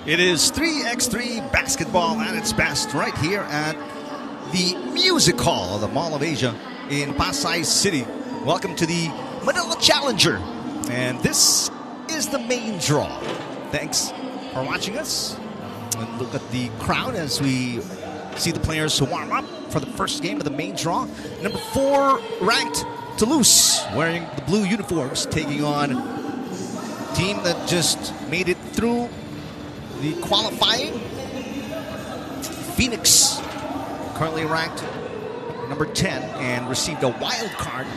It is 3x3 basketball at its best right here at the Music Hall of the Mall of Asia in Pasay City. Welcome to the Manila Challenger. And this is the main draw. Thanks for watching us. And look at the crowd as we see the players warm up for the first game of the main draw. Number 4 ranked Toulouse, wearing the blue uniforms, taking on a team that just made it through the qualifying. Phoenix, currently ranked number 10 and received a wild card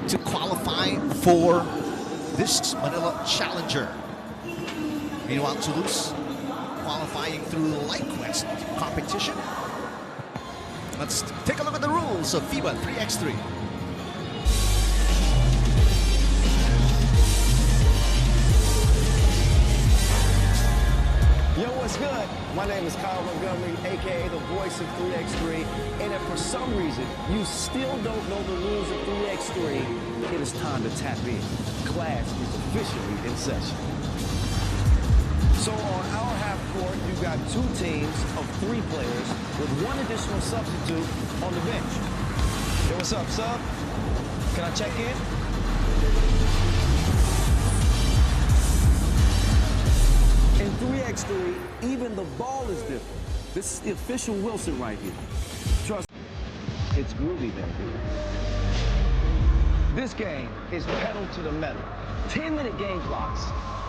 to qualify for this Manila Challenger. Meanwhile, Toulouse qualifying through the Light Quest competition. Let's take a look at the rules of FIBA 3x3. Yo, what's good? My name is Kyle Montgomery, aka the voice of 3x3. And if for some reason you still don't know the rules of 3x3, it is time to tap in. Class is officially in session. So on our half court, you've got 2 teams of 3 players with 1 additional substitute on the bench. Yo, what's up, sub? Can I check in? In 3x3, even the ball is different. This is the official Wilson right here. Trust me, it's groovy, baby. This game is pedal to the metal. 10-minute game clocks,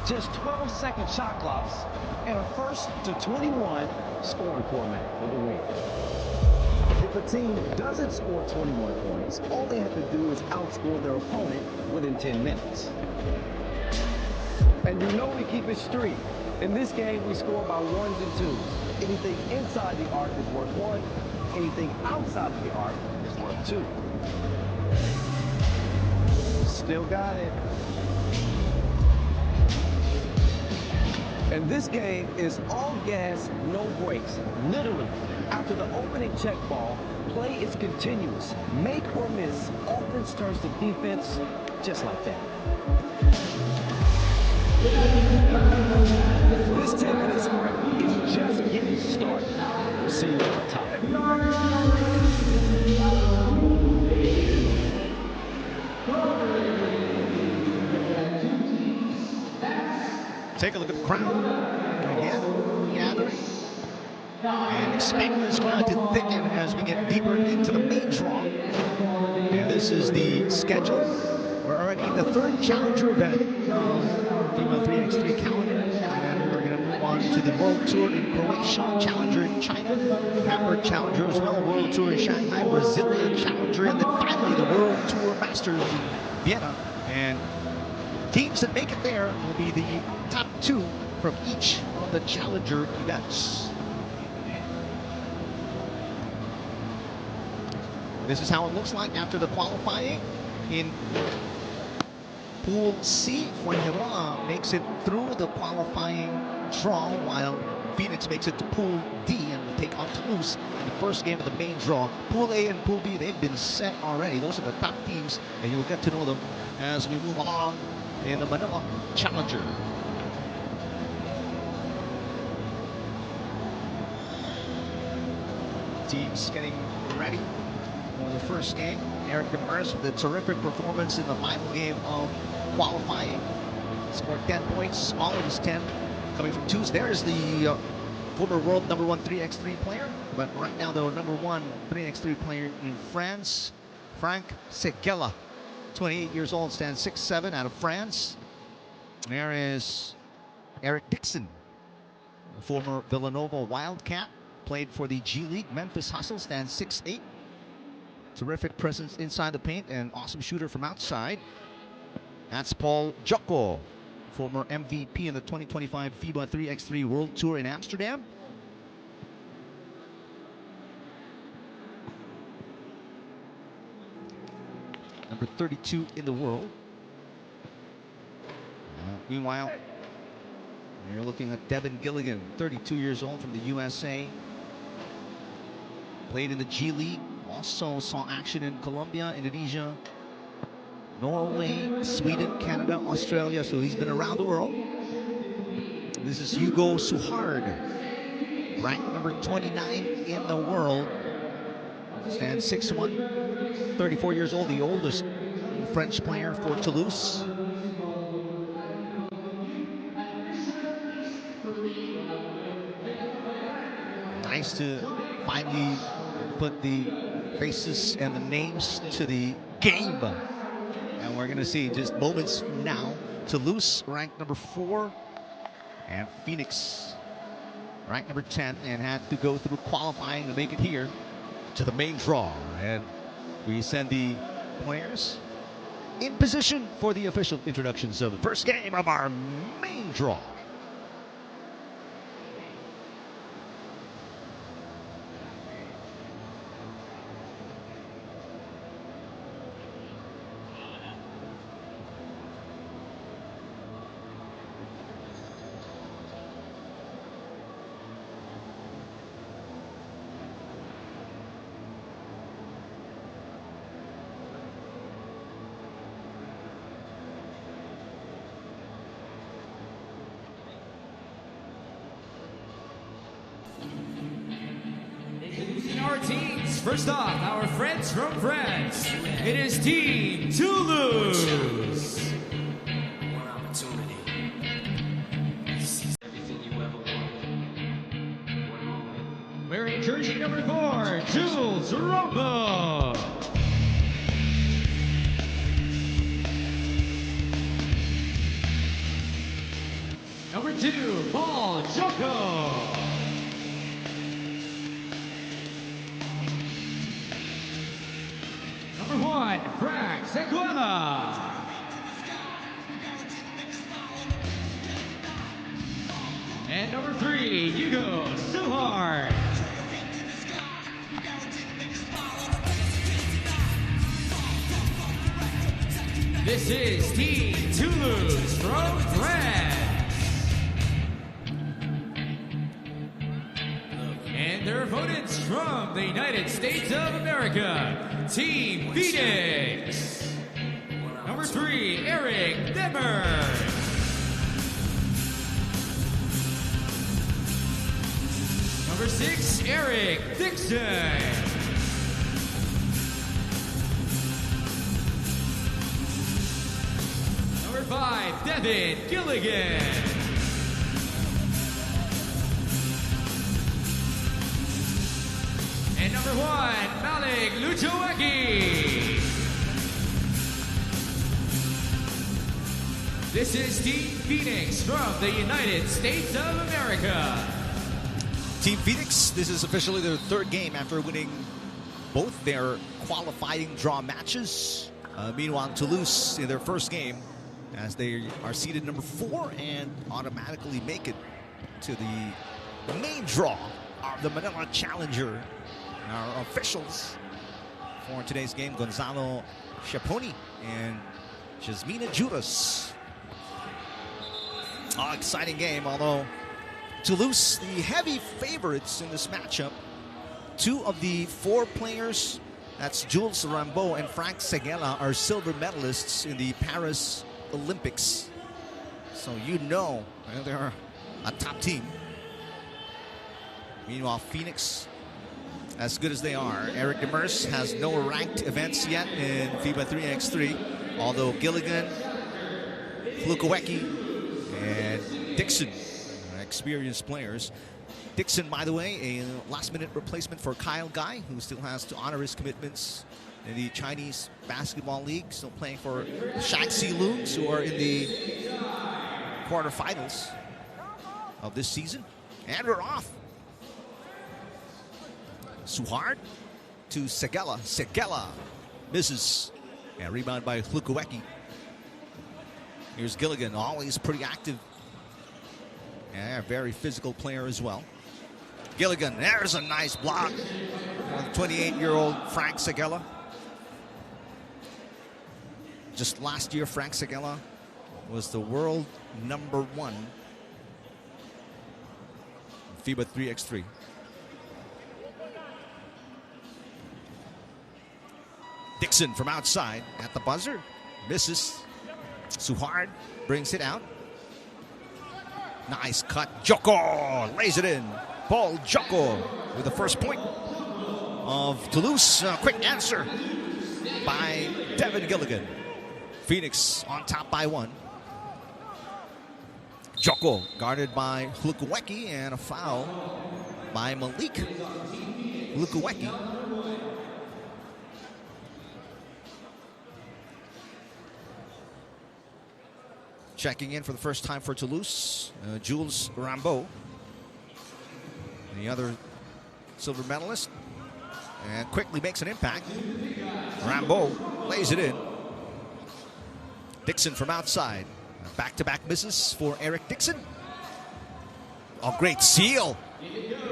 just 12-second shot clocks, and a first to 21 scoring format for the win. If a team doesn't score 21 points, all they have to do is outscore their opponent within 10 minutes. And you know we keep it street. In this game, we score by 1s and 2s. Anything inside the arc is worth 1. Anything outside of the arc is worth 2. Still got it. And this game is all gas, no brakes. Literally, after the opening check ball, play is continuous. Make or miss, offense turns to defense just like that. This 10-minute sprint is just getting started. See you at the top. Take a look at the crowd. Again, gathering. And expect this crowd to thicken as we get deeper into the main draw. And this is the schedule. We're already in the 3rd Challenger event of FIBA 3x3 calendar. And we're going to move on to the World Tour in Croatia, Challenger in China, Hamburg Challenger as well, World Tour in Shanghai, Brazilian Challenger, and then finally the World Tour Masters in Vienna. And teams that make it there will be the top 2 from each of the Challenger events. This is how it looks like after the qualifying. In Pool C, Fuengirola makes it through the qualifying draw, while Phoenix makes it to Pool D and will take on Toulouse in the first game of the main draw. Pool A and Pool B, they've been set already. Those are the top teams, and you'll get to know them as we move along in the Manila Challenger. Teams getting ready for the first game. Eric Demers with a terrific performance in the final game of qualifying. Scored 10 points, all of his 10 coming from 2s. There's the former world number 1 3x3 player, but right now the number 1 3x3 player in France, Frank Sekela. 28 years old, stands 6'7" out of France. There is Eric Dixon, a former Villanova Wildcat, played for the G League Memphis Hustle, stands 6'8". Terrific presence inside the paint and awesome shooter from outside. That's Paul Jocko, former MVP in the 2025 FIBA 3x3 World Tour in Amsterdam. Number 32 in the world. Meanwhile, you're looking at Devin Gilligan, 32 years old from the USA. Played in the G League. Also saw action in Colombia, Indonesia, Norway, Sweden, Canada, Australia. So he's been around the world. This is Hugo Suhard, ranked number 29 in the world. Stands 6'1", 34 years old, the oldest French player for Toulouse. Nice to finally put the faces and the names to the game. And we're going to see just moments from now. Toulouse ranked number 4, and Phoenix ranked number 10, and had to go through qualifying to make it here to the main draw. And we send the players in position for the official introductions of the first game of our main draw. Our teams. First off, our friends from France. It is Team Toulouse. One opportunity. Everything you ever wanted. One moment. Wearing jersey number 4, Jules Romba. Number 2, Paul Joko. Number 1, Frank Seguela. And number 3, Hugo Suhard. This is Team Toulouse from France. And their opponents from the United States of America. Team Phoenix. Number 3, Eric Demers. Number 6, Eric Dixon. Number 5, Devin Gilligan. And number 1, Malik Luchowicki. This is Team Phoenix from the United States of America. Team Phoenix, this is officially their third game after winning both their qualifying draw matches. Meanwhile, Toulouse in their first game, as they are seeded number 4 and automatically make it to the main draw of the Manila Challenger. Our officials for today's game, Gonzalo Chaponi and Jasmina Judas. Exciting game, although Toulouse, the heavy favorites in this matchup. 2 of the 4 players, that's Jules Rambeau and Frank Seguela, are silver medalists in the Paris Olympics. So you know they're a top team. Meanwhile, Phoenix, as good as they are, Eric Demers has no ranked events yet in FIBA 3x3, although Gilligan, Luchowicki, and Dixon are experienced players. Dixon, by the way, a last-minute replacement for Kyle Guy, who still has to honor his commitments in the Chinese Basketball League, still playing for Shaanxi Loons, who are in the quarterfinals of this season. And we're off. Suhard to Seguela. Seguela misses. Yeah, rebound by Luchowicki. Here's Gilligan, always pretty active. Yeah, very physical player as well. Gilligan, there's a nice block on 28-year-old Frank Seguela. Just last year, Frank Seguela was the world number 1 in FIBA 3x3. Dixon from outside at the buzzer. Misses. Suhard brings it out. Nice cut. Joko lays it in. Paul Joko with the first point of Toulouse. Quick answer by Devin Gilligan. Phoenix on top by 1. Joko guarded by Lukuweki, and a foul by Malik Lukuweki. Checking in for the first time for Toulouse, Jules Rambeau, the other silver medalist, and quickly makes an impact. Rambeau lays it in. Dixon from outside. Back-to-back misses for Eric Dixon. A great seal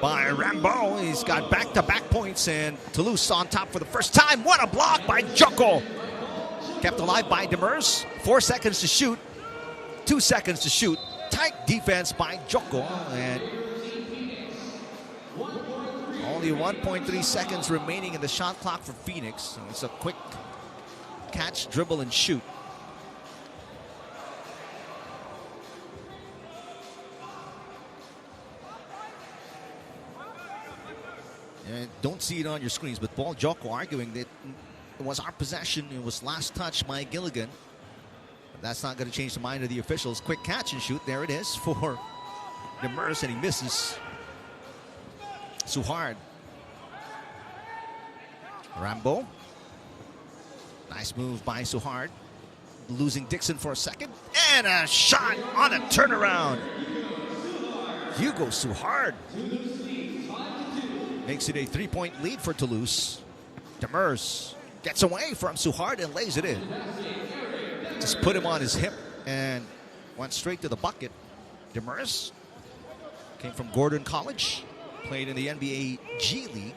by Rambeau. He's got back-to-back points, and Toulouse on top for the first time. What a block by Joko. Kept alive by Demers. 4 seconds to shoot. 2 seconds to shoot. Tight defense by Joko, and only 1.3 seconds remaining in the shot clock for Phoenix. So it's a quick catch, dribble, and shoot. And don't see it on your screens, but Paul Joko arguing that it was our possession. It was last touch by Gilligan. But that's not going to change the mind of the officials. Quick catch and shoot. There it is for Demers, and he misses. Suhard. Rambeau. Nice move by Suhard. Losing Dixon for a second. And a shot on a turnaround. Hugo Suhard makes it a 3-point lead for Toulouse. Demers gets away from Suhard and lays it in. Just put him on his hip and went straight to the bucket. Demers came from Gordon College, played in the NBA G League.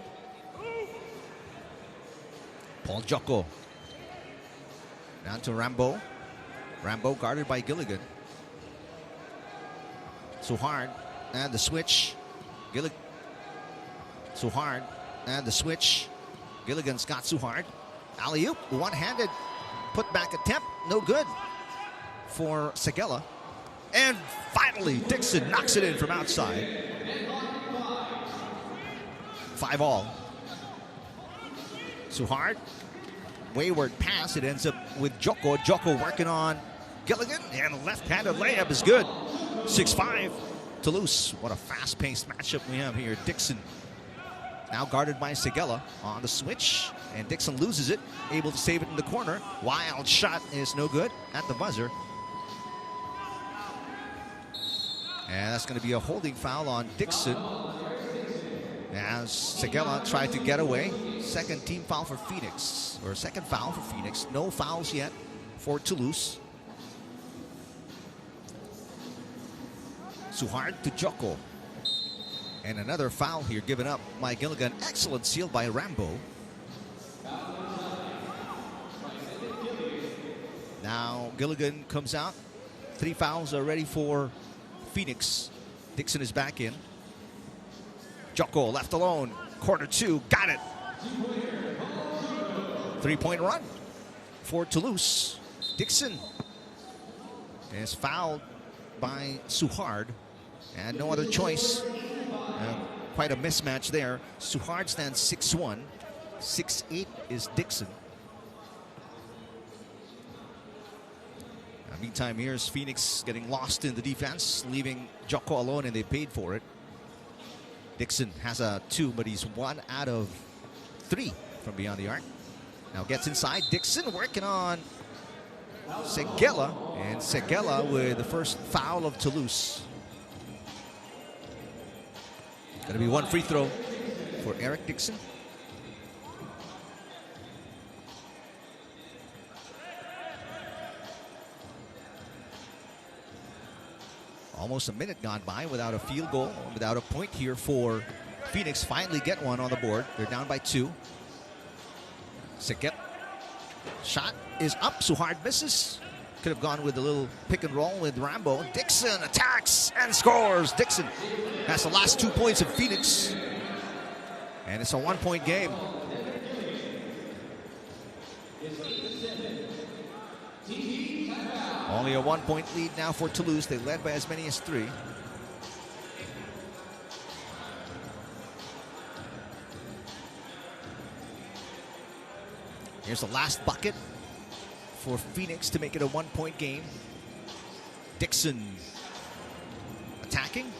Paul Joko. Down to Rambeau. Rambeau guarded by Gilligan. Suhard and the switch. Suhard and the switch. Gilligan's got Suhard. Alley-oop, one-handed put-back attempt, no good for Seguela. And finally, Dixon knocks it in from outside. 5-all. Suhard, wayward pass. It ends up with Joko. Joko working on Gilligan, and a left-handed layup is good. 6-5, Toulouse. What a fast-paced matchup we have here. Dixon now guarded by Seguela on the switch, and Dixon loses it, able to save it in the corner. Wild shot is no good at the buzzer. And that's going to be a holding foul on Dixon as Seguela tried to get away. Second team foul for Phoenix, or second foul for Phoenix. No fouls yet for Toulouse. Suhard to Joko. And another foul here given up by Gilligan. Excellent seal by Rambeau. Now Gilligan comes out. 3 fouls already for Phoenix. Dixon is back in. Joko left alone. Quarter 2. Got it. 3-point run for Toulouse. Dixon is fouled by Suhard. And no other choice. Quite a mismatch there. Suhard stands 6'1". 6'8" is Dixon. Meantime, here's Phoenix getting lost in the defense, leaving Joko alone, and they paid for it. Dixon has a 2, but he's 1 out of 3 from beyond the arc. Now gets inside. Dixon working on Seguela, and Seguela with the first foul of Toulouse. Going to be 1 free throw for Eric Dixon. Almost a minute gone by without a field goal, without a point here for Phoenix. Finally get one on the board. They're down by 2. Seguela. Shot is up. Suhard misses. Could have gone with a little pick and roll with Rambeau. Dixon attacks and scores. Dixon has the last 2 points of Phoenix. And it's a 1-point game. Only a 1-point lead now for Toulouse. They led by as many as 3. Here's the last bucket for Phoenix to make it a 1-point game. Dixon attacking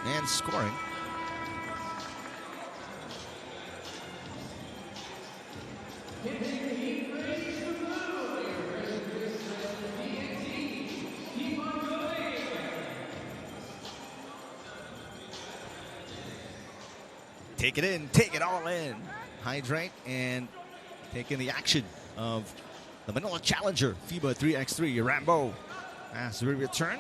and scoring. Take it in, take it all in. Hydrate and take in the action of the Manila Challenger, FIBA 3x3. Rambo as we return.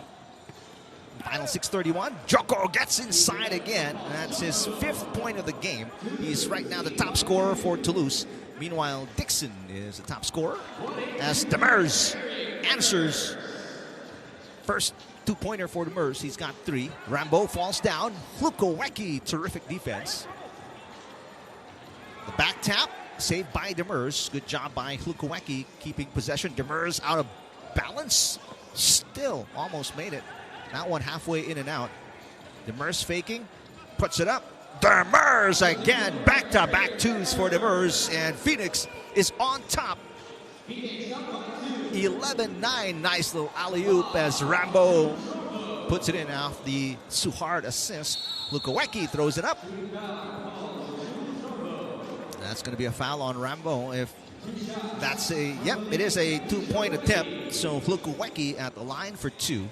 Final 6:31. Joko gets inside again. That's his 5th point of the game. He's right now the top scorer for Toulouse. Meanwhile, Dixon is the top scorer as Demers answers. First 2-pointer for Demers. He's got 3. Rambo falls down. Flukowecki, terrific defense. The back tap, saved by Demers. Good job by Flukowecki keeping possession. Demers out of balance. Still almost made it. That one halfway in and out. Demers faking, puts it up. Demers again. Back-to-back 2s for Demers. And Phoenix is on top. 11-9. Nice little alley-oop as Rambo puts it in off the Suhard assist. Flukowecki throws it up. That's going to be a foul on Rambo if that's a, yep, it is a 2-point attempt. So Flukowecki at the line for 2.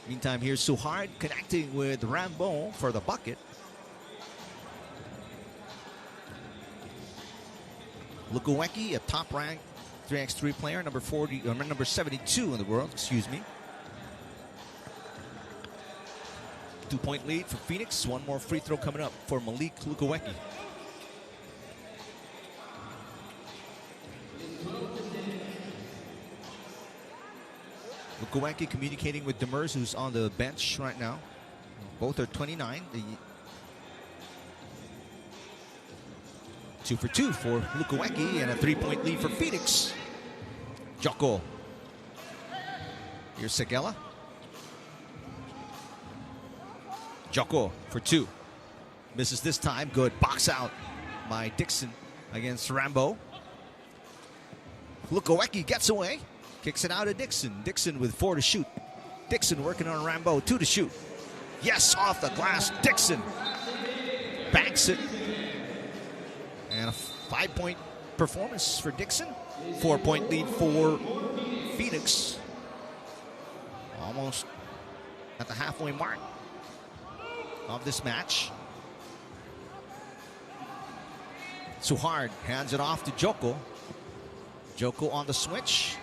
Meantime, here's Suhard connecting with Rambo for the bucket. Flukowecki, a top-ranked 3x3 player, number 40, or number 72 in the world, excuse me. 2-point lead for Phoenix. One more free throw coming up for Malik Flukowecki. Flukowecki communicating with Demers, who's on the bench right now. Both are 29. 2 for 2 for Flukowecki and a 3-point lead for Phoenix. Joko. Here's Segela. Joko for 2. Misses this time. Good box out by Dixon against Rambo. Flukowecki gets away. Kicks it out of Dixon. Dixon with 4 to shoot. Dixon working on Rambo. 2 to shoot. Yes, off the glass. Dixon banks it. And a 5-point performance for Dixon. 4-point lead for Phoenix. Almost at the halfway mark of this match. Suhard hands it off to Joko. Joko on the switch.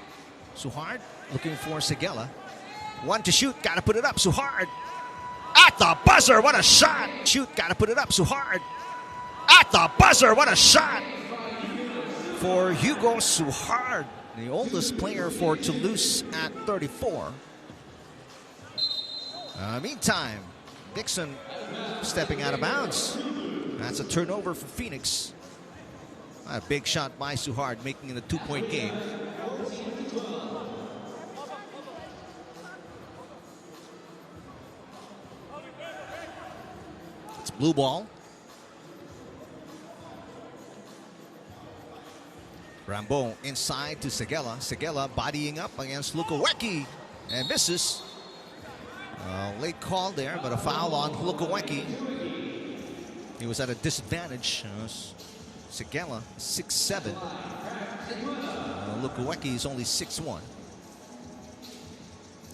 Suhard looking for Segela. 1 to shoot, gotta put it up. Suhard at the buzzer, what a shot. Shoot, gotta put it up. Suhard at the buzzer, what a shot for Hugo Suhard, the oldest player for Toulouse at 34. Meantime, Dixon stepping out of bounds. That's a turnover for Phoenix. A big shot by Suhard, making it a 2-point game. It's blue ball. Rambo inside to Segela. Segela bodying up against Flukowecki and misses. Late call there, but a foul on Flukowecki. He was at a disadvantage. Segela 6'7". Flukowecki is only 6'1".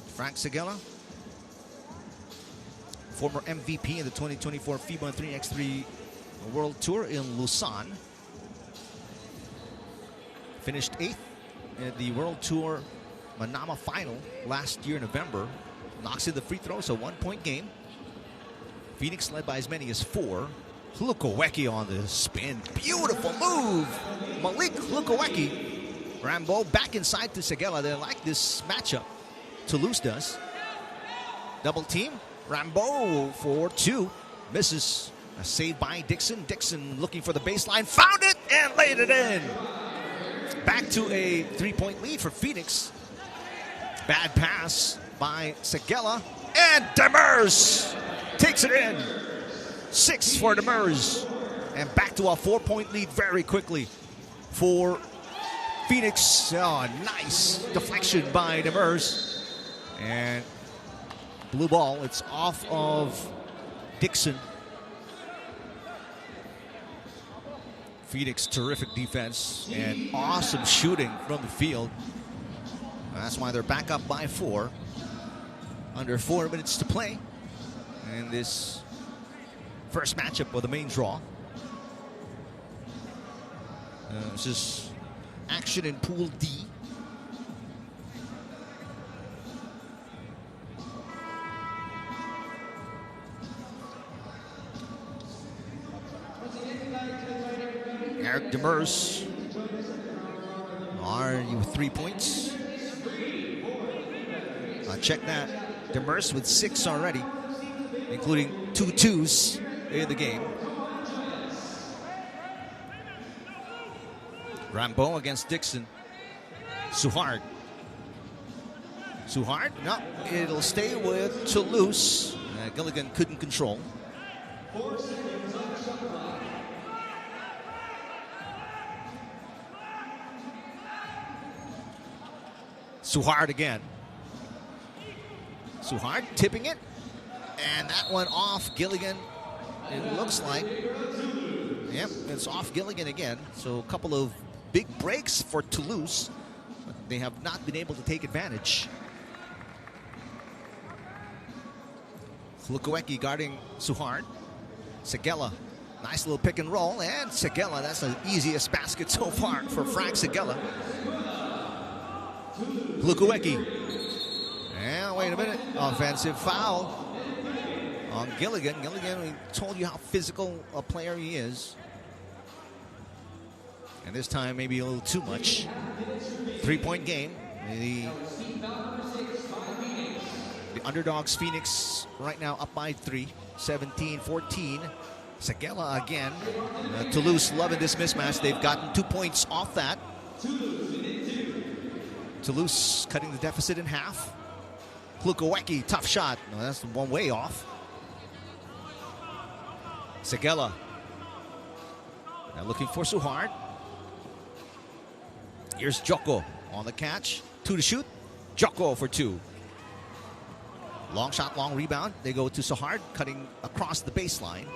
Frank Segela, former MVP in the 2024 FIBA 3x3 World Tour in Lausanne. Finished 8th in the World Tour Manama final last year in November. Knocks in the free throw, so 1-point game. Phoenix led by as many as 4. Flukowecki on the spin. Beautiful move. Malik Flukowecki. Rambo back inside to Segela. They like this matchup. Toulouse does. Double team. Rambo for 2. Misses. A save by Dixon. Dixon looking for the baseline. Found it and laid it in. Back to a 3-point lead for Phoenix. Bad pass by Segela. And Demers takes it in. 6 for Demers. And back to a 4-point lead very quickly for Phoenix. Oh, nice deflection by Demers. And blue ball, it's off of Dixon. Phoenix, terrific defense and awesome shooting from the field. That's why they're back up by 4. Under 4 minutes to play in this first matchup of the main draw. This is action in Pool D. Eric Demers. Are you with 3 points? Check that. Demers with 6 already, including 2 twos in the game. Rambo against Dixon. Suhard. Suhard? No, it'll stay with Toulouse. Gilligan couldn't control. Suhard again. Suhard tipping it. And that one off Gilligan. It looks like. Yep, it's off Gilligan again. So a couple of big breaks for Toulouse. But they have not been able to take advantage. Lukowiecki guarding Suhard. Segella. Nice little pick and roll. And Segella, that's the easiest basket so far for Frank Segella. Lukowiecki. And wait a minute. Offensive foul on Gilligan. Gilligan, we told you how physical a player he is. And this time maybe a little too much. 3-point game. The underdogs Phoenix right now up by 3. 17-14. Segella again. Toulouse loving this mismatch. They've gotten 2 points off that. Toulouse cutting the deficit in half. Lukowiecki, tough shot. No, that's one way off. Segella. Now looking for Suhard. Here's Joko on the catch. 2 to shoot. Joko for 2. Long shot, long rebound. They go to Suhard, cutting across the baseline.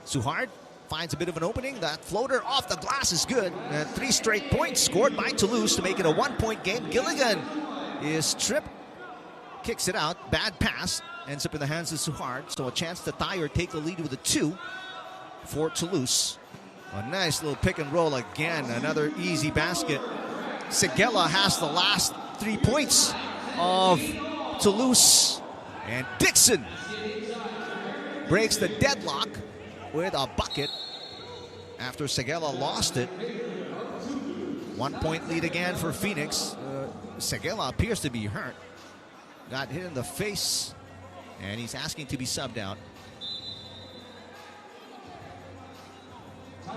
Suhard finds a bit of an opening. That floater off the glass is good. 3 straight points scored by Toulouse to make it a 1-point game. Gilligan is tripped. Kicks it out. Bad pass. Ends up in the hands of Suhard. So a chance to tie or take the lead with a 2 for Toulouse. A nice little pick and roll again. Another easy basket. Segella has the last 3 points of Toulouse. And Dixon breaks the deadlock with a bucket after Segella lost it. 1-point lead again for Phoenix. Segella appears to be hurt. Got hit in the face, and he's asking to be subbed out. I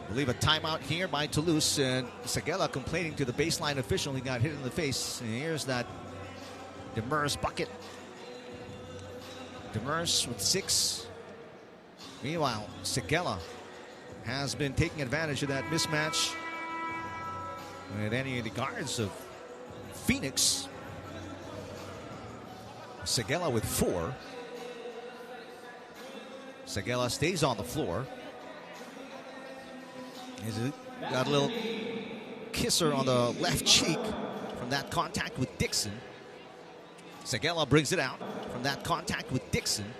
believe a timeout here by Toulouse, and Segella complaining to the baseline official. He got hit in the face, and here's that Demers bucket. Demers with 6. Meanwhile, Segella has been taking advantage of that mismatch with any of the guards of Phoenix. Segella with 4. Segella stays on the floor. He's got a little kisser on the left cheek from that contact with Dixon. Segella brings it out from that contact with Dixon.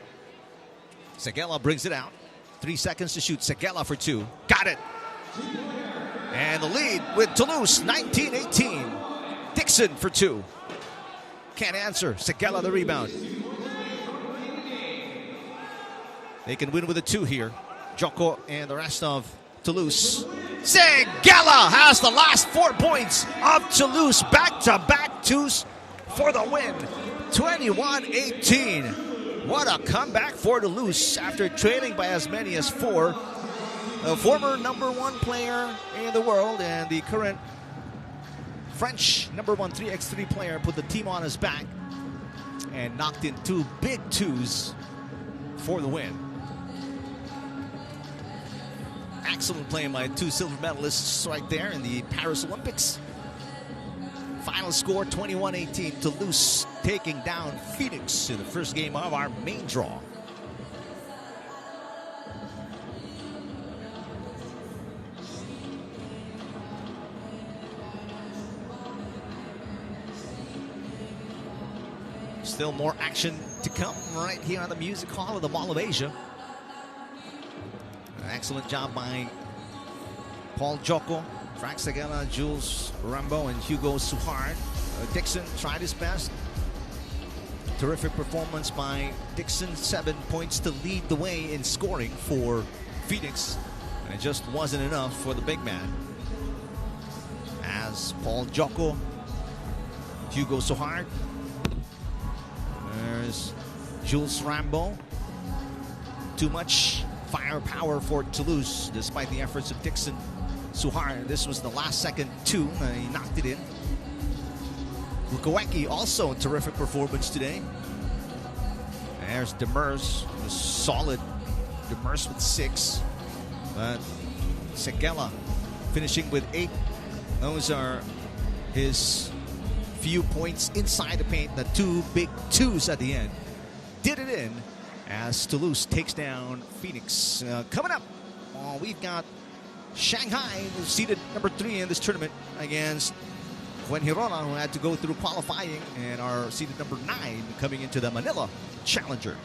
Segella brings it out. 3 seconds to shoot. Segella for 2. Got it. And the lead with Toulouse, 19-18. Dixon for 2. Can't answer. Segella the rebound. They can win with a 2 here. Joko and the rest of Toulouse. Segella has the last 4 points of Toulouse. Back-to-back 2s for the win. 21-18. What a comeback for Toulouse after trailing by as many as 4. A former #1 player in the world and the current French #1 3x3 player put the team on his back and knocked in 2 big 2s for the win. Excellent play by 2 silver medalists right there in the Paris Olympics. Final score 21-18. Toulouse taking down Phoenix in the first game of our main draw. Still more action to come right here on the Music Hall of the Mall of Asia. An excellent job by Paul Joko, Frank Segala, Jules Rambo, and Hugo Suhard. Dixon tried his best. Terrific performance by Dixon. 7 points to lead the way in scoring for Phoenix. And it just wasn't enough for the big man. As Paul Joko, Hugo Suhard. There's Jules Rambo. Too much firepower for Toulouse, despite the efforts of Dixon Suhard. This was the last second 2. He knocked it in. Lukawecki also a terrific performance today. There's Demers, solid. Demers with 6. But Segala finishing with 8. Those are his few points inside the paint. The 2 big 2s at the end did it in as Toulouse takes down Phoenix. Coming up, we've got Shanghai, who's seeded number 3 in this tournament, against Fuengirola, who had to go through qualifying and are seeded number 9 coming into the Manila Challenger.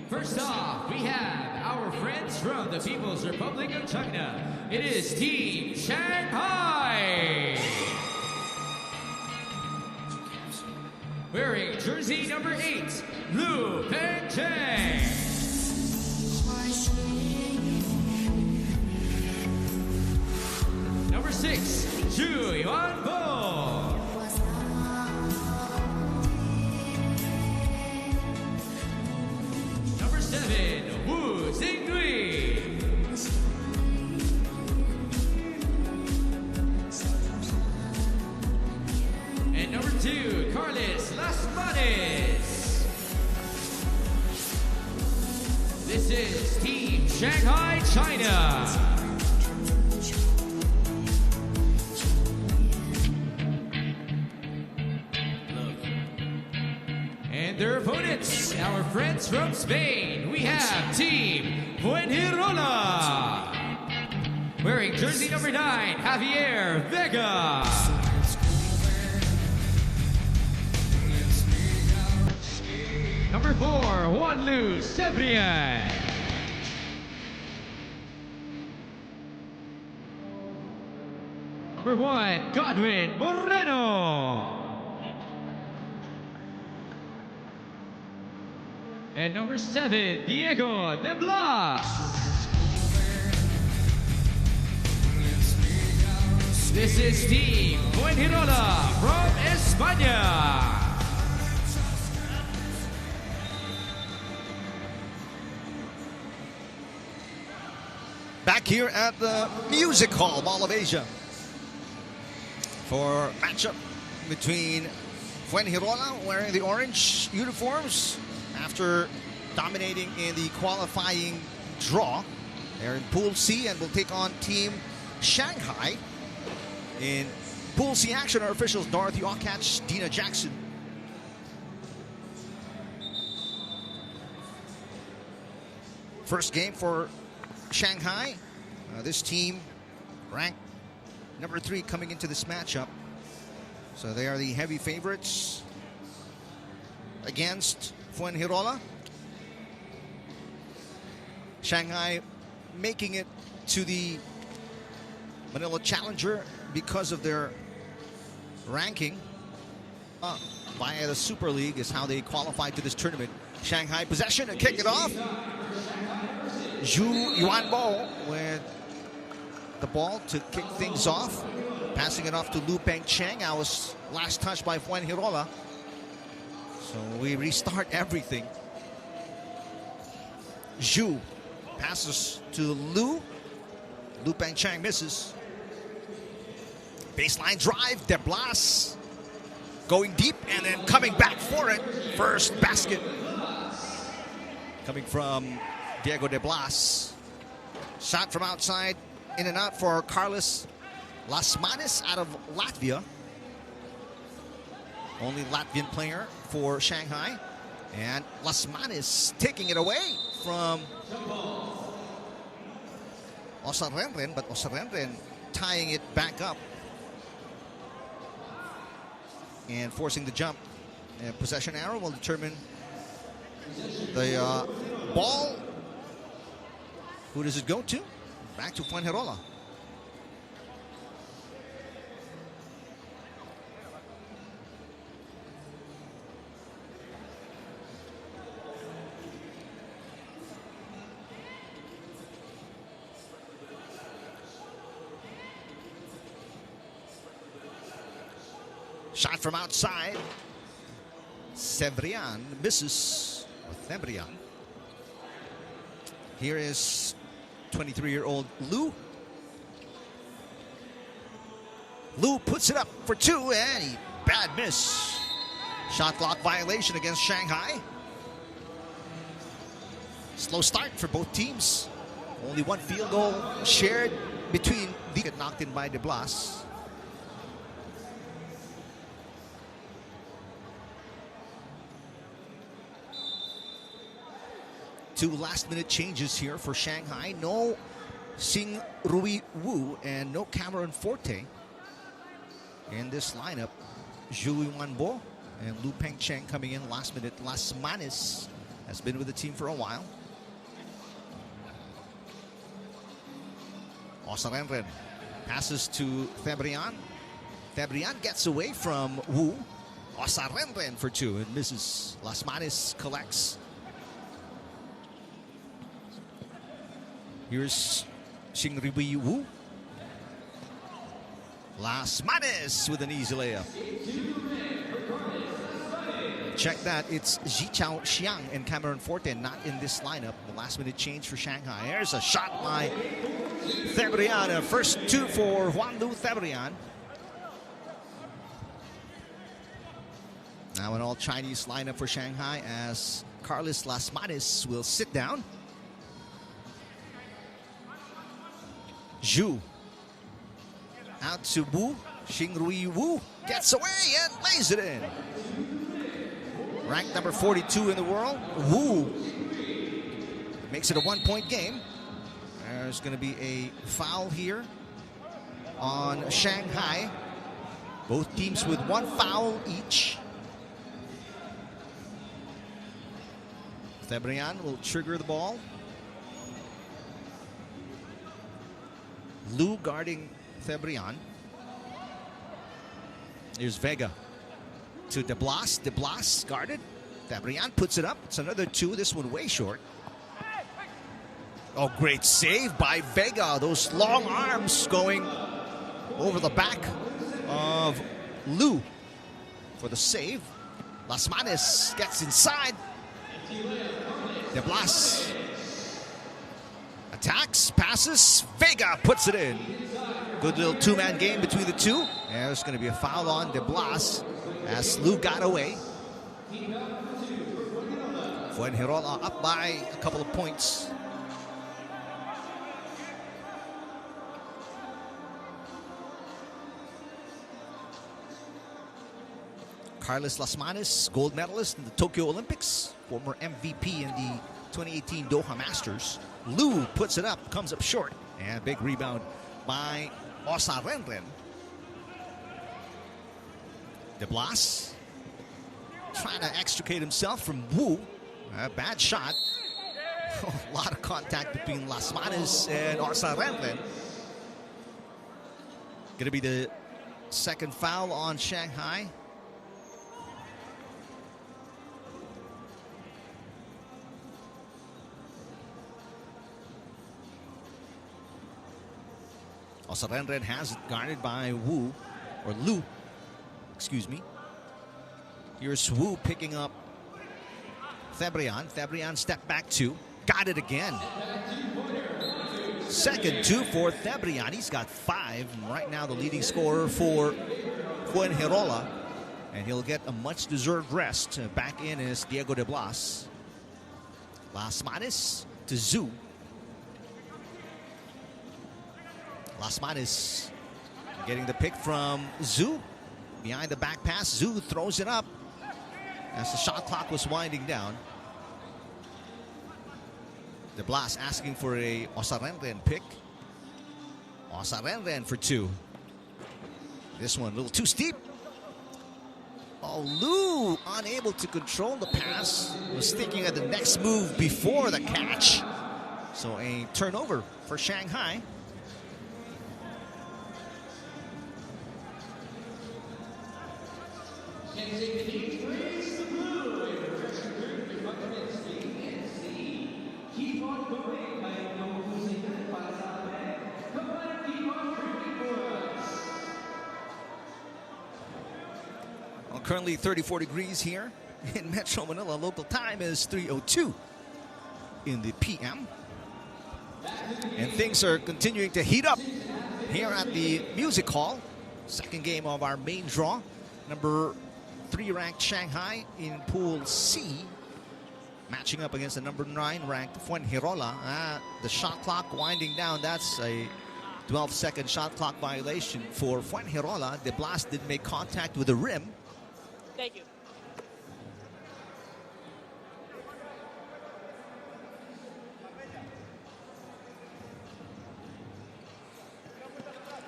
First off, we have our friends from the People's Republic of China. It is Team Shanghai. Wearing jersey number 8, Lu Pengcheng. Number 6, Zhu Yuanbo. Number 7, Wu Xingdui. And number 2, Carlos Lasmanes. This is Team Shanghai, China. And their opponents, our friends from Spain, we have Team Fuengirola. Wearing jersey number 9, Javier Vega. Number 4, Juan Lu Cebrian. Number 1, Godwin Moreno. And number 7, Diego de Blas. This is Team Fuengirola from España. Back here at the Music Hall, Mall of Asia, for matchup between Fuengirola, wearing the orange uniforms after dominating in the qualifying draw. They're in Pool C and will take on Team Shanghai. In Pool C action, our officials Dorothy Okatch, Dina Jackson. First game for Shanghai. This team ranked number 3 coming into this matchup. So they are the heavy favorites against Fuengirola. Shanghai making it to the Manila Challenger because of their ranking via the Super League is how they qualified to this tournament. Shanghai possession and kick it off. Zhu Yuanbo with the ball to kick things off. Passing it off to Lu Pengcheng. I was last touched by Fuengirola. So we restart everything. Zhu passes to Lu. Lu Pengcheng misses. Baseline drive. De Blas going deep and then coming back for it. First basket coming from Diego de Blas. Shot from outside, in and out for Carlos Lasmanes out of Latvia. Only Latvian player for Shanghai. And Lasmanes taking it away from Osarenren, but Osarenren tying it back up and forcing the jump. And possession arrow will determine the ball. Who does it go to? Back to Fuengirola. Shot from outside. Cebrian misses with Cebrian. Here is 23-year-old Lu. Lu puts it up for 2 and bad miss. Shot clock violation against Shanghai. Slow start for both teams. Only one field goal shared between the get knocked in by De Blas. Two last-minute changes here for Shanghai. No Sing Rui Wu and no Cameron Forte in this lineup. Zhu Yuanbo and Lu Pengcheng coming in last minute. Lasmanes Has been with the team for a while. Osarenren passes to Thebrian. Thebrian gets away from Wu. Osarenren for two and misses. Las Manis collects. Here's Xingribi Wu. Las Manis with an easy layup. Check that, it's Zichao Xiang and Cameron Forte not in this lineup. The last minute change for Shanghai. There's a shot by Thebrian. First two for Juanlu Thebrian. Now an all-Chinese lineup for Shanghai as Carlos Las Manis will sit down. Zhu out to Wu. Xingrui Wu gets away and lays it in. Ranked number 42 in the world. Wu makes it a 1-point game. There's going to be a foul here on Shanghai. Both teams with one foul each. Thebrian will trigger the ball. Lu guarding Thebrian. Here's Vega to De Blas. De Blas guarded. Thebrian puts it up. It's another two. This one way short. Oh, great save by Vega. Those long arms going over the back of Lu for the save. Las Manis gets inside. De Blas attacks, passes. Vega puts it in. Good little two-man game between the two. And there's going to be a foul on De Blas as Lu got away. Fuengirola up by a couple of points. Carlos Las Manis, gold medalist in the Tokyo Olympics, former MVP in the 2018 Doha Masters. Lu puts it up, comes up short, and big rebound by Osarenren. De Blas trying to extricate himself from Wu. A bad shot. A lot of contact between Las Manis and Osarenren. Going to be the second foul on Shanghai. Osarenren has it guarded by Wu, or Lu, excuse me. Here's Wu picking up Thebrian. Thebrian step back two, got it again. Second two for Thebrian. He's got 5, and right now the leading scorer for Fuengirola, and he'll get a much-deserved rest. Back in is Diego De Blas. Las Manis to Zhu. Las Manis getting the pick from Zhu. Behind the back pass, Zhu throws it up as the shot clock was winding down. De Blas asking for a Osarenren pick. Osarenren for 2. This one a little too steep. Oh, Lu unable to control the pass. Was thinking of the next move before the catch. So a turnover for Shanghai. Well, currently 34 degrees here in Metro Manila. Local time is 3:02 in the PM. And things are continuing to heat up here at the Music Hall. Second game of our main draw. Number 3 ranked Shanghai in Pool C, matching up against the number 9 ranked Fuengirola. The shot clock winding down. That's a 12-second shot clock violation for Fuengirola. De Blas did make contact with the rim. Thank you.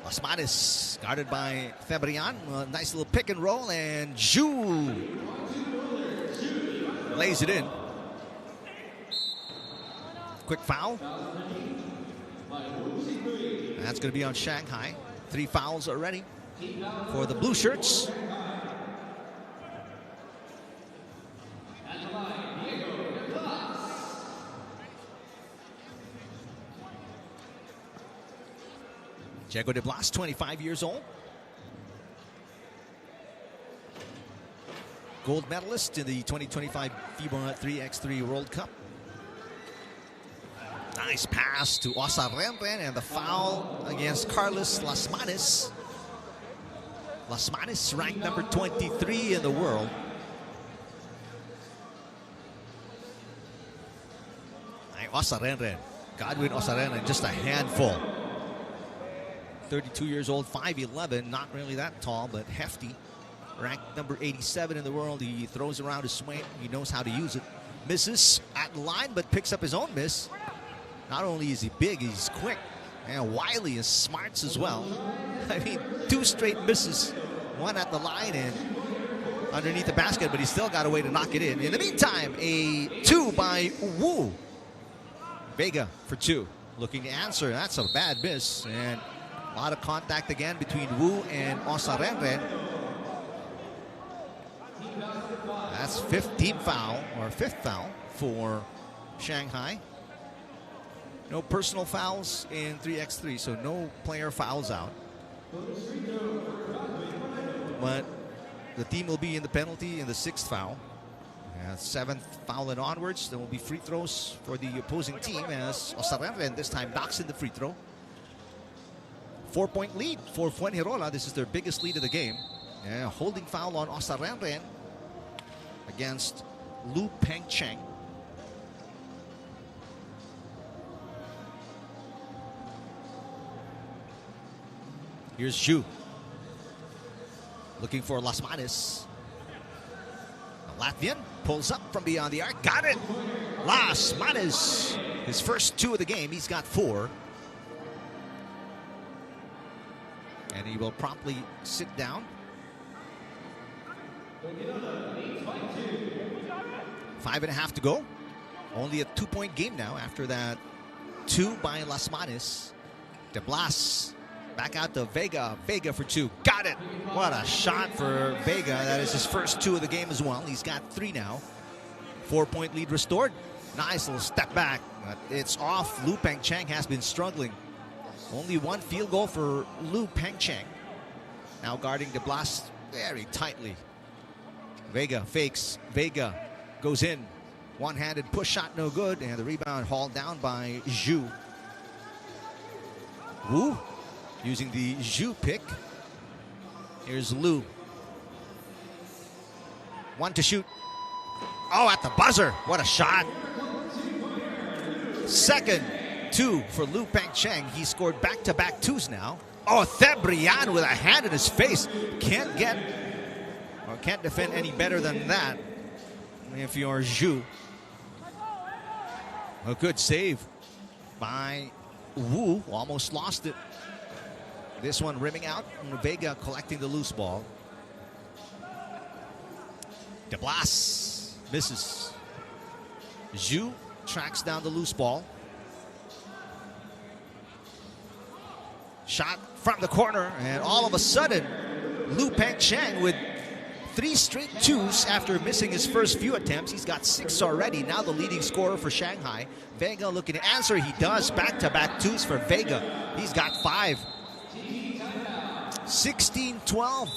Las Manis guarded by Thebrian. Nice little pick and roll, and Zhu lays it in. quick foul. That's going to be on Shanghai. 3 fouls already for the blue shirts. Diego de Blas, 25 years old. Gold medalist in the 2025 FIBA 3x3 World Cup. Nice pass to Osarenden, and the foul against Carlos Lasmanes. Lasmanes ranked number 23 in the world. Osarenden, Godwin Osarenden, just a handful. 32 years old, 5'11", not really that tall, but hefty. Ranked number 87 in the world. He throws around his swing. He knows how to use it. Misses at the line, but picks up his own miss. Not only is he big, he's quick and wily and smarts as well. I mean, 2 straight misses. 1 at the line and underneath the basket, but he still got a way to knock it in. In the meantime, a 2 by Wu. Vega for 2. Looking to answer. That's a bad miss. And a lot of contact again between Wu and Osarenden. That's 15th foul, or 5th foul for Shanghai. No personal fouls in 3x3, so no player fouls out. But the team will be in the penalty in the 6th foul. 7th foul and onwards, there will be free throws for the opposing team as Osarenden this time knocks in the free throw. 4-point lead for Fuengirola. This is their biggest lead of the game. Holding foul on Osarenden against Lu Pengcheng. Here's Zhu. Looking for Lasmanes. The Latvian pulls up from beyond the arc. Got it! Lasmanes. His first 2 of the game. He's got 4. And he will promptly sit down. 5.5 to go. Only a 2-point game now after that 2 by Lasmanes. De Blas back out to Vega. Vega for 2. Got it. What a shot for Vega. That is his first 2 of the game as well. He's got 3 now. 4-point lead restored. Nice little step back. But it's off. Lu Pengcheng has been struggling. Only 1 field goal for Lu Pengcheng. Now guarding De Blas very tightly. Vega fakes. Vega goes in. One-handed push shot, no good. And the rebound hauled down by Zhu. Wu using the Zhu pick. Here's Lu. 1 to shoot. Oh, at the buzzer. What a shot. Second 2 for Lu Pengcheng. He scored back-to-back 2s now. Oh, Thebrian with a hand in his face. Can't get or can't defend any better than that if you're Zhu. A good save by Wu. Almost lost it. This one rimming out. Vega collecting the loose ball. De Blas misses. Zhu tracks down the loose ball. Shot from the corner, and all of a sudden, Lu Pengcheng with 3 straight 2s after missing his first few attempts. He's got 6 already. Now the leading scorer for Shanghai. Vega looking to answer. He does. Back-to-back 2s for Vega. He's got 5. 16-12.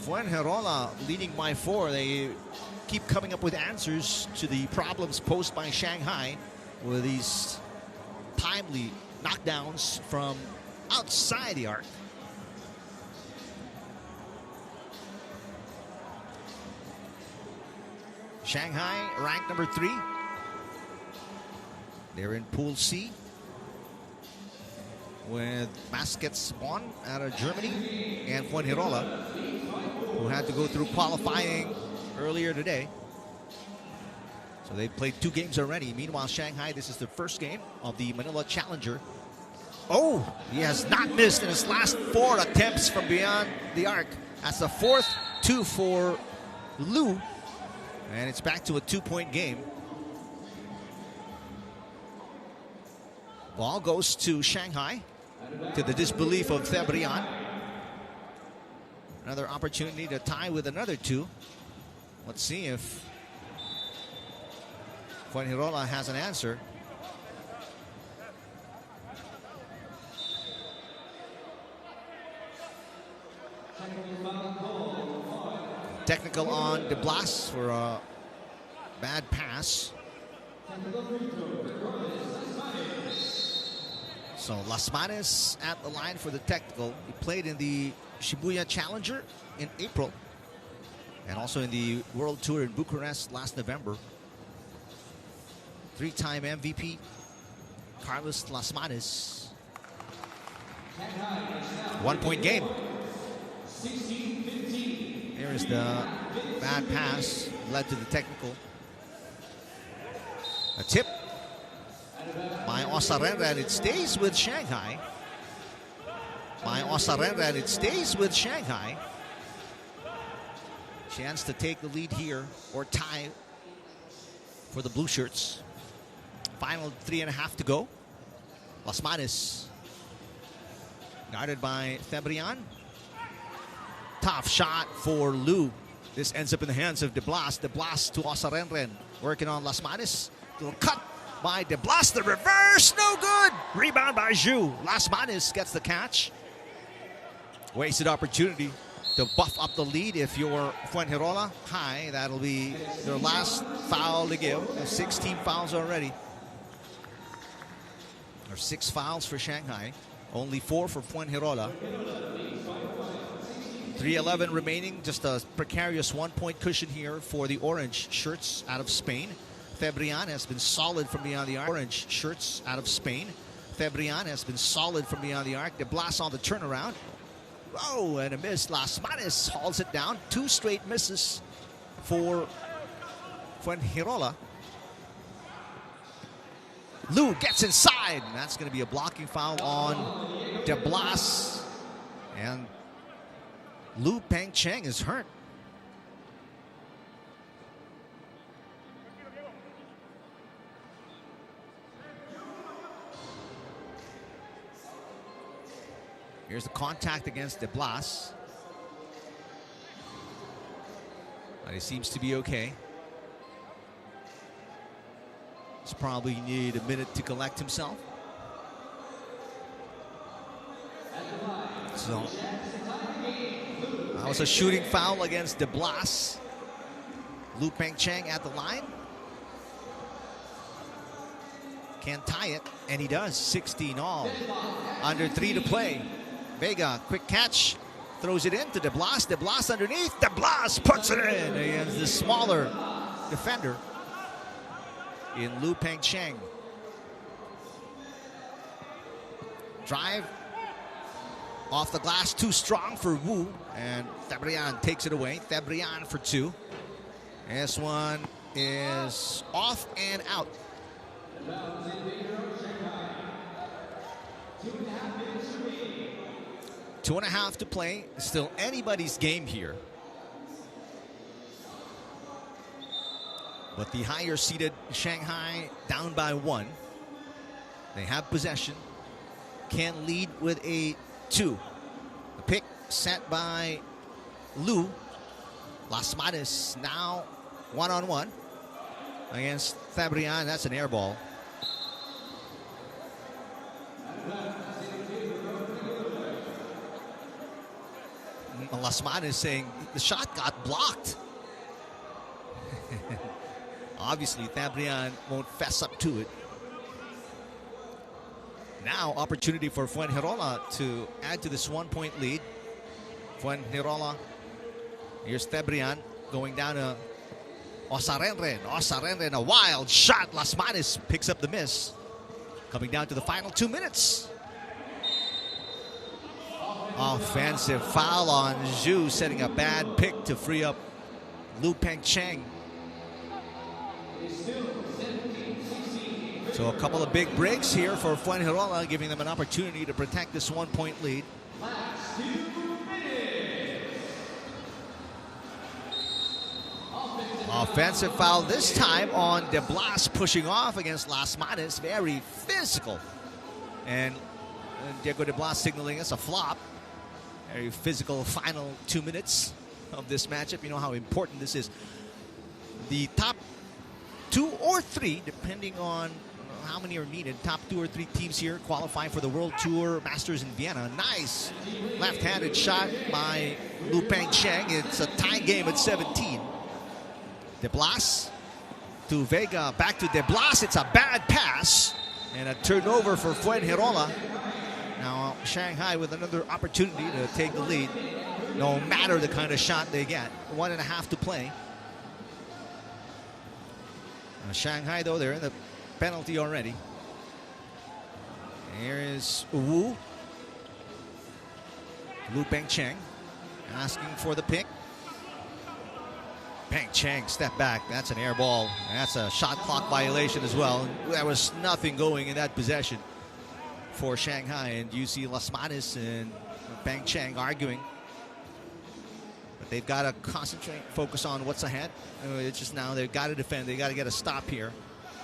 Fuengirola leading by 4. They keep coming up with answers to the problems posed by Shanghai with these timely knockdowns from outside the arc. Shanghai ranked number 3. They're in Pool C with Baskets Bonn out of Germany and Fuengirola, who had to go through qualifying earlier today. So they've played 2 games already. Meanwhile, Shanghai, this is the first game of the Manila Challenger. Oh, he has not missed in his last 4 attempts from beyond the arc. That's the 4th 2 for Lu. And it's back to a 2-point game. Ball goes to Shanghai, to the disbelief of Thebrian. Another opportunity to tie with another 2. Let's see if Fuengirola has an answer. Technical on De Blas for a bad pass. So Las Manes at the line for the technical. He played in the Shibuya Challenger in April and also in the World Tour in Bucharest last November. 3-time MVP Carlos Las Manes. 1-point game. Here is the bad pass, led to the technical. A tip by Osaren, and it stays with Shanghai. And it stays with Shanghai. Chance to take the lead here or tie for the blue shirts. Final 3.5 to go. Las Manes guarded by Thebrian. Tough shot for Lu. This ends up in the hands of De Blas. De Blas to Osaren, working on Las Manes. Little cut by De Blas. The reverse, no good. Rebound by Zhu. Las Manes gets the catch. Wasted opportunity to buff up the lead if you're Fuengirola. High, that'll be their last foul to give. 16 fouls already. There's 6 fouls for Shanghai. Only 4 for Fuengirola. 3:11 remaining. Just a precarious 1-point cushion here for the orange shirts out of Spain. Thebrian has been solid from beyond the arc. Orange shirts out of Spain. Thebrian has been solid from beyond the arc. De Blas on the turnaround. Oh, and a miss. Las Manes hauls it down. 2 straight misses for Fuengirola. Lu gets inside, and that's going to be a blocking foul on De Blas. And Lu Pengcheng is hurt. Here's the contact against De Blas. But he seems to be okay. He's probably need a minute to collect himself. So that was a shooting foul against De Blas. Lu Pengcheng at the line. Can't tie it, and he does. 16 all. Under 3 to play. Vega, quick catch, throws it into De Blas. De Blas underneath. De Blas puts it in against the smaller defender in Lu Pengcheng. Drive off the glass, too strong for Wu, and Thebrian takes it away. Thebrian for 2. This one is off and out. 2.5 to play. Still anybody's game here. But the higher seeded Shanghai down by 1. They have possession. Can lead with a 2. The pick set by Lu. Las Manes now 1-on-1 against Thebrian. That's an air ball. Las Manes saying the shot got blocked. Obviously, Thebrian won't fess up to it. Now, opportunity for Fuengirola to add to this 1-point lead. Fuengirola. Here's Thebrian going down to Osaren. Osaren, a wild shot. Las Manes picks up the miss. Coming down to the final 2 minutes. Offensive foul on Zhu, setting a bad pick to free up Lu Pengcheng. So a couple of big breaks here for Fuengirola, giving them an opportunity to protect this 1-point lead. Offensive foul this time on De Blas, pushing off against Las Manes. Very physical And Diego de Blas signaling us a flop. Very physical final 2 minutes of this matchup. You know how important this is. The top 2 or 3, depending on how many are needed, top 2 or 3 teams here qualify for the World Tour Masters in Vienna. Nice left-handed shot by Lu Pengcheng. It's a tie game at 17. De Blas to Vega, back to De Blas. It's a bad pass and a turnover for Fuengirola. Now Shanghai with another opportunity to take the lead, no matter the kind of shot they get. 1.5 to play. Shanghai, though, they're in the penalty already. Here is Wu. Lu Pengcheng asking for the pick. Pengcheng step back. That's an air ball. That's a shot clock violation as well. There was nothing going in that possession for Shanghai. And you see Las Manis and Pengcheng arguing. But they've got to concentrate, focus on what's ahead. It's just now they've got to defend. They've got to get a stop here.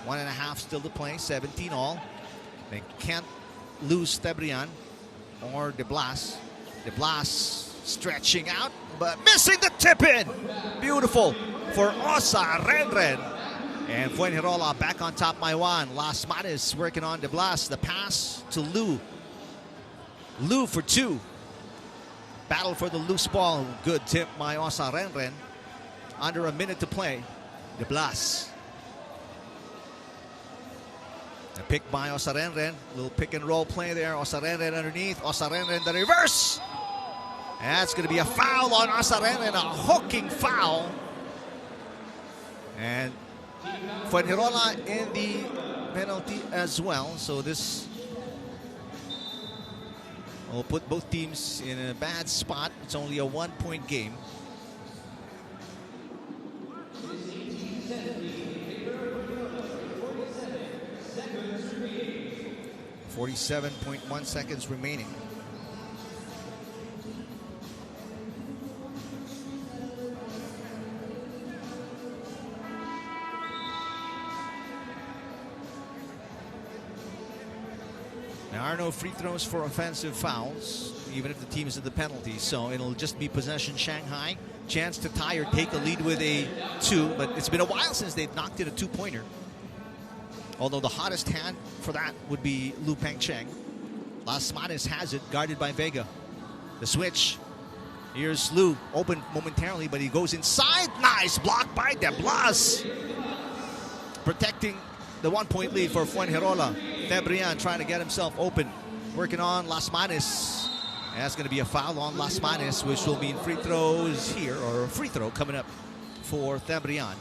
1.5 still to play, 17 all. They can't lose Tebrian or De Blas. De Blas stretching out, but missing the tip-in. Beautiful for Osa Renren. And Fuengirola back on top, Maiwan. Las Manis working on De Blas. The pass to Lu. Lu for 2. Battle for the loose ball. Good tip by Osa Renren. Under a minute to play. De Blas. A pick by Osa Renren. Little pick and roll play there. Osa Renren underneath. Osa Renren the reverse. That's going to be a foul on Osa Renren. A hooking foul. And Fuengirola in the penalty as well. So this will put both teams in a bad spot. It's only a 1-point game. .1 seconds remaining. There are no free throws for offensive fouls, even if the team is at the penalty. So it'll just be possession Shanghai. Chance to tie or take a lead with a 2, but it's been a while since they've knocked in a 2-pointer. Although the hottest hand for that would be Lu Pengcheng. Las Manis has it, guarded by Vega. The switch. Here's Lu, open momentarily, but he goes inside. Nice block by De Blas. Protecting the 1-point lead for Fuengirola. Tebrian trying to get himself open. Working on Las Manis. That's going to be a foul on Las Manis, which will mean free throws here, or a free throw coming up for Tebrian.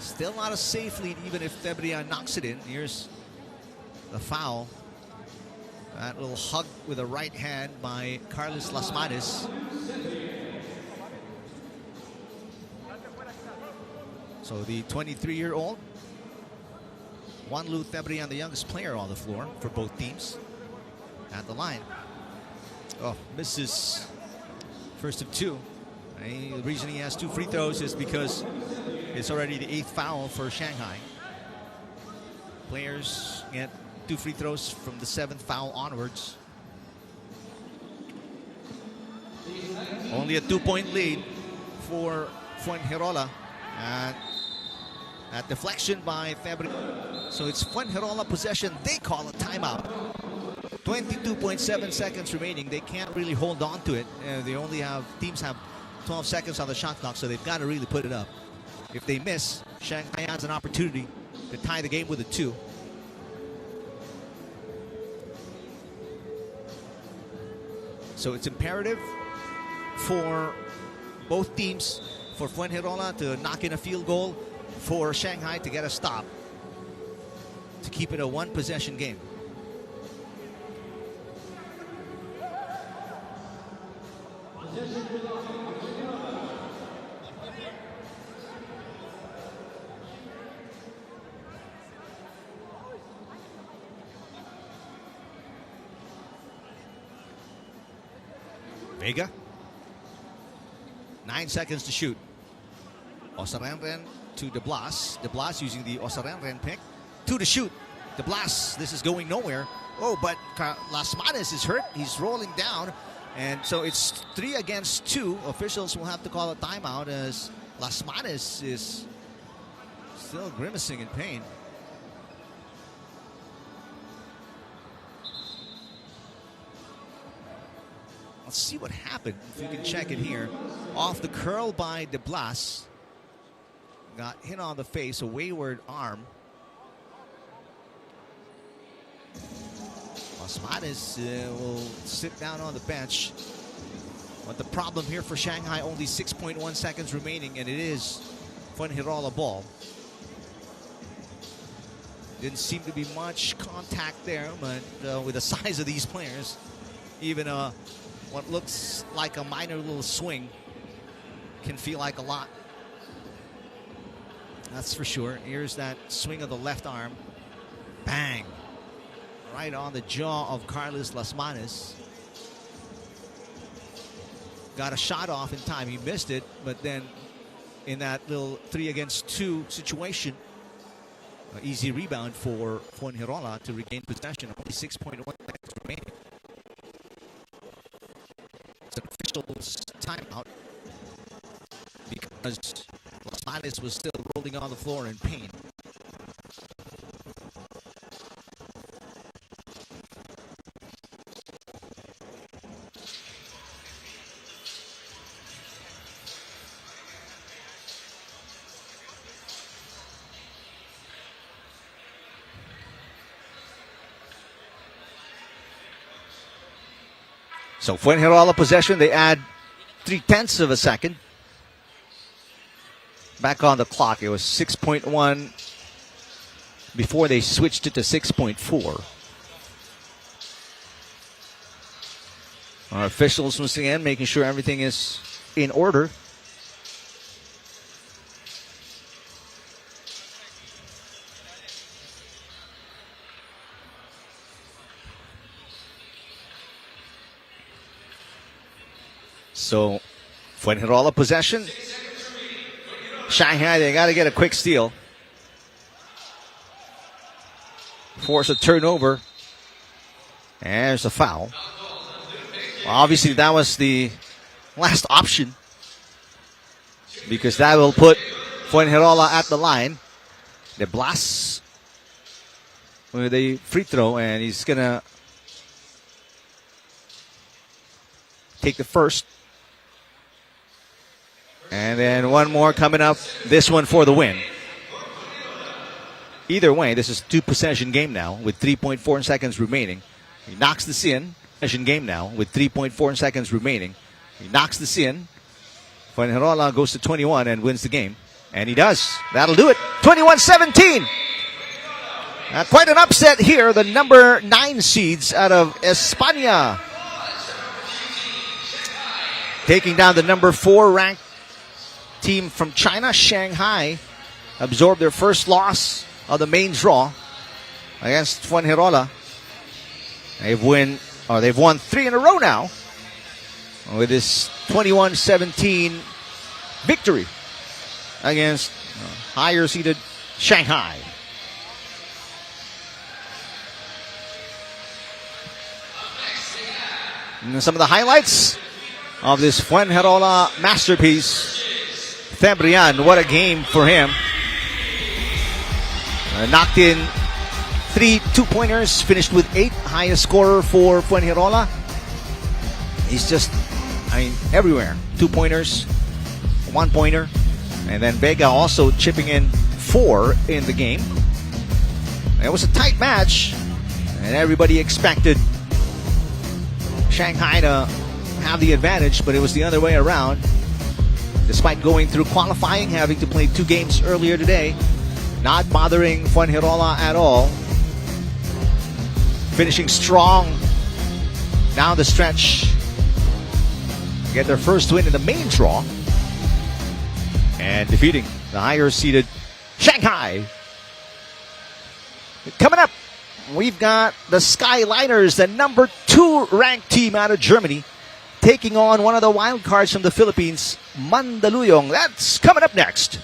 Still not a safe lead, even if Tebrian knocks it in. Here's the foul. That little hug with a right hand by Carlos Las Manis. So the 23-year-old, Juan Lu Tebrian, the youngest player on the floor for both teams, at the line. Oh, misses first of 2. The reason he has 2 free throws is because it's already the 8th foul for Shanghai. Players get 2 free throws from the 7th foul onwards. Only a 2-point lead for Fuengirola. And that deflection by Tebrian. So it's Fuengirola possession. They call a timeout. 22.7 seconds remaining. They can't really hold on to it. They only have, teams have 12 seconds on the shot clock, so they've got to really put it up. If they miss, Shanghai has an opportunity to tie the game with a 2. So it's imperative for both teams, for Fuengirola to knock in a field goal, for Shanghai to get a stop, to keep it a 1-possession game. Vega. 9 seconds to shoot. Osa Renren to De Blas. De Blas using the Osa Renren pick. 2 to shoot. De Blas, this is going nowhere. Oh, but Las Manos is hurt. He's rolling down. And so it's 3 against 2. Officials will have to call a timeout as Las Manos is still grimacing in pain. Let's see what happened. If you can check it here. Off the curl by De Blas. Got hit on the face, a wayward arm. Las Manos will sit down on the bench. But the problem here for Shanghai, only 6.1 seconds remaining, and it is Fuengirola ball. Didn't seem to be much contact there, but with the size of these players, even what looks like a minor little swing can feel like a lot. That's for sure. Here's that swing of the left arm. Bang. Right on the jaw of Carlos Las Manos. Got a shot off in time. He missed it, but then in that little 3 against 2 situation, an easy rebound for Fuengirola to regain possession. Only 6.1 seconds remaining. It's an official's timeout because Las Manos was still rolling on the floor in pain. So Fuengirola possession, they add 0.3 of a second. Back on the clock, it was 6.1 before they switched it to 6.4. Our officials once again making sure everything is in order. So, Fuengirola possession. Shanghai, they got to get a quick steal. Force a turnover. And there's a foul. Well, obviously, that was the last option, because that will put Fuengirola at the line. De Blas with a free throw, and he's going to take the first. And then one more coming up. This one for the win. Either way, this is 2-possession game now with 3.4 seconds remaining. He knocks this in. Possession game now with 3.4 seconds remaining. He knocks this in. Fuengirola goes to 21 and wins the game. And he does. That'll do it. 21-17. Quite an upset here. The number 9 seeds out of España taking down the number 4 ranked team from China. Shanghai absorbed their first loss of the main draw against Fuengirola. They've won 3 in a row now with this 21-17 victory against higher seeded Shanghai. And some of the highlights of this Fuengirola masterpiece. Febrian, what a game for him. Knocked in 3 2-pointers, finished with 8, highest scorer for Fuengirola. He's just, everywhere. 2-pointers, 1-pointer, and then Vega also chipping in 4 in the game. It was a tight match, and everybody expected Shanghai to have the advantage, but it was the other way around. Despite going through qualifying, having to play 2 games earlier today, not bothering Fuengirola at all. Finishing strong down the stretch. Get their first win in the main draw. And defeating the higher seeded Shanghai. Coming up, we've got the Skyliners, the number 2 ranked team out of Germany, taking on one of the wild cards from the Philippines, Mandaluyong. That's coming up next.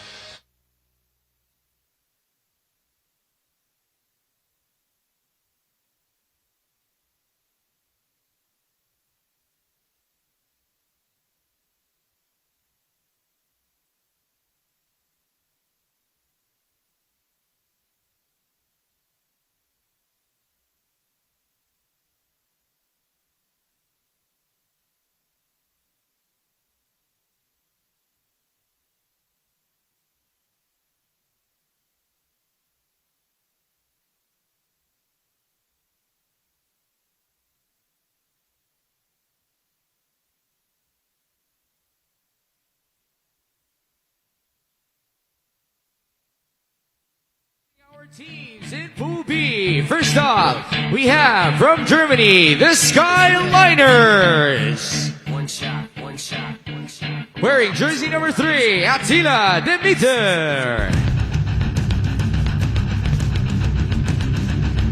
Teams in Pool B. First off, we have from Germany, the Skyliners. One shot, one shot, one shot. Wearing jersey number 3, Attila Demeter.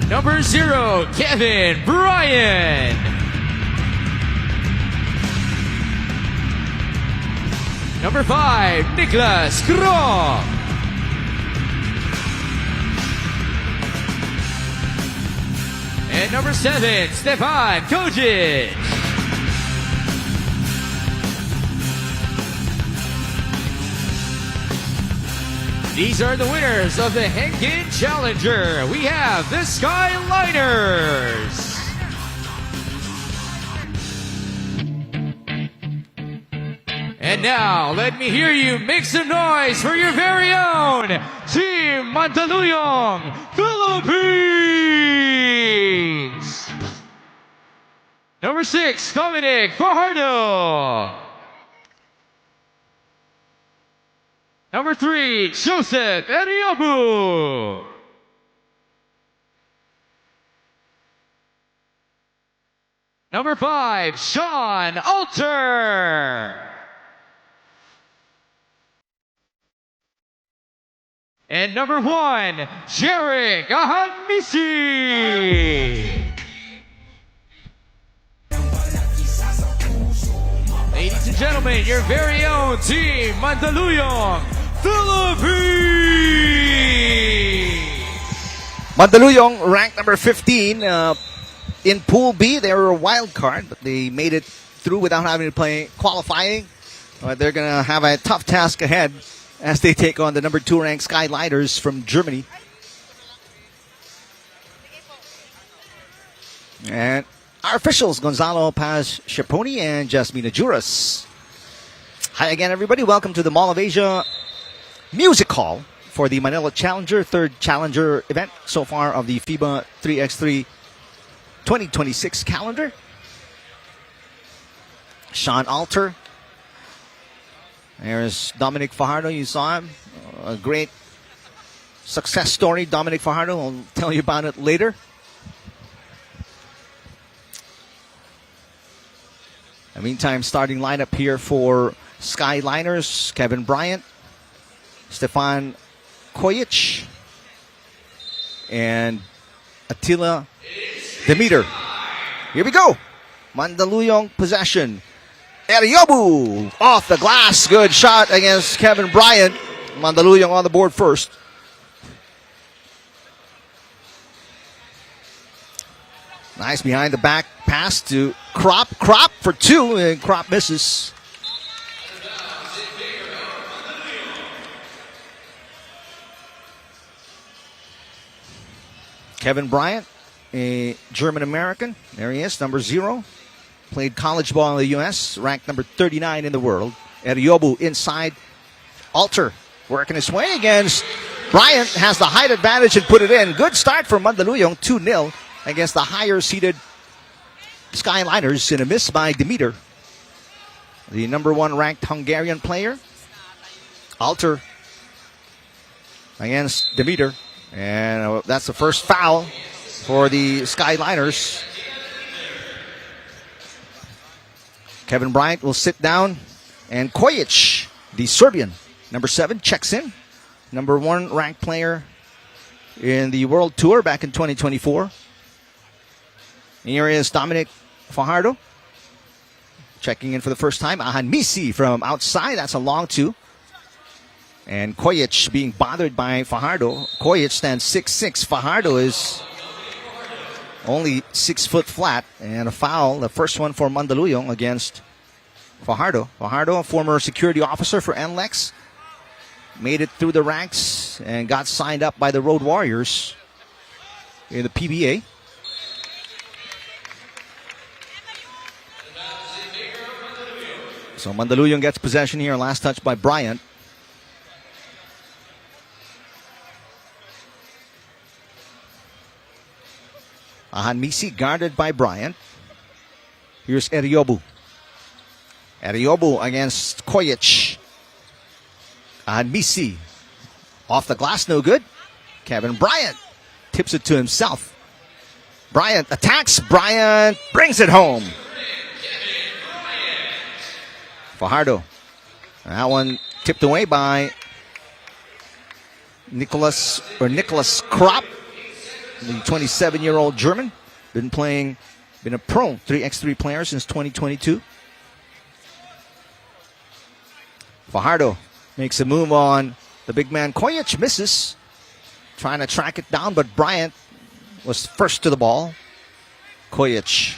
Number 0, Kevin Bryant. Number 5, Niklas Krog. And number 7, Stefan Kojic. These are the winners of the Henkin Challenger. We have the Skyliners. And now, let me hear you make some noise for your very own Team Mandaluyong, Philippines! Number 6, Dominic Fajardo. Number 3, Joseph Eriobu. Number 5, Sean Alter. And number 1, Jarek Ahanmisi. Ladies and gentlemen, your very own Team Mandaluyong, Philippines. Mandaluyong ranked number 15 in Pool B. They were a wild card, but they made it through without having to play qualifying. But they're going to have a tough task ahead as they take on the number 2 ranked Skyliners from Germany. And our officials, Gonzalo Paz Chaponi and Jasmina Juras. Hi again, everybody. Welcome to the Mall of Asia Music Hall for the Manila Challenger, third Challenger event so far of the FIBA 3x3 2026 calendar. Sean Alter. There's Dominic Fajardo. You saw him. A great success story, Dominic Fajardo. I'll tell you about it later. In the meantime, starting lineup here for Skyliners: Kevin Bryant, Stefan Kojic, and Attila Demeter. Here we go. Mandaluyong possession. Eriobu off the glass. Good shot against Kevin Bryant. Mandaluyong on the board first. Nice behind the back pass to Krop. Krop for 2, and Krop misses. Kevin Bryant, a German-American. There he is, number 0. Played college ball in the U.S., ranked number 39 in the world. Eriobu inside. Alter working his way against Bryant. Has the height advantage and put it in. Good start for Mandaluyong, 2-0 against the higher-seeded Skyliners in a miss by Demeter. The number 1 ranked Hungarian player. Alter against Demeter. And that's the first foul for the Skyliners. Kevin Bryant will sit down, and Kojic, the Serbian, number 7, checks in. Number 1 ranked player in the World Tour back in 2024. Here is Dominic Fajardo, checking in for the first time. Ahanmisi from outside, that's a long 2. And Kojic being bothered by Fajardo. Kojic stands 6'6". Fajardo is only 6 foot flat, and a foul, the first one for Mandaluyong against Fajardo. Fajardo, a former security officer for NLEX, made it through the ranks and got signed up by the Road Warriors in the PBA. So Mandaluyong gets possession here, last touch by Bryant. Ahanmisi guarded by Bryant. Here's Eriobu. Eriobu against Kojic. Ahanmisi off the glass, no good. Kevin Bryant tips it to himself. Bryant attacks. Bryant brings it home. Fajardo. That one tipped away by Nicholas Kropp, the 27-year-old German. Been a pro 3x3 player since 2022. Fajardo makes a move on the big man. Kojic misses. Trying to track it down, but Bryant was first to the ball. Kojic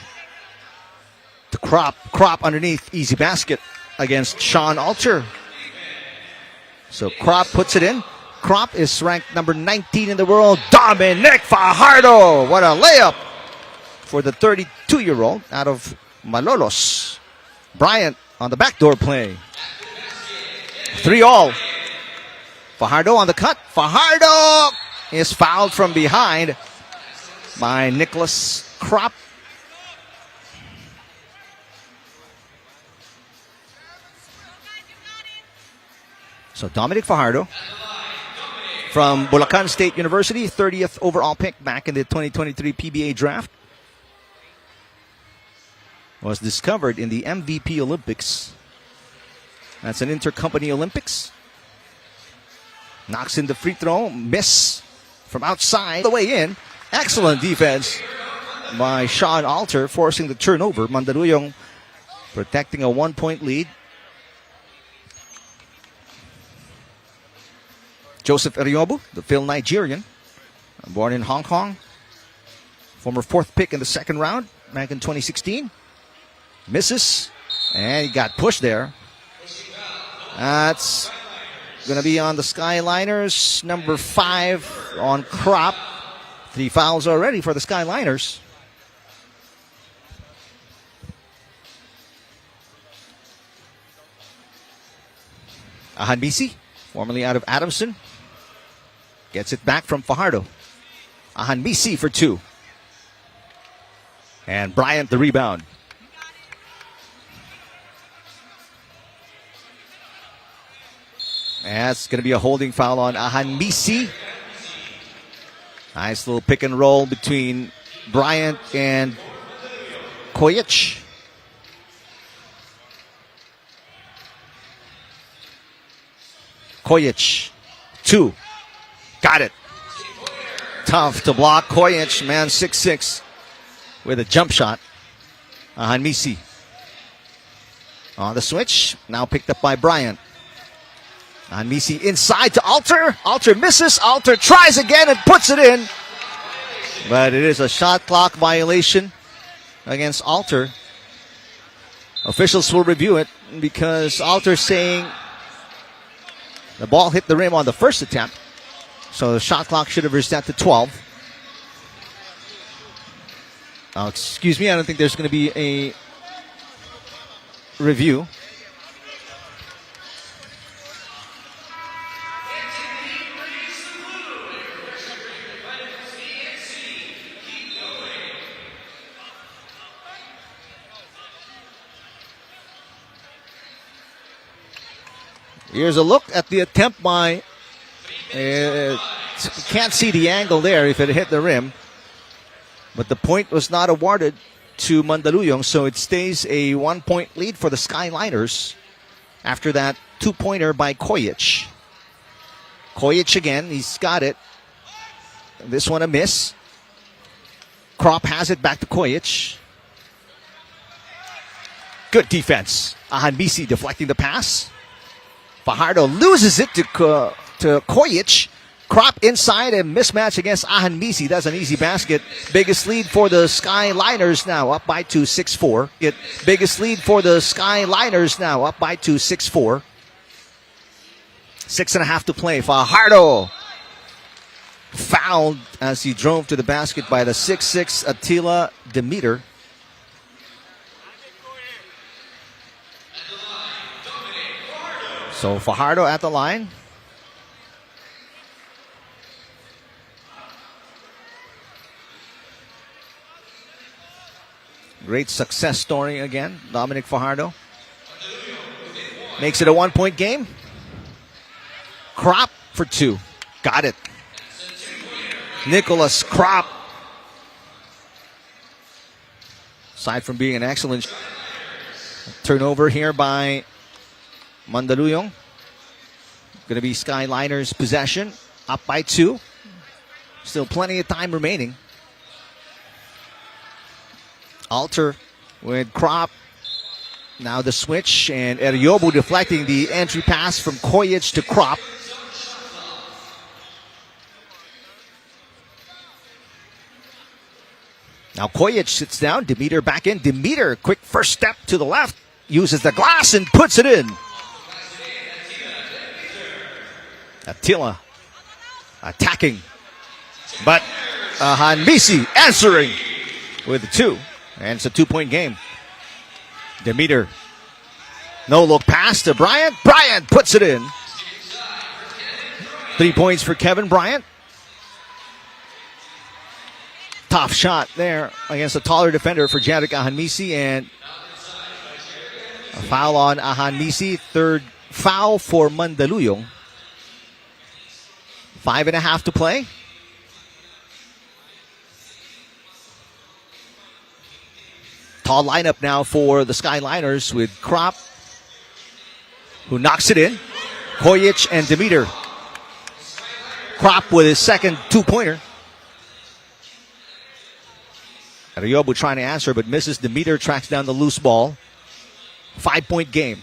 to Kropp. Kropp underneath. Easy basket against Sean Alter. So Kropp puts it in. Kropp is ranked number 19 in the world. Dominic Fajardo. What a layup for the 32-year-old out of Malolos. Bryant on the backdoor play. 3-all. Fajardo on the cut. Fajardo is fouled from behind by Nicholas Kropp. So Dominic Fajardo from Bulacan State University, 30th overall pick back in the 2023 PBA draft, was discovered in the MVP Olympics. That's an intercompany Olympics. Knocks in the free throw, miss from outside the way in. Excellent defense by Sean Alter, forcing the turnover. Mandaluyong protecting a 1-point lead. Joseph Eriobu, the Phil Nigerian, born in Hong Kong, former 4th pick in the second round back in 2016. Misses, and he got pushed there. That's going to be on the Skyliners. Number 5 on Kropp. 3 fouls already for the Skyliners. Ahanbisi, formerly out of Adamson, gets it back from Fajardo. Ahanbisi for 2. And Bryant the rebound. That's going to be a holding foul on Ahanbisi. Nice little pick and roll between Bryant and Kojic. Kojic, 2. Got it. Tough to block. Kojic, man, 6'6", with a jump shot. Ahanbisi on the switch. Now picked up by Bryant. Ahanbisi inside to Alter. Alter misses. Alter tries again and puts it in. But it is a shot clock violation against Alter. Officials will review it because Alter's saying the ball hit the rim on the first attempt. So the shot clock should have reset to 12. Excuse me, I don't think there's going to be a review. Here's a look at the attempt by, can't see the angle there if it hit the rim. But the point was not awarded to Mandaluyong, so it stays a 1-point lead for the Skyliners after that 2-pointer by Kojic. Kojic again, he's got it. This one a miss. Kropp has it back to Kojic. Good defense. Ahanbisi deflecting the pass. Fajardo loses it to Kojic. Kropp inside, a mismatch against Ahanbisi. That's an easy basket. Biggest lead for the Skyliners now, up by 2, 6-4. Biggest lead for the Skyliners now, up by 2, 6-4. 6.5 to play. Fajardo fouled as he drove to the basket by the 6'6" Attila Demeter. So Fajardo at the line. Great success story again. Dominic Fajardo makes it a 1-point game. Kropp for 2. Got it. Nicholas Kropp. Aside from being an excellent turnover here by Mandaluyong. Going to be Skyliners possession. Up by 2. Still plenty of time remaining. Alter with Kropp. Now the switch, and Eriobu deflecting the entry pass from Kojic to Kropp. Now Kojic sits down. Demeter back in. Demeter, quick first step to the left. Uses the glass and puts it in. Attila attacking. But Hanmisi answering with the 2. And it's a 2-point game. Demeter. No look pass to Bryant. Bryant puts it in. 3 points for Kevin Bryant. Tough shot there against a taller defender for Jadek Ahanmisi, and a foul on Ahanmisi. 3rd foul for Mandaluyong. 5.5 to play. Tall lineup now for the Skyliners with Kropp, who knocks it in. Kojic and Demeter. Kropp with his second 2-pointer. Ariobu trying to answer, but misses. Demeter tracks down the loose ball. 5-point game.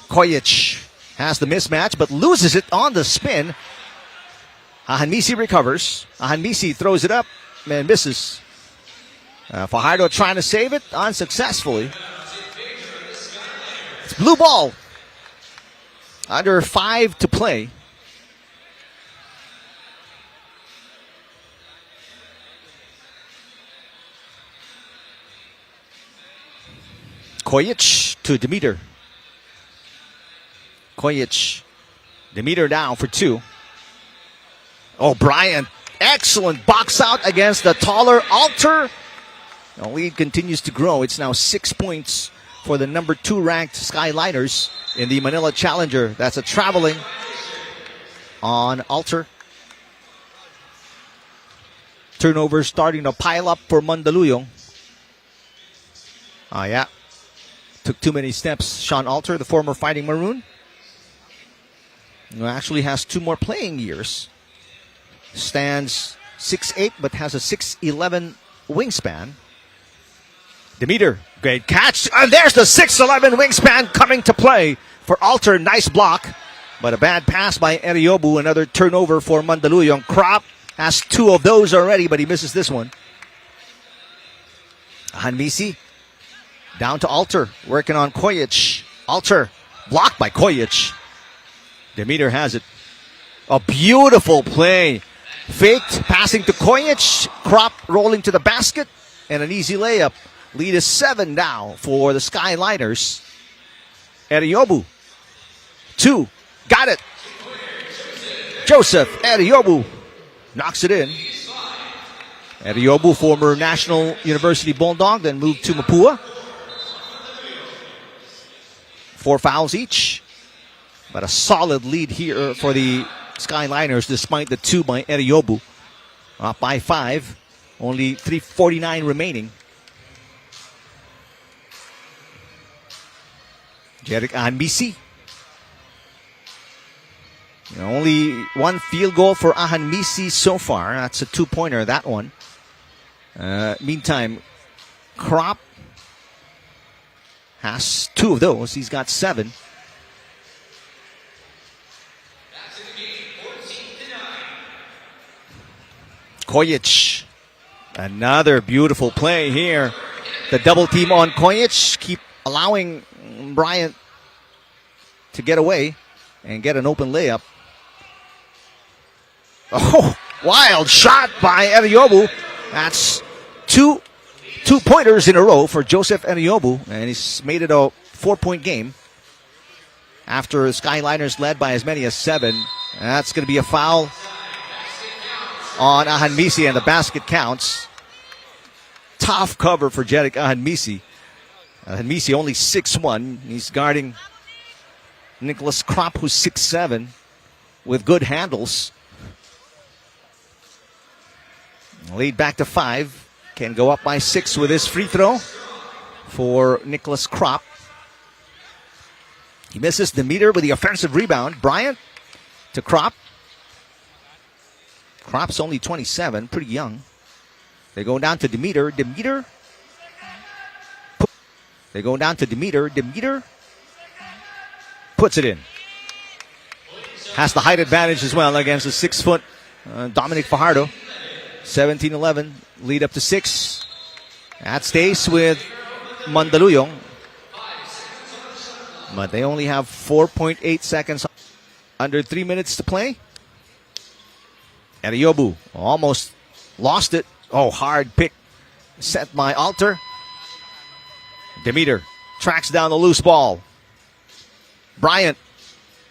Kojic has the mismatch, but loses it on the spin. Ahanmisi recovers. Ahanmisi throws it up and misses. Fajardo trying to save it unsuccessfully. It's blue ball. Under 5 to play. Kojic to Demeter. Kojic. Demeter down for 2. Oh, Bryant. Excellent box out against the taller Alter. The lead continues to grow. It's now 6 points for the number 2 ranked Skyliners in the Manila Challenger. That's a traveling on Alter. Turnovers starting to pile up for Mandaluyong. Yeah. Took too many steps. Sean Alter, the former Fighting Maroon, who actually has 2 more playing years. Stands 6'8", but has a 6'11" wingspan. Demeter, great catch. And there's the 6'11" wingspan coming to play for Alter. Nice block, but a bad pass by Eriobu. Another turnover for Mandaluyong. Kropp has 2 of those already, but he misses this one. Hanmisi down to Alter, working on Kojic. Alter, blocked by Kojic. Demeter has it. A beautiful play. Faked, passing to Kojic. Kropp rolling to the basket, and an easy layup. Lead is 7 now for the Skyliners. Eriobu. 2. Got it. Joseph Eriobu knocks it in. Eriobu, former National University Bulldog, then moved to Mapua. 4 fouls each. But a solid lead here for the Skyliners despite the 2 by Eriobu. Up by 5. Only 3:49 remaining. Jadek Ahanmisi. Only 1 field goal for Ahanmisi so far. That's a 2-pointer, that one. Meantime, Kropp has 2 of those. He's got 7. Kojic. Another beautiful play here. The double team on Kojic. Keep allowing Bryant to get away and get an open layup. Oh, wild shot by Eriobu. That's 2 2-pointers in a row for Joseph Eriobu, and he's made it a 4-point game after the Skyliners led by as many as 7. That's going to be a foul on Ahanmisi, and the basket counts. Tough cover for Jadek Ahanmisi. Ahanmisi only 6'1". He's guarding Nicholas Kropp, who's 6'7", with good handles. Lead back to 5. Can go up by 6 with his free throw for Nicholas Krop. He misses. Demeter with the offensive rebound. Bryant to Krop. Krop's only 27, pretty young. They go down to Demeter. They go down to Demeter. Demeter puts it in. Has the height advantage as well against a 6-foot Dominic Fajardo. 17-11, lead up to 6. That stays with Mandaluyong. But they only have 4.8 seconds. Under 3 minutes to play. Ariobu almost lost it. Oh, hard pick set by Alter. Demeter tracks down the loose ball. Bryant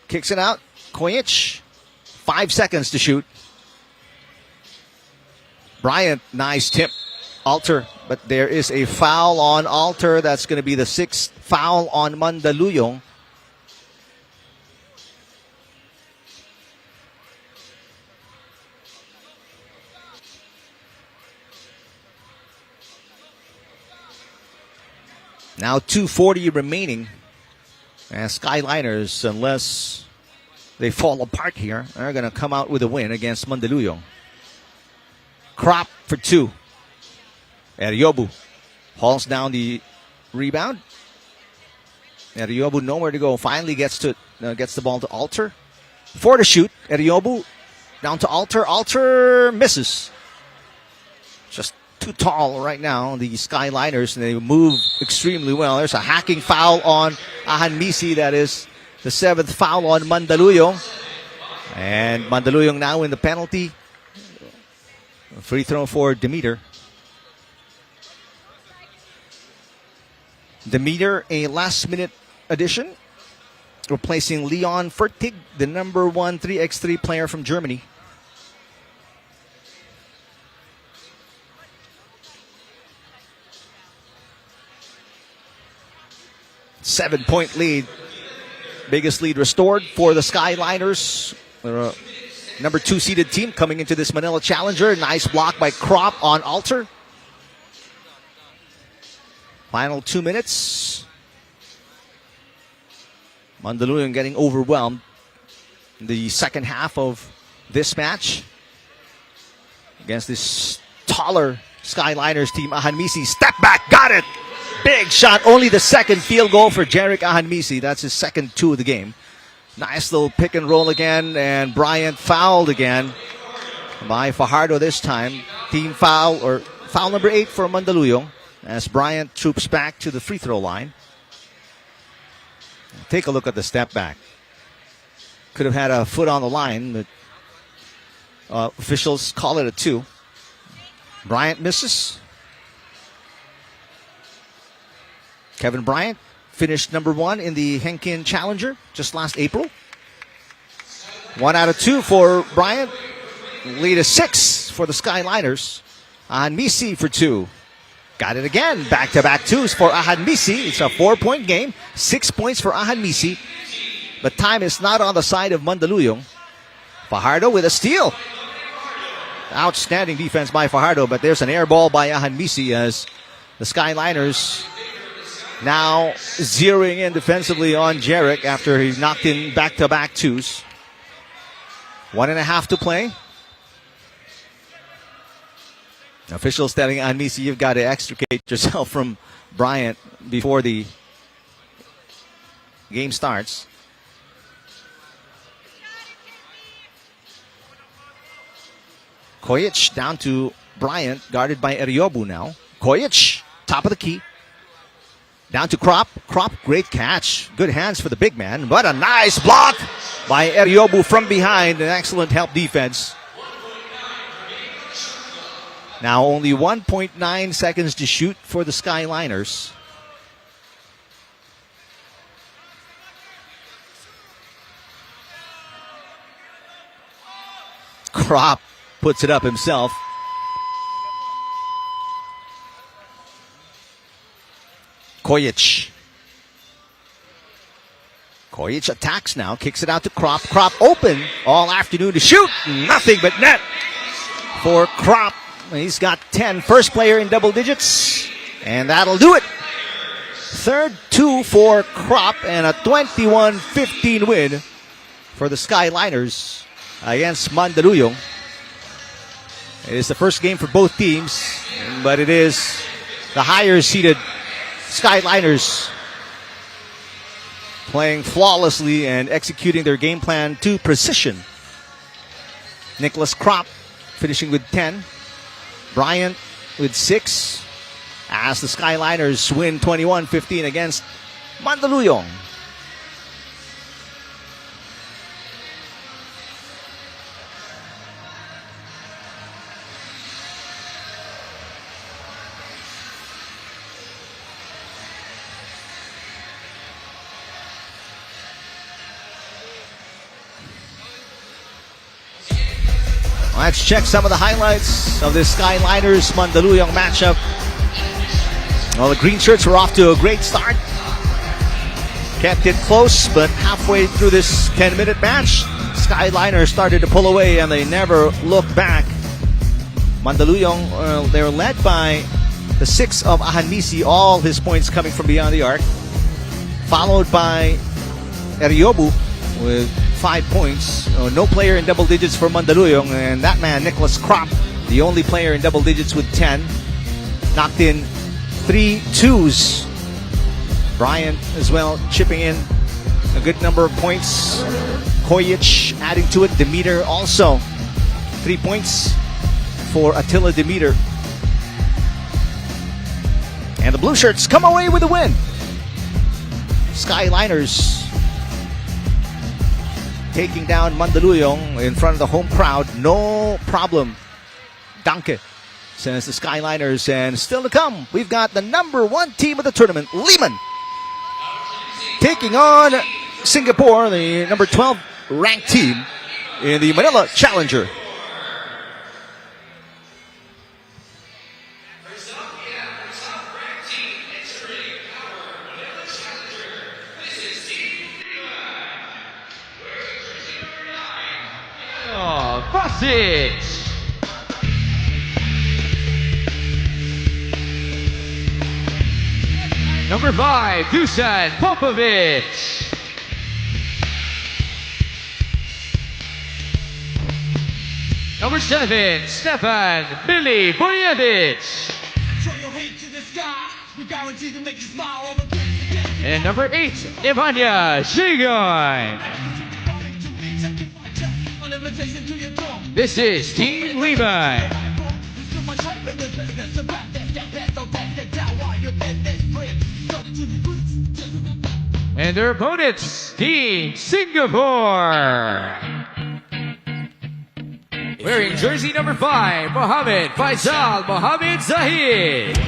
kicks it out. Kojic, 5 seconds to shoot. Bryant, nice tip. Alter, but there is a foul on Alter. That's going to be the 6th foul on Mandaluyong. Now 2:40 remaining. And Skyliners, unless they fall apart here, are going to come out with a win against Mandaluyong. Krop for 2. Ariobu hauls down the rebound. Ariobu nowhere to go. Finally gets the ball to Alter. 4 to shoot. Ariobu down to Alter. Alter misses. Just too tall right now, the Skyliners, and they move extremely well. There's a hacking foul on Ahanmisi. That is the 7th foul on Mandaluyong. And Mandaluyong now in the penalty. Free throw for Demeter. Demeter, a last-minute addition, replacing Leon Fertig, the number 1 3x3 player from Germany. Seven-point lead. Biggest lead restored for the Skyliners. They're a number 2 seeded team coming into this Manila Challenger. Nice block by Krop on Alter. Final 2 minutes. Mandaluyong getting overwhelmed in the second half of this match against this taller Skyliners team. Ahanmisi, step back, got it! Big shot, only the 2nd field goal for Jeric Ahanmisi. That's his second 2 of the game. Nice little pick and roll again, and Bryant fouled again by Fajardo this time. Team foul, or foul number 8 for Mandaluyong, as Bryant troops back to the free throw line. Take a look at the step back. Could have had a foot on the line, but officials call it a 2. Bryant misses. Kevin Bryant finished number 1 in the Henkin Challenger just last April. 1 out of 2 for Bryant. Lead is 6 for the Skyliners. Ahanmisi for 2. Got it again. Back-to-back 2s for Ahanmisi. It's a 4-point game. 6 points for Ahanmisi. But time is not on the side of Mandaluyong. Fajardo with a steal. Outstanding defense by Fajardo, but there's an air ball by Ahanmisi as the Skyliners now zeroing in defensively on Jeric after he knocked in back-to-back 2s. 1.5 to play. Officials telling Ahanmisi, you've got to extricate yourself from Bryant before the game starts. Kojic down to Bryant, guarded by Ariobu now. Kojic, top of the key. Down to Krop. Krop, great catch. Good hands for the big man. What a nice block by Ariobu from behind. An excellent help defense. Now only 1.9 seconds to shoot for the Skyliners. Krop puts it up himself. Kojic. Kojic attacks now, kicks it out to Krop. Krop open all afternoon to shoot. Nothing but net for Krop. He's got 10. First player in double digits. And that'll do it. Third 2 for Crop and a 21-15 win for the Skyliners against Mandaluyong. It is the first game for both teams, but it is the higher seeded Skyliners playing flawlessly and executing their game plan to precision. Nicholas Crop finishing with 10. Bryant with 6 as the Skyliners win 21-15 against Mandaluyong. Let's check some of the highlights of this Skyliners Mandaluyong matchup. Well, the green shirts were off to a great start. Kept it close, but halfway through this 10-minute match, Skyliners started to pull away and they never looked back. Mandaluyong, they were led by the 6 of Ahanisi, all his points coming from beyond the arc. Followed by Eriobu with 5 points. No player in double digits for Mandaluyong, and that man, Nicholas Crop, the only player in double digits with 10. Knocked in 3 2s. Bryant as well chipping in a good number of points. Koyic adding to it. Demeter also 3 points for Attila Demeter. And the blue shirts come away with a win. Skyliners taking down Mandaluyong in front of the home crowd. No problem. Danke, says the Skyliners. And still to come, we've got the number 1 team of the tournament, Liman, taking on Singapore, the number 12 ranked team in the Manila Challenger. Pasay. Number 5, Dusan Popovic. Number 7, Stefan Billy Boyevich. And number 8, Ivania Shigon. This is Team Liman. And their opponents, Team Singapore. Wearing jersey number 5, Mohamed Faisal Mohamed Zahid.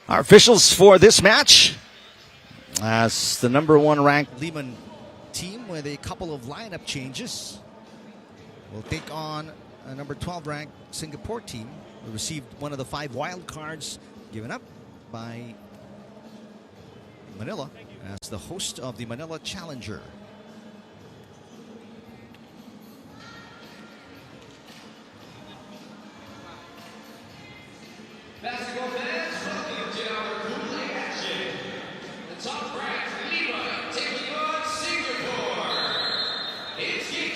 Our officials for this match, as the number 1 ranked Liman team with a couple of lineup changes, will take on a number 12 ranked Singapore team who received one of the 5 wild cards given up by Manila as the host of the Manila Challenger. Basketball fans, welcome to our Kool-Aid action. The top ranked Liman taking on Singapore. It's game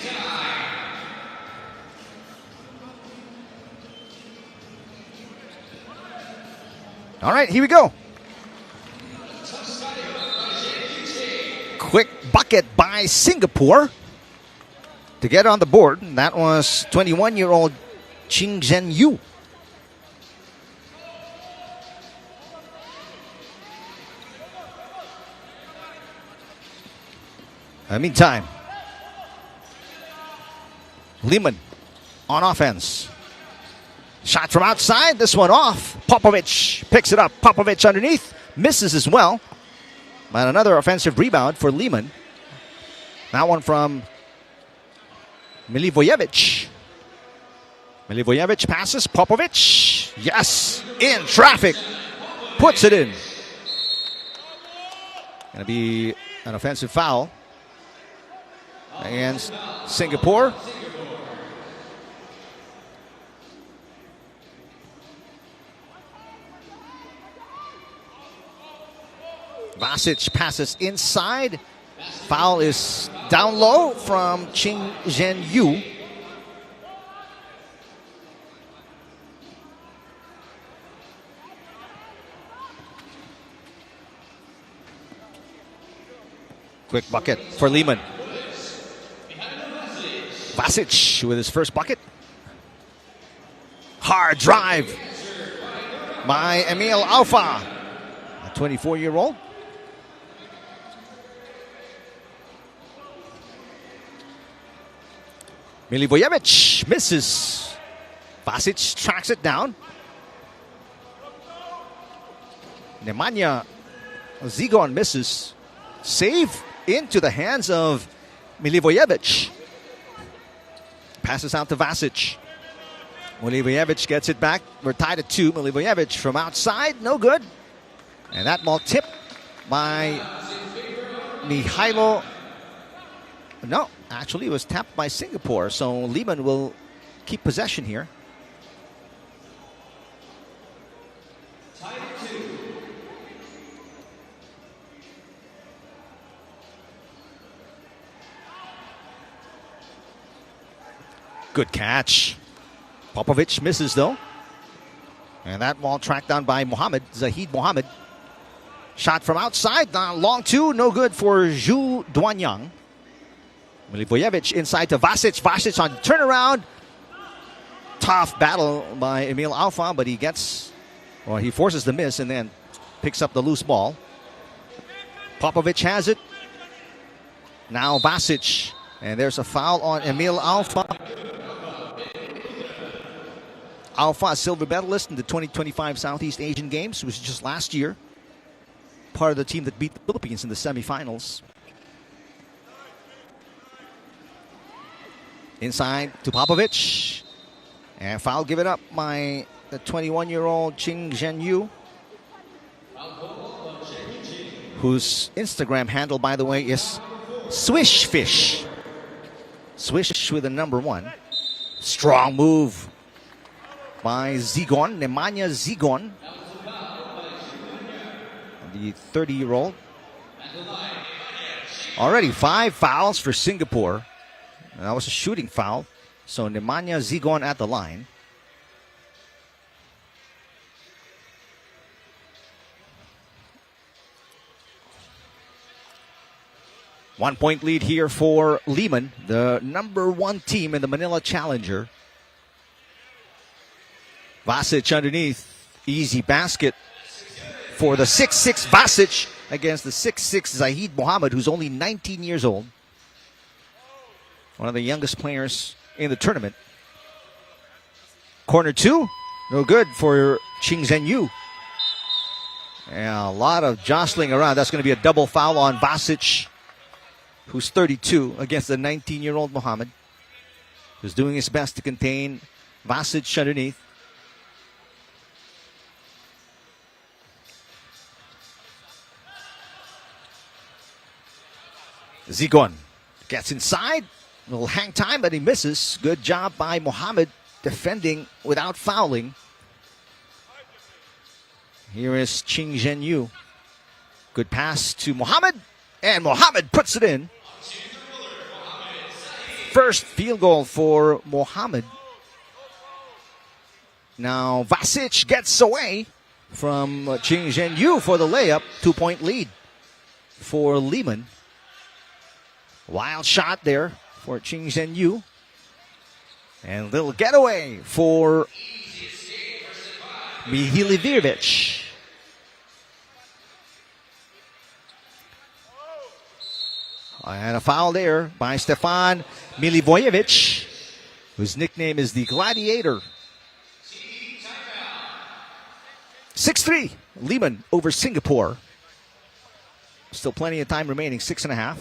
All right, here we go. Quick bucket by Singapore to get on the board. And that was 21-year-old Ching Zhen Yu. Meantime, Liman on offense. Shot from outside, this one off. Popovic picks it up. Popovic underneath, misses as well. But another offensive rebound for Liman. That one from Milivojevic. Milivojevic passes, Popovic. Yes, in traffic. Puts it in. Gonna be an offensive foul against Singapore. Vasic passes inside. Foul is down low from Ching Zhen Yu. Quick bucket for Liman. Vasic with his first bucket. Hard drive by Emil Alpha, a 24-year-old. Milivojevic misses. Vasic tracks it down. Nemanja Zigon misses. Save into the hands of Milivojevic. Passes out to Vasic. Milivojevic gets it back. We're tied at 2. Milivojevic from outside, no good. And that ball tipped by Mihailo. No, actually it was tapped by Singapore. So Liman will keep possession here. Good catch. Popovic misses though. And that ball tracked down by Zahid Mohammed. Shot from outside, long 2, no good for Zhu Duanyang. Milivojevic inside to Vasic. Vasic on turnaround. Tough battle by Emil Alpha, but he forces the miss and then picks up the loose ball. Popovic has it. Now Vasic. And there's a foul on Emil Alpha. Alpha, a silver medalist in the 2025 Southeast Asian Games, which was just last year. Part of the team that beat the Philippines in the semifinals. Inside to Popovic. And foul given up by the 21-year-old Ching Zhen Yu, whose Instagram handle, by the way, is Swishfish. Swish with a number 1. Strong move by Zigon, Nemanja Zigon, the 30-year-old. Already 5 fouls for Singapore. And that was a shooting foul. So Nemanja Zigon at the line. One-point lead here for Liman, the number 1 team in the Manila Challenger. Vasic underneath. Easy basket for the 6'6" Vasic against the 6'6" Zahid Mohammed, who's only 19 years old. One of the youngest players in the tournament. Corner 2, no good for Ching Zhen Yu. Yeah, a lot of jostling around. That's going to be a double foul on Vasic, who's 32, against the 19-year-old Mohammed, who's doing his best to contain Vasic underneath. Zigon gets inside. A little hang time, but he misses. Good job by Mohammed defending without fouling. Here is Ching Zhen Yu. Good pass to Mohammed, and Mohammed puts it in. first field goal for Mohammed. Now Vasic gets away from Ching Zhenyu for the layup. 2-point lead for Liman. Wild shot there for Ching Zhenyu. And little getaway for Mihailovic. And a foul there by Stefan Milivojevic, whose nickname is the Gladiator. 6-3, Liman over Singapore. Still plenty of time remaining, 6.5.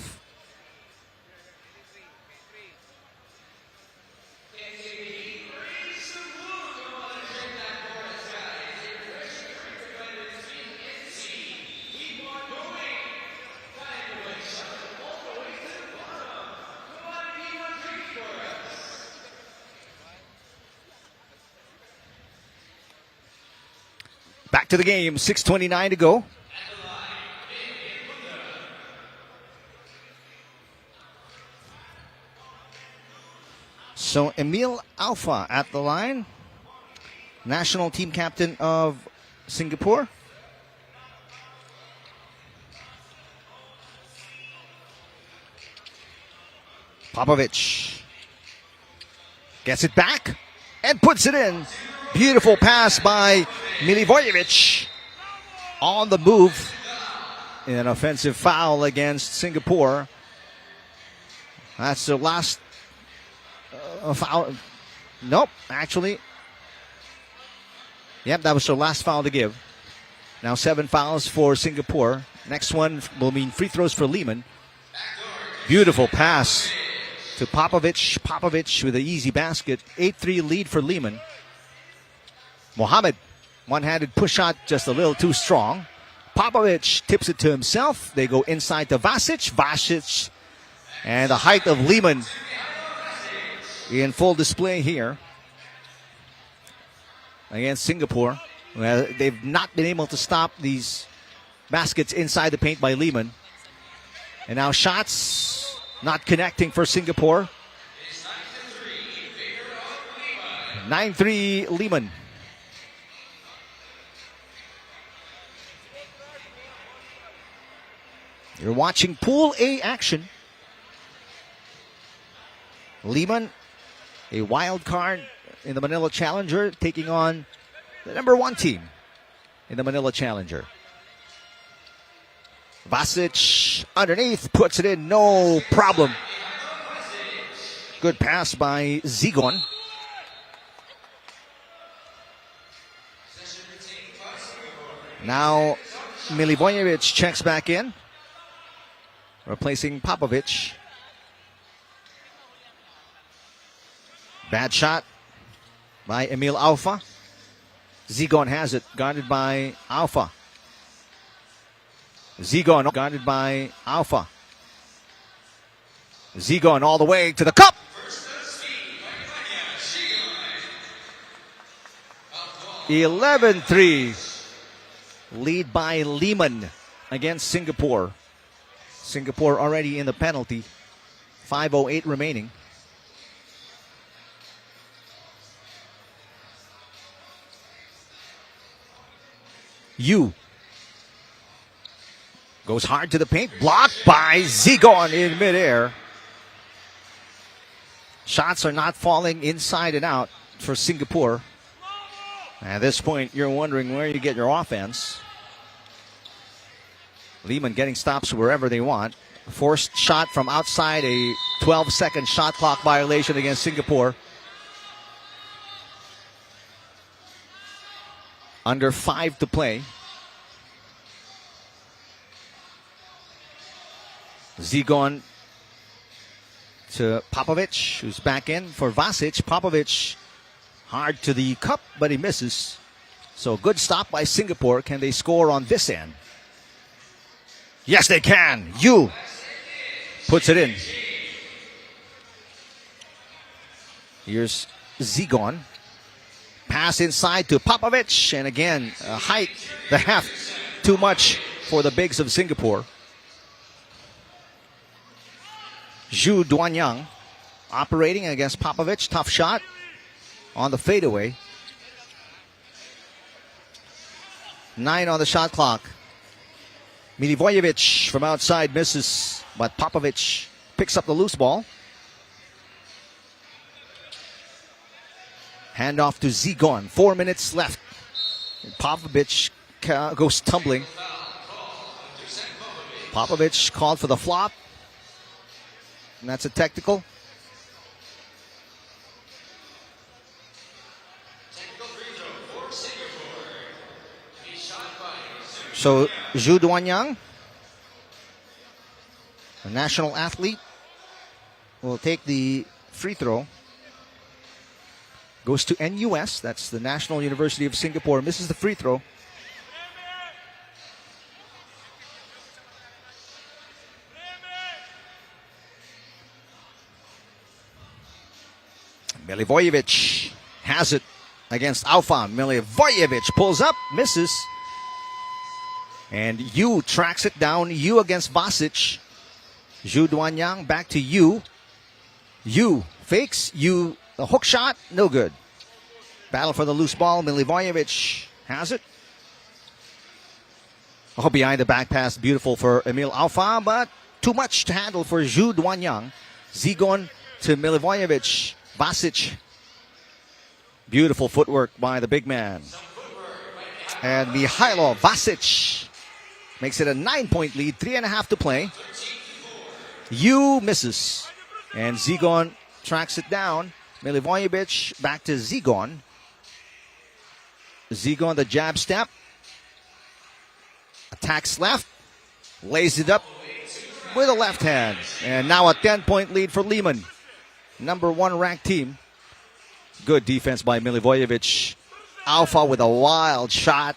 Back to the game, 6:29 to go. So Emil Alpha at the line, national team captain of Singapore. Popovic gets it back and puts it in. Beautiful pass by Milivojevic on the move. An offensive foul against Singapore. That's the last foul. Nope, actually. Yep, that was the last foul to give. Now 7 fouls for Singapore. Next one will mean free throws for Liman. Beautiful pass to Popovic. Popovic with an easy basket. 8-3 lead for Liman. Mohammed, one-handed push shot, just a little too strong. Popovic tips it to himself. They go inside to Vasic. Vasic, and the height of Liman in full display here against Singapore. Well, they've not been able to stop these baskets inside the paint by Liman. And now shots not connecting for Singapore. 9-3 Liman. You're watching Pool A action. Liman, a wild card in the Manila Challenger, taking on the number 1 team in the Manila Challenger. Vasic underneath, puts it in, no problem. Good pass by Zigon. Now Milivojevic checks back in, replacing Popovic. Bad shot by Emil Alpha. Zigon has it, guarded by Alpha. Zigon guarded by Alpha. Zigon all the way to the cup. (11-3) lead by Liman against Singapore. Singapore already in the penalty. 5:08 remaining. Yu goes hard to the paint, blocked by Zigon in midair. Shots are not falling inside and out for Singapore. At this point, you're wondering where you get your offense. Liman getting stops wherever they want. Forced shot from outside, a 12-second shot clock violation against Singapore. Under 5 to play. Zigon to Popovic, who's back in for Vasic. Popovic hard to the cup, but he misses. So good stop by Singapore. Can they score on this end? Yes, they can. Yu puts it in. Here's Zigon. Pass inside to Popovic. And again, height, the half, too much for the bigs of Singapore. Zhu Duanyang operating against Popovich. Tough shot on the fadeaway. 9 on the shot clock. Milivojevic from outside misses, but Popovich picks up the loose ball. Hand off to Zigon. 4 minutes left. And Popovich goes tumbling. Popovich called for the flop. And that's a technical. So, Zhu Duanyang, a national athlete, will take the free throw. Goes to NUS, that's the National University of Singapore, misses the free throw. Milivojevic has it against Alpha. Milivojevic pulls up, misses. And Yu tracks it down. Yu against Vasic. Zhu Duanyang back to Yu. Yu fakes. Yu, the hook shot, no good. Battle for the loose ball. Milivojevic has it. Oh, behind the back pass, beautiful for Emil Alpha, but too much to handle for Zhu Duanyang. Zigon to Milivojevic. Vasic. Beautiful footwork by the big man. And Mihailo Vasic makes it a 9-point lead, 3.5 to play. Yu misses. And Zigon tracks it down. Milivojevic back to Zigon. Zigon, the jab step. Attacks left. Lays it up with a left hand. And now a 10-point lead for Liman. Number 1 ranked team. Good defense by Milivojevic. Alpha with a wild shot.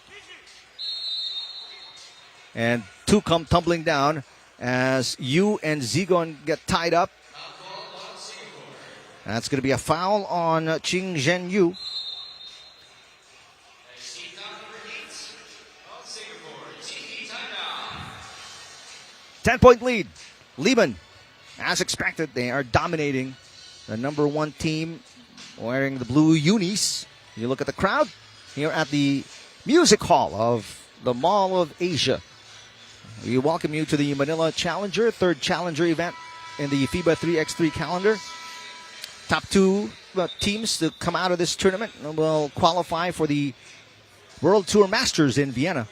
And 2 come tumbling down as Yu and Zigon get tied up. That's going to be a foul on Ching Zhen Yu. Ten-point lead. Liman, as expected, they are dominating the number 1 team wearing the blue unis. You look at the crowd here at the Music Hall of the Mall of Asia. We welcome you to the Manila Challenger, 3rd Challenger event in the FIBA 3x3 calendar. Top 2 teams to come out of this tournament will qualify for the World Tour Masters in Vienna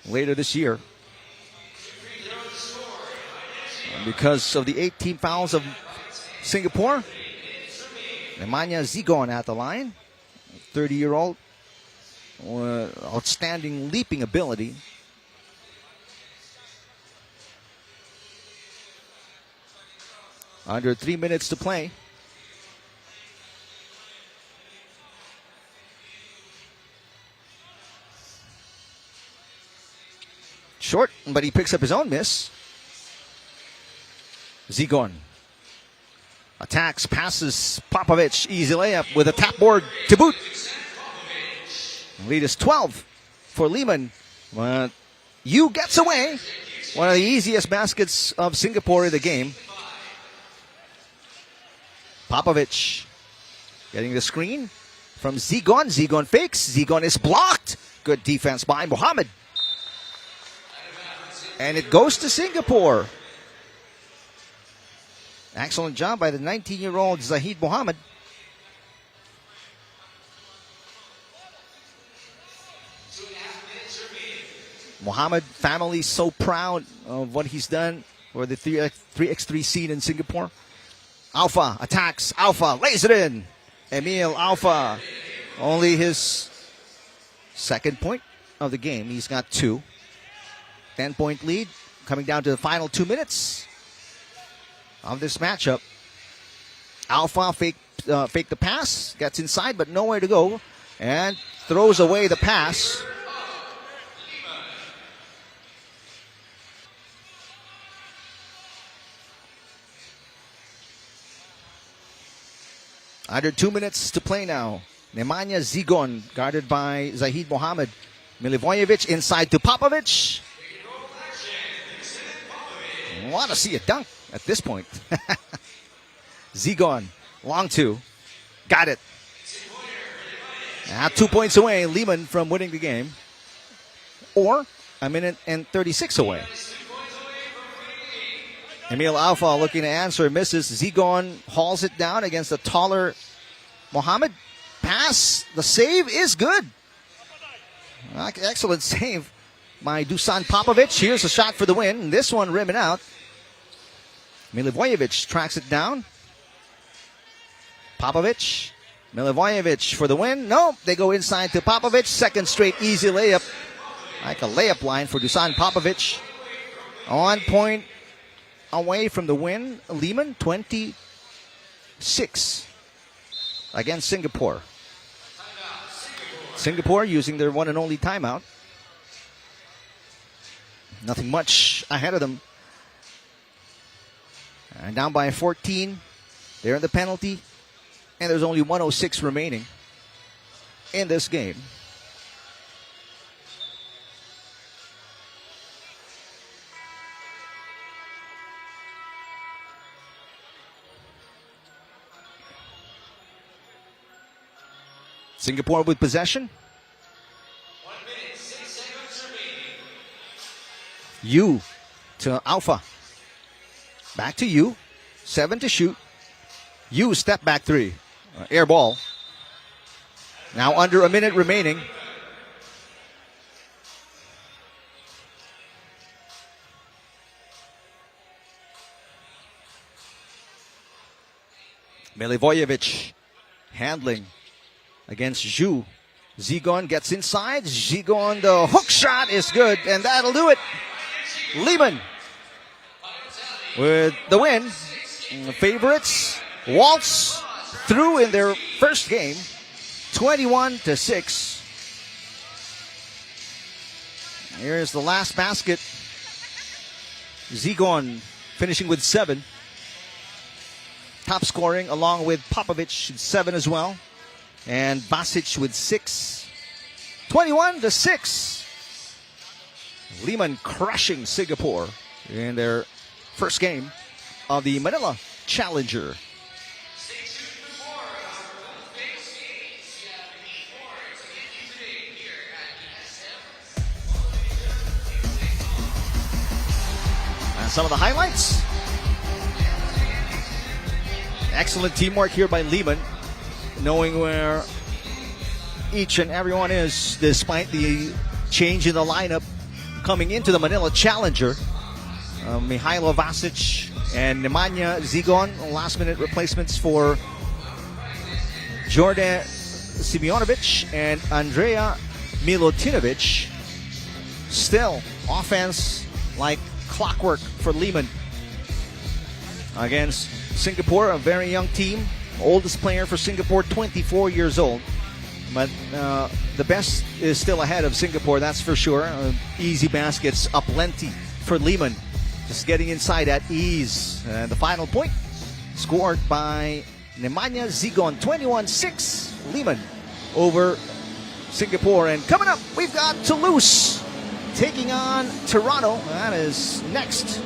later this year. And because of the 18 fouls of Singapore, Nemanja Zigon at the line, 30-year-old, outstanding leaping ability. Under 3 minutes to play. Short, but he picks up his own miss. Zigon attacks, passes Popovich. Easy layup with a tap board to boot. Lead is 12 for Liman. But Yu gets away. One of the easiest baskets of Singapore in the game. Popovich getting the screen from Zigon. Zigon fakes. Zigon is blocked. Good defense by Mohammed. And it goes to Singapore. Excellent job by the 19-year-old Zahid Mohammed. Mohammed family so proud of what he's done for the 3x3 scene in Singapore. Alpha attacks. Alpha lays it in. Emil Alpha, only his 2nd point of the game. He's got 2. 10-point lead coming down to the final 2 minutes of this matchup. Alpha fake the pass, gets inside but nowhere to go, and throws away the pass. Under 2 minutes to play now. Nemanja Zigon guarded by Zahid Mohammed. Milivojevic inside to Popovich. Want to see a dunk at this point. Zigon, long two. Got it. Now 2 points away, Liman from winning the game. Or a minute and 36 away. Emil Alpha looking to answer, misses. Zigon hauls it down against the taller Mohammed. Pass, the save is good. Excellent save by Dusan Popovic. Here's a shot for the win. This one rimming out. Milivojevic tracks it down. Popovic. Milivojevic for the win. No, they go inside to Popovic. Second straight easy layup. Like a layup line for Dusan Popovic. On point away from the win. Liman 26 against Singapore. Singapore using their one and only timeout. Nothing much ahead of them. And down by 14. They're in the penalty. And there's only 1:06 remaining in this game. Singapore with possession. 1 minute, 6 seconds remaining. Yu to Alpha. Back to Yu. 7 to shoot. Yu step back three. Air ball. Now under a minute remaining. Milivojevic handling against Zhu. Zigon gets inside. Zigon, the hook shot is good, and that'll do it. Liman with the win. The favorites waltz through in their first game, 21-6. Here's the last basket. Zigon finishing with 7. Top scoring along with Popovic, 7 as well. And Basic with 6. 21-6. Liman crushing Singapore in their first game of the Manila Challenger. And some of the highlights. Excellent teamwork here by Liman, knowing where each and everyone is despite the change in the lineup coming into the Manila Challenger. Mihailo Vasic and Nemanja Zigon, last-minute replacements for Jordan Simionovic and Andrea Milutinovic. Still, offense like clockwork for Liman against Singapore, a very young team. Oldest player for Singapore, 24 years old. But the best is still ahead of Singapore, that's for sure. Easy baskets aplenty for Liman. Just getting inside at ease. The final point scored by Nemanja Zigon, 21-6. Liman over Singapore. And coming up, we've got Toulouse taking on Toronto. That is next.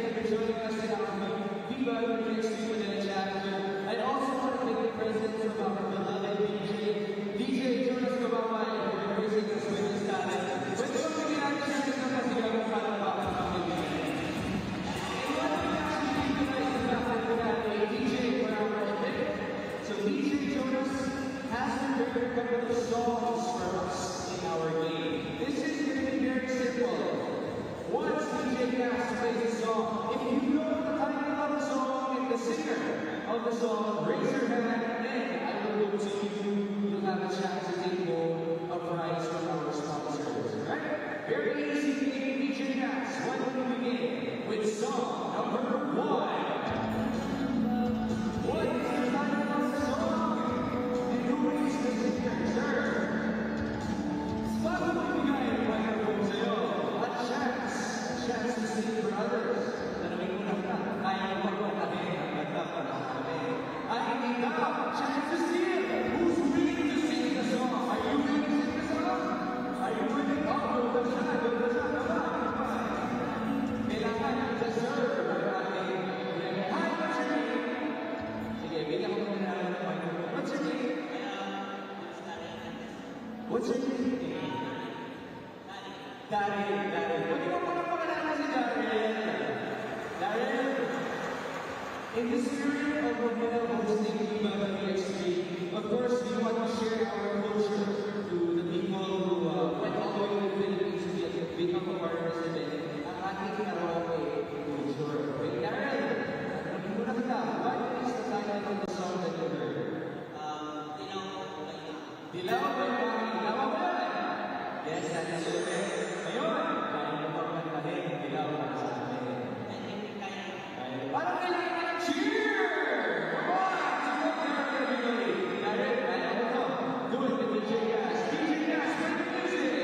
again for joining us in our FIBA 3x3 Manila Challenger. I also want to thank the president of our beloved DJ Jonas Kabaway, for gracing us with his talent. Pwede ba kami natin siya ng pasigaw para bakit kami bigyan? And what we actually utilize the fact that we have a DJ for our event. So DJ Jonas has prepared a couple of songs for us in our game. This is going to be very simple. Once DJ Gas plays the song, if you know the title of the song and the singer of the song, raise your hand and I will look to you. You'll have a chance to take home a prize from our sponsors. Alright? Very easy game, DJ Gas. Why don't we begin with song number 1? What is the title of the song? And who is the singer, sir? Bago magbigay ang microphone sa'yo, a chance to sing for others. Tanungin mo lang na, kaya mo pagpapalin ang ganda para sa amin. At hindi ka, chance to sing. Who's willing to sing the song? Are you willing to sing the song? Are you willing? Oh, ganda siya, kailangan i-deserve ang ating hi, what's your name? Sige, bigyan ko muna ng microphone. What's your name? What's your name? Daryl. Pwede mo muna pangalan si Daryl. Daryl, in the spirit of Manila hosting FIBA 3x3, of course, we want to share our culture to the people who went all the way to the Philippines to become a part of this event. Ang ating karaoke culture. Okay, Daryl, naging muna kita. What is the title of the song that you heard? Dilaw ba yung dilaw ba? Yes, that is correct. Ngayon, kaya mo pang kantahin, dilaw ba sa amin? Parang kailangan ka ng cheer! Come on! Support everybody! Daryl, kaya mo to. Do it with DJ Gas. DJ Gas, play the music!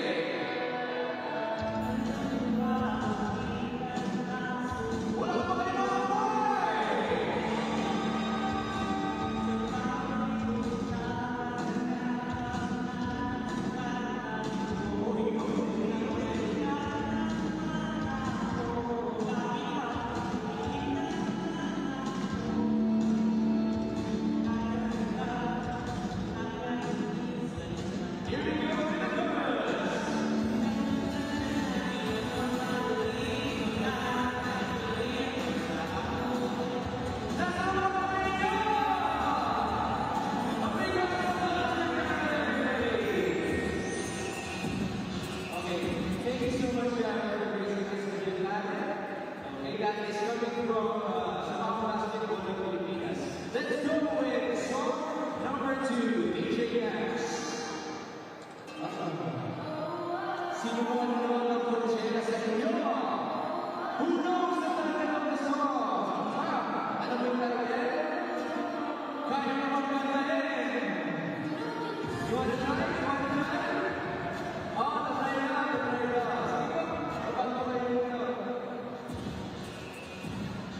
Wala pa kayo mga boy!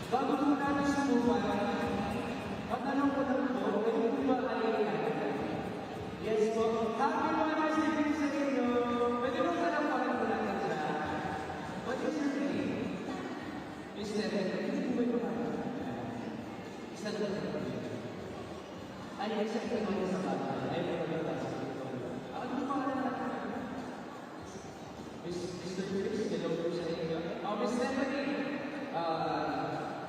Bago po natin subukan, patanong ko lang po, kayo po ba alin? Yes po. Happy Mother's Day sa inyo. Pwede mo talampakan po natin siya. What is your name? Miss Stephen, hindi mo ito kaya? Isa na lang po siya. Ay, isa ito naman sa bata. Ay, mo na lang sa ito. Ano mo pa natin? Mr. Chris, hello po sa inyo. Oh, Miss Stephanie.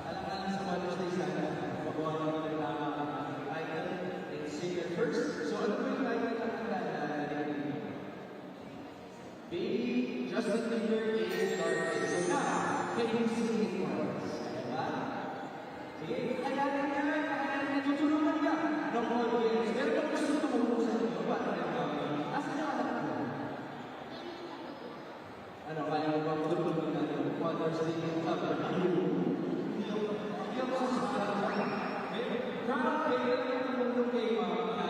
Alam-alam sa Mother's Day sana, magawa naman ng tamang idol and singer first. So ano po yung title ng kanta? Baby, Justin Bieber is your face. So now, can you sing it for us? Diba? Sige, kailangan ka lang, natutulungan ka ng audience. Pero kung gusto mo tumulong sa inyo, paano na gawin? Asa na anak mo? Ano, kaya mo ba matulungan ka ng Mother's Day ng cover?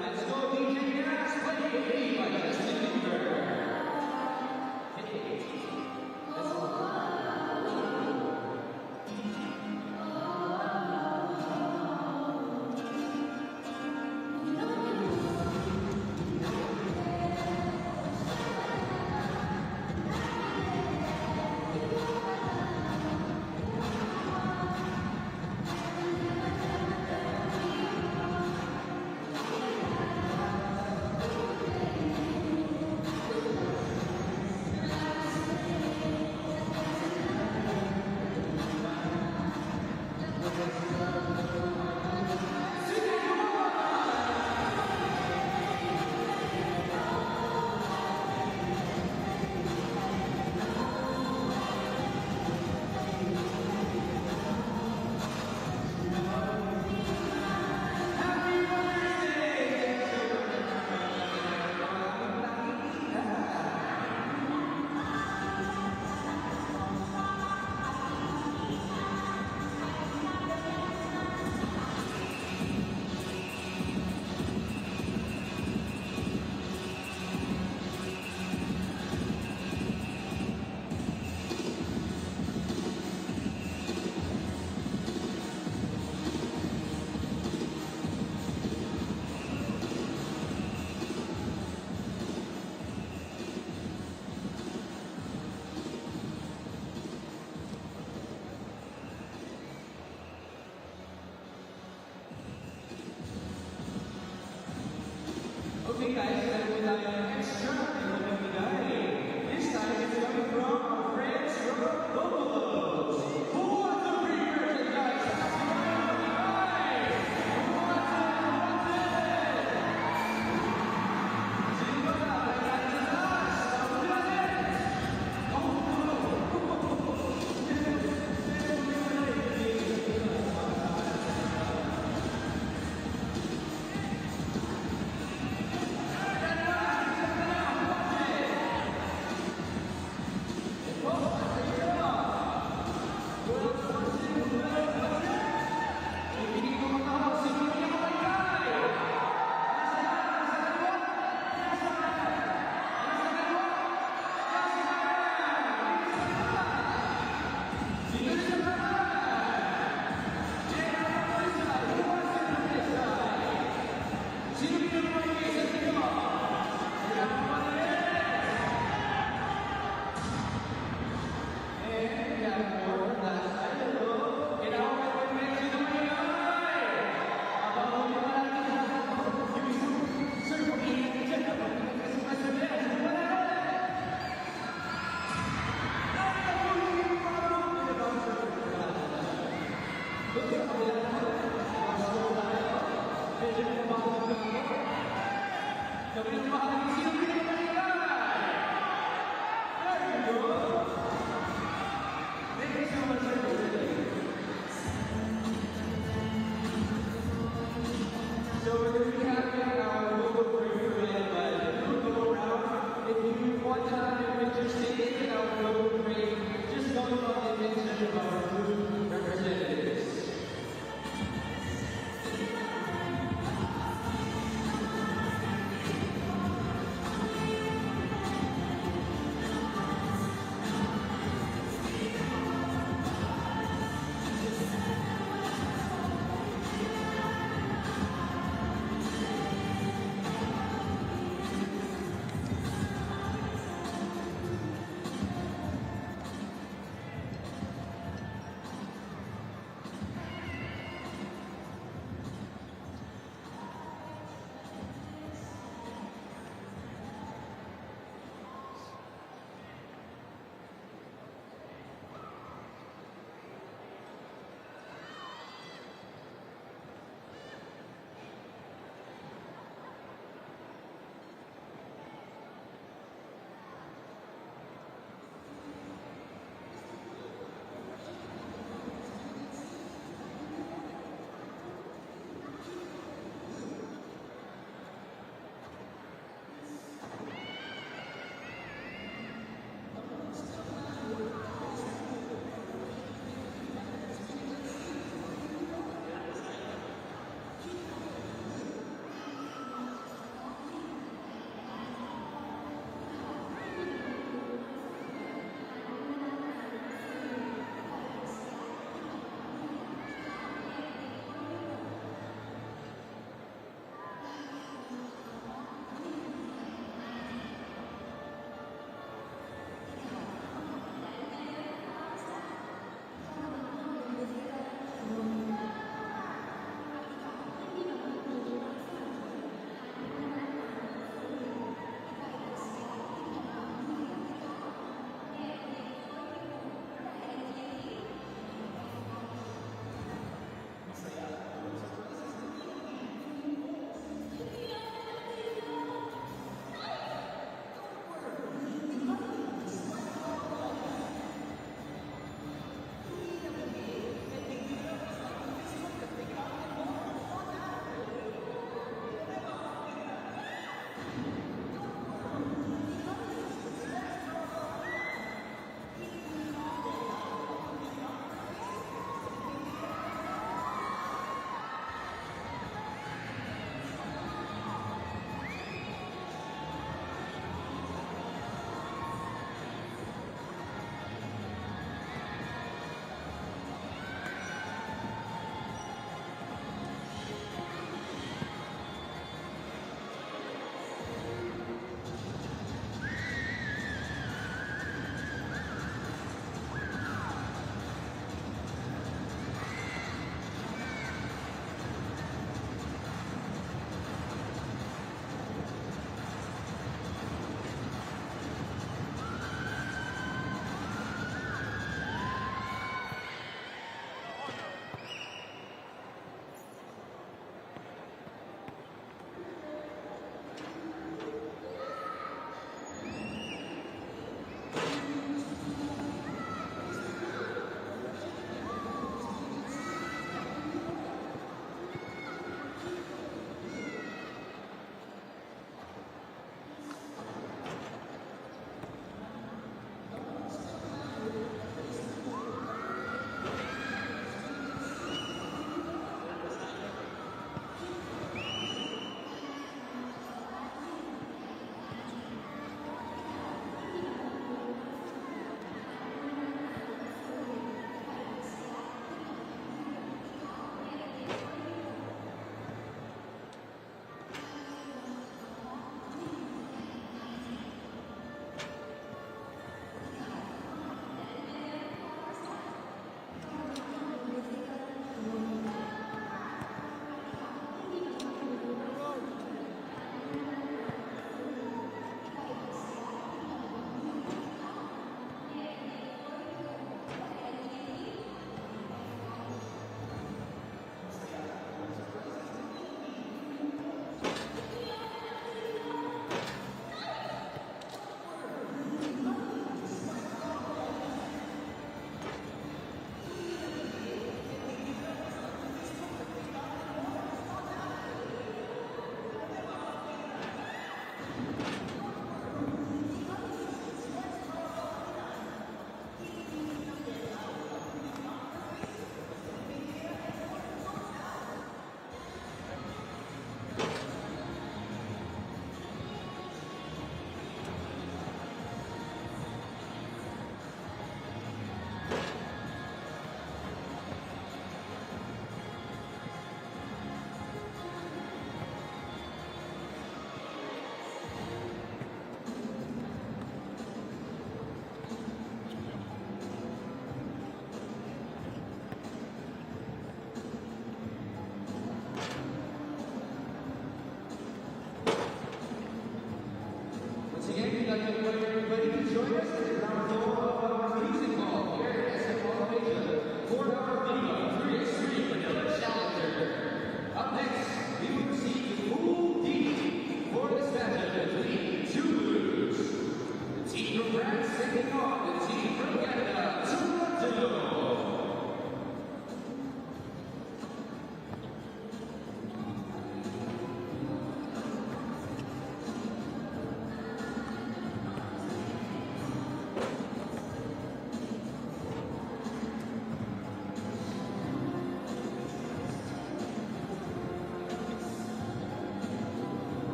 Let's go, DJ Gas, play Baby by Justin Bieber. Let's go.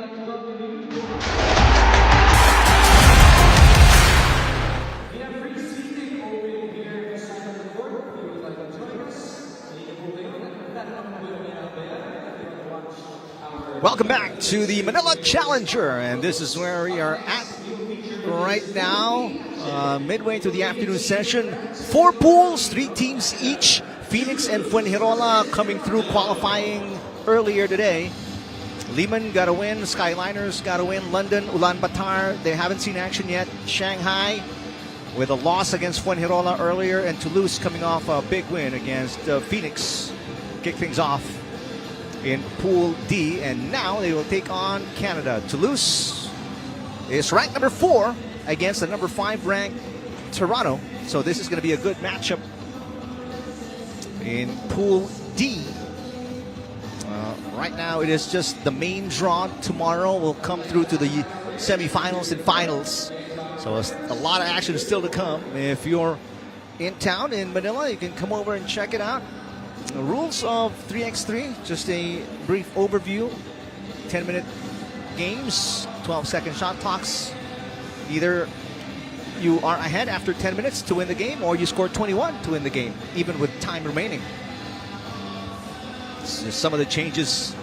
We have free seating open here at the side of the court. If you would like to join us, Welcome back to the Manila Challenger, and this is where we are at right now, midway through the afternoon session. 4 pools, 3 teams each. Phoenix and Fuengirola coming through qualifying earlier today. Liman got a win, Skyliners got a win, London, Ulaanbaatar, they haven't seen action yet. Shanghai with a loss against Fuengirola earlier, and Toulouse coming off a big win against Phoenix. Kick things off in Pool D, and now they will take on Canada. Toulouse is ranked number 4 against the number 5 ranked Toronto, so this is going to be a good matchup in Pool D. Right now it is just the main draw. Tomorrow will come through to the semifinals and finals, so a lot of action still to come. If you're in town in Manila, you can come over and check it out. The rules of 3x3, just a brief overview. 10-minute games, 12-second shot clocks. Either you are ahead after 10 minutes to win the game, or you score 21 to win the game, even with time remaining. This is some of the changes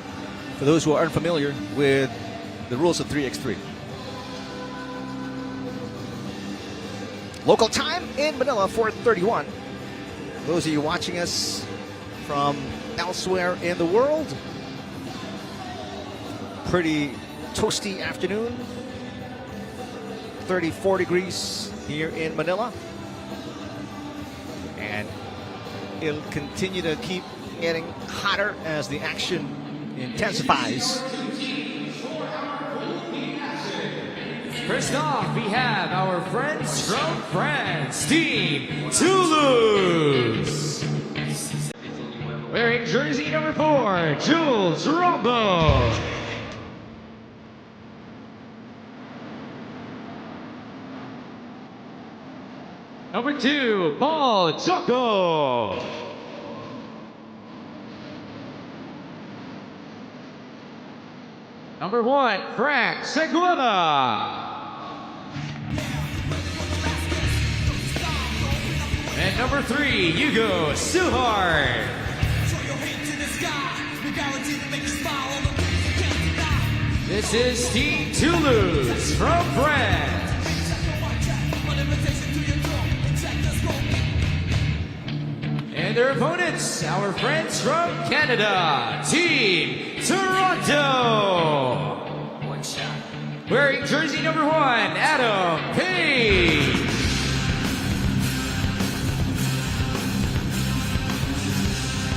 for those who are unfamiliar with the rules of 3x3. Local time in Manila, 4:31. Those of you watching us from elsewhere in the world, pretty toasty afternoon. 34 degrees here in Manila, and it'll continue to keep getting hotter as the action intensifies. First off, we have our friends from France, Team Toulouse. Wearing jersey number 4, Jules Rombo. Number 2, Paul Choco. Number 1, Frank Seguela. And number 3, Hugo Suhard. This is Team Toulouse from France. And their opponents, our friends from Canada, Team Toronto. Wearing jersey number 1, Adam Page.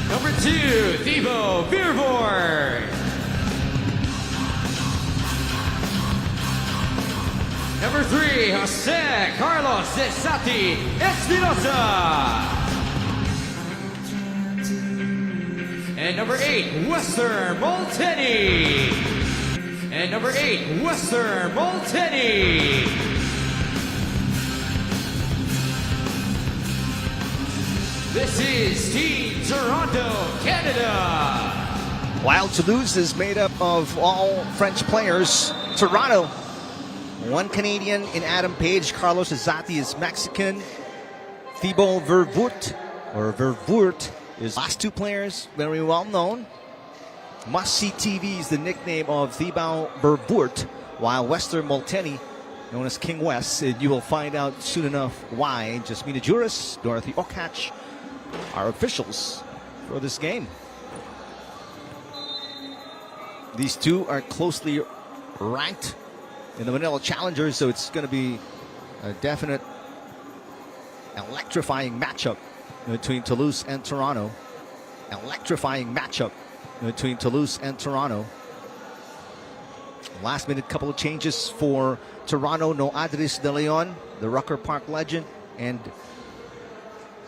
Number 2, Thibaut Viervoort. Number 3, Jose Carlos Desati Espinosa. And number 8, Western Molteni. And number 8, Western Molteni. This is Team Toronto, Canada. While Toulouse is made up of all French players, Toronto, 1 Canadian in Adam Page. Carlos Desati is Mexican. Thibaut Viervoort is last 2 players, very well known. Must-see TV is the nickname of Thibaut Viervoort, while Western Molteni, known as King West, you will find out soon enough why. Jasmina Juris, Dorothy Okach are officials for this game. These 2 are closely ranked in the Manila Challenger, so it's going to be a definite electrifying matchup between Toulouse and Toronto. Electrifying matchup between Toulouse and Toronto. Last minute couple of changes for Toronto. No Adris De Leon, the Rucker Park legend, and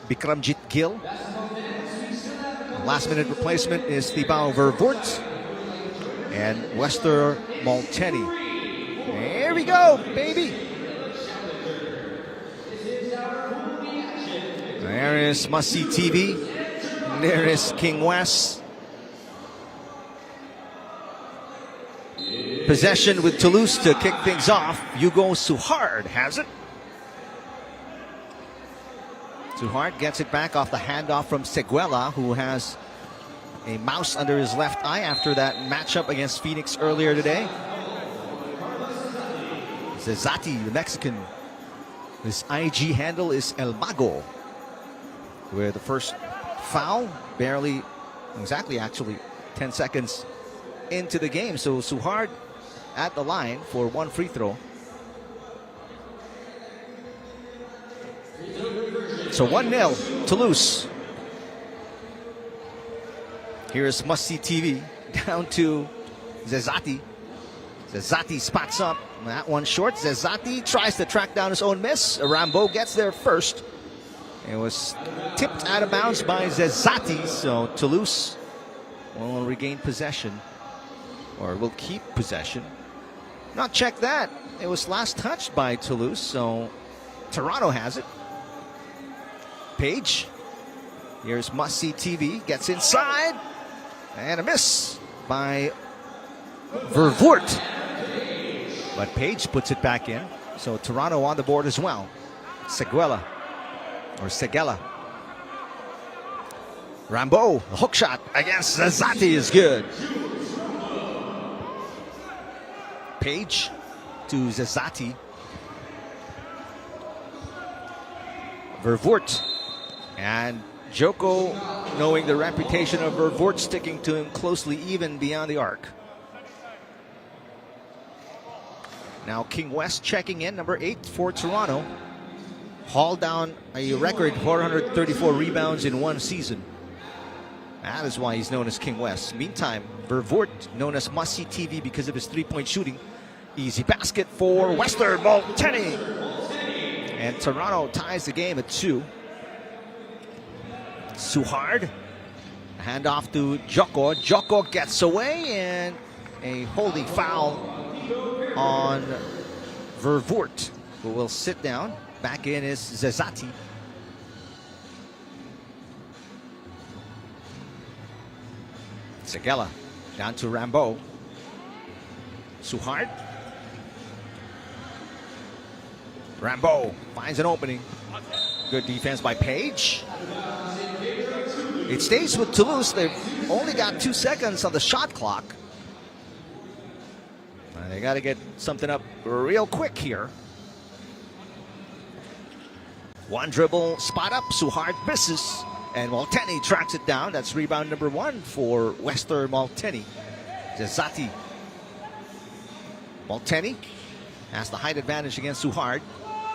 Bikramjit Gill. Last minute replacement is Thibaut Viervoort and Western Molteni. There we go, baby. There is Must-See TV. There is King West. possession with Toulouse to kick things off. Hugo Suhard has it. Suhard gets it back off the handoff from Seguela, who has a mouse under his left eye after that matchup against Phoenix earlier today. Zezati, the Mexican. His IG handle is El Mago. Where the first foul, barely, exactly actually, 10 seconds into the game. So Suhard at the line for one free throw. So 1-0, Toulouse. Here's must-see TV down to Zezati. Zezati spots up. That one short. Zezati tries to track down his own miss. Rambo gets there first. It was tipped out of bounds by Zezati. So Toulouse will regain possession. Or will keep possession. Not check that. It was last touched by Toulouse. So Toronto has it. Page. Here's must-see TV. Gets inside. And a miss by Vervoort. But Page puts it back in. So Toronto on the board as well. Seguela. Or Seguela. Rambo, the hook shot against Zezati is good. Page to Zezati. Vervoort. And Joko, knowing the reputation of Vervoort, sticking to him closely even beyond the arc. Now King West checking in, number 8 for Toronto. Hauled down a record 434 rebounds in one season. That is why he's known as King West. Meantime, Vervoort, known as must-see TV because of his three-point shooting. Easy basket for Western Malteni. And Toronto ties the game at 2. Suhard. Handoff to Joko. Joko gets away and a holding foul on Vervoort, who will sit down. Back in is Zezati. Seguela down to Rambo. Suhard. Rambo finds an opening. Good defense by Page. It stays with Toulouse. They've only got 2 seconds on the shot clock. They got to get something up real quick here. One dribble, spot up, Suhard misses. And Malteni tracks it down. That's rebound number 1 for Western Malteni. Zezati. Malteni has the height advantage against Suhard.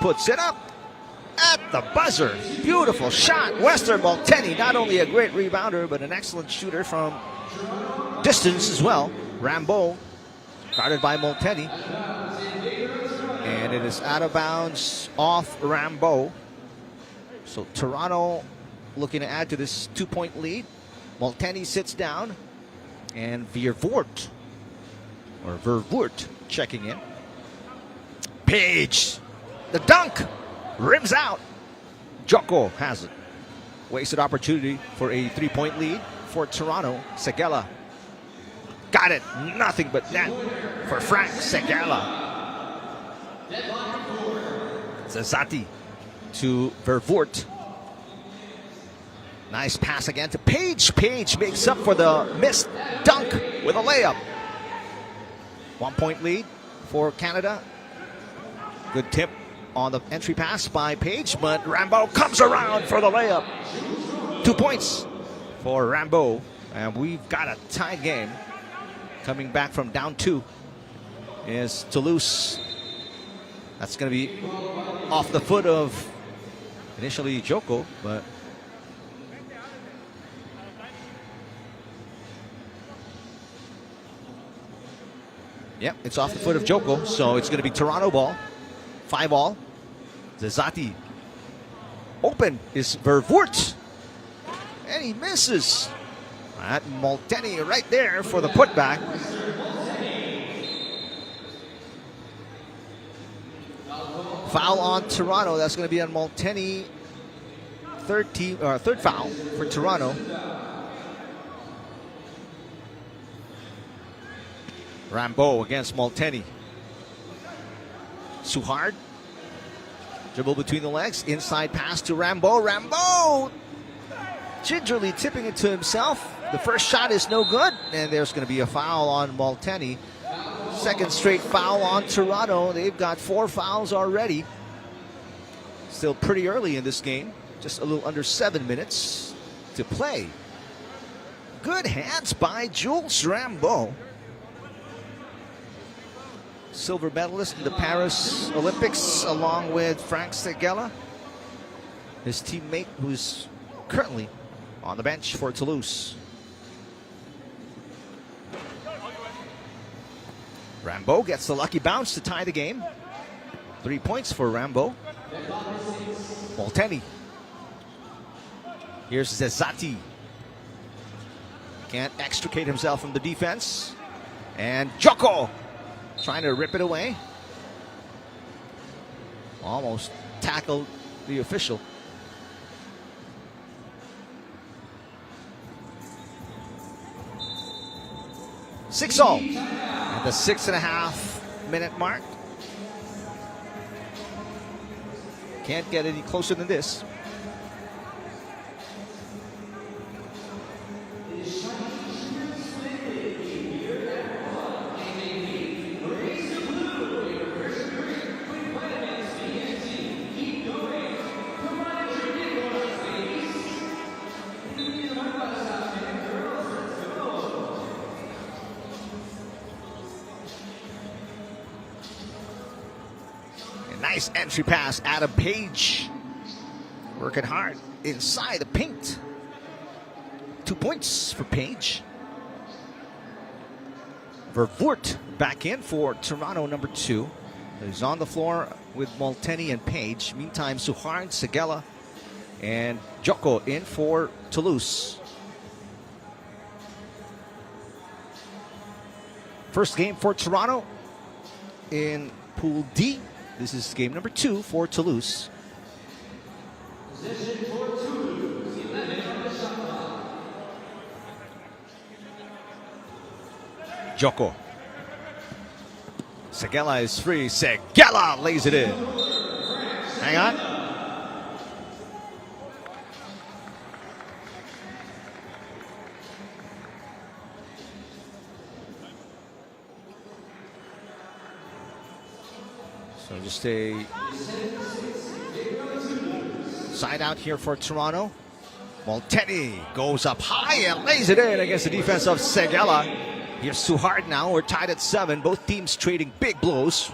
Puts it up at the buzzer. Beautiful shot. Western Malteni, not only a great rebounder, but an excellent shooter from distance as well. Rambo, guarded by Malteni. And it is out of bounds off Rambo. So Toronto looking to add to this 2-point lead. Malteni sits down. And Vervoort checking in. Page. The dunk. Rims out. Joko has it. Wasted opportunity for a 3-point lead for Toronto. Seguela. Got it. Nothing but net for Frank Seguela. Zezati to Vervoort. Nice pass again to Page. Page makes up for the missed dunk with a layup. 1-point lead for Canada. Good tip on the entry pass by Page, but Rambo comes around for the layup. 2 points for Rambo, and we've got a tied game. Coming back from down 2 is Toulouse. That's going to be off the foot of initially Joko, but yep, it's off the foot of Joko, so it's going to be Toronto ball. 5-all. Zezati. Open is Vervoort. And he misses. At Malteni right there for the putback. Foul on Toronto. That's going to be on Malteni. Third foul for Toronto. Rambo against Molteni. Suhard. Dribble between the legs. Inside pass to Rambo. Rambo! Gingerly tipping it to himself. The first shot is no good. And there's going to be a foul on Molteni. Second straight foul on Toronto. They've got 4 fouls already. Still pretty early in this game. Just a little under 7 minutes to play. Good hands by Jules Rambo. Silver medalist in the Paris Olympics along with Frank Segela. His teammate who's currently on the bench for Toulouse. Rambo gets the lucky bounce to tie the game. 3 points for Rambo. Molteni. Here's Zezati. Can't extricate himself from the defense. And Joko trying to rip it away. Almost tackled the official. Six all at the 6.5 minute mark. Can't get any closer than this. Nice entry pass, Adam Page. Working hard inside the paint. 2 points for Page. Vervoort back in for Toronto, number 2. He's on the floor with Molteni and Page. Meantime, Suhard, Segela, and Joko in for Toulouse. First game for Toronto in Pool D. This is game number 2 for Toulouse. Joko. Segela is free. Segela lays it in. Hang on. So just a side out here for Toronto. Molteni goes up high and lays it in against the defense of Segela. Here's Suhard now. We're tied at 7. Both teams trading big blows.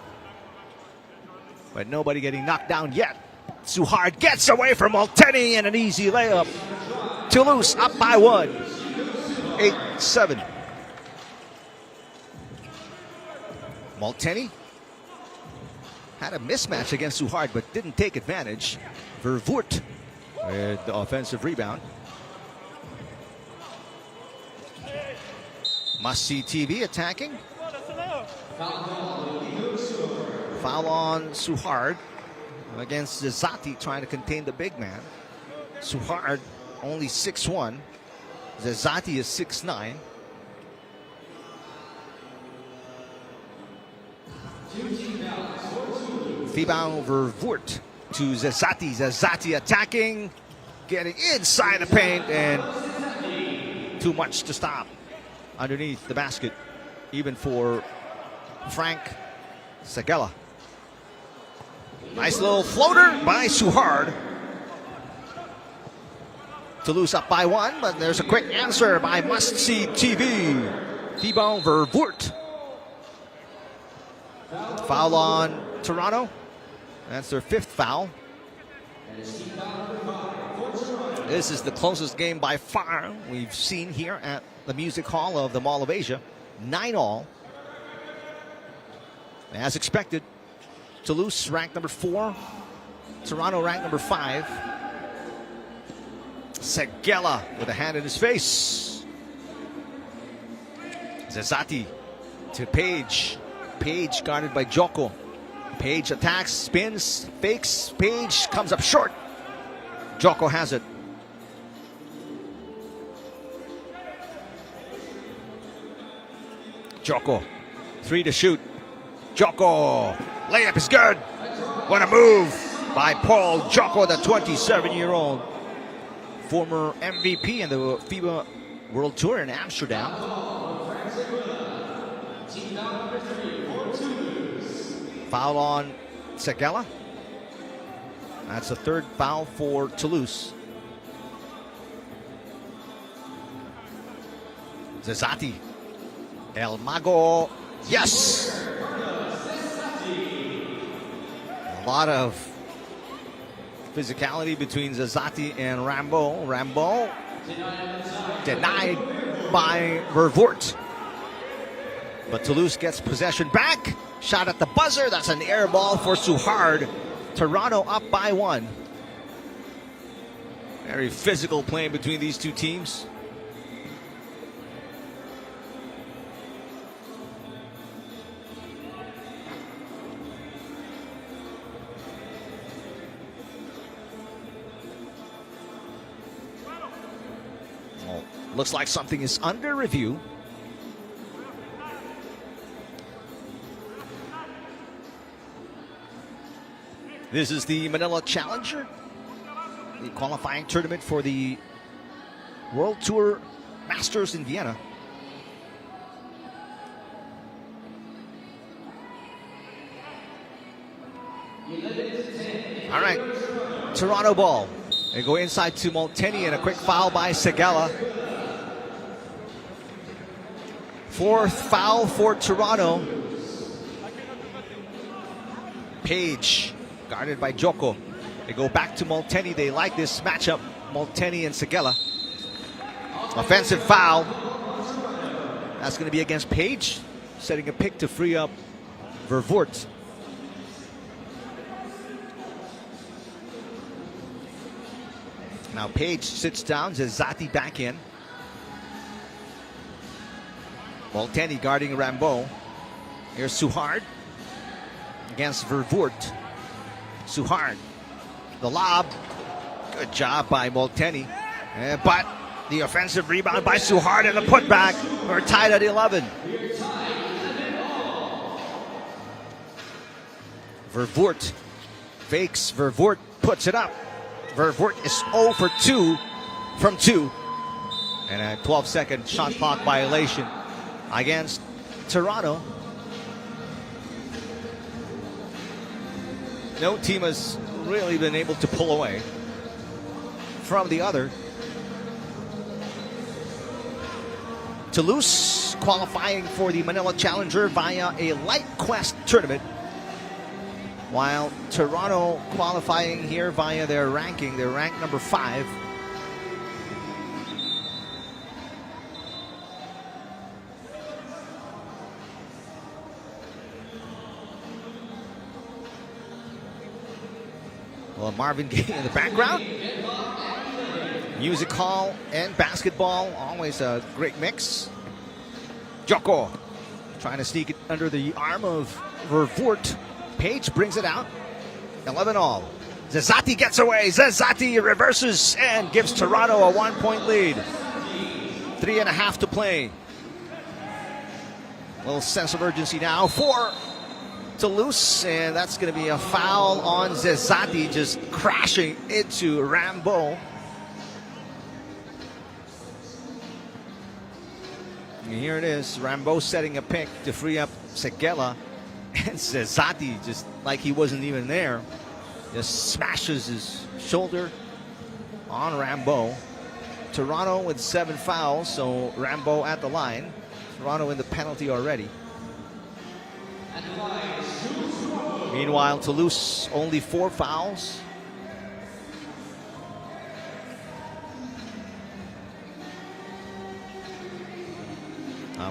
But nobody getting knocked down yet. Suhard gets away from Molteni and an easy layup. Toulouse up by 1. 8-7. Molteni had a mismatch against Suhard but didn't take advantage. Vervoort with the offensive rebound. Must-see TV attacking. Foul on Suhard against Zezati trying to contain the big man. Suhard only 6'1". Zezati is 6'9". Rebound Vervoort to Zezati. Zezati attacking, getting inside the paint, and too much to stop underneath the basket, even for Frank Segela. Nice little floater by Suhard. Toulouse up by 1, but there's a quick answer by Must-See TV. Thibaut Vervoort. Foul on Toronto. That's their 5th foul. This is the closest game by far we've seen here at the Music Hall of the Mall of Asia. 9-all. As expected, Toulouse ranked number 4. Toronto ranked number 5. Segela with a hand in his face. Zezati to Page. Page guarded by Joko. Page attacks, spins, fakes. Page comes up short. Joko has it. Joko 3 to shoot. Joko. Layup is good. What a move by Paul Joko, the 27-year-old. Former MVP in the FIBA World Tour in Amsterdam. Foul on Segala. That's the third foul for Toulouse. Zezati. El Mago. Yes! A lot of physicality between Zezati and Rambo. Rambo denied by Vervoort. But Toulouse gets possession back. Shot at the buzzer. That's an air ball for Suhard. Toronto up by 1. Very physical play between these two teams. Well, looks like something is under review. This is the Manila Challenger, the qualifying tournament for the World Tour Masters in Vienna. All right, Toronto ball. They go inside to Molteni and a quick foul by Segala. 4th foul for Toronto. Page. Guarded by Joko. They go back to Molteni. They like this matchup, Molteni and Segala. Offensive foul. That's going to be against Page. Setting a pick to free up Vervoort. Now Page sits down. Zezati back in. Molteni guarding Rambo. Here's Suhard against Vervoort. Suhard, the lob, good job by Molteni, but the offensive rebound by Suhard and the putback. We're tied at 11. Vervoort fakes, Vervoort puts it up. Vervoort is 0 for 2 from 2, and a 12-second shot clock violation against Toronto. No team has really been able to pull away from the other. Toulouse qualifying for the Manila Challenger via a light quest tournament, while Toronto qualifying here via their ranking. They're ranked number 5. Well, Marvin Gaye in the background. Music hall and basketball, always a great mix. Joko trying to sneak it under the arm of Vervoort. Page brings it out. 11 all. Zezati gets away. Zezati reverses and gives Toronto a 1-point lead. 3.5 to play. A little sense of urgency now for Toulouse, and that's going to be a foul on Zezati, just crashing into Rambo. And here it is, Rambo setting a pick to free up Segala, and Zezati, just like he wasn't even there, just smashes his shoulder on Rambo. Toronto with 7 fouls, so Rambo at the line. Toronto in the penalty already. Meanwhile, Toulouse only 4 fouls.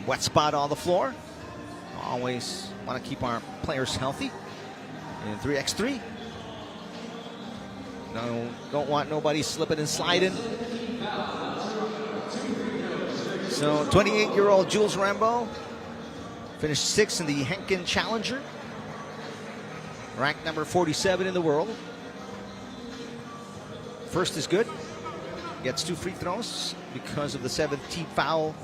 Wet spot on the floor. Always want to keep our players healthy in 3x3. No, don't want nobody slipping and sliding. So 28-year-old Jules Rambo finished 6th in the Henkin Challenger, ranked number 47 in the world. First is good. Gets 2 free throws because of the 7th team foul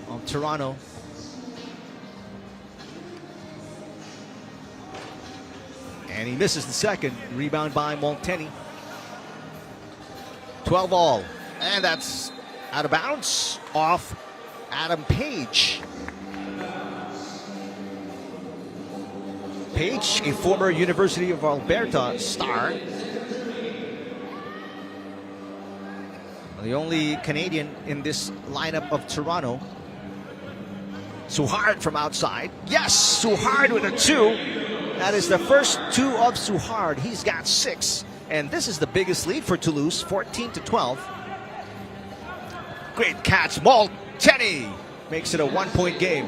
on Toronto. And he misses the second. Rebound by Molteni. 12 all. And that's out of bounds off Adam Page. Page, a former University of Alberta star. The only Canadian in this lineup of Toronto. Suhard from outside. Yes, Suhard with a 2. That is the first 2 of Suhard. He's got 6. And this is the biggest lead for Toulouse, 14-12. Great catch. Molteni makes it a 1-point game.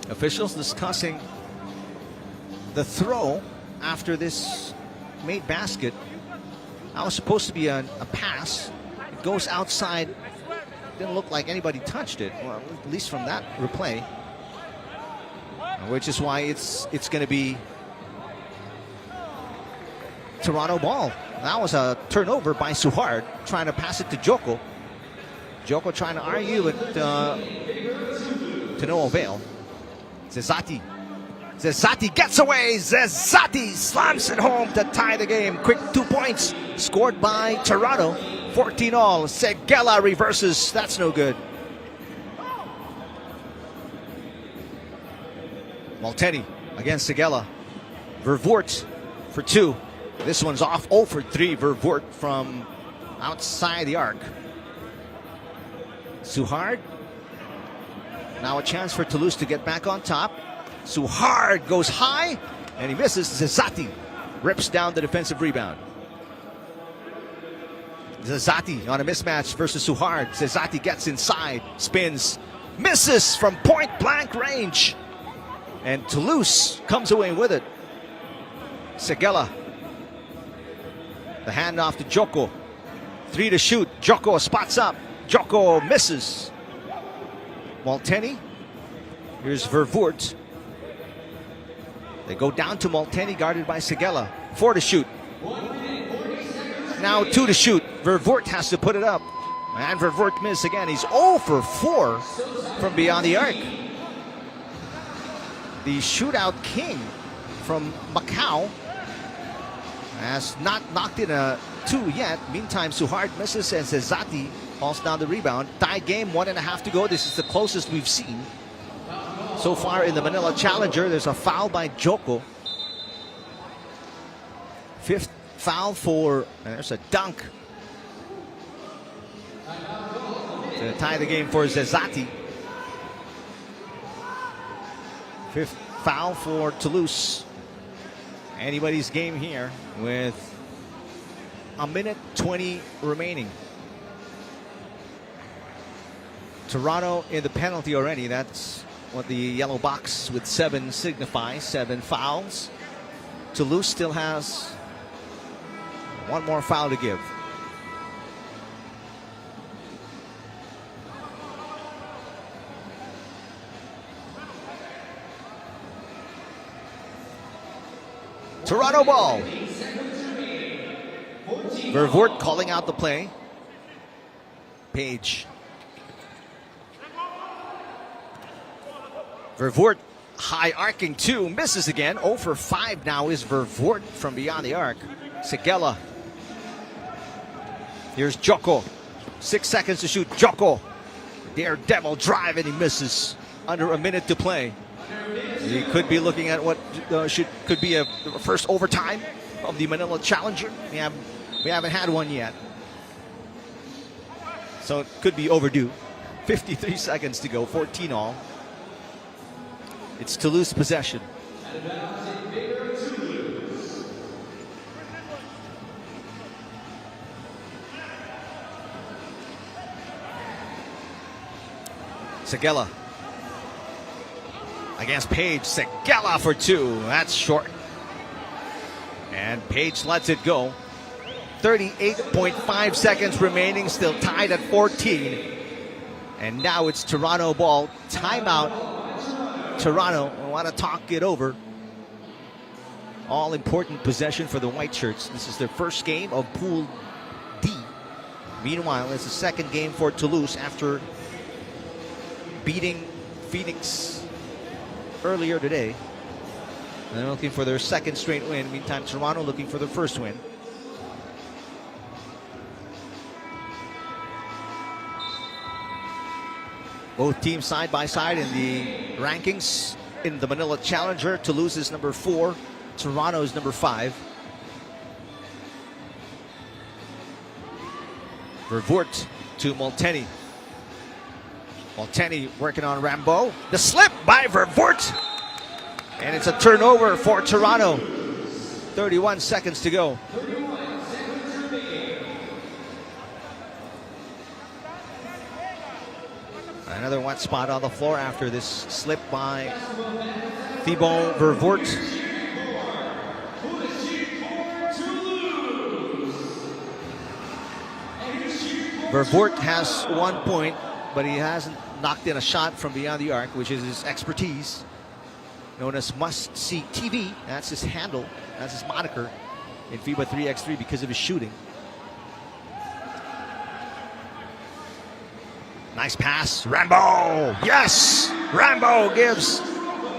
Officials discussing the throw after this made basket. That was supposed to be a pass. It goes outside. Didn't look like anybody touched it, well, at least from that replay. Which is why it's going to be Toronto ball. That was a turnover by Suhard, trying to pass it to Joko. Joko trying to argue, but to no avail. Zezati. Zezati gets away. Zezati slams it home to tie the game. Quick 2 points scored by Toronto. 14 all. Segela reverses. That's no good. Molteni against Segela. Vervoort for 2. This one's off. 0 for 3. Vervoort from outside the arc. Suhard. Now a chance for Toulouse to get back on top. Suhard goes high, and he misses. Zezati rips down the defensive rebound. Zezati on a mismatch versus Suhard. Zezati gets inside, spins, misses from point-blank range. And Toulouse comes away with it. Segela. The handoff to Joko. 3 to shoot. Joko spots up. Joko misses. Molteni. Here's Vervoort. They go down to Molteni, guarded by Segela. 4 to shoot. Now 2 to shoot. Vervoort has to put it up. And Vervoort missed again. He's 0 for 4 from beyond the arc. The shootout king from Macau has not knocked in a 2 yet. Meantime, Suhard misses and Zezati hauls down the rebound. Tie game, 1.5 to go. This is the closest we've seen so far in the Manila Challenger. There's a foul by Joko. 5th foul for, and there's a dunk to tie the game for Zezati. 5th foul for Toulouse. Anybody's game here with a minute 20 remaining. Toronto in the penalty already. That's what the yellow box with 7 signifies. 7 fouls. Toulouse still has 1 more foul to give. Toronto ball. Vervoort calling out the play. Page. Vervoort high arcing 2, misses again. 0 for 5 now is Vervoort from beyond the arc. Segela. Here's Joko. 6 seconds to shoot. Joko. Daredevil drive, and he misses. Under a minute to play. He could be looking at what could be a first overtime of the Manila Challenger. We haven't had one yet, so it could be overdue. 53 seconds to go. 14 all. It's Toulouse possession. Segela against Page. Segela for 2. That's short. And Page lets it go. 38.5 seconds remaining. Still tied at 14. And now it's Toronto ball. Timeout. Toronto want to talk it over. all-important possession for the white shirts. This is their first game of Pool D. Meanwhile, it's the second game for Toulouse after beating Phoenix earlier today. And they're looking for their second straight win. Meantime, Toronto looking for their first win. Both teams side by side in the rankings in the Manila Challenger. Toulouse is number 4. Toronto is number 5. Vervoort to Molteni. Molteni working on Rambo. The slip by Vervoort. And it's a turnover for Toronto. 31 seconds to go. Another wet spot on the floor after this slip by Thibaut Vervoort. Vervoort has 1 point, but he hasn't knocked in a shot from beyond the arc, which is his expertise. Known as Must See TV. That's his handle. That's his moniker in FIBA 3x3 because of his shooting. Nice pass. Rambo! Yes! Rambo gives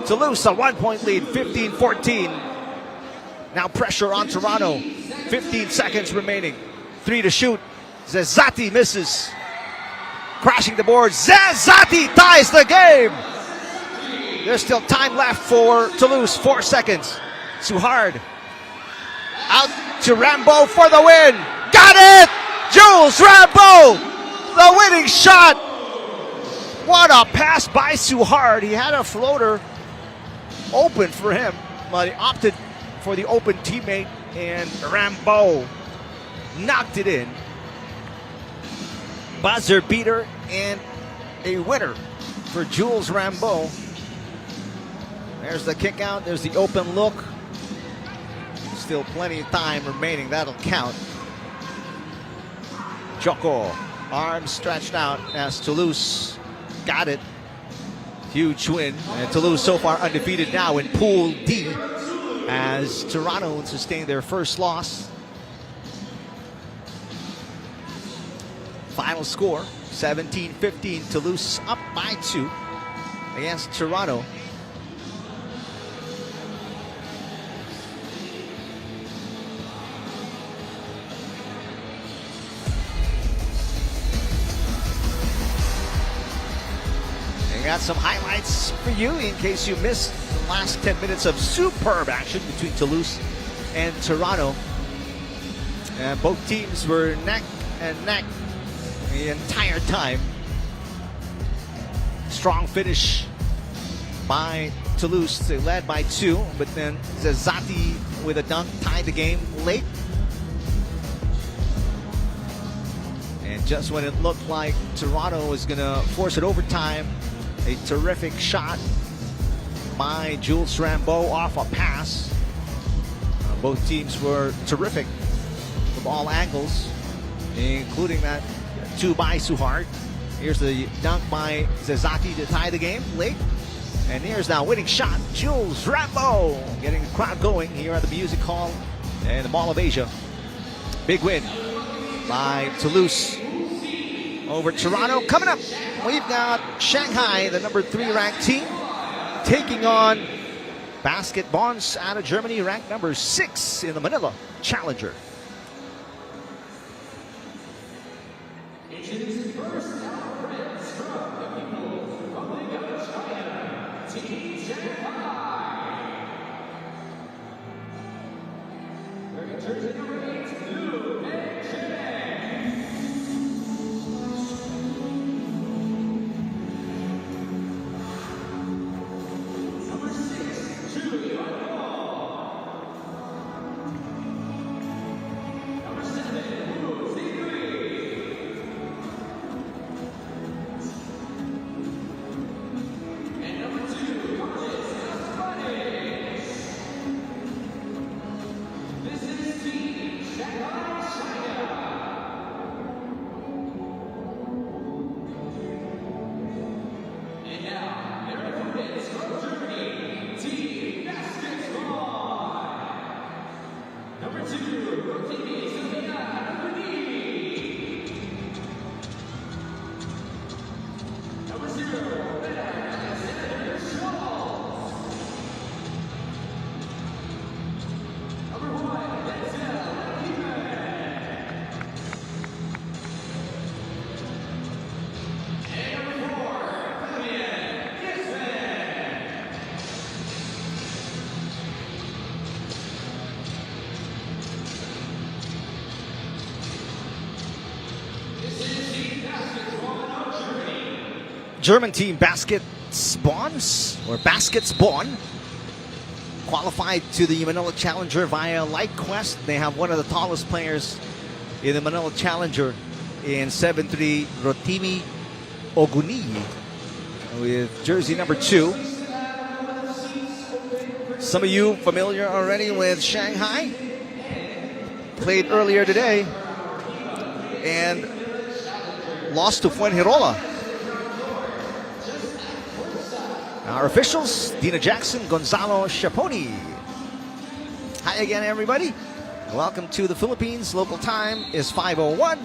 Toulouse a 1-point lead, 15-14. Now pressure on Toronto. 15 seconds remaining. 3 to shoot. Zezati misses. Crashing the board. Zezati ties the game! There's still time left for Toulouse. 4 seconds. Suhard. Out to Rambo for the win. Got it! Jules Rambo! The winning shot! What a pass by Suhard. He had a floater open for him, but he opted for the open teammate, and Rambo knocked it in. Buzzer beater and a winner for Jules Rambo. There's the kick out. There's the open look. Still plenty of time remaining. That'll count. Joko, arms stretched out as Toulouse got it. Huge win. And Toulouse so far undefeated now in Pool D as Toronto sustained their first loss. Final score, 17-15. Toulouse up by 2 against Toronto. Got some highlights for you in case you missed the last 10 minutes of superb action between Toulouse and Toronto. And both teams were neck and neck the entire time. Strong finish by Toulouse. They led by 2, but then Zezati with a dunk tied the game late. And just when it looked like Toronto was going to force it overtime, a terrific shot by Jules Rambo off a pass. Both teams were terrific from all angles, including that 2 by Suhard. Here's the dunk by Zezati to tie the game late. And here's now winning shot, Jules Rambo, getting the crowd going here at the Music Hall and the Mall of Asia. Big win by Toulouse over Toronto. Coming up, we've got Shanghai, the number 3 ranked team, taking on Basket Bonn out of Germany, ranked number 6 in the Manila Challenger. Introducing first our friends from the People's Republic of China, Team Shanghai. Wearing jersey number 8, blue and German team Baskets Bonn qualified to the Manila Challenger via Light Quest. They have one of the tallest players in the Manila Challenger in 7'3" Rotimi Oguniyi with jersey number 2. Some of you familiar already with Shanghai. Played earlier today and lost to Fuengirola. Our officials, Dina Jackson, Gonzalo Chaponi. Hi again, everybody. Welcome to the Philippines. Local time is 5:01.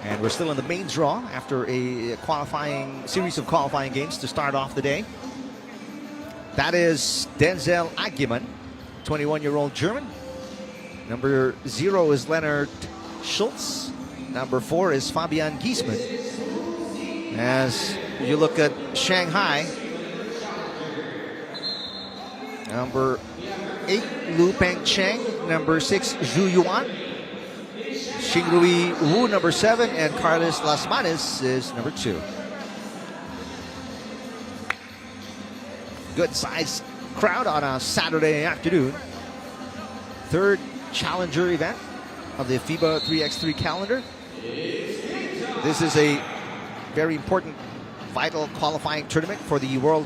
And we're still in the main draw after a series of qualifying games to start off the day. That is Denzel Agiman, 21-year-old German. Number 0 is Leonard Schultz. Number 4 is Fabian Giesmann. As you look at Shanghai, number 8, Lu Peng Cheng. Number 6, Zhu Yuan. Xingrui Wu, number 7. And Carlos Lasmanes is number 2. Good sized crowd on a Saturday afternoon. Third Challenger event of the FIBA 3x3 calendar. This is a very important, vital qualifying tournament for the World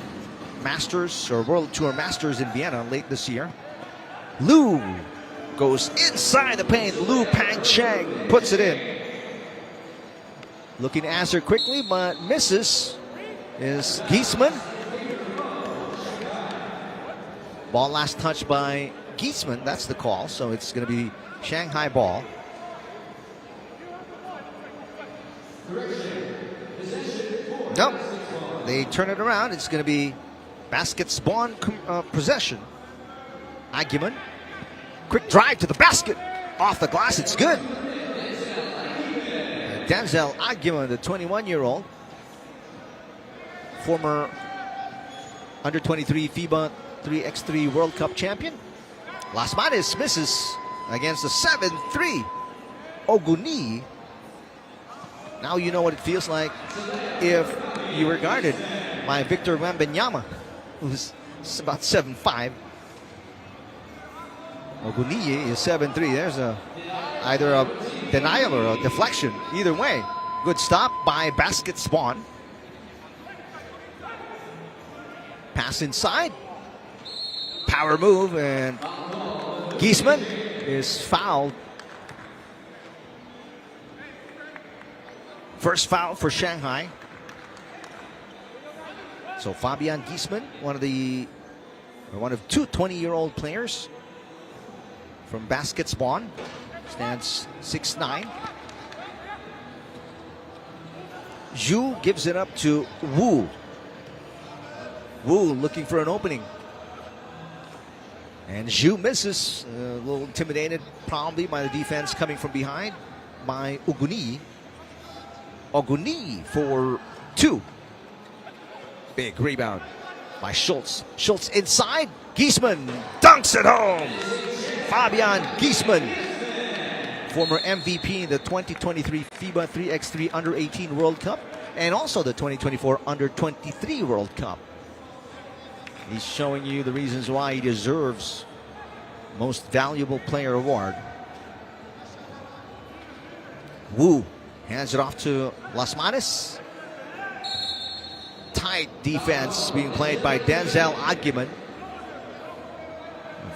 Masters or World Tour Masters in Vienna late this year. Lu goes inside the paint. Lu Peng Cheng puts it in. Looking to answer quickly, but misses is Giesmann. Ball last touched by Giesmann. That's the call. So it's going to be Shanghai ball. Nope. They turn it around. It's going to be Baskets Bonn possession. Agiman. Quick drive to the basket. Off the glass. It's good. And Denzel Agiman, the 21-year-old. Former under-23 FIBA 3x3 World Cup champion. Lasmanes misses against the 7'3" Oguniyi. Now you know what it feels like if you were guarded by Victor Wembanyama, who's about 7'5". Oguniyi is 7'3". There's either a denial or a deflection. Either way, good stop by Baskets Bonn. Pass inside. Power move, and Giesmann is fouled. First foul for Shanghai. So Fabian Giesmann, one of two 20-year-old players from Baskets Bonn, stands 6'9". Zhu gives it up to Wu. Wu looking for an opening. And Zhu misses, a little intimidated probably by the defense coming from behind by Oguniyi. Oguniyi for 2. Big rebound by Schultz. Schultz inside. Giesmann dunks it home. Fabian Giesmann, former MVP in the 2023 FIBA 3x3 Under-18 World Cup and also the 2024 Under-23 World Cup. He's showing you the reasons why he deserves Most Valuable Player award. Wu hands it off to Lasmanes. Tight defense being played by Denzel Agiman,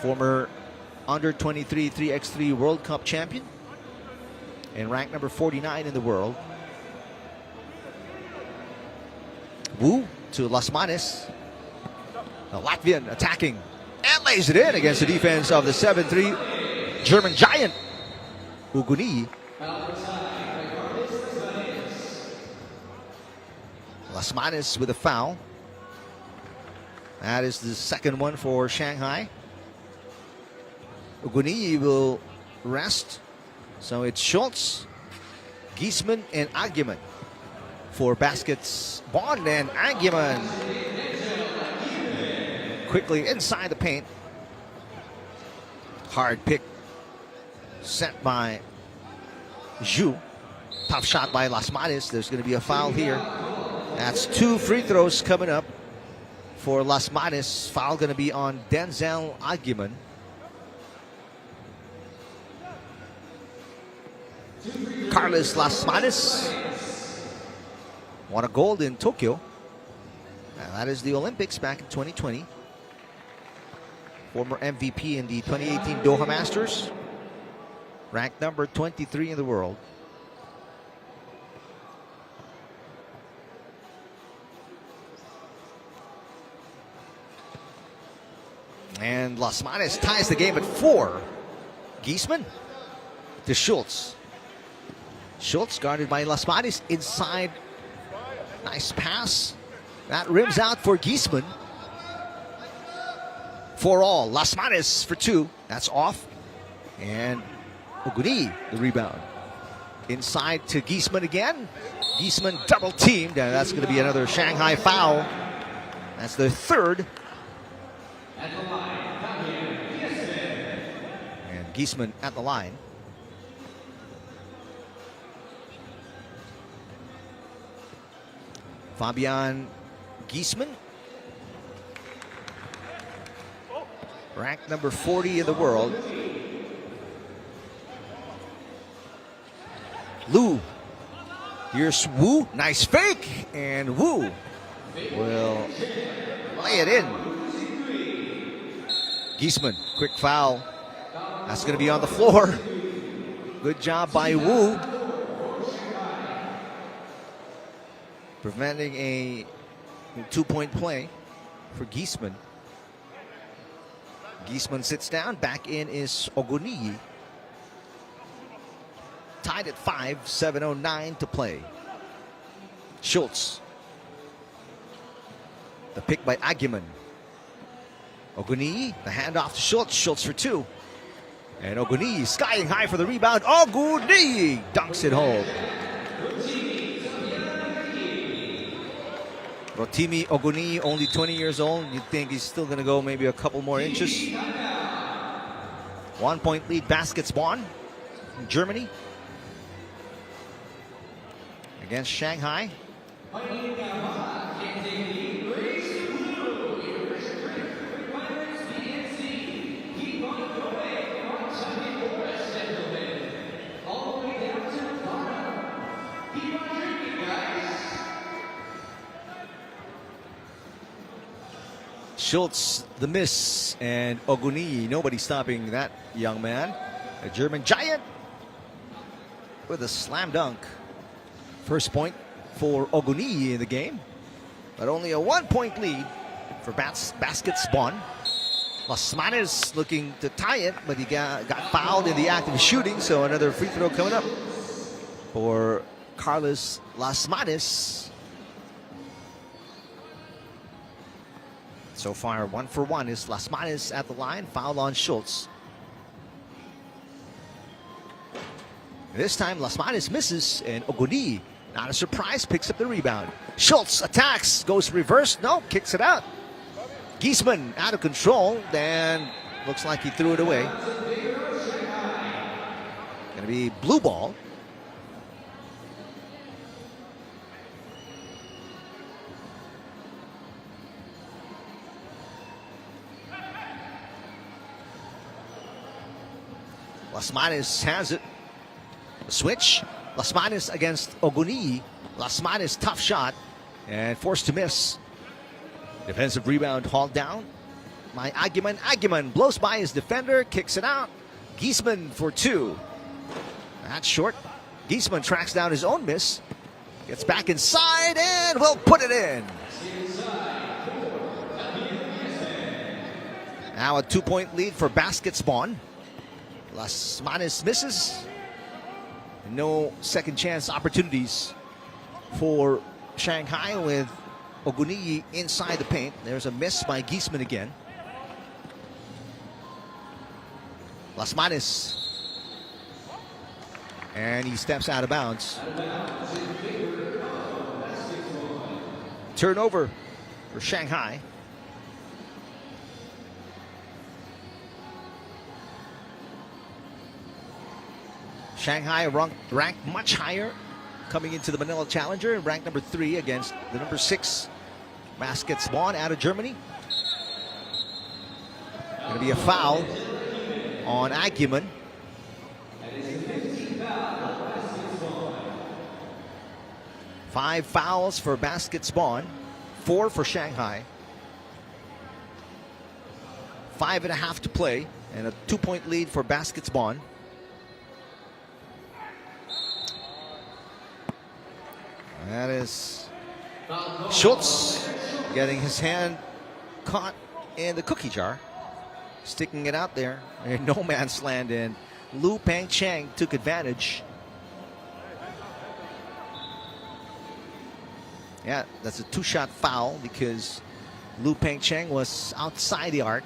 former Under-23 3x3 World Cup champion and ranked number 49 in the world. Wu to Lasmanes. The Latvian attacking and lays it in against the defense of the 7'3" German giant, Oguniyi. Lasmanes with a foul. That is the second one for Shanghai. Oguniyi will rest. So it's Schultz, Giesmann, and Agiman for Baskets Bonn, and Agiman quickly inside the paint. Hard pick sent by Zhu. Tough shot by Lasmanes. There's going to be a foul here That's 2 free throws coming up for Las Manes. Foul going to be on Denzel Aguiman. Carlos Las Manes won a gold in Tokyo. And that is the Olympics back in 2020. Former MVP in the 2018 Doha Masters. Ranked number 23 in the world. And Las Manes ties the game at 4. Giesman to Schultz. Schultz guarded by Las Manes inside. Nice pass. That rims out for Giesman. 4 all. Las Manes for 2. That's off. And Oguni the rebound. Inside to Giesman again. Giesman double teamed. And that's going to be another Shanghai foul. That's the 3rd. And Giesman at the line. Fabian Giesman, ranked number 40 in the world. Lu, here's Wu, nice fake, and Wu will lay it in. Giesman, quick foul. That's going to be on the floor. Good job by Wu. Preventing a 2-point play for Giesman. Giesman sits down. Back in is Oguni. Tied at 5, 7:09 to play. Schultz. The pick by Aguiman. Oguni, the handoff to Schultz. Schultz for 2. And Oguni skying high for the rebound. Oguni dunks it home. Rotimi Oguni, only 20 years old. You'd think he's still going to go maybe a couple more inches. 1-point lead, baskets Bonn from Germany against Shanghai. Schultz, the miss, and Oguni, nobody stopping that young man. A German giant with a slam dunk. First point for Oguni in the game, but only a 1-point lead for baskets Bonn. Las Manes looking to tie it, but he got fouled in the act of shooting, so another free throw coming up for Carlos Las Manes. So far, 1 for 1 is Las Manes at the line. Foul on Schultz. This time, Las Manes misses, and Oguni, not a surprise, picks up the rebound. Schultz attacks, goes reverse, no, kicks it out. Giesman out of control, and looks like he threw it away. Gonna be blue ball. Las Manes has it. A switch. Las Manes against Oguni. Las Manes, tough shot and forced to miss. Defensive rebound hauled down by Aguiman. Aguiman blows by his defender, kicks it out. Giesman for 2. That's short. Giesman tracks down his own miss. Gets back inside and will put it in. Now a 2-point lead for baskets Bonn. Las Manes misses. No second chance opportunities for Shanghai with Oguni inside the paint. There's a miss by Giesman again. Las Manes. And he steps out of bounds. Turnover for Shanghai. Shanghai ranked much higher coming into the Manila Challenger, ranked number 3 against the number 6 baskets Bonn out of Germany. Going to be a foul on Aguiman. Five fouls for baskets Bonn, 4 for Shanghai. 5.5 to play, and a 2-point lead for baskets Bonn. That is Schultz getting his hand caught in the cookie jar, sticking it out there in no man's land, and Lu Pengcheng took advantage. Yeah, that's a 2-shot foul because Lu Pengcheng was outside the arc.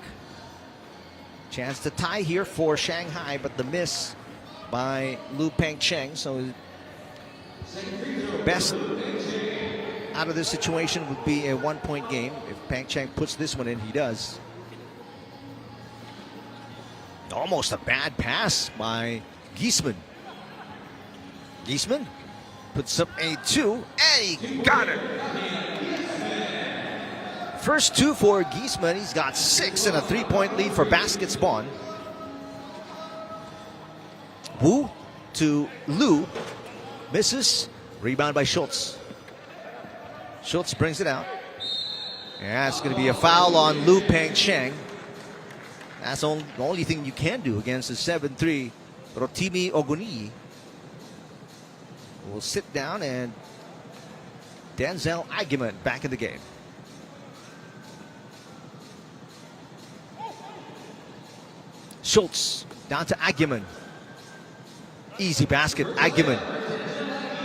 Chance to tie here for Shanghai, but the miss by Lu Pengcheng. So best out of this situation would be a 1-point game. If Pengcheng puts this one in, he does. Almost a bad pass by Giesman. Giesman puts up a 2, and he got it. First 2 for Giesman. He's got 6 and a 3-point lead for baskets Bonn. Wu to Lu. Misses. Rebound by Schultz. Schultz brings it out. Yeah, it's going to be a foul on Lu Pengcheng. That's the only thing you can do against the 7'3" Rotimi Oguniyi. Will sit down, and Denzel Aguiman back in the game. Schultz down to Aguiman. Easy basket. Aguiman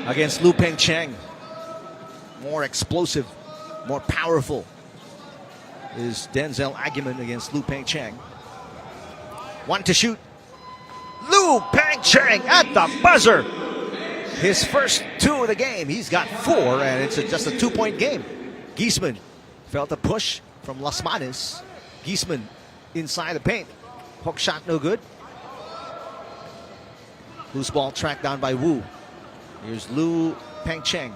against Lu Pengcheng. More explosive, more powerful is Denzel Aguiman against Lu Pengcheng. 1 to shoot. Lu Pengcheng at the buzzer. His first 2 of the game. He's got 4, and it's just a 2-point game. Giesman felt a push from Las Manes. Giesman inside the paint. Hook shot no good. Loose ball tracked down by Wu. Here's Lu Pengcheng.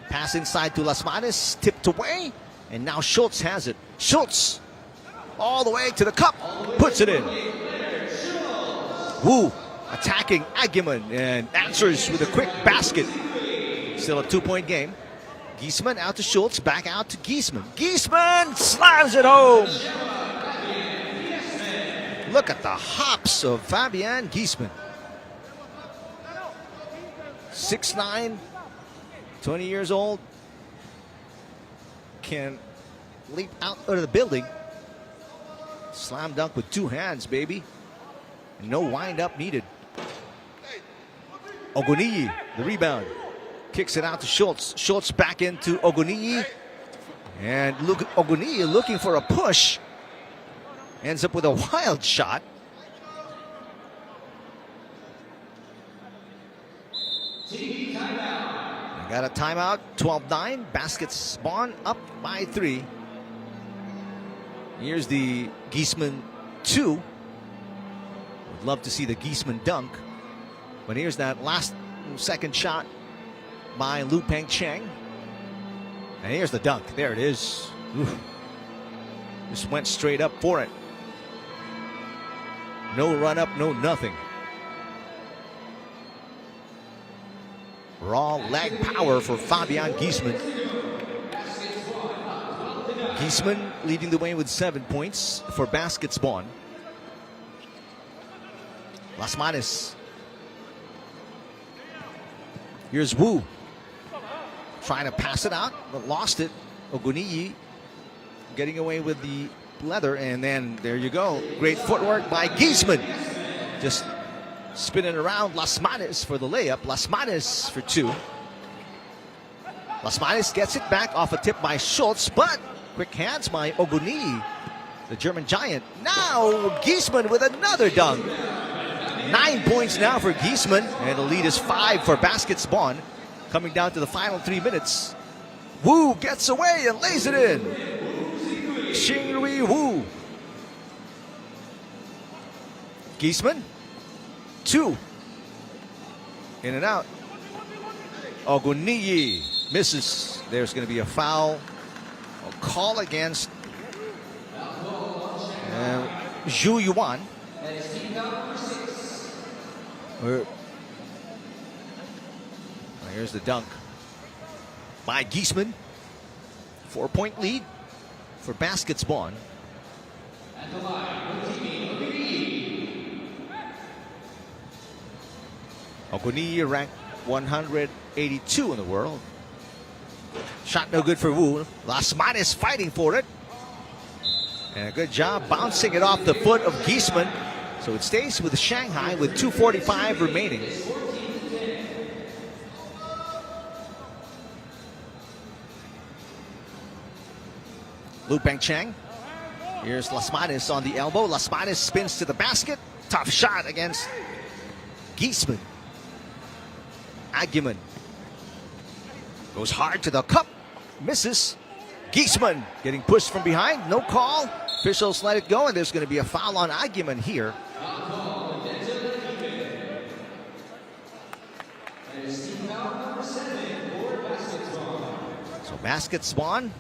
Pass inside to Las Manes. Tipped away. And now Schultz has it. Schultz all the way to the cup. Puts it in. Wu attacking Aguiman and answers with a quick basket. Still a 2-point game. Giesman out to Schultz. Back out to Giesman. Giesman slams it home. Look at the hops of Fabian Giesman. 6'9", 20 years old. Can leap out of the building. Slam dunk with 2 hands, baby. No wind up needed. Oguniyi, the rebound. Kicks it out to Schultz. Schultz back into Oguniyi. And look, Oguniyi looking for a push. Ends up with a wild shot. Got a timeout. 12-9. Baskets Bonn up by 3. Here's the Giesman 2. Would love to see the Giesman dunk. But here's that last second shot by Lu Pengcheng. And here's the dunk. There it is. Oof. Just went straight up for it. No run up, no nothing. Raw leg power for Fabian Giesman. Giesman leading the way with 7 points for baskets Bonn. Las Manes. Here's Wu. Trying to pass it out, but lost it. Oguniyi getting away with the leather, and then there you go. Great footwork by Giesman. Just spinning around Las Manes for the layup. Las Manes for 2. Las Manes gets it back off a tip by Schultz, but quick hands by Oguniyi, the German giant. Now Giesman with another dunk. 9 points now for Giesman, and the lead is 5 for baskets Bonn. Coming down to the final 3 minutes. Wu gets away and lays it in. Xingrui Wu. Giesman. 2. In and out. Oguniyi misses. There's going to be a foul. A call against Zhu Yuan. Here's the dunk by Giesman. 4-point lead for Baskets Bonn. Oguniyi ranked 182 in the world. Shot no good for Wu. Lasmanis fighting for it. And a good job bouncing it off the foot of Giesman. So it stays with Shanghai with 2:45 remaining. Lu Pengcheng. Here's Lasmanis on the elbow. Lasmanis spins to the basket. Tough shot against Giesman. Aguiman goes hard to the cup. Misses. Giesman getting pushed from behind. No call. Officials let it go, and there's going to be a foul on Aguiman here. So Baskets Bonn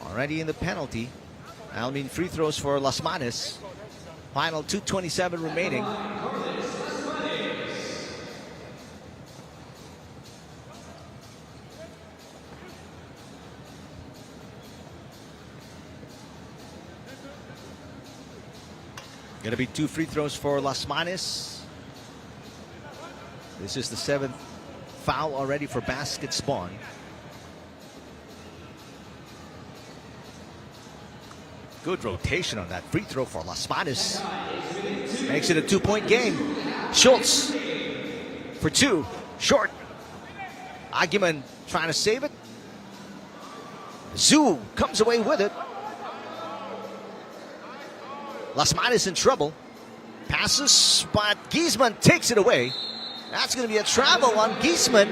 already in the penalty. I mean free throws for Lasmanis. Final 2:27 remaining. Going to be 2 free throws for Lasmanis. This is the 7th foul already for Baskets Bonn. Good rotation on that free throw for Lasmanis. Makes it a 2-point game. Schultz for 2. Short. Aguiman trying to save it. Zhu comes away with it. Lasmanis in trouble. Passes, but Giesman takes it away. That's going to be a travel on Giesman.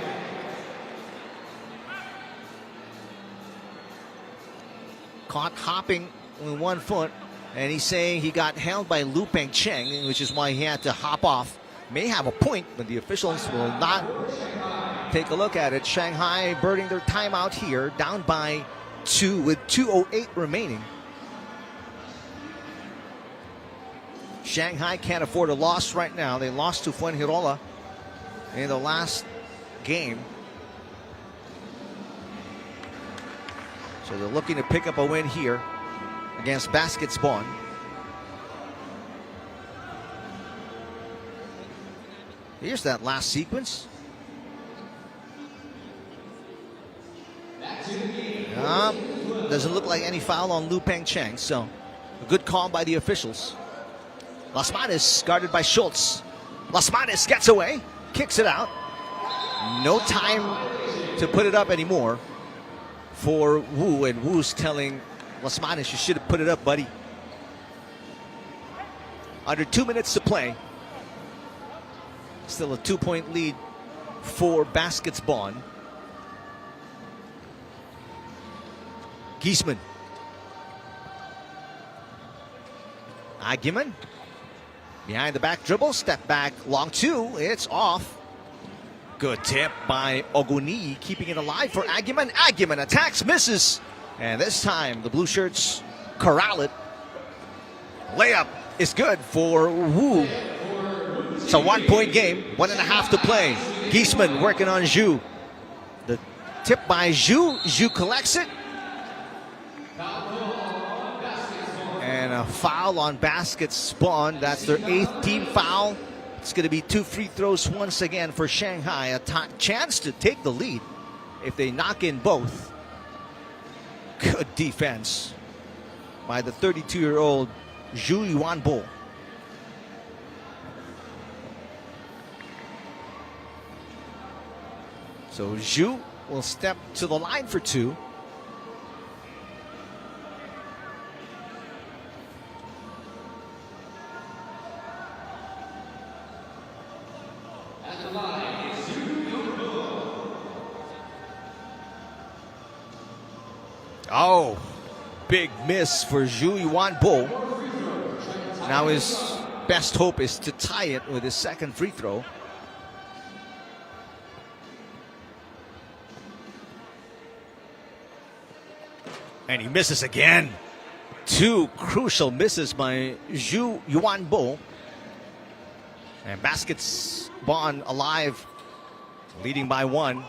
Caught hopping with 1 foot, and he's saying he got held by Lu Pengcheng, which is why he had to hop off. May have a point, but the officials will not take a look at it. Shanghai burning their timeout here, down by 2 with 2:08 remaining. Shanghai can't afford a loss right now. They lost to Fuengirola in the last game. So they're looking to pick up a win here against Baskets Bonn. Here's that last sequence. Doesn't look like any foul on Lu Pengcheng, so a good call by the officials. Lasmanis guarded by Schultz. Lasmanis gets away, kicks it out. No time to put it up anymore for Wu, and Wu's telling Lasmanis, you should have put it up, buddy. Under 2 minutes to play. Still a 2-point lead for Baskets Bonn. Giesman. Aguiman. Behind the back dribble, step back, long 2, it's off. Good tip by Oguniyi, keeping it alive for Aguiman. Aguiman attacks, misses. And this time, the blue shirts corral it. Layup is good for Wu. It's a 1-point game, 1.5 to play. Giesman working on Zhu. The tip by Zhu. Zhu collects it. And a foul on Baskets Bonn. That's their 8th team foul. It's going to be 2 free throws once again for Shanghai. A chance to take the lead if they knock in both. Good defense by the 32-year-old Zhu Yuanbo. So Zhu will step to the line for 2. Oh, big miss for Zhu Yuanbo. Now his best hope is to tie it with his second free throw. And he misses again. Two crucial misses by Zhu Yuanbo. And baskets Bonn alive, leading by 1.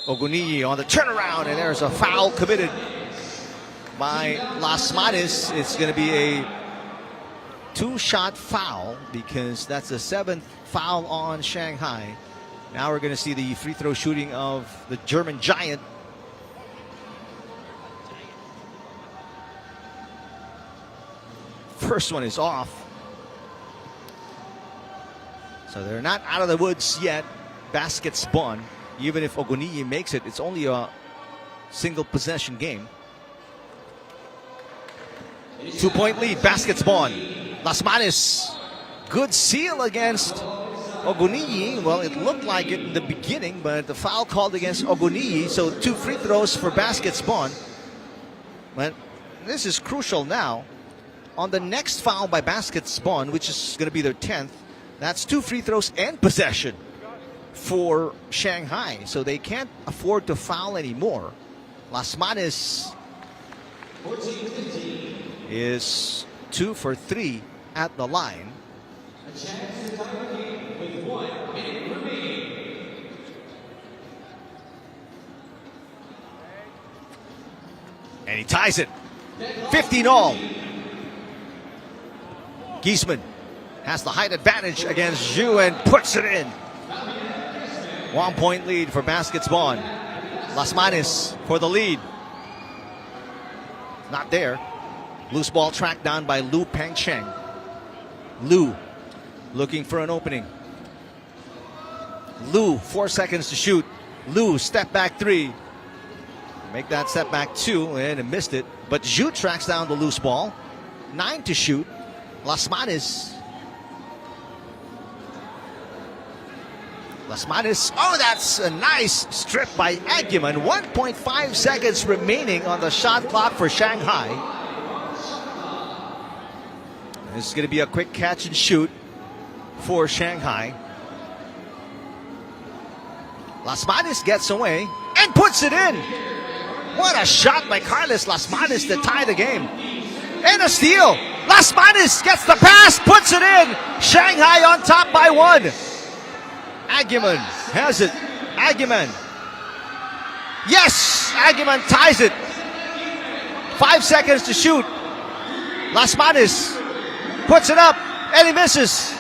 Oguniyi on the turnaround, and there's a foul committed by Las Manis. It's going to be a 2-shot foul because that's the 7th foul on Shanghai. Now we're going to see the free throw shooting of the German giant. First one is off. So they're not out of the woods yet. Baskets Bonn. Even if Oguniyi makes it, it's only a single possession game. 2-point lead, baskets Bonn. Las Manis, good seal against Oguniyi. Well, it looked like it in the beginning, but the foul called against Oguniyi. So 2 free throws for baskets Bonn. But this is crucial now. On the next foul by baskets Bonn, which is going to be their 10th, that's 2 free throws and possession for Shanghai. So they can't afford to foul anymore. Las Manis is 2 for 3 at the line. And he ties it. 15-all. Giesman has the height advantage against Zhu and puts it in. 1-point lead for baskets Bonn. Las Manis for the lead. Not there. Loose ball tracked down by Lu Pengcheng. Lu looking for an opening. Lu, 4 seconds to shoot. Lu, step back 3. Make that step back 2 and it missed it. But Zhu tracks down the loose ball. 9 to shoot. Las Manis. Oh, that's a nice strip by Aguiman. 1.5 seconds remaining on the shot clock for Shanghai. This is going to be a quick catch and shoot for Shanghai. Las Manis gets away and puts it in. What a shot by Carlos Las Manis to tie the game. And a steal. Las Manis gets the pass, puts it in. Shanghai on top by 1. Aguiman has it. Aguiman. Yes! Aguiman ties it. 5 seconds to shoot. Las Manis puts it up and he misses.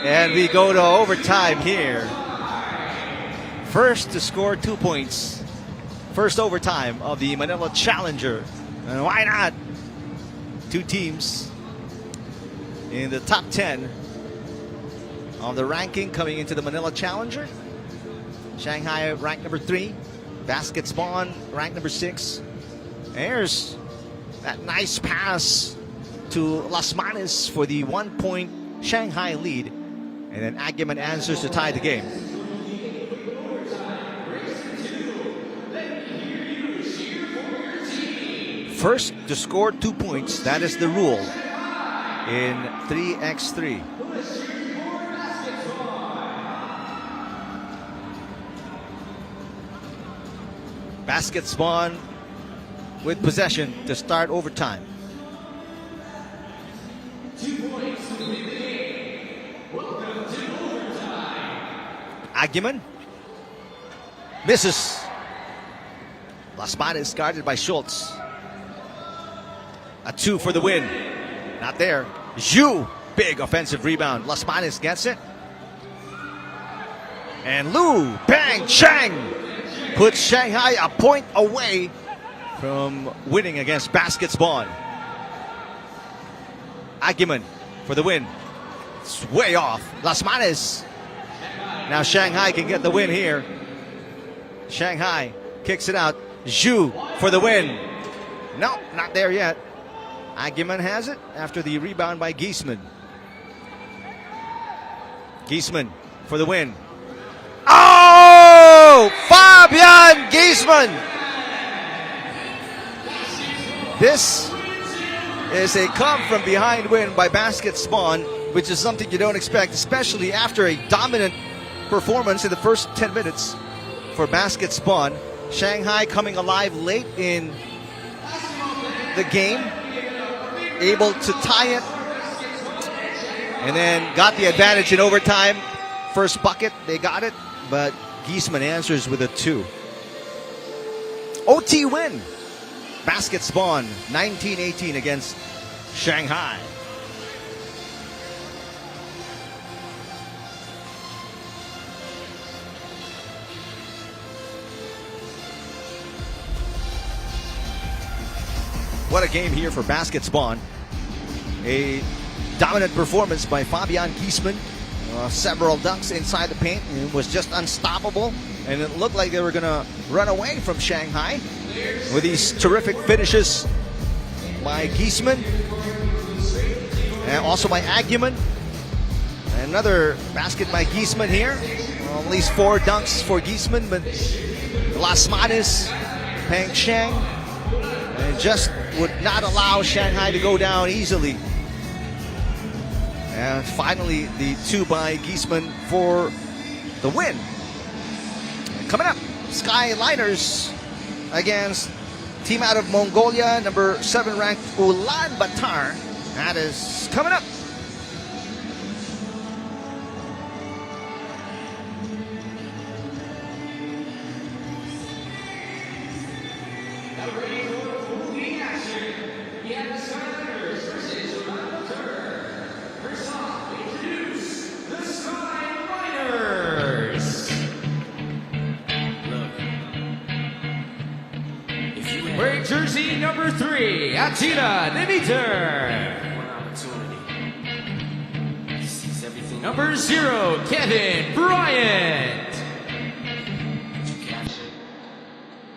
And we go to overtime here. First to score 2 points. First overtime of the Manila Challenger. And why not? 2 teams in the top 10 of the ranking coming into the Manila Challenger. Shanghai ranked number 3. Baskets Bonn ranked number 6. There's that nice pass to Las Manis for the 1-point Shanghai lead. And then Aguiman answers to tie the game. First to score 2 points, that is the rule in 3x3. Baskets Bonn with possession to start overtime. 2 points to win the game. Welcome to overtime. Aguiman misses. Las Manis guarded by Schultz. A 2 for the win. Not there. Zhu, big offensive rebound. Las Manis gets it. And Lu Pengcheng puts Shanghai a point away from winning against baskets Bonn. Aguiman for the win. It's way off. Las Manis. Now Shanghai can get the win here. Shanghai kicks it out. Zhu for the win. No, not there yet. Aguiman has it after the rebound by Giesman. Giesman for the win. Oh! Fabian Giesman! This is a come from behind win by baskets Bonn, which is something you don't expect, especially after a dominant performance in the first 10 minutes for baskets Bonn. Shanghai coming alive late in the game, able to tie it, and then got the advantage in overtime. First bucket, they got it, but Giesman answers with a 2. OT win. Baskets Bonn, 19-18 against Shanghai. What a game here for Baskets Bonn. A dominant performance by Fabian Giesman. Several dunks inside the paint. It was just unstoppable. And it looked like they were going to run away from Shanghai with these terrific finishes by Giesman. And also by Aguiman. Another basket by Giesman here. Well, at least 4 dunks for Giesman. But Lasmanis, Peng Sheng, and just would not allow Shanghai to go down easily. And finally, the 2 by Giesman for the win. Coming up, Skyliners against team out of Mongolia, number 7 ranked Ulaanbaatar. That is coming up. We have the Skyliners versus Ulaanbaatar. First off, we introduce the Skyliners. Wearing jersey number 3, Attila Demeter. Number 0, Kevin Bryant.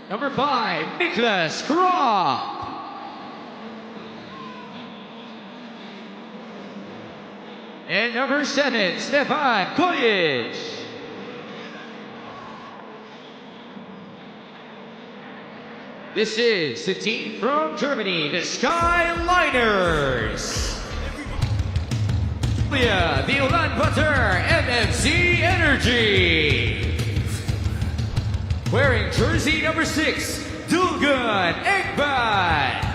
Number 5, Niklas Krop. And number 7, Stefan Kojic. This is the team from Germany, the Skyliners. The Ulaanbaatar MMC Energy. Wearing jersey number 6, Dulgun Ekbat.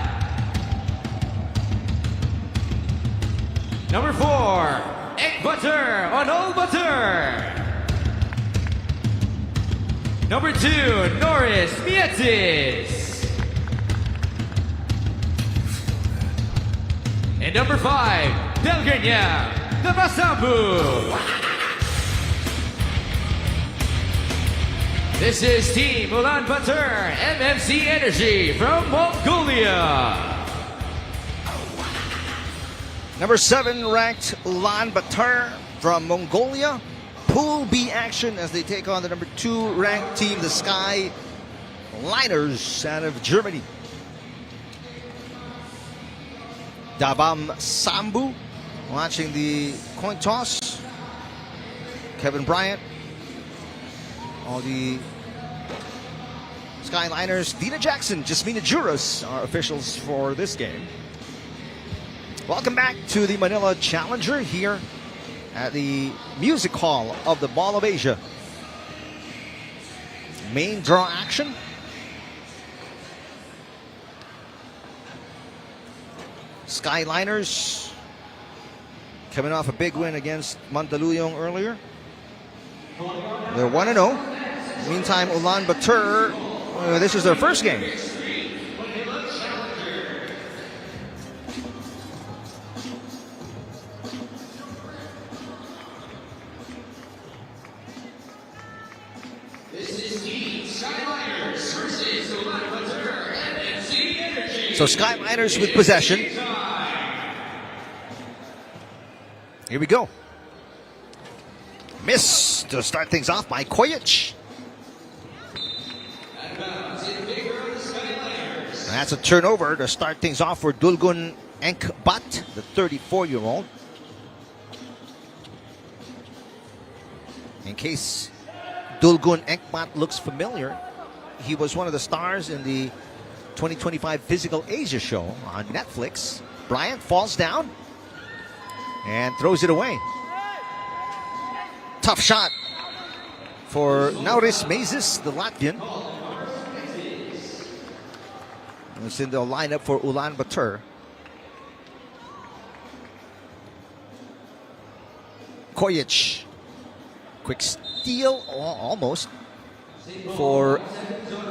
Number 4, Ekbatar Onolbatar. Number 2, Norris Mietzis. And number 5, Belgrania Namasambu. This is Team Ulaanbaatar MMC Energy from Mongolia. Number 7 ranked Ulaanbaatar from Mongolia. Pool B action as they take on the number 2 ranked team, the Skyliners out of Germany. Dabam Sambu watching the coin toss. Kevin Bryant. All the Skyliners. Dina Jackson, Jasmina Juras are officials for this game. Welcome back to the Manila Challenger here at the Music Hall of the Mall of Asia. Main draw action. Skyliners coming off a big win against Mandaluyong earlier. They're 1-0. Meantime, Ulaanbaatar, this is their first game. So Skyliners with possession. Here we go. Miss to start things off by Kojic. That's a turnover to start things off for Dulgun Ekbat, the 34-year-old. In case Dulgun Ekbat looks familiar, he was one of the stars in the 2025 Physical Asia show on Netflix. Bryant falls down and throws it away. Tough shot for Nauris Mazis, the Latvian. It's in the lineup for Ulaanbaatar. Kojic. Quick steal, almost, for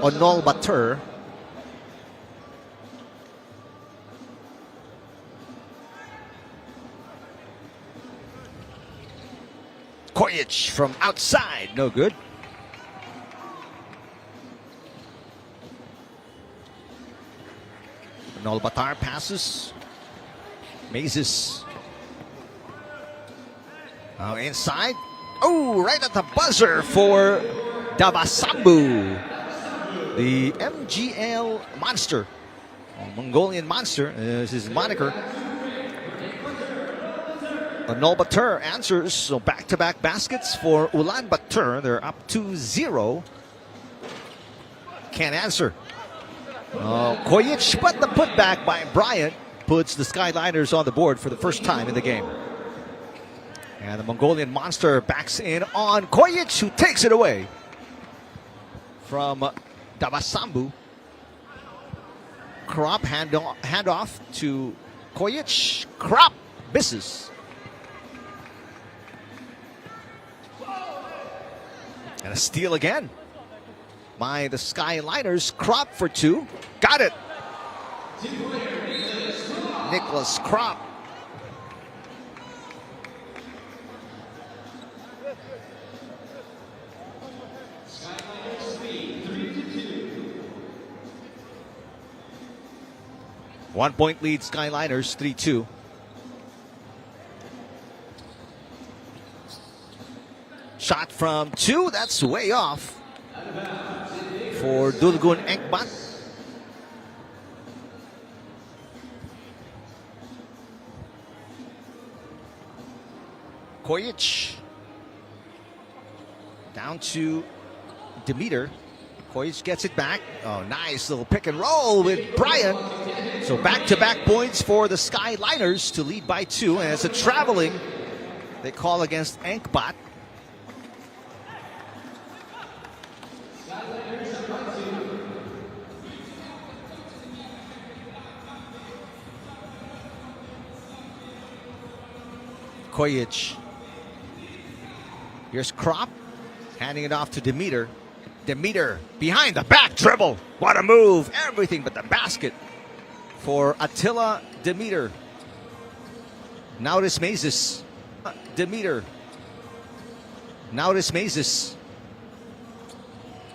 Ulaanbaatar. Kojic from outside, no good. Ulaanbaatar passes. Mazes. Now inside. Oh, right at the buzzer for Davasambu. The MGL Monster. Mongolian Monster is his moniker. Ulaanbaatar answers, so back-to-back baskets for Ulaanbaatar. They're up 2-0. Can't answer. Kojic, but the putback by Bryant puts the Skyliners on the board for the first time in the game. And the Mongolian Monster backs in on Kojic, who takes it away from Davasambu. Krop handoff to Kojic. Krop misses. And a steal again by the Skyliners. Krop for two. Got it. Nicholas Krop. One-point lead, Skyliners, 3-2. Shot from two, that's way off for Dulgun Enkbat. Kojic down to Demeter. Kojic gets it back. Oh, nice little pick and roll with Bryant. So back-to-back points for the Skyliners to lead by two. And it's a traveling they call against Enkbat. Kojic. Here's Krop handing it off to Demeter. Demeter behind the back dribble. What a move. Everything but the basket for Attila Demeter. Now it is Mazes. Demeter. Now it is Mazes.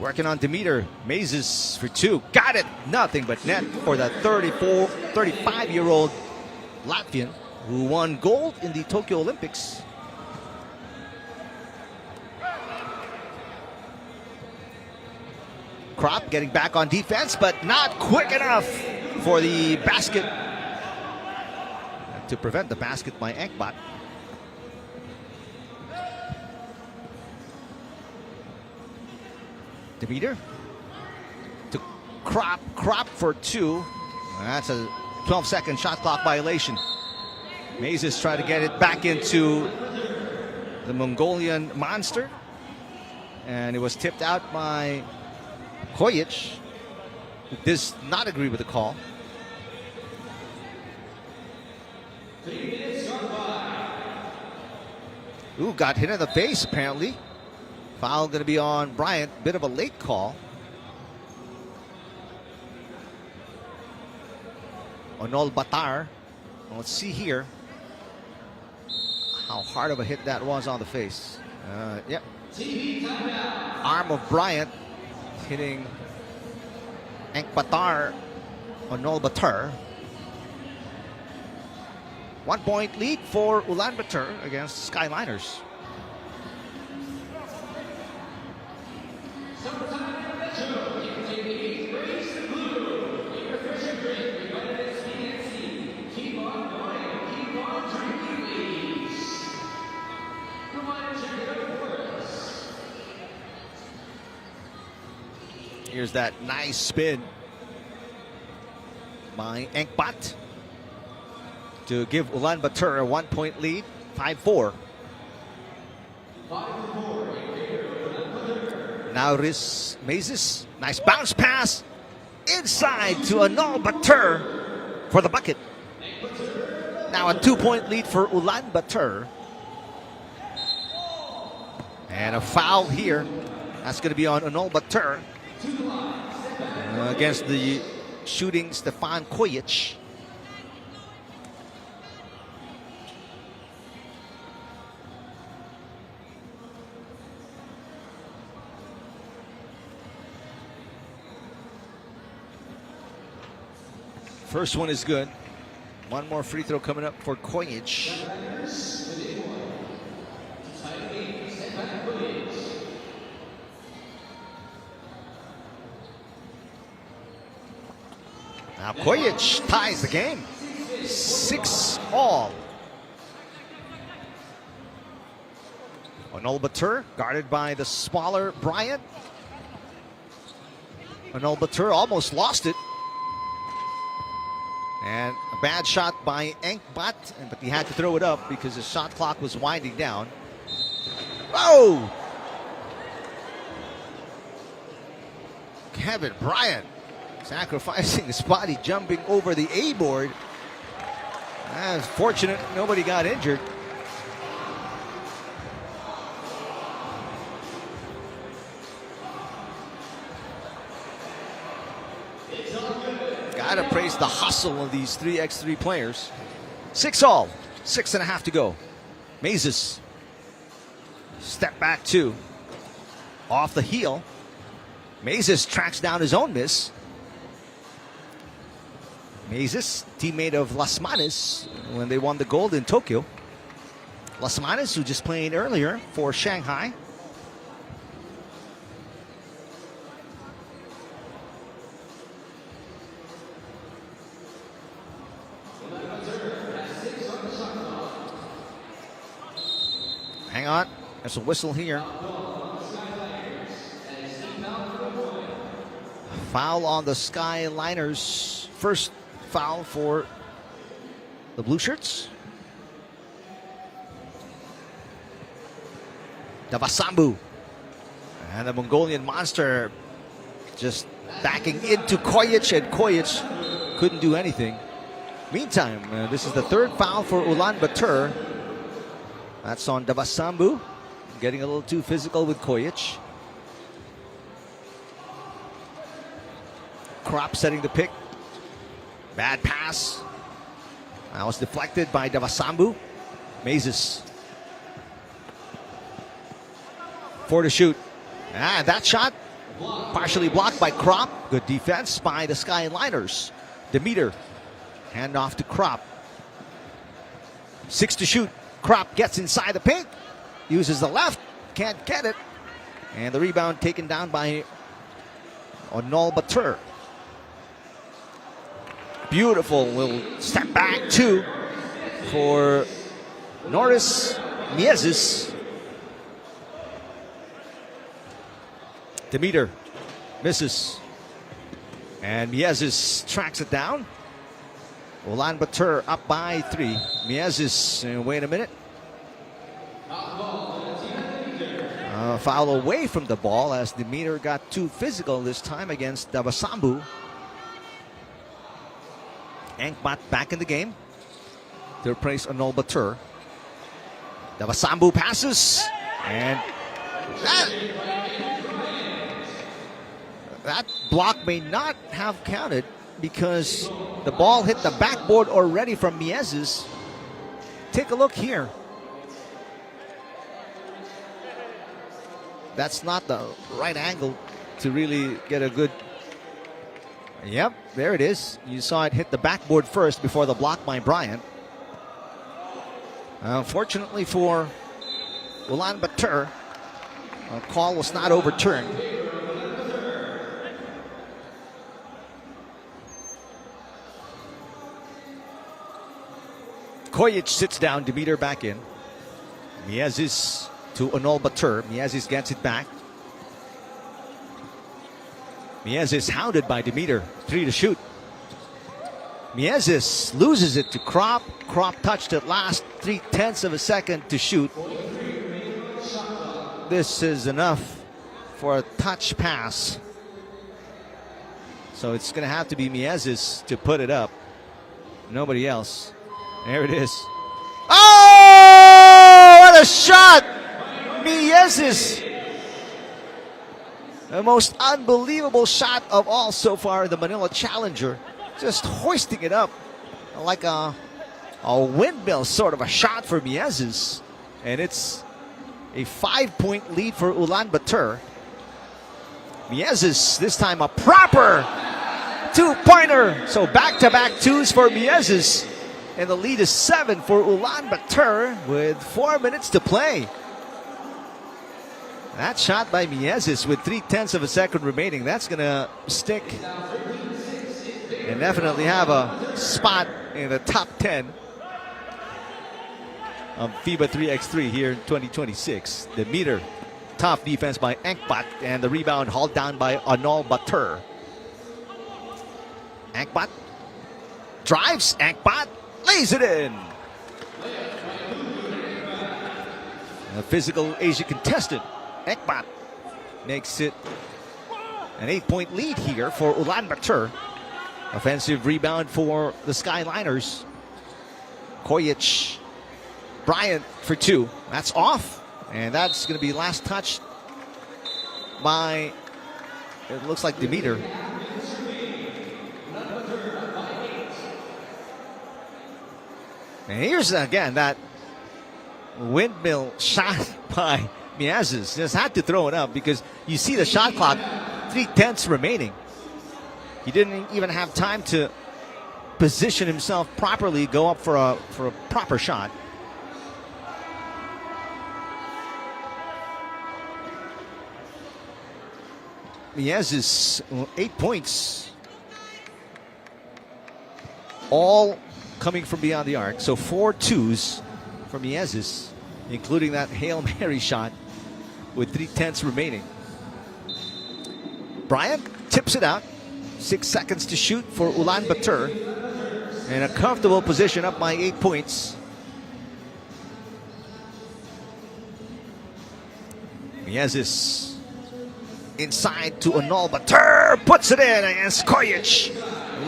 Working on Demeter. Mazes for two. Got it. Nothing but net for the 35-year-old Latvian who won gold in the Tokyo Olympics. Krop getting back on defense, but not quick enough for the basket to prevent the basket by Enkbat. Demeter to Krop for two. That's a 12-second shot clock violation. Mazes trying to get it back into the Mongolian Monster, and it was tipped out by Kojic, who does not agree with the call. Ooh, got hit in the face apparently. Foul going to be on Bryant. Bit of a late call. Ulaanbaatar. Let's see here how hard of a hit that was on the face. Yep. Arm of Bryant hitting Ulaanbaatar. Ulaanbaatar. 1 point lead for Ulaanbaatar against Skyliners. Here's that nice spin by Enkbat to give Ulaanbaatar a 1 point lead, 5-4. Now it is Mazes. Nice bounce pass. inside to Ulaanbaatar for the bucket. Now a 2-point lead for Ulaanbaatar. And a foul here. That's going to be on Ulaanbaatar against the shooting Stefan Kojic. First one is good. One more free throw coming up for Kojic. Now Kojic ties the game. 6-all. Ulaanbaatar guarded by the smaller Bryant. Ulaanbaatar almost lost it. And a bad shot by Enkbat, but he had to throw it up because the shot clock was winding down. Oh! Kevin Bryant sacrificing his body, jumping over the A board. It's fortunate nobody got injured. Gotta praise the hustle of these 3x3 players. 6-all, 6.5 to go. Mazes, step back 2. Off the heel. Mazes tracks down his own miss. Mazes, teammate of Las Manes when they won the gold in Tokyo. Las Manes, who just played earlier for Shanghai. Hang on, there's a whistle here. Foul on the Skyliners. First foul for the blue shirts. Davasambu. And the Mongolian monster just backing into Kojic, and Kojic couldn't do anything. Meantime, this is the third foul for Ulaanbaatar. That's on Davasambu, getting a little too physical with Kojic. Krop setting the pick. Bad pass. That was deflected by Davasambu. Mazes. 4 to shoot. And that shot partially blocked by Krop. Good defense by the Skyliners. Demeter. Hand off to Krop. 6 to shoot. Krop gets inside the paint. Uses the left. Can't get it. And the rebound taken down by Ulaanbaatar. Beautiful little step back 2 for Norris Miezes. Demeter misses. And Miezes tracks it down. Ulaanbaatar up by 3. Miezes, wait a minute. Foul away from the ball as Demeter got too physical this time against Davasambu. Enkbat back in the game. Third place Ulaanbaatar. Davasambu passes. And that block may not have counted because the ball hit the backboard already from Miezes. Take a look here. That's not the right angle to really get a good... Yep, there it is. You saw it hit the backboard first before the block by Bryant. Unfortunately for Ulaanbaatar, a call was not overturned. Kojic sits down, Demeter back in. Miezes to Ulaanbaatar. Miezes gets it back. Miezes hounded by Demeter. 3 to shoot. Miezes loses it to Krop. Krop touched it last 0.3 of a second to shoot. This is enough for a touch pass. So it's going to have to be Miezes to put it up. Nobody else. There it is. Oh, what a shot! Miezes. The most unbelievable shot of all so far, the Manila Challenger. Just hoisting it up like a windmill sort of a shot for Miezes. And it's a 5-point lead for Ulaanbaatar. Miezes, this time a proper two-pointer. So back-to-back twos for Miezes. And the lead is 7 for Ulaanbaatar with 4 minutes to play. That shot by Miezes with 0.3 of a second remaining. That's going to stick and definitely have a spot in the top 10 of FIBA 3x3 here in 2026. The meter. Tough defense by Ulaanbaatar, and the rebound hauled down by Ulaanbaatar. Ulaanbaatar drives, Ulaanbaatar lays it in. A physical Asia contestant, Ulaanbaatar, makes it an 8-point lead here for Ulaanbaatar. Offensive rebound for the Skyliners. Kojic, Bryant for 2. That's off. And that's going to be last touch by, it looks like, Demeter. And here's again that windmill shot by Miezes. Just had to throw it up because you see the shot clock, 0.3 remaining. He didn't even have time to position himself properly, go up for a proper shot. Miezes, 8 points. All coming from beyond the arc. So 4 twos from Miezes, including that Hail Mary shot with 0.3 remaining. Bryant tips it out. 6 seconds to shoot for Ulaanbaatar. And a comfortable position up by 8 points. Miezes inside to Ulaanbaatar, puts it in against Kojic.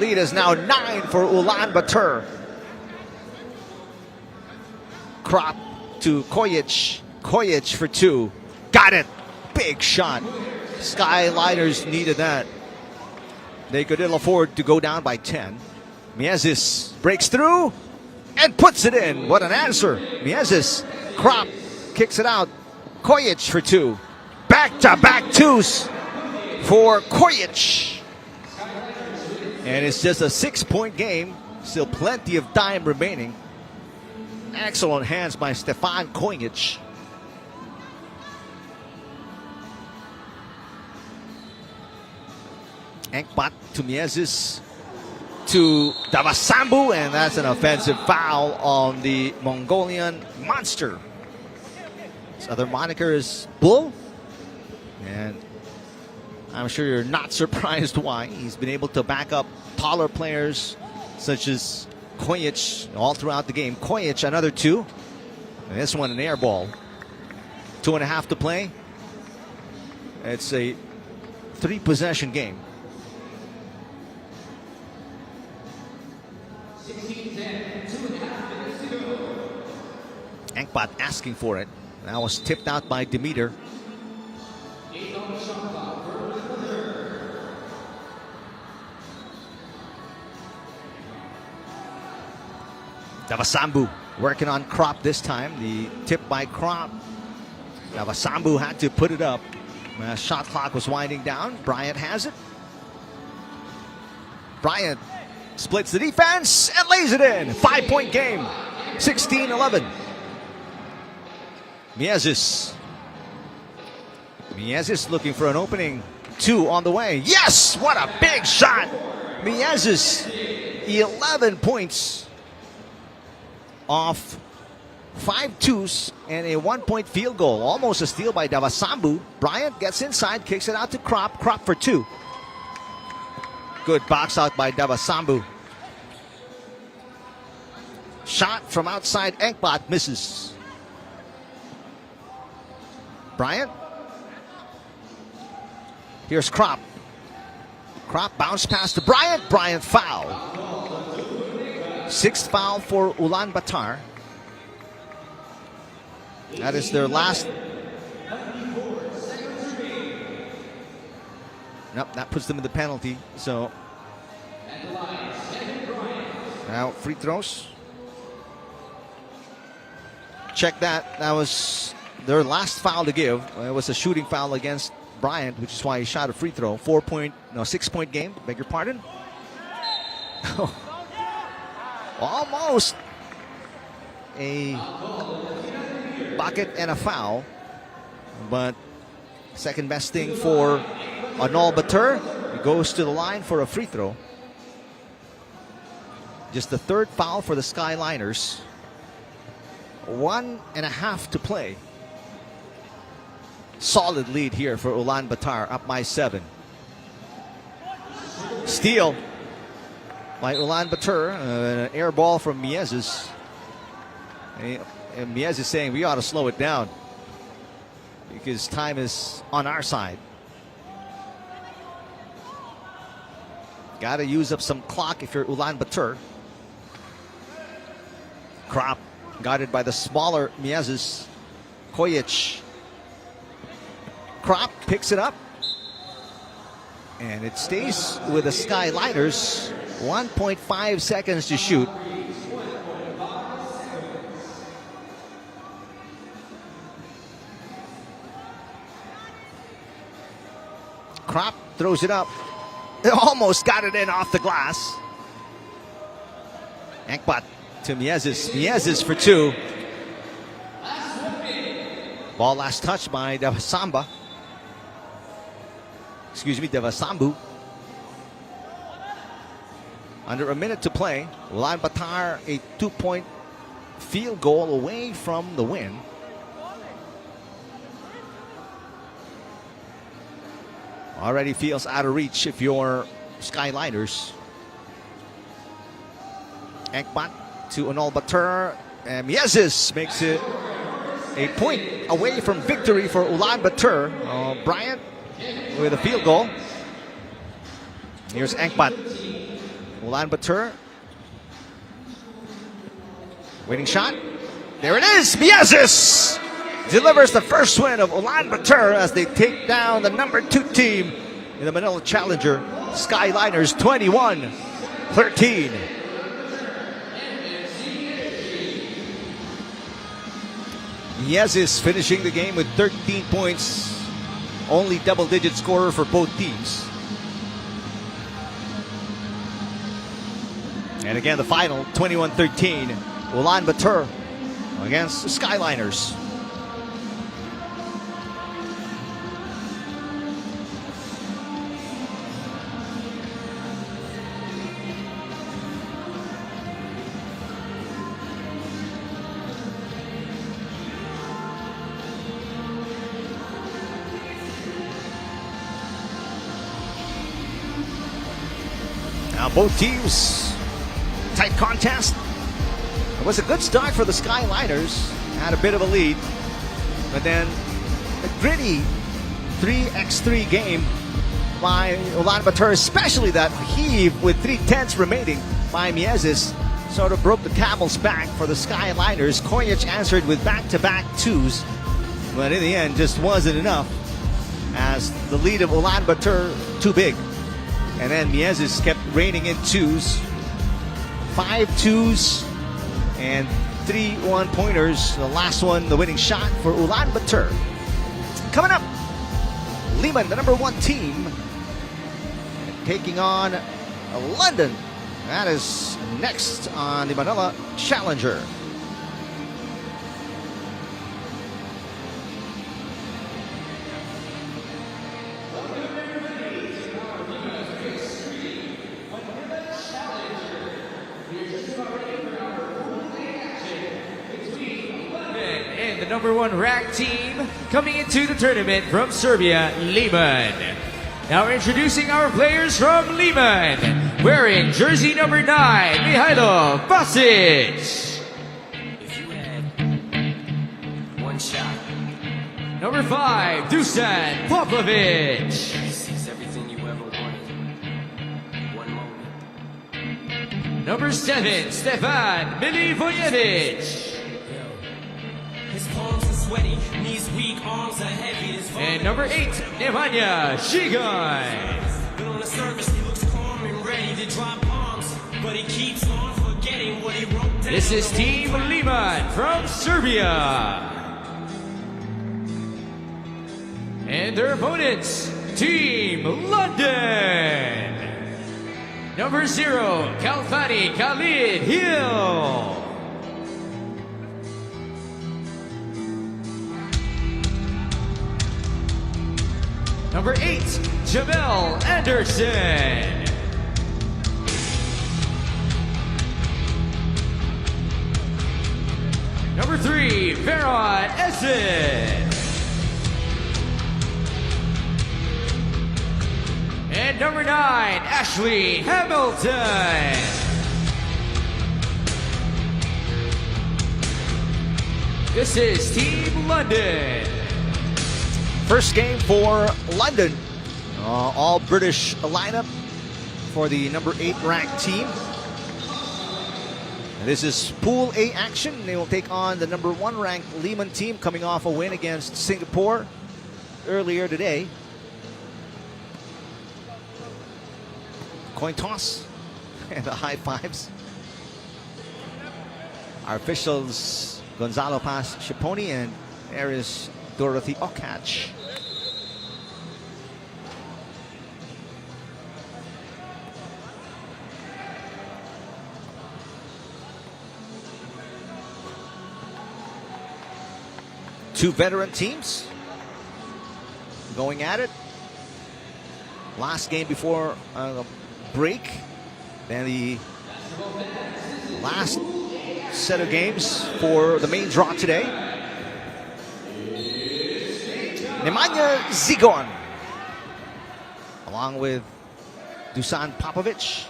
Lead is now 9 for Ulaanbaatar. Crop to Kojic. Kojic for 2. Got it. Big shot. Skyliners needed that. They could ill afford to go down by 10. Miezes breaks through and puts it in. What an answer. Miezes. Crop kicks it out. Kojic for 2. Back-to-back twos for Kojic. And it's just a 6-point game. Still plenty of time remaining. Excellent hands by Stefan Kojic. Ulaanbaatar to Miezes to Davasambu, and that's an offensive foul on the Mongolian monster. His other moniker is Bull. And I'm sure you're not surprised why. He's been able to back up taller players such as Kojic all throughout the game. Kojic, another 2. And this one, an air ball. 2.5 to play. It's a 3-possession game. Ulaanbaatar asking for it. That was tipped out by Demeter. Davasambu working on Crop this time. The tip by Crop. Davasambu had to put it up. Shot clock was winding down. Bryant has it. Bryant splits the defense and lays it in. 5-point game. 16-11. Miezes. Miezes looking for an opening. 2 on the way. Yes! What a big shot! Miezes, 11 points off 5 twos and a 1-point field goal. Almost a steal by Davasambu. Bryant gets inside, kicks it out to Crop. Crop for 2. Good box out by Davasambu. Shot from outside Ulaanbaatar misses. Bryant. Here's Crop. Krop bounce pass to Bryant. Bryant foul. 6th foul for Ulaanbaatar. That is their last. Nope, that puts them in the penalty. So now free throws. Check that. That was their last foul to give. It was a shooting foul against Bryant, which is why he shot a free throw. 6-point game. Beg your pardon. Almost a bucket and a foul, but second best thing for Ulaanbaatar. He goes to the line for a free throw. Just the 3rd foul for the Skyliners. 1.5 to play. Solid lead here for Ulaanbaatar, up by 7. Steal by Ulaanbaatar, an air ball from Miezes. And Miezes is saying we ought to slow it down because time is on our side. Got to use up some clock if you're Ulaanbaatar. Krop guarded by the smaller Miezes. Kojic. Krop picks it up. And it stays with the Skyliners. 1.5 seconds to shoot. Krop throws it up. It almost got it in off the glass. Enkpat to Miezes. Miezes for 2. Ball last touched by Devasambu. Under a minute to play. Ulaanbaatar a 2-point field goal away from the win. Already feels out of reach if you're Skyliners. Enkpat to Ulaanbaatar. And Miezes makes it a point away from victory for Ulaanbaatar. Bryant with a field goal. Here's Enkpat. Ulaanbaatar. Winning shot. There it is. Miezes delivers the first win of Ulaanbaatar as they take down the number 2 team in the Manila Challenger. Skyliners 21-13. Miezes finishing the game with 13 points. Only double-digit scorer for both teams. And again, the final, 21-13. Ulaanbaatar against the Skyliners. Now both teams, tight contest. It was a good start for the Skyliners. Had a bit of a lead, but then a gritty 3x3 game by Ulaanbaatar, especially that heave with 3/10 remaining by Miezes, sort of broke the camel's back for the Skyliners. Kojic answered with back-to-back 2s, but in the end just wasn't enough as the lead of Ulaanbaatar too big. And then Miezes kept raining in 2s. 5 2s and 3 1-pointers. The last one, the winning shot for Ulaanbaatar. Coming up, Liman, the number 1 team, taking on London. That is next on the Manila Challenger. The number 1 ranked team coming into the tournament from Serbia, Liman. Now introducing our players from Liman, wearing jersey number 9, Mihailo Vasic. If you had one shot, Number 5, Dusan Popovic. this is everything you ever wanted. Number 7, Stefan Milivojevic. His palms are sweaty, knees weak, arms are heavy. And number 8, Nemanja Shigan. But on the surface, he looks calm and ready to drop bombs. But he keeps on forgetting what he wrote down. This is Team Liman from Serbia. And their opponents, Team London. Number 0, Kalfani Khalid Hill. Number 8, Jamel Anderson. Number 3, Veron Essen. And number 9, Ashley Hamilton. This is Team London. First game for London. All British lineup for the number 8 ranked team. And this is Pool A action. They will take on the number 1 ranked Liman team coming off a win against Singapore earlier today. Coin toss and the high fives. Our officials, Gonzalo Paz Chiponi and Aris Dorothy Okach. Two veteran teams going at it. Last game before break, then the last set of games for the main draw today. Nemanja Zigon, along with Dusan Popovic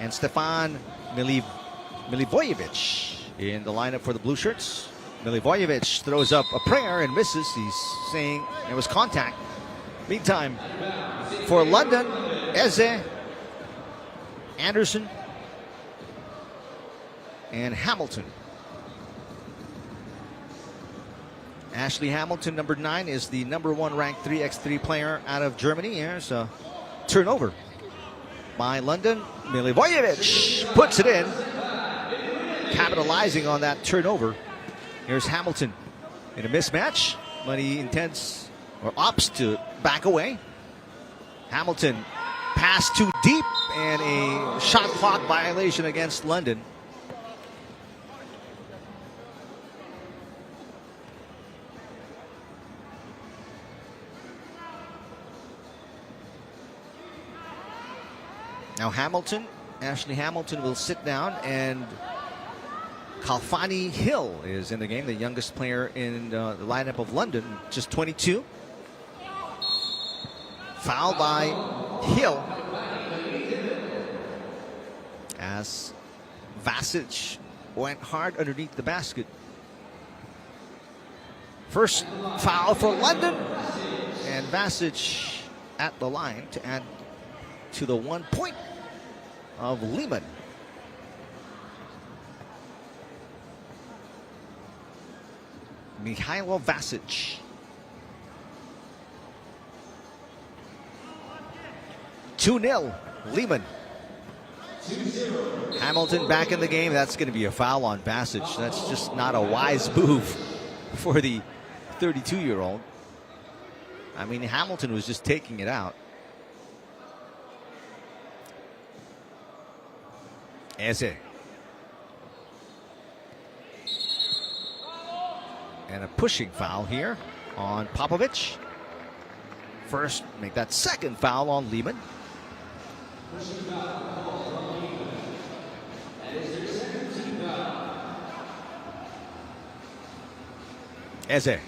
and Stefan Milivojevic in the lineup for the Blue Shirts. Milivojevic throws up a prayer and misses. He's saying there was contact. Meantime, for London, Eze, Anderson, and Hamilton. Ashley Hamilton, number 9, is the number 1 ranked 3x3 player out of Germany. Here's a turnover by London. Milivojevic puts it in, capitalizing on that turnover. Here's Hamilton in a mismatch, but he intends or opts to back away. Hamilton passed too deep and a shot clock violation against London. Now Hamilton, Ashley Hamilton will sit down, and Kalfani Hill is in the game, the youngest player in the lineup of London, just 22. Foul by Hill as Vasic went hard underneath the basket. First foul for London, and Vasic at the line to add to the 1 point of Liman. Mihailo Vasic. 2-0, Liman. Hamilton back in the game. That's going to be a foul on Vasic. That's just not a wise move for the 32-year-old. I mean, Hamilton was just taking it out. Eze. And a pushing foul here on Popovic. First, make that second foul on Liman. Eze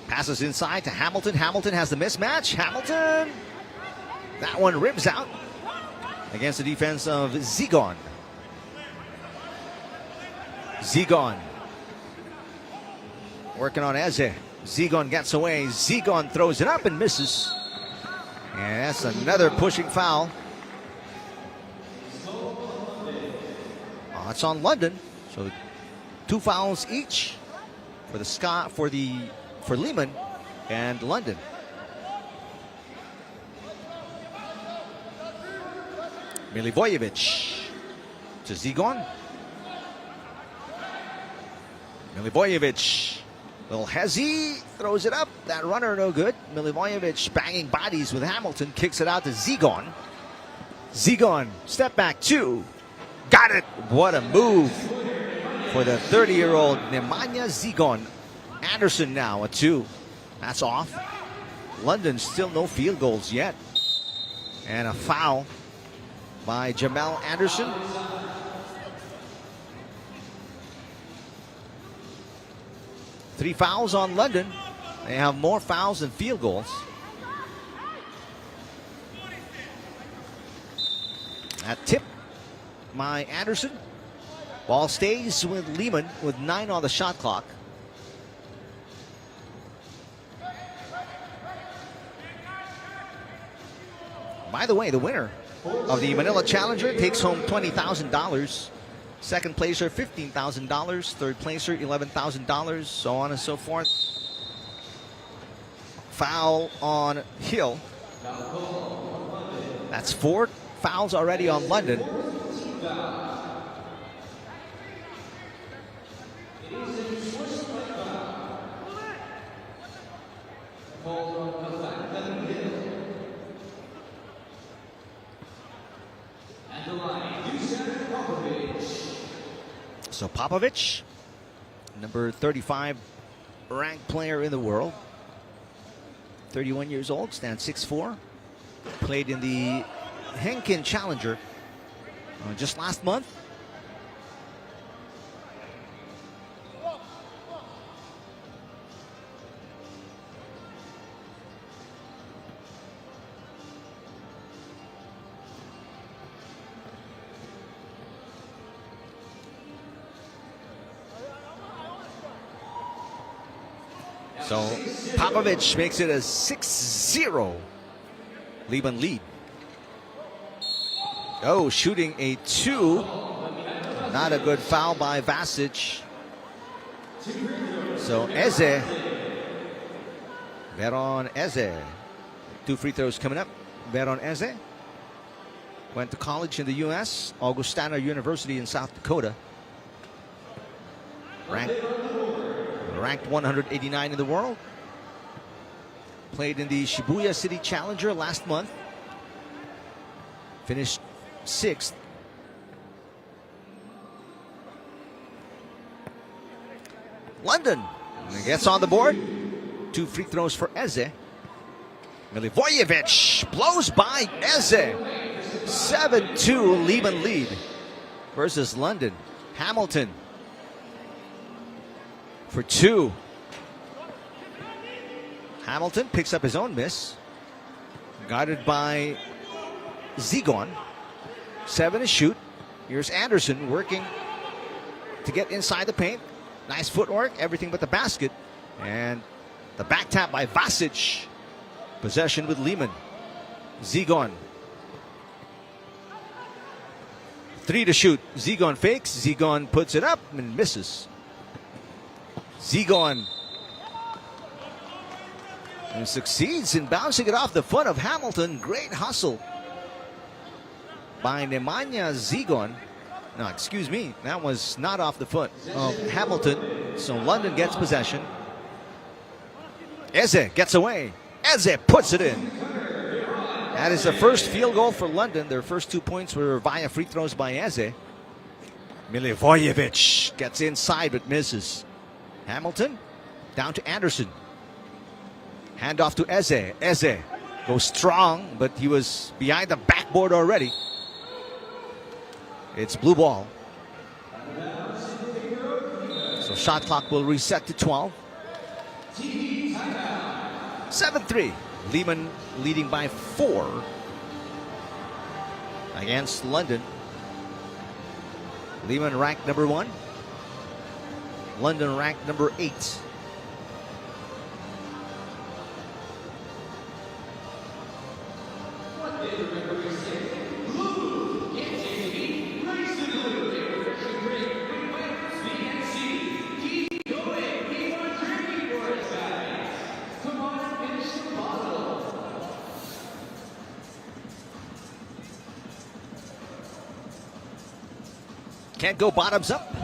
passes inside to Hamilton. Hamilton has the mismatch. Hamilton, that one rims out against the defense of Zigon. Zigon working on Eze. Zigon gets away. Zigon throws it up and misses. And that's another pushing foul. It's on London. So 2 fouls each for for Liman and London. Milivojevic to Zigon. Milivojevic, little hezzy, throws it up. That runner no good. Milivojevic banging bodies with Hamilton, kicks it out to Zigon. Zigon, step back 2. Got it. What a move for the 30-year-old Nemanja Zigon. Anderson now a 2. That's off. London still no field goals yet. And a foul by Jamel Anderson. Three fouls on London. They have more fouls than field goals. That tip by Anderson. Ball stays with Liman with 9 on the shot clock. By the way, the winner of the Manila Challenger takes home $20,000. Second placer, $15,000. Third placer, $11,000. So on and so forth. Foul on Hill. That's 4 fouls already on London. So Popovic, number 35 ranked player in the world. 31 years old, stands 6'4". Played in the Henkin Challenger just last month. So Popovic makes it a 6-0 Liman lead. Oh, shooting a 2. Not a good foul by Vasic. So Eze. Veron Eze. 2 free throws coming up. Veron Eze. Went to college in the U.S. Augustana University in South Dakota. Ranked 189 in the world. Played in the Shibuya City Challenger last month. Finished 6th. London gets on the board. 2 free throws for Eze. Milivojevic blows by Eze. 7-2 Liman lead versus London. Hamilton for 2. Hamilton picks up his own miss. Guarded by Zigon. 7 to shoot. Here's Anderson working to get inside the paint. Nice footwork, everything but the basket. And the back tap by Vasic. Possession with Liman. Zigon. 3 to shoot. Zigon fakes. Zigon puts it up and misses. Zigon and succeeds in bouncing it off the foot of Hamilton. Great hustle by Nemanja Zigon. No, excuse me, that was not off the foot of Hamilton. So London gets possession. Eze gets away. Eze puts it in. That is the first field goal for London. Their first 2 points were via free throws by Eze. Milivojevic gets inside but misses. Hamilton down to Anderson. Hand off to Eze. Eze goes strong, but he was behind the backboard already. It's blue ball. So shot clock will reset to 12. 7-3. Liman leading by 4 against London. Liman ranked number 1. London ranked number 8. Can't go bottoms up.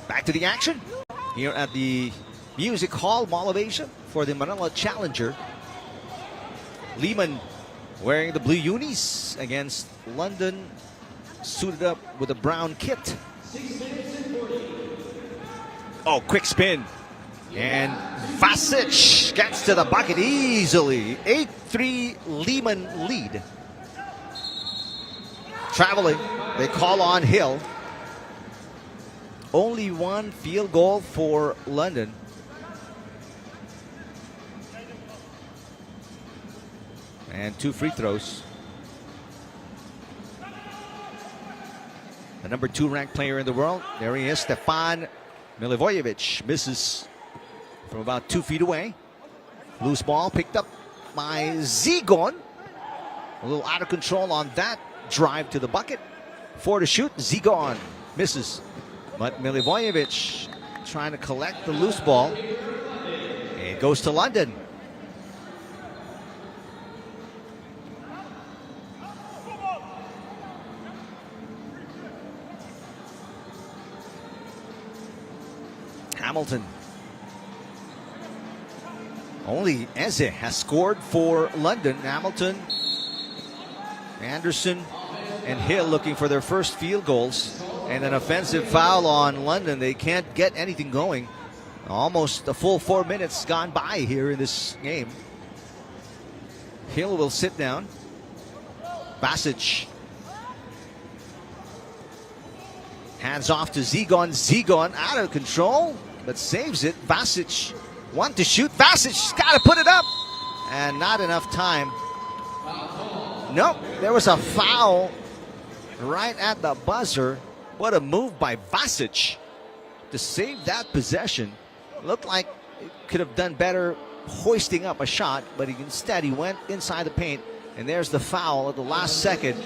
Back to the action here at the Music Hall Mall of Asia for the Manila Challenger. Liman wearing the blue unis against London, suited up with a brown kit. Oh, quick spin. And Vasic gets to the bucket easily. 8-3 Liman lead. Traveling, they call on Hill. Only one field goal for London. And 2 free throws. The number 2 ranked player in the world. There he is, Stefan Milivojevic. Misses from about 2 feet away. Loose ball picked up by Zigon. A little out of control on that drive to the bucket. 4 to shoot. Zigon misses. But Milivojevic trying to collect the loose ball. It goes to London. Hamilton. Only Eze has scored for London. Hamilton, Anderson, and Hill looking for their first field goals. And an offensive foul on London. They can't get anything going. Almost a full 4 minutes gone by here in this game. Hill will sit down. Vasic. Hands off to Zigon. Zigon out of control, but saves it. Vasic, one to shoot. Vasic's got to put it up. And not enough time. Nope, there was a foul right at the buzzer. What a move by Vasic to save that possession. Looked like it could have done better hoisting up a shot, but instead he went inside the paint, and there's the foul at the last second.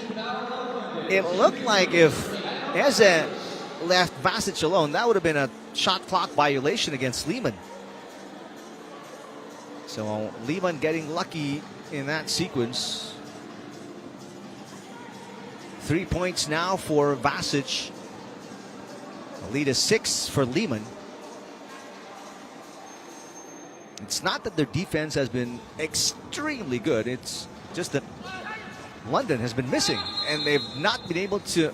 It looked like if Eze left Vasic alone, that would have been a shot clock violation against Liman. So Liman getting lucky in that sequence. 3 points now for Vasic. The lead is 6 for Liman. It's not that their defense has been extremely good. It's just that London has been missing, and they've not been able to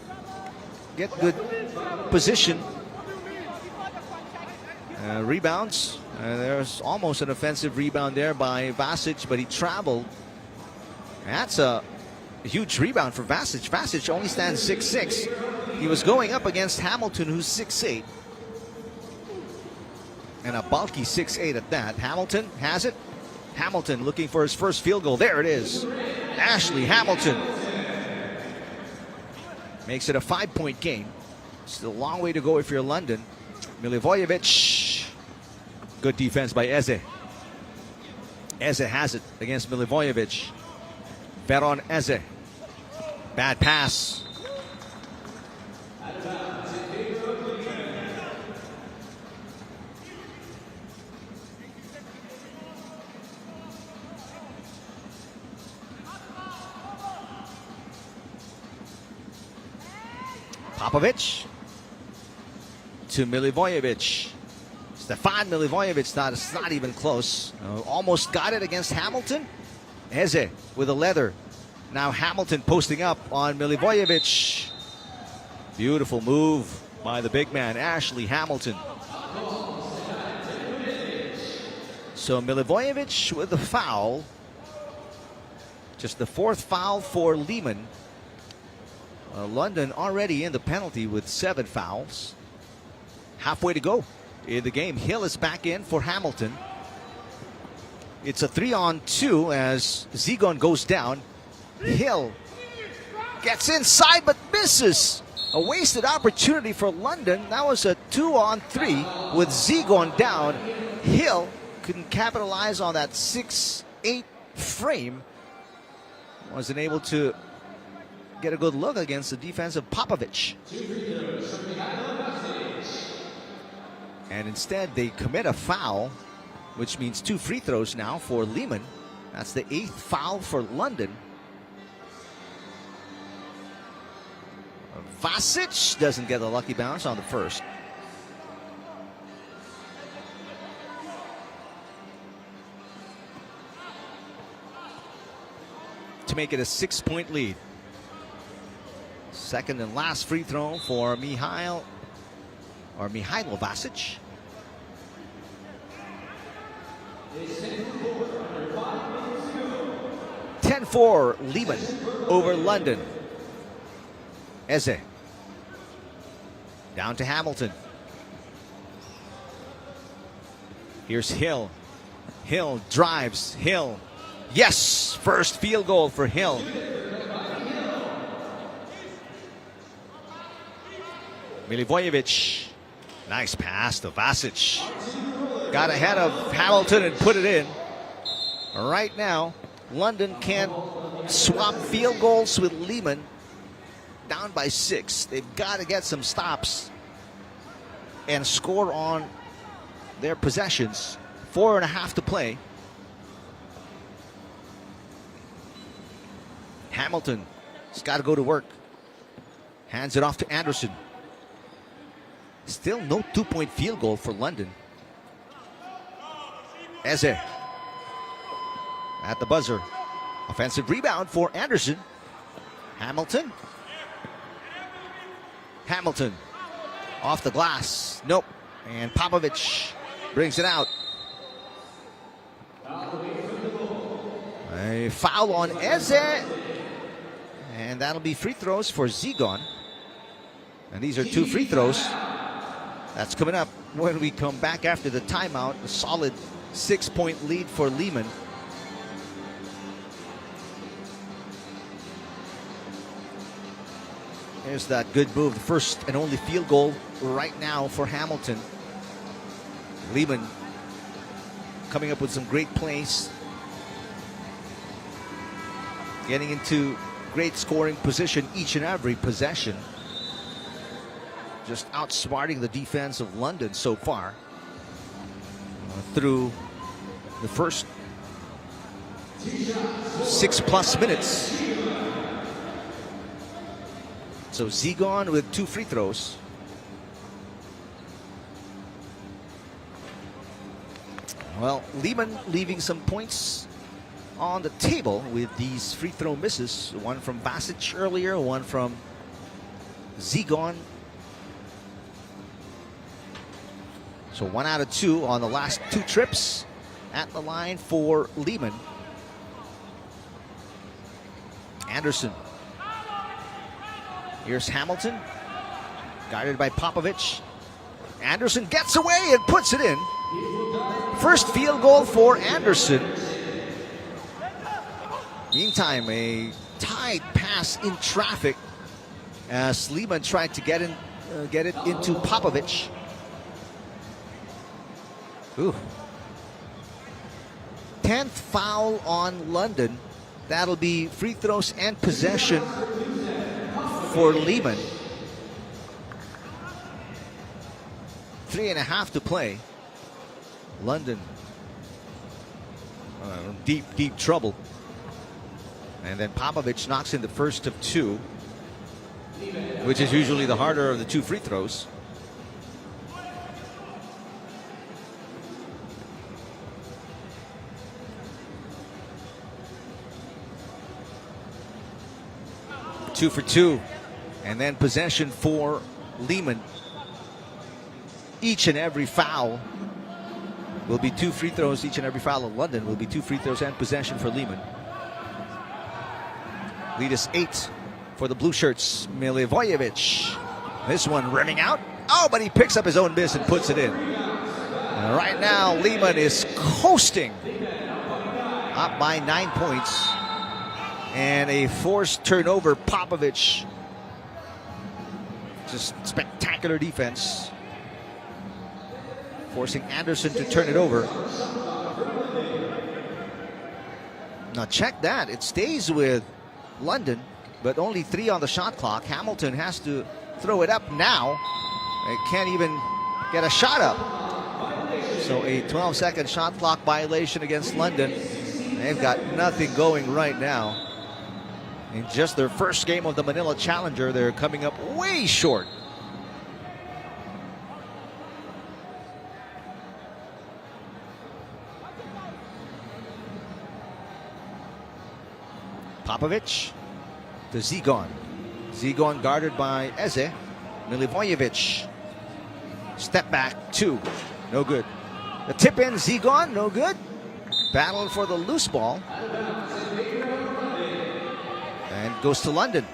get good position. Rebounds. There's almost an offensive rebound there by Vasic, but he traveled. That's a huge rebound for Vasic. Vasic only stands 6'6". He was going up against Hamilton, who's 6'8". And a bulky 6'8" at that. Hamilton has it. Hamilton looking for his first field goal. There it is. Ashley Hamilton makes it a 5-point game. Still a long way to go if you're London. Milivojevic. Good defense by Eze. Eze has it against Milivojevic. Veron Eze. Bad pass. Popovic to Milivojevic. Stefan Milivojevic, it's not even close. Almost got it against Hamilton. Eze with a leather. Now Hamilton posting up on Milivojevic. Beautiful move by the big man, Ashley Hamilton. So Milivojevic with the foul. Just the 4th foul for Liman. London already in the penalty with 7 fouls. Halfway to go in the game. Hill is back in for Hamilton. It's a 3-on-2 as Zigon goes down. Hill gets inside but misses. A wasted opportunity for London. That was a 2-on-3 with Zigon down. Hill couldn't capitalize on that 6'8" frame. Wasn't able to get a good look against the defense of Popovic. And instead they commit a foul, which means 2 free throws now for Liman. That's the 8th foul for London. Vasic doesn't get a lucky bounce on the first. To make it a 6-point lead. Second and last free throw for Mihailo Vasic. 10-4 Liman over London. Eze. Down to Hamilton. Here's Hill. Hill drives. Hill. Yes! First field goal for Hill. Milivojevic. Nice pass to Vasic. Got ahead of Hamilton and put it in. Right now, London can swap field goals with Liman. Down by 6. They've got to get some stops and score on their possessions. 4.5 to play. Hamilton has got to go to work. Hands it off to Anderson. Still no 2-point field goal for London. Eze at the buzzer. Offensive rebound for Anderson. Hamilton. Hamilton off the glass. Nope. And Popovich brings it out. A foul on Eze. And that'll be free throws for Zigon. And these are 2 free throws. That's coming up when we come back after the timeout. A solid 6-point lead for Liman. There's that good move. The first and only field goal right now for Hamilton. Liman coming up with some great plays. Getting into great scoring position each and every possession. Just outsmarting the defense of London so far through the first 6+ minutes. So Zigon with 2 free throws. Well, Liman leaving some points on the table with these free throw misses. One from Vasic earlier, one from Zigon. So 1 out of 2 on the last 2 trips at the line for Liman. Anderson. Here's Hamilton, guarded by Popovich. Anderson gets away and puts it in. First field goal for Anderson. Meantime, a tight pass in traffic as Liman tried to get it into Popovich. Ooh. 10th foul on London. That'll be free throws and possession for Liman. 3.5 to play. London deep trouble. And then Popovich knocks in the first of 2, which is usually the harder of the 2 free throws. Two for 2. And then possession for Liman. Each and every foul will be 2 free throws. Each and every foul of London will be 2 free throws and possession for Liman. Lead is 8 for the blue shirts. Milivojevic. This one running out. Oh, but he picks up his own miss and puts it in. And right now, Liman is coasting. Up by 9 points. And a forced turnover. Popovich. Just spectacular defense. Forcing Anderson to turn it over. Now check that. It stays with London, but only 3 on the shot clock. Hamilton has to throw it up now. It can't even get a shot up. So a 12-second shot clock violation against London. They've got nothing going right now. In just their first game of the Manila Challenger, they're coming up way short. Popovic to Zigon. Zigon guarded by Eze. Milivojevic. Step back, 2. No good. The tip in, Zigon, no good. Battle for the loose ball. And goes to London.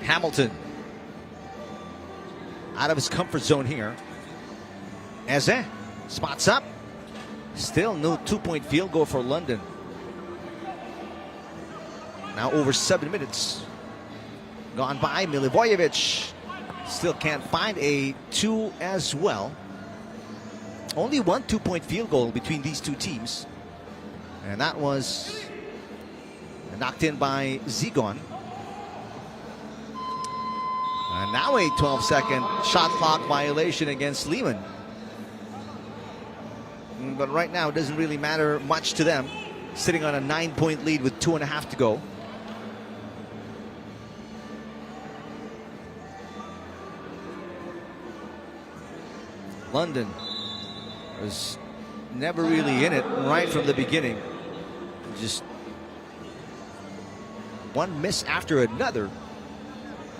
Hamilton. Out of his comfort zone here. Eze spots up. Still no 2-point field goal for London. Now over 7 minutes gone by. Milivojevic still can't find a 2 as well. Only one 2-point field goal between these two teams. And that was knocked in by Zigon. And now a 12-second shot clock violation against Liman. But right now it doesn't really matter much to them. Sitting on a 9-point lead with 2.5 to go. London was never really in it right from the beginning. Just one miss after another,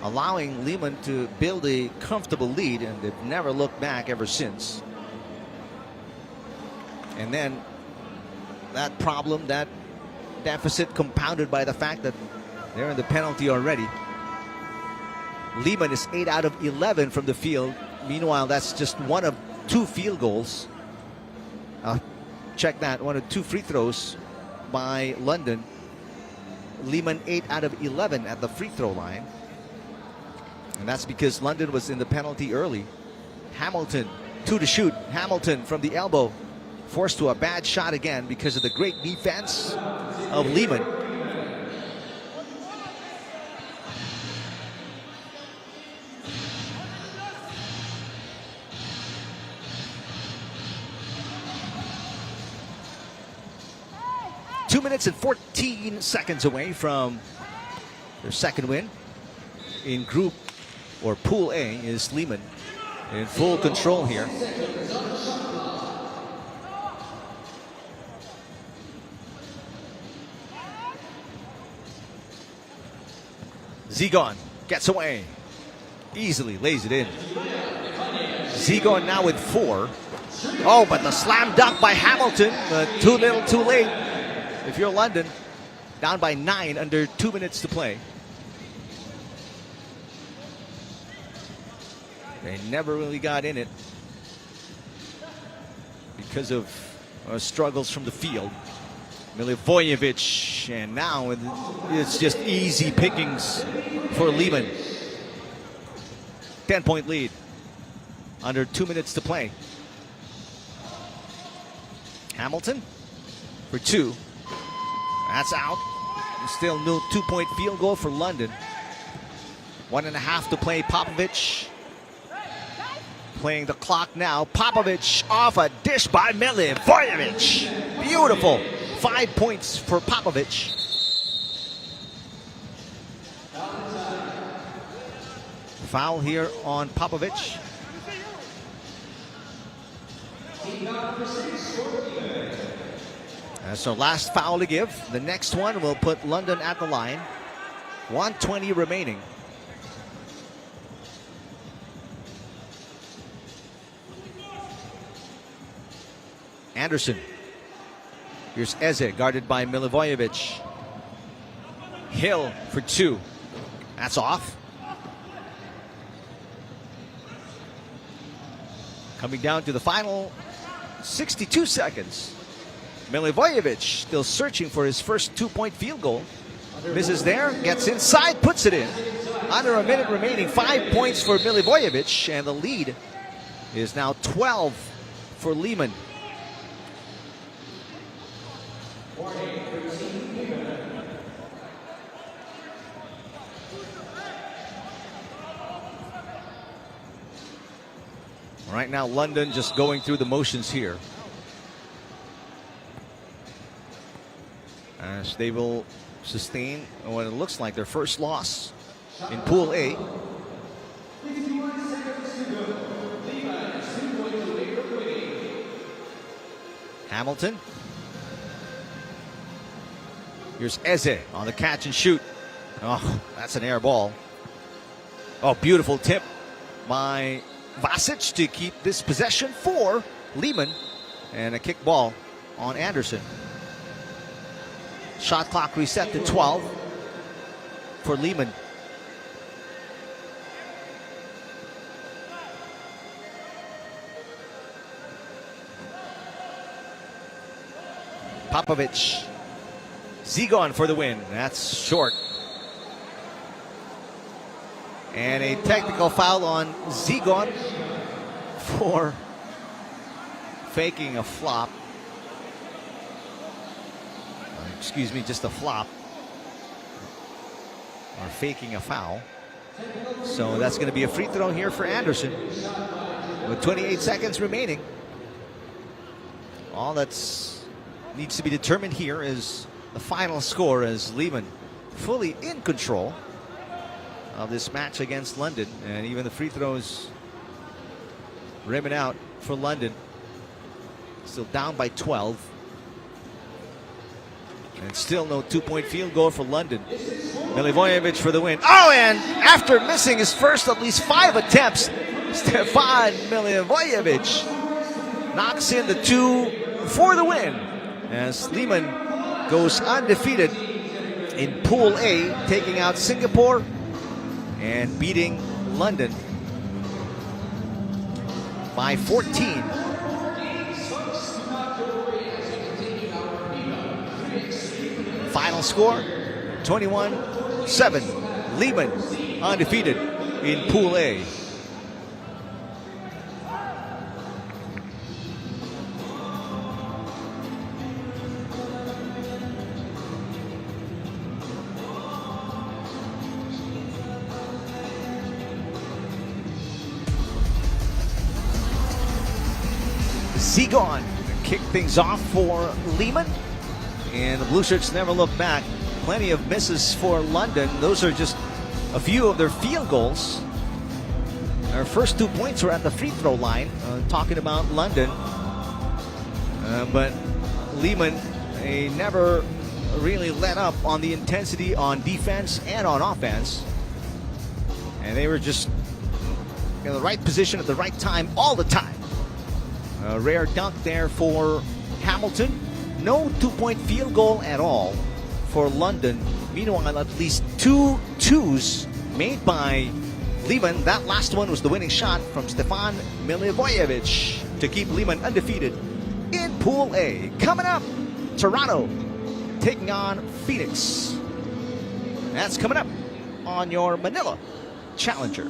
allowing Liman to build a comfortable lead, and they've never looked back ever since. And then that problem, that deficit, compounded by the fact that they're in the penalty already. Liman is 8 out of 11 from the field. Meanwhile, that's just one of 2 field goals. Check that, 1 of 2 free throws by London. Liman 8 out of 11 at the free throw line. And that's because London was in the penalty early. Hamilton, 2 to shoot. Hamilton from the elbow. Forced to a bad shot again because of the great defense of Liman. Two minutes and 14 seconds away from their second win. In Group or Pool A is Liman in full control here. Zigon gets away. Easily lays it in. Zigon now with 4. Oh, but the slam dunk by Hamilton. Too little, too late. If you're London, down by 9 under 2 minutes to play. They never really got in it because of struggles from the field. Milivojevic, and now it's just easy pickings for Liman. 10-point lead under 2 minutes to play. Hamilton for 2. That's out. Still no 2-point field goal for London. 1.5 to play. Popovic playing the clock now. Popovic off a dish by Milivojevic. Beautiful. 5 points for Popovic. Foul here on Popovic. So last foul to give. The next one will put London at the line. 1:20 remaining. Anderson. Here's Eze, guarded by Milivojevic. Hill for 2. That's off. Coming down to the final 62 seconds. Milivojevic still searching for his first 2-point field goal. Misses there, gets inside, puts it in. Under a minute remaining, 5 points for Milivojevic, and the lead is now 12 for Liman. Right now, London just going through the motions here, as they will sustain what it looks like their first loss in Pool A. Hamilton. Here's Eze on the catch and shoot. Oh, that's an air ball. Oh, beautiful tip by Vasic to keep this possession for Liman. And a kick ball on Anderson. Shot clock reset to 12 for Liman. Popovic. Zigon for the win. That's short. And a technical foul on Zigon for faking a flop. Excuse me, just a flop. Or faking a foul. So that's going to be a free throw here for Anderson with 28 seconds remaining. All that's needs to be determined here is the final score, as Liman fully in control of this match against London, and even the free throws rimming out for London. Still down by 12, and still no two-point field goal for London. Milivojevic for the win. Oh, and after missing his first at least 5 attempts, Stefan Milivojevic knocks in the 2 for the win, as Liman goes undefeated in Pool A, taking out Singapore and beating London by 14. Final score, 21-7. Liman undefeated in Pool A. Zigon kick things off for Liman, and the Blue Shirts never look back. Plenty of misses for London. Those are just a few of their field goals. Our first 2 points were at the free throw line, talking about London. But Liman, they never really let up on the intensity on defense and on offense. And they were just in the right position at the right time all the time. A rare dunk there for Hamilton. No two-point field goal at all for London. Meanwhile, at least 2 twos made by Liman. That last one was the winning shot from Stefan Milivojevic to keep Liman undefeated in Pool A. Coming up, Toronto taking on Phoenix. That's coming up on your Manila Challenger.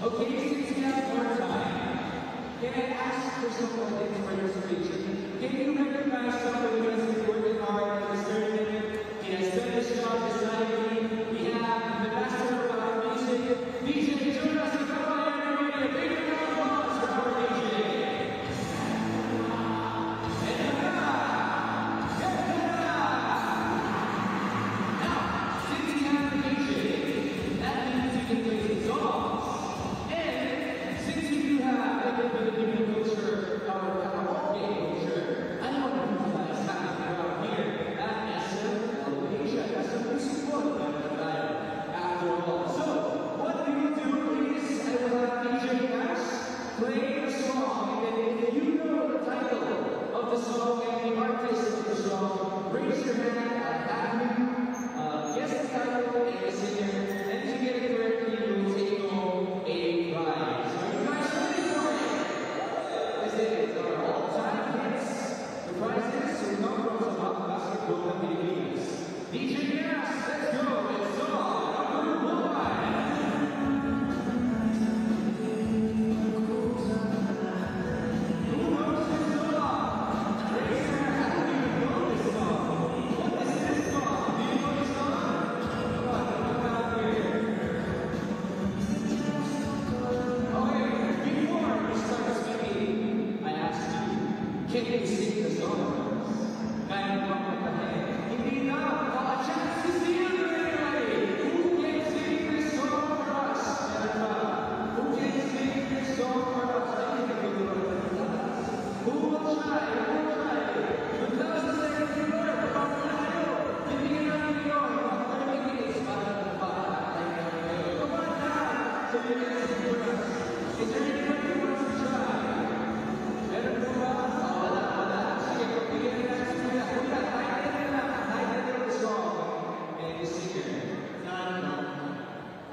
Okay, since we have more time, can I ask for some audience participation? Can you recognize someone who has been working hard in this tournament? He has done his job decidedly. We have the master of our music, DJ Shinagawa, and everybody, a big round of applause for our DJ. Now, since we have the DJ, that means we can play some songs. And since we do have a little bit of human culture, our karaoke culture, I don't know if you guys have around here at SM Asia. That's a big support after all. So, what we will do is I will have DJ Ash play a song, and if you know the title of the song and the artist of the song, raise your hand. I'll have you guess the title and the singer, and if you get it correctly, you will take home a prize. Are you guys ready for it? This is our all-time hits. The prizes will come from the blockbuster Golden Philippines. DJ Gas, let's go. It's song number 1. Who knows this song? Raise your hand. Who do you know this song? What is this song? Do you know this song? Come on, here. Okay, before we start speaking, I asked you, can you sing the song? Kaya mo bang magkahe? Hindi na! A chance to see you everybody! Who can sing this song for us? Meron ba? Who can sing this song for us? I think I can do it. Who will try? Who will try? Maglakas na sa iyo, Lord! Kapag na kayo! Bibigyan natin yun! Kapag nagiging para ng bata, tayo na kayo. Come on na! So you can sing for us. Is there anybody who wants to try? Meron po ba? Wala, wala. Sige, pagbigyan na natin sa kuya. Kuya, title na lang. Title of the song. And the singer. No.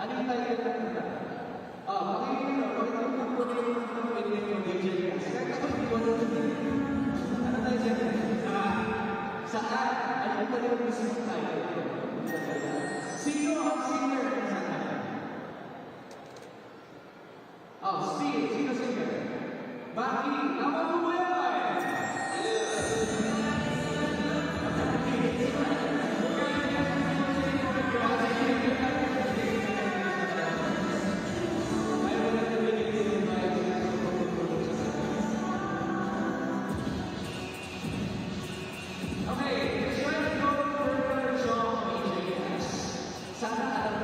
Ano yung title na nila? Pakinggan nyo. Pakinggan nyo po yung DJ Gas. Kaya kapag hindi ko ano ano tayo dyan? Saan? Ano ba yung music title? Sino ang singer? Steve. Sino singer? Baki. Naman mo ba yan? Okay, let's try to go for another song, DJ Gas. Sana alam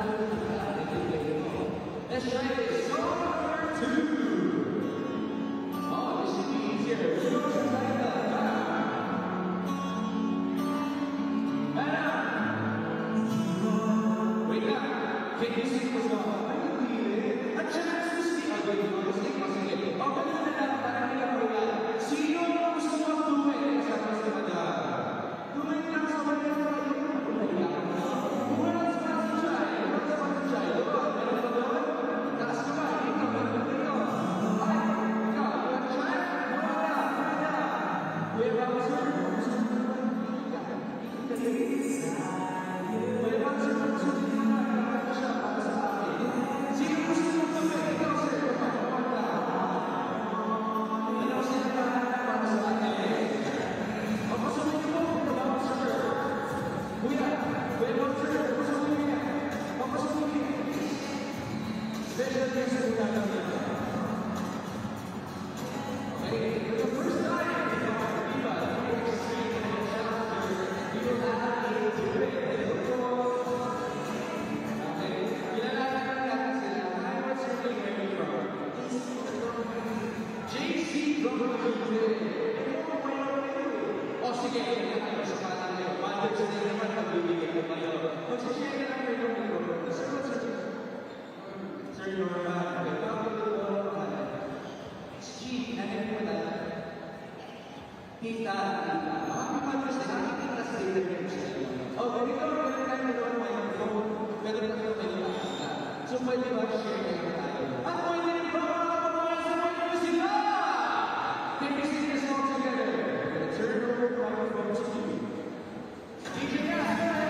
So pwede ba share kayo tayo? At pwede rin ba mga kababayan sa mga sila? Can we sing this song together? Let's turn over the microphone to you. DJ Gas, go ahead.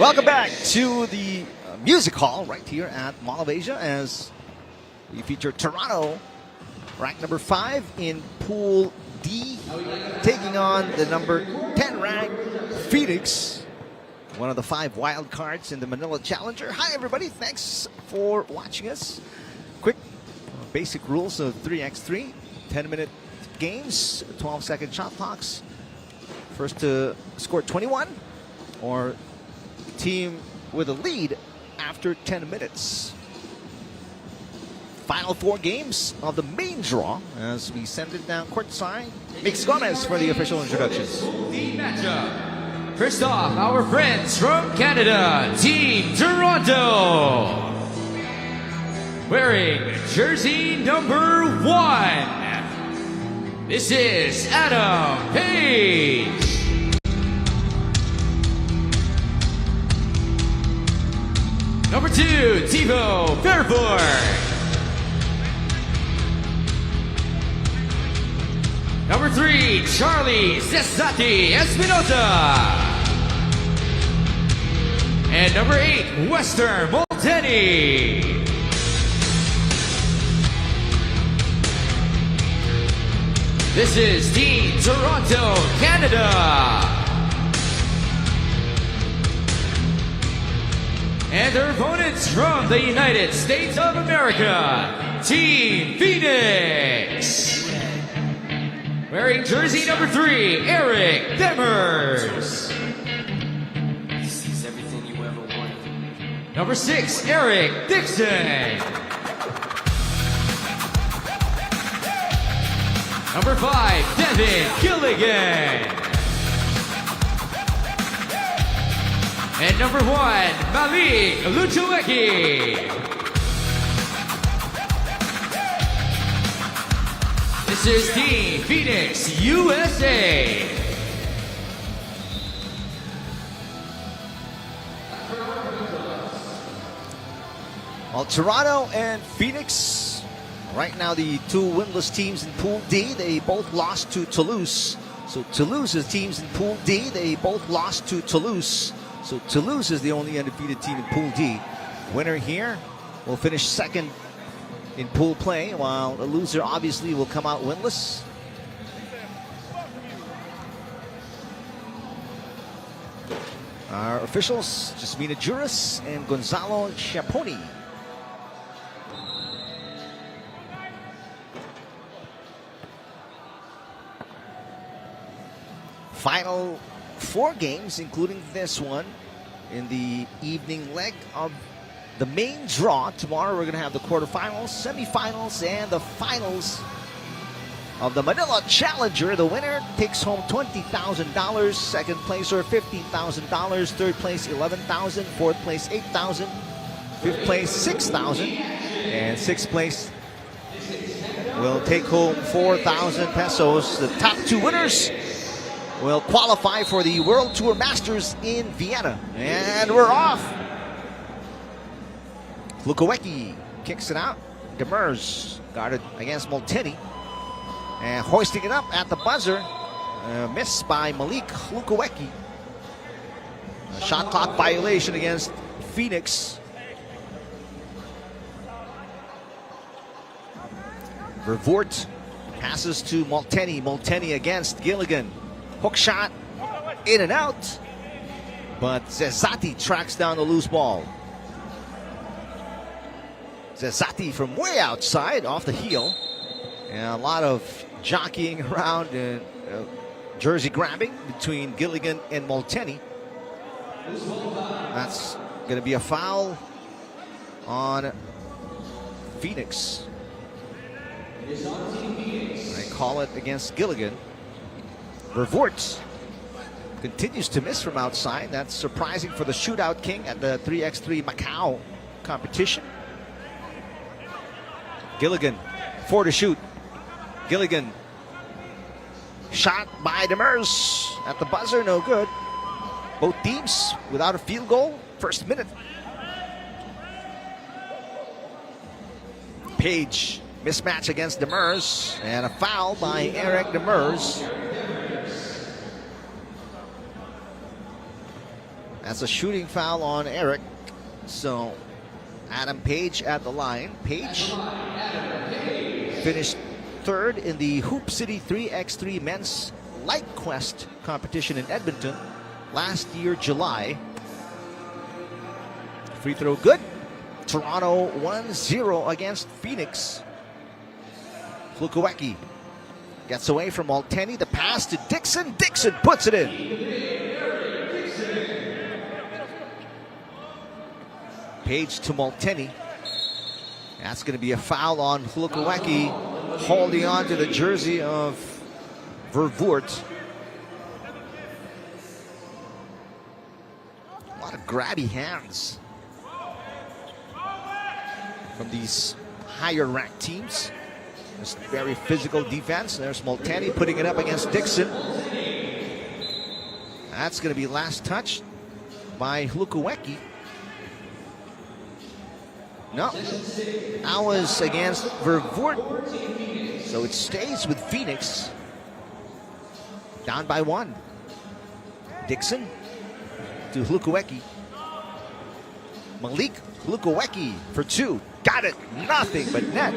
Welcome back to the music hall right here at Mall of Asia as we feature Toronto, ranked number 5 in Pool D, taking on the number 10 ranked Phoenix, one of the 5 wild cards in the Manila Challenger. Hi everybody, thanks for watching us. Quick basic rules of 3x3, 10-minute games, 12-second shot clocks. First to score 21 or team with a lead after 10 minutes. Final 4 games of the main draw as we send it down courtside. Mix Gomez for the official introductions. The matchup. First off, our friends from Canada, Team Toronto. Wearing jersey number 1. This is Adam Page. Number 2, Tivo Fairford. Number 3, Charlie Cesati Espinosa. And number 8, Western Molteni. This is Team Toronto, Canada. And their opponents from the United States of America, Team Phoenix. Wearing jersey number 3, Eric Demers. This is everything you ever wanted. Number 6, Eric Dixon. Number 5, Devin Gilligan. And number 1, Malik Luchowicki. This is Team Phoenix, USA. Well, Toronto and Phoenix, right now the 2 winless teams in Pool D, they both lost to Toulouse. So Toulouse is teams in Pool D, they both lost to Toulouse. So Toulouse is the only undefeated team in Pool D. Winner here will finish second in pool play, while the loser obviously will come out winless. Our officials, Jasmina Juris and Gonzalo Chiapponi. Final 4 games, including this one, in the evening leg of the main draw. Tomorrow we're going to have the quarterfinals, semifinals, and the finals of the Manila Challenger. The winner takes home $20,000, second place or $15,000, third place $11,000, fourth place $8,000, fifth place $6,000, and sixth place will take home 4,000 pesos. The top 2 winners will qualify for the World Tour Masters in Vienna. And we're off. Luchowicki kicks it out. Demers guarded against Molteni. And hoisting it up at the buzzer. Missed by Malik Luchowicki. A shot clock violation against Phoenix. Vervoort passes to Molteni. Molteni against Gilligan. Hook shot, in and out, but Cesati tracks down the loose ball. Cesati from way outside, off the heel, and a lot of jockeying around and jersey grabbing between Gilligan and Molteni. That's going to be a foul on Phoenix. I call it against Gilligan. Vervoort continues to miss from outside. That's surprising for the shootout king at the 3x3 Macau competition. Gilligan, 4 to shoot. Gilligan, shot by Demers at the buzzer, no good. Both teams without a field goal, first minute. Page, mismatch against Demers, and a foul by Eric Demers. That's a shooting foul on Eric. So Adam Page at the line. Page finished third in the Hoop City 3x3 Men's Light Quest competition in Edmonton last year, July. Free throw good. Toronto 1-0 against Phoenix. Flukowecki gets away from Malteni. The pass to Dixon. Dixon puts it in. Page to Malteni. That's going to be a foul on Flukowecki, holding on to the jersey of Vervoort. A lot of grabby hands from these higher ranked teams. Just very physical defense. There's Malteni putting it up against Dixon. That's going to be last touch by Flukowecki. No, that was against Vervoort. So it stays with Phoenix. Down by 1. Dixon to Flukowecki. Malik Flukowecki for 2. Got it. Nothing but net.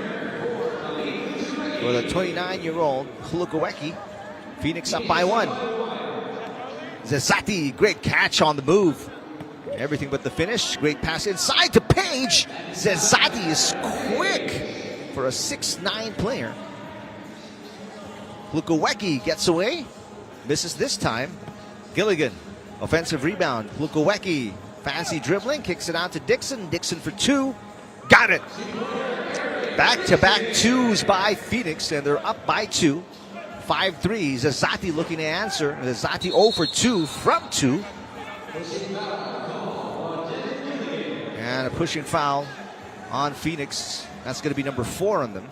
For the 29-year-old Flukowecki. Phoenix up by 1. Zezati, great catch on the move. Everything but the finish. Great pass inside to Page. Zezati is quick for a 6'9" player. Flukowecki gets away. Misses this time. Gilligan, offensive rebound. Flukowecki, fancy dribbling. Kicks it out to Dixon. Dixon for 2. Got it. Back-to-back twos by Phoenix, and they're up by 2. 5-3. Zezati looking to answer. Zezati 0 for 2 from 2. And a pushing foul on Phoenix. That's going to be number 4 on them.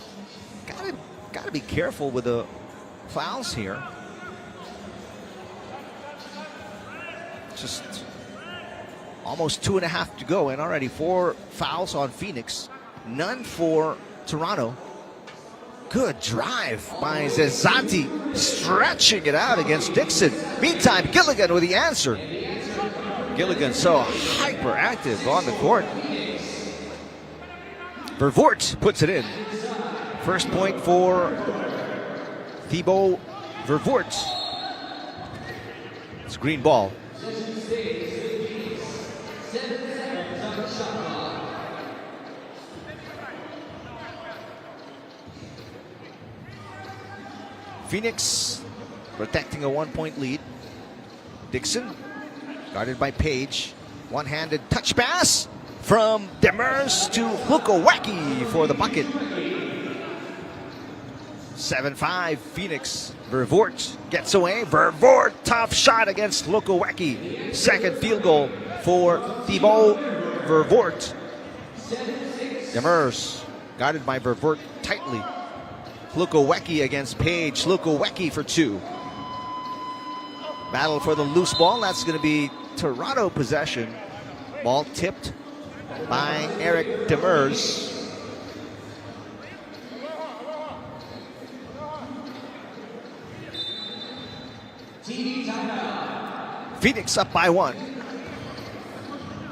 Got to be careful with the fouls here. Just almost 2.5 to go, and already 4 fouls on Phoenix. None for Toronto. Good drive by Zezati, stretching it out against Dixon. Meantime, Gilligan with the answer. Gilligan so hyperactive on the court. Vervoort puts it in. First point for Thibaut Vervoort. It's green ball. Phoenix protecting a 1-point lead. Dixon guarded by Page. One-handed touch pass from Demers to Flukowecki for the bucket. 7-5 Phoenix. Vervoort gets away. Vervoort, tough shot against Flukowecki. Second field goal for Thibaut Vervoort. Demers guarded by Vervoort tightly. Flukowecki against Page. Flukowecki for 2. Battle for the loose ball. That's going to be Toronto possession. Ball tipped by Eric Demers. Phoenix up by 1.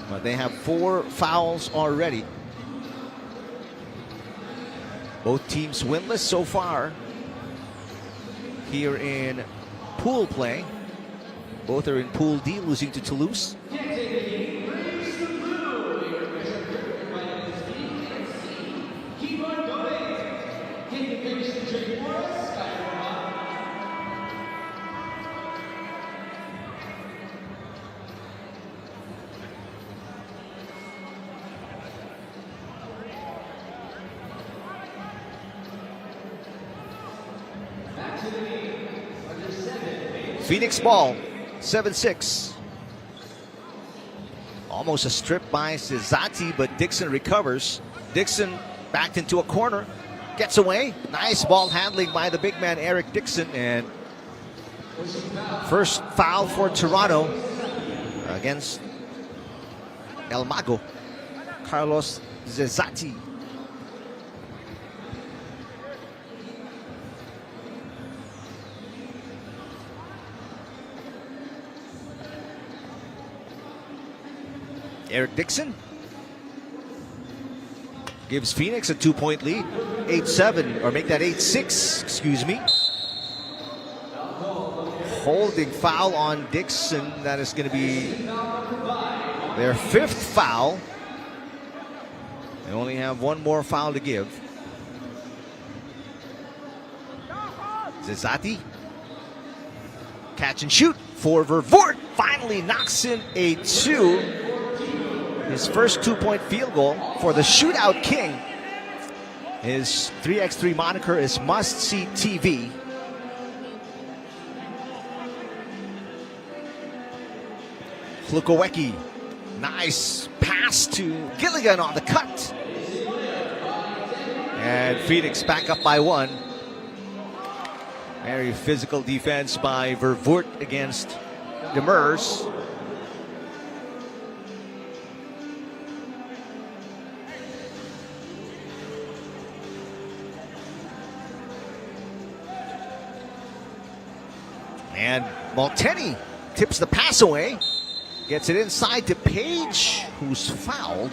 But they have 4 fouls already. Both teams winless so far here in pool play. Both are in Pool D, losing to Toulouse. Phoenix ball, 7-6. Almost a strip by Zezati, but Dixon recovers. Dixon backed into a corner, gets away. Nice ball handling by the big man Eric Dixon, and first foul for Toronto against El Mago, Carlos Zezati. Eric Dixon gives Phoenix a 2-point lead. 8-7, or make that 8-6, excuse me. Holding foul on Dixon. That is going to be their 5th foul. They only have one more foul to give. Zezati. Catch and shoot for Vervoort. Finally knocks in a 2. His first 2-point field goal for the shootout king. His 3x3 moniker is must-see TV. Lukowecki, nice pass to Gilligan on the cut. And Phoenix back up by 1. Very physical defense by Vervoort against Demers. And Malteni tips the pass away. Gets it inside to Page, who's fouled.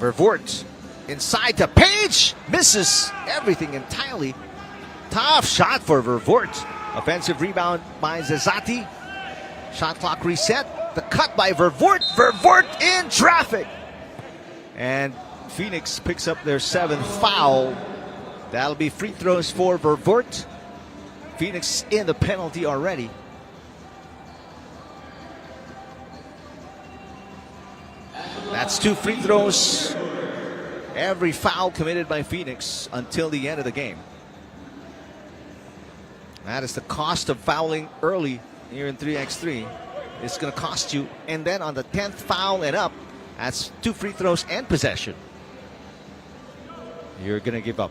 Vervoort inside to Page. Misses everything entirely. Tough shot for Vervoort. Offensive rebound by Zezati. Shot clock reset. The cut by Vervoort. Vervoort in traffic. And Phoenix picks up their 7th foul. That'll be free throws for Vervoort. Phoenix in the penalty already. That's 2 free throws. Every foul committed by Phoenix until the end of the game. That is the cost of fouling early here in 3x3. It's going to cost you. And then on the 10th foul and up, that's 2 free throws and possession. You're going to give up.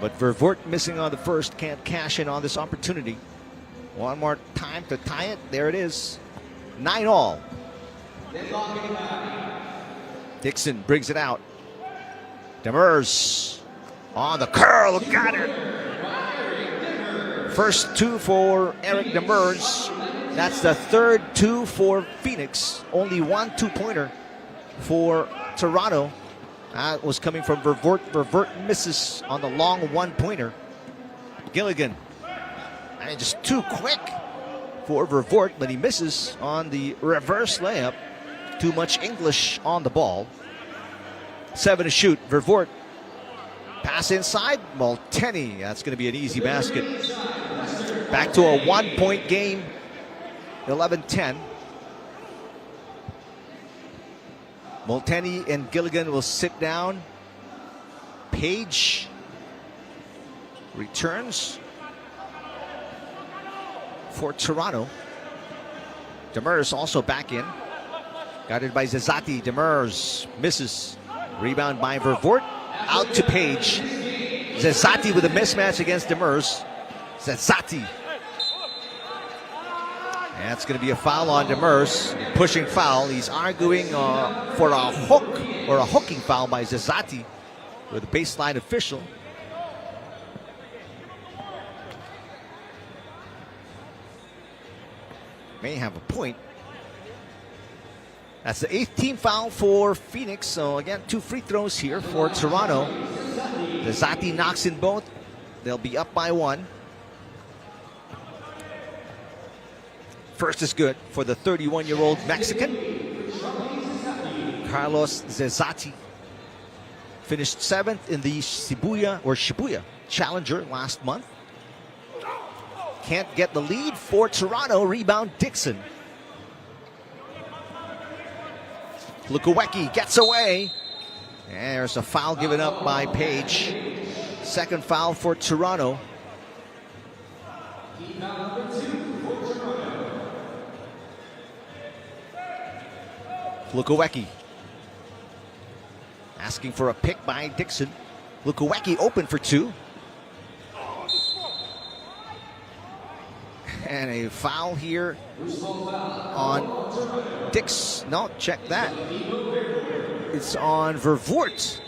But Vervoort missing on the first, can't cash in on this opportunity. One more time to tie it. There it is. 9-all. Dixon brings it out. Demers on the curl. Got it. First 2 for Eric Demers. That's the 3rd 2 for Phoenix. Only 1 2-pointer for Toronto. That was coming from Vervoort. Vervoort misses on the long 1-pointer. Gilligan. I mean, just too quick for Vervoort, but he misses on the reverse layup. Too much English on the ball. 7 to shoot. Vervoort. Pass inside. Malteni. That's going to be an easy basket. Back to a 1-point game. 11-10. Malteni and Gilligan will sit down. Page returns for Toronto. Demers also back in. Guarded by Zezati. Demers misses. Rebound by Vervoort. Out to Page. Zezati with a mismatch against Demers. Zezati. And that's going to be a foul on Demers. Pushing foul. He's arguing for a hook or a hooking foul by Zezati with a baseline official. May have a point. That's the 8th team foul for Phoenix. So again, 2 free throws here for Toronto. Zezati knocks in both. They'll be up by 1. First is good for the 31-year-old Mexican. Carlos Zezati finished 7th in the Shibuya Challenger last month. Can't get the lead for Toronto. Rebound Dixon. Lukowecki gets away. And there's a foul given up by Page. 2nd foul for Toronto. Lukowecki asking for a pick by Dixon. Lukowecki open for 2. And a foul here on Dix. No, check that. It's on Vervoort.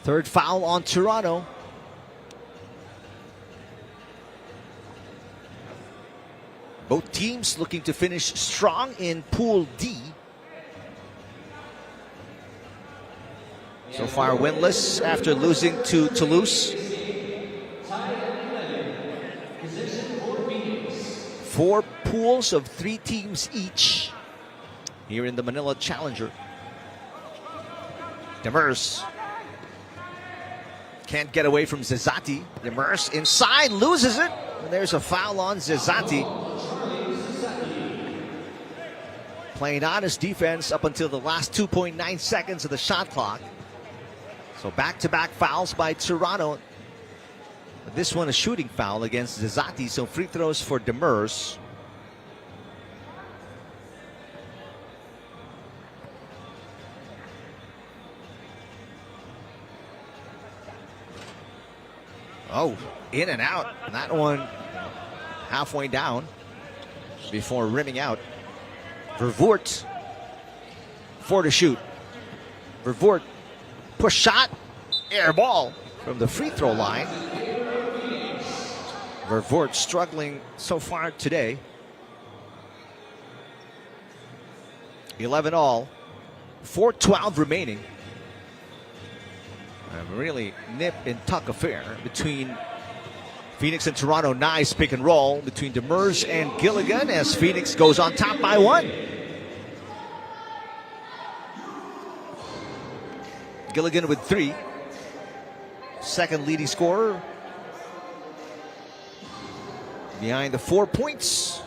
Third foul on Toronto. Both teams looking to finish strong in Pool D. So far winless after losing to Toulouse. 4 pools of 3 teams each here in the Manila Challenger. Demers can't get away from Zezati. Demers inside, loses it. And there's a foul on Zezati. Playing honest defense up until the last 2.9 seconds of the shot clock. So back-to-back fouls by Toronto. This one a shooting foul against Zezati, so free throws for Demers. Oh, in and out. That one halfway down before rimming out. Vervoort, 4 to shoot. Vervoort, push shot, air ball from the free throw line. Vervoort struggling so far today. 11 all, 4:12 remaining. A really nip and tuck affair between Phoenix and Toronto. Nice pick and roll between Demers and Gilligan as Phoenix goes on top by 1. Gilligan with 3. Second leading scorer. Behind the 4 points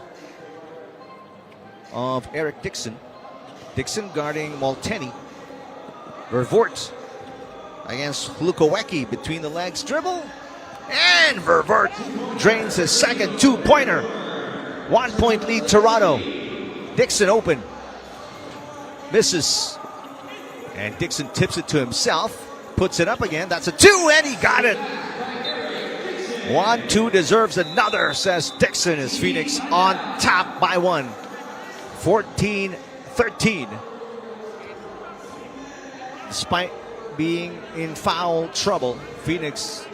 of Eric Dixon. Dixon guarding Molteni. Vervoort against Lukowecki between the legs dribble. And Vervoort drains his second 2-pointer. 1-point lead Toronto. Dixon open. Misses. And Dixon tips it to himself. Puts it up again. That's a 2 and he got it. 1-2 deserves another, says Dixon, as Phoenix on top by 1. 14-13. Despite being in foul trouble, Phoenix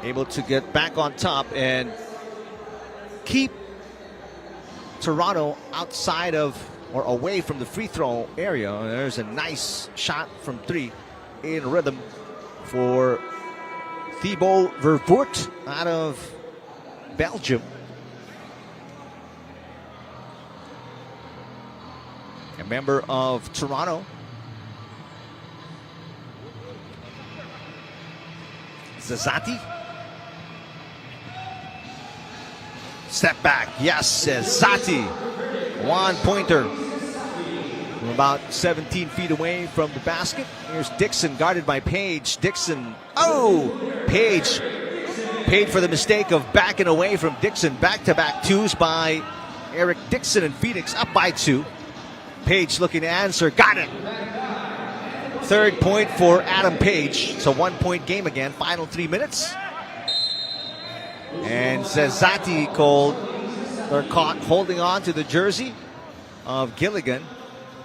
able to get back on top and keep Toronto outside of or away from the free throw area. There's a nice shot from 3 in rhythm for Thibaut Vervoort out of Belgium. A member of Toronto. Zezati. Step back. Yes, Zezati. 1-pointer from about 17 feet away from the basket. Here's Dixon guarded by Page. Dixon. Oh! Page paid for the mistake of backing away from Dixon. Back-to-back 2s by Eric Dixon, and Phoenix up by 2. Page looking to answer. Got it. Third point for Adam Page. It's a 1-point game again. Final 3 minutes. And Zezati caught holding on to the jersey of Gilligan.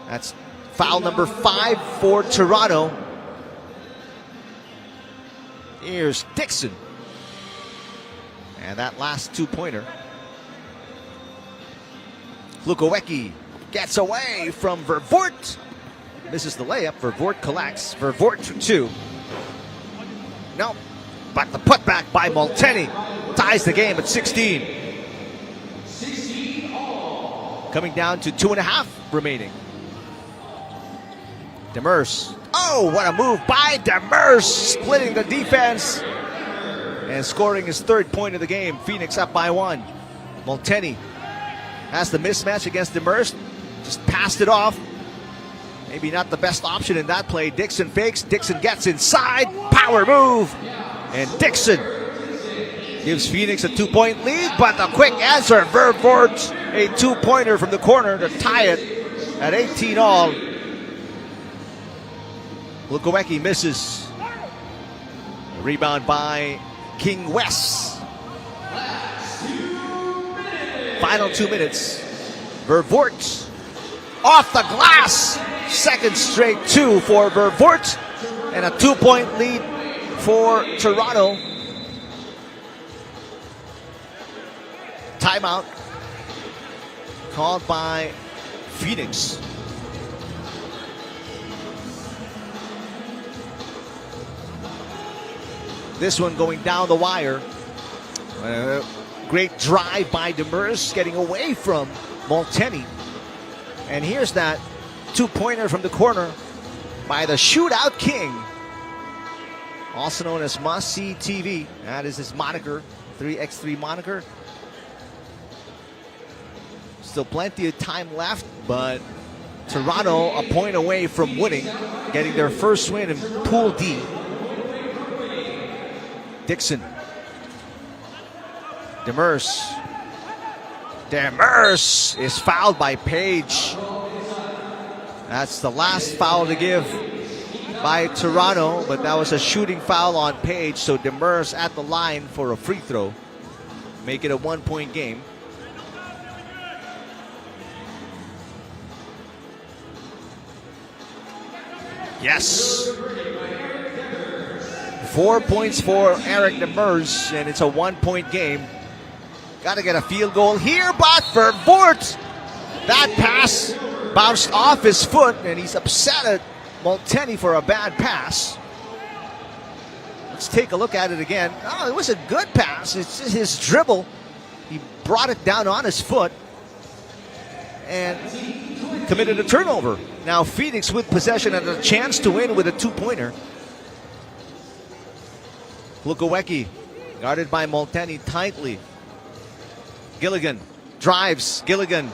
That's foul number 5 for Toronto. Here's Dixon. And that last 2-pointer. Lukowecki gets away from Vervoort. Misses the layup. Vervoort collects. Vervoort for 2. No, but the putback by Molteni ties the game at 16. Coming down to 2.5 remaining. Demers. Oh, what a move by Demers, splitting the defense and scoring his 3rd point of the game. Phoenix up by 1. Molteni has the mismatch against Demers. Just passed it off. Maybe not the best option in that play. Dixon fakes. Dixon gets inside. Power move. And Dixon gives Phoenix a 2-point lead, but the quick answer. Vervoort, a 2-pointer from the corner to tie it at 18 all. Lukowecki misses. Rebound by King West. Final 2 minutes. Vervoort off the glass. Second straight 2 for Vervoort. And a 2-point lead for Toronto. Timeout called by Phoenix. This one going down the wire. Great drive by Demers, getting away from Molteni. And here's that 2-pointer from the corner by the Shootout King, also known as Must See TV. That is his moniker, 3x3 moniker. Still plenty of time left, but Toronto a point away from winning, getting their first win in Pool D. Dixon. Demers is fouled by Page. That's the last foul to give by Toronto, but that was a shooting foul on Page, so Demers at the line for a free throw. Make it a 1-point game. Yes. 4 points for Eric Demers, and it's a 1-point game. Got to get a field goal here, but Vervoort, that pass bounced off his foot, and he's upset at Molteni for a bad pass. Let's take a look at it again. Oh, it was a good pass. It's his dribble. He brought it down on his foot and committed a turnover. Now Phoenix with possession and a chance to win with a 2-pointer. Lukawecki guarded by Molteni tightly. Gilligan drives. Gilligan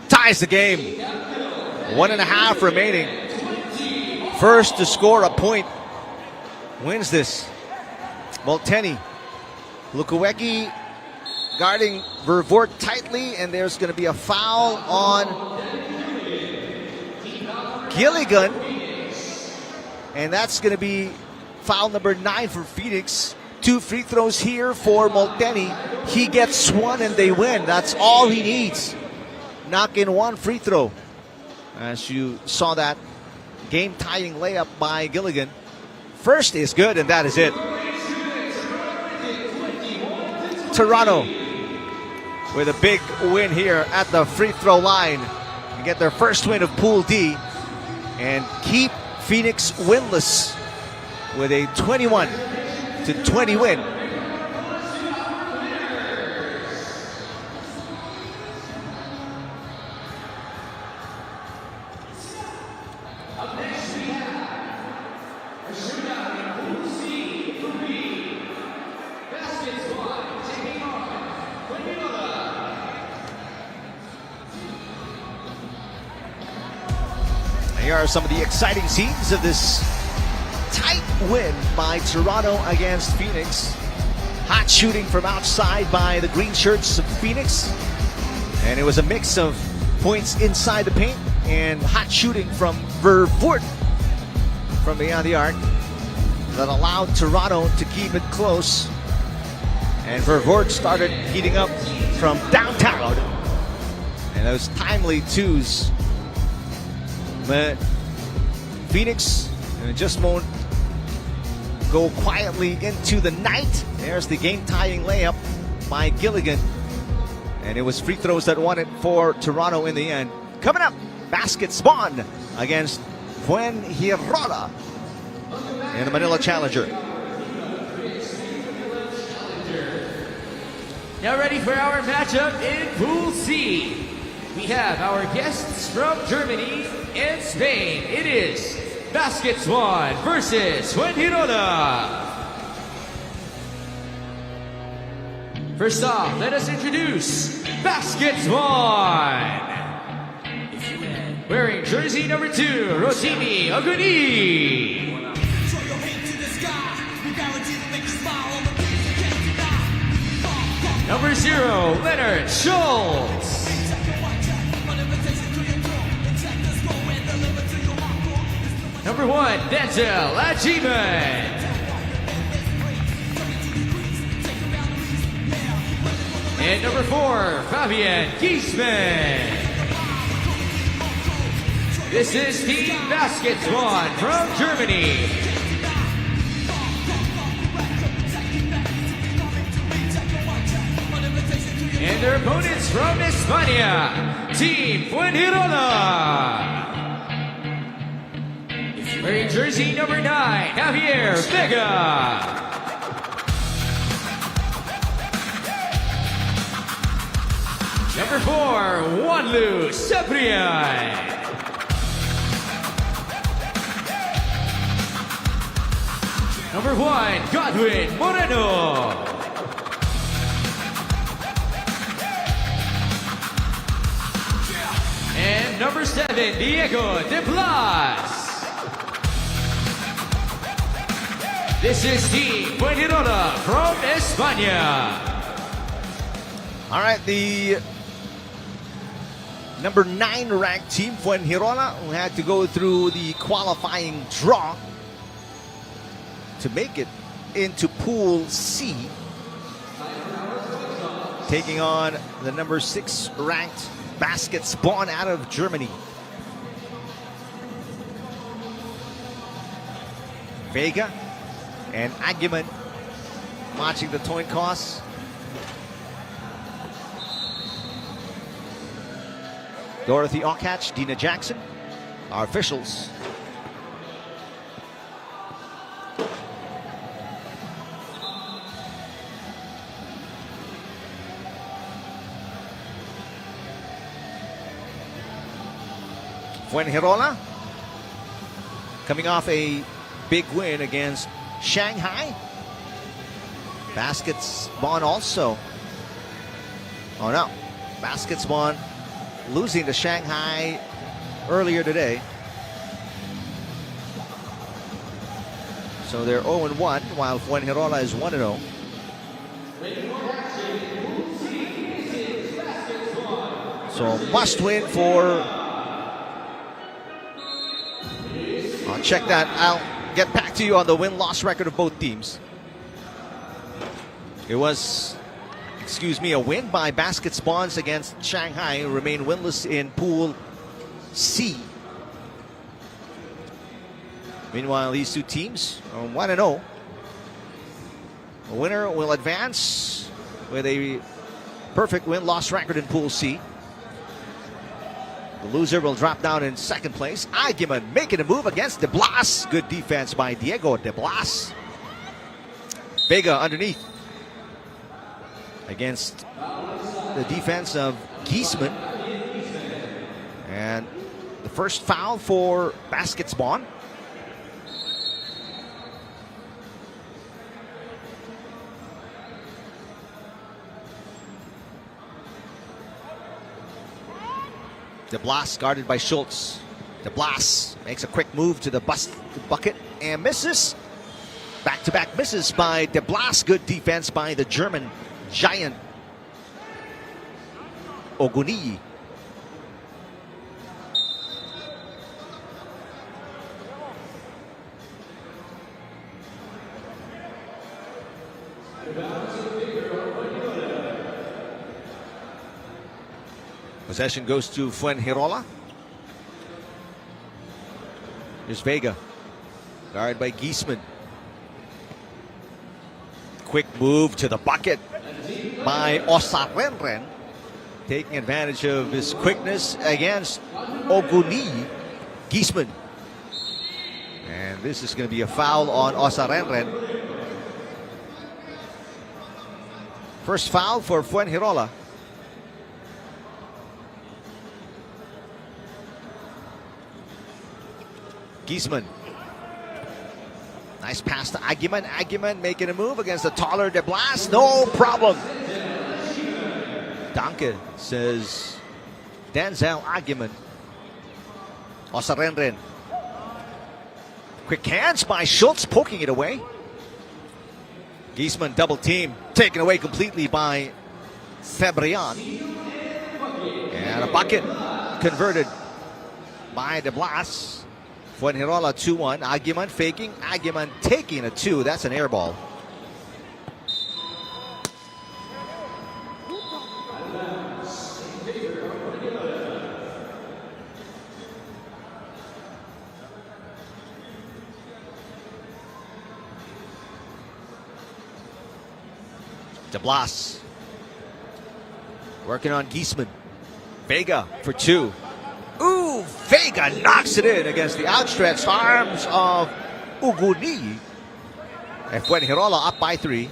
ties the game. 1.5 remaining. First to score a point wins this. Molteni. Lukawecki guarding Vervoort tightly, and there's going to be a foul on Gilligan. And that's going to be foul number 9 for Phoenix. 2 free throws here for Molteni. He gets 1 and they win. That's all he needs. Knock in 1 free throw. As you saw that game-tying layup by Gilligan. First is good, and that is it. Toronto with a big win here at the free throw line. And get their first win of Pool D and keep Phoenix winless with a 21-20 win. Here are some of the exciting scenes of this tight win by Toronto against Phoenix. Hot shooting from outside by the green shirts of Phoenix. And it was a mix of points inside the paint and hot shooting from Vervoort from beyond the arc that allowed Toronto to keep it close. And Vervoort started heating up from downtown. And those timely twos. But Phoenix just won't go quietly into the night. There's the game-tying layup by Gilligan. And it was free throws that won it for Toronto in the end. Coming up, baskets Bonn against Fuengirola in the Manila Challenger. Now ready for our matchup in Pool C. We have our guests from Germany and Spain. It is Baskets Bonn versus Fuengirola. First off, let us introduce Baskets Bonn. Wearing jersey number 2, Rotimi Oguni. Number 0, Leonard Schultz. Number 1, Denzel Ajiman. And number 4, Fabian Giesman. This is Team Basketball from Germany. And their opponents from España, Team Fuengirola. Wearing jersey number 9, Javier Vega. Number 4, Wanlu Ciprian. Number 1, Godwin Moreno. And number 7, Diego De Blas. This is Team Fuengirola from España. All right, the number 9 ranked team, Fuengirola, who had to go through the qualifying draw to make it into Pool C, taking on the number 6 ranked Baskets Bonn out of Germany. Vega and Aguiman watching the coin toss. Dorothy Okatch, Dina Jackson, our officials. Fuengirola coming off a big win against Shanghai. Baskets Bonn also. Oh no, Baskets Bonn losing to Shanghai earlier today. So they're 0-1 while Fuengirola is 1-0. So must win for... I'll check that. I'll get back to you on the win-loss record of both teams. It was, a win by Baskets Bonn against Shanghai, who remain winless in Pool C. Meanwhile, these two teams are 1-0. The winner will advance with a perfect win-loss record in Pool C. The loser will drop down in second place. Aguiman making a move against De Blas. Good defense by Diego De Blas. Vega underneath against the defense of Giesman. And the first foul for Baskets Bonn. De Blas guarded by Schultz. De Blas makes a quick move to the bucket and misses. Back-to-back misses by De Blas. Good defense by the German giant Oguni. Possession goes to Fuengirola. Here's Vega, guarded by Giesman. Quick move to the bucket by Osarenren, taking advantage of his quickness against Oguni. Giesman. And this is going to be a foul on Osarenren. First foul for Fuengirola. Giesman. Nice pass to Aguiman. Aguiman making a move against the taller De Blas. No problem. Danke, says Denzel Aguiman. Osarenren. Quick hands by Schultz, poking it away. Giesman double team, taken away completely by Cebrian. And a bucket converted by De Blas. Fuengirola 2-1. Aguiman faking. Aguiman taking a 2. That's an air ball. De Blas. Working on Giesman. Vega for 2. Ooh, Vega knocks it in against the outstretched arms of Uguni. And Fuengirola up by 3.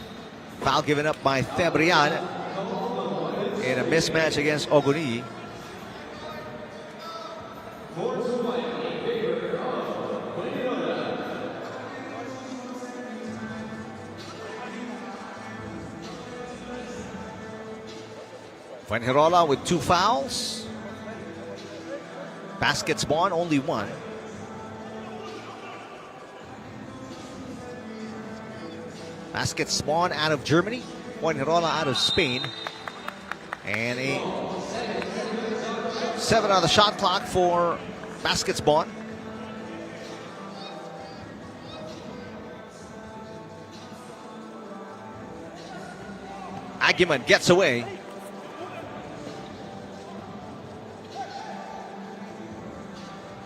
Foul given up by Febrian in a mismatch against Oguni. Fuengirola with 2 fouls. Baskets Bonn only 1. Baskets Bonn out of Germany. Fuengirola out of Spain. And a 7 on the shot clock for Baskets Bonn. Aguiman gets away.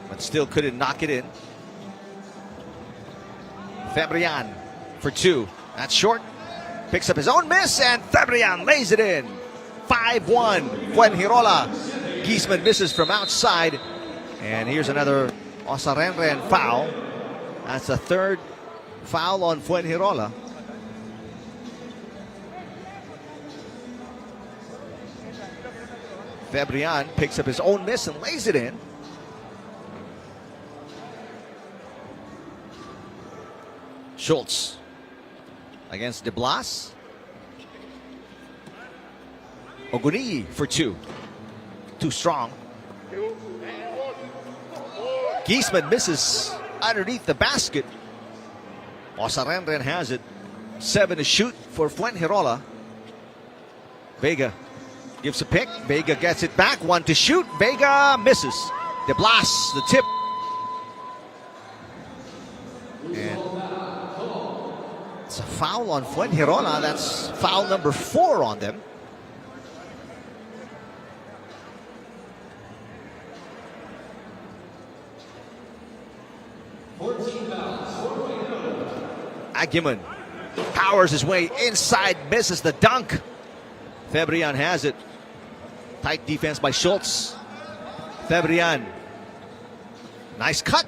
But still couldn't knock it in. Fabrian for 2. That's short. Picks up his own miss, and Fabrian lays it in. 5-1. Fuengirola. Giesman misses from outside. And here's another Osarenren foul. That's the 3rd foul on Fuengirola. Fabrian picks up his own miss and lays it in. Schultz against De Blas. Oguni for 2. Too strong. Giesman misses underneath the basket. Osarenren has it. 7 to shoot for Fuengirola. Vega gives a pick. Vega gets it back. 1 to shoot. Vega misses. De Blas, the tip. And it's a foul on Fuengirola. That's foul number 4 on them. Aguiman powers his way inside, misses the dunk. Fabrian has it. Tight defense by Schultz. Fabrian. Nice cut,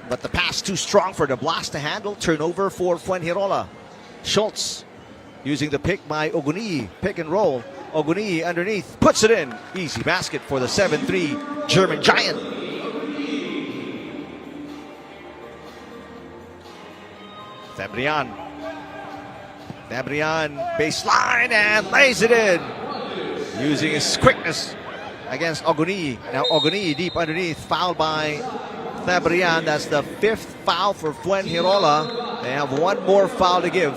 but the pass too strong for De Blas to handle. Turnover for Fuengirola. Schultz using the pick by Oguni. Pick and roll. Oguni underneath. Puts it in. Easy basket for the 7-3 German Giant. Fabrian. Fabrian baseline and lays it in. Using his quickness against Oguni. Now Oguni deep underneath. Fouled by Fabrian. That's the 5th foul for Fuengirola. They have 1 more foul to give.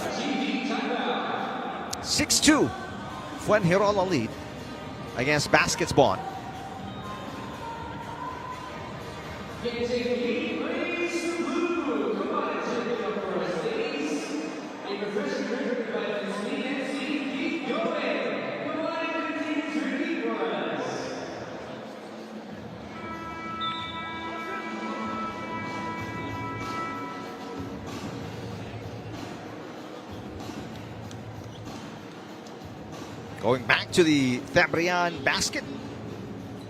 6-2. Fuengirola lead against Baskets Bonn. Going back to the Fabrian basket.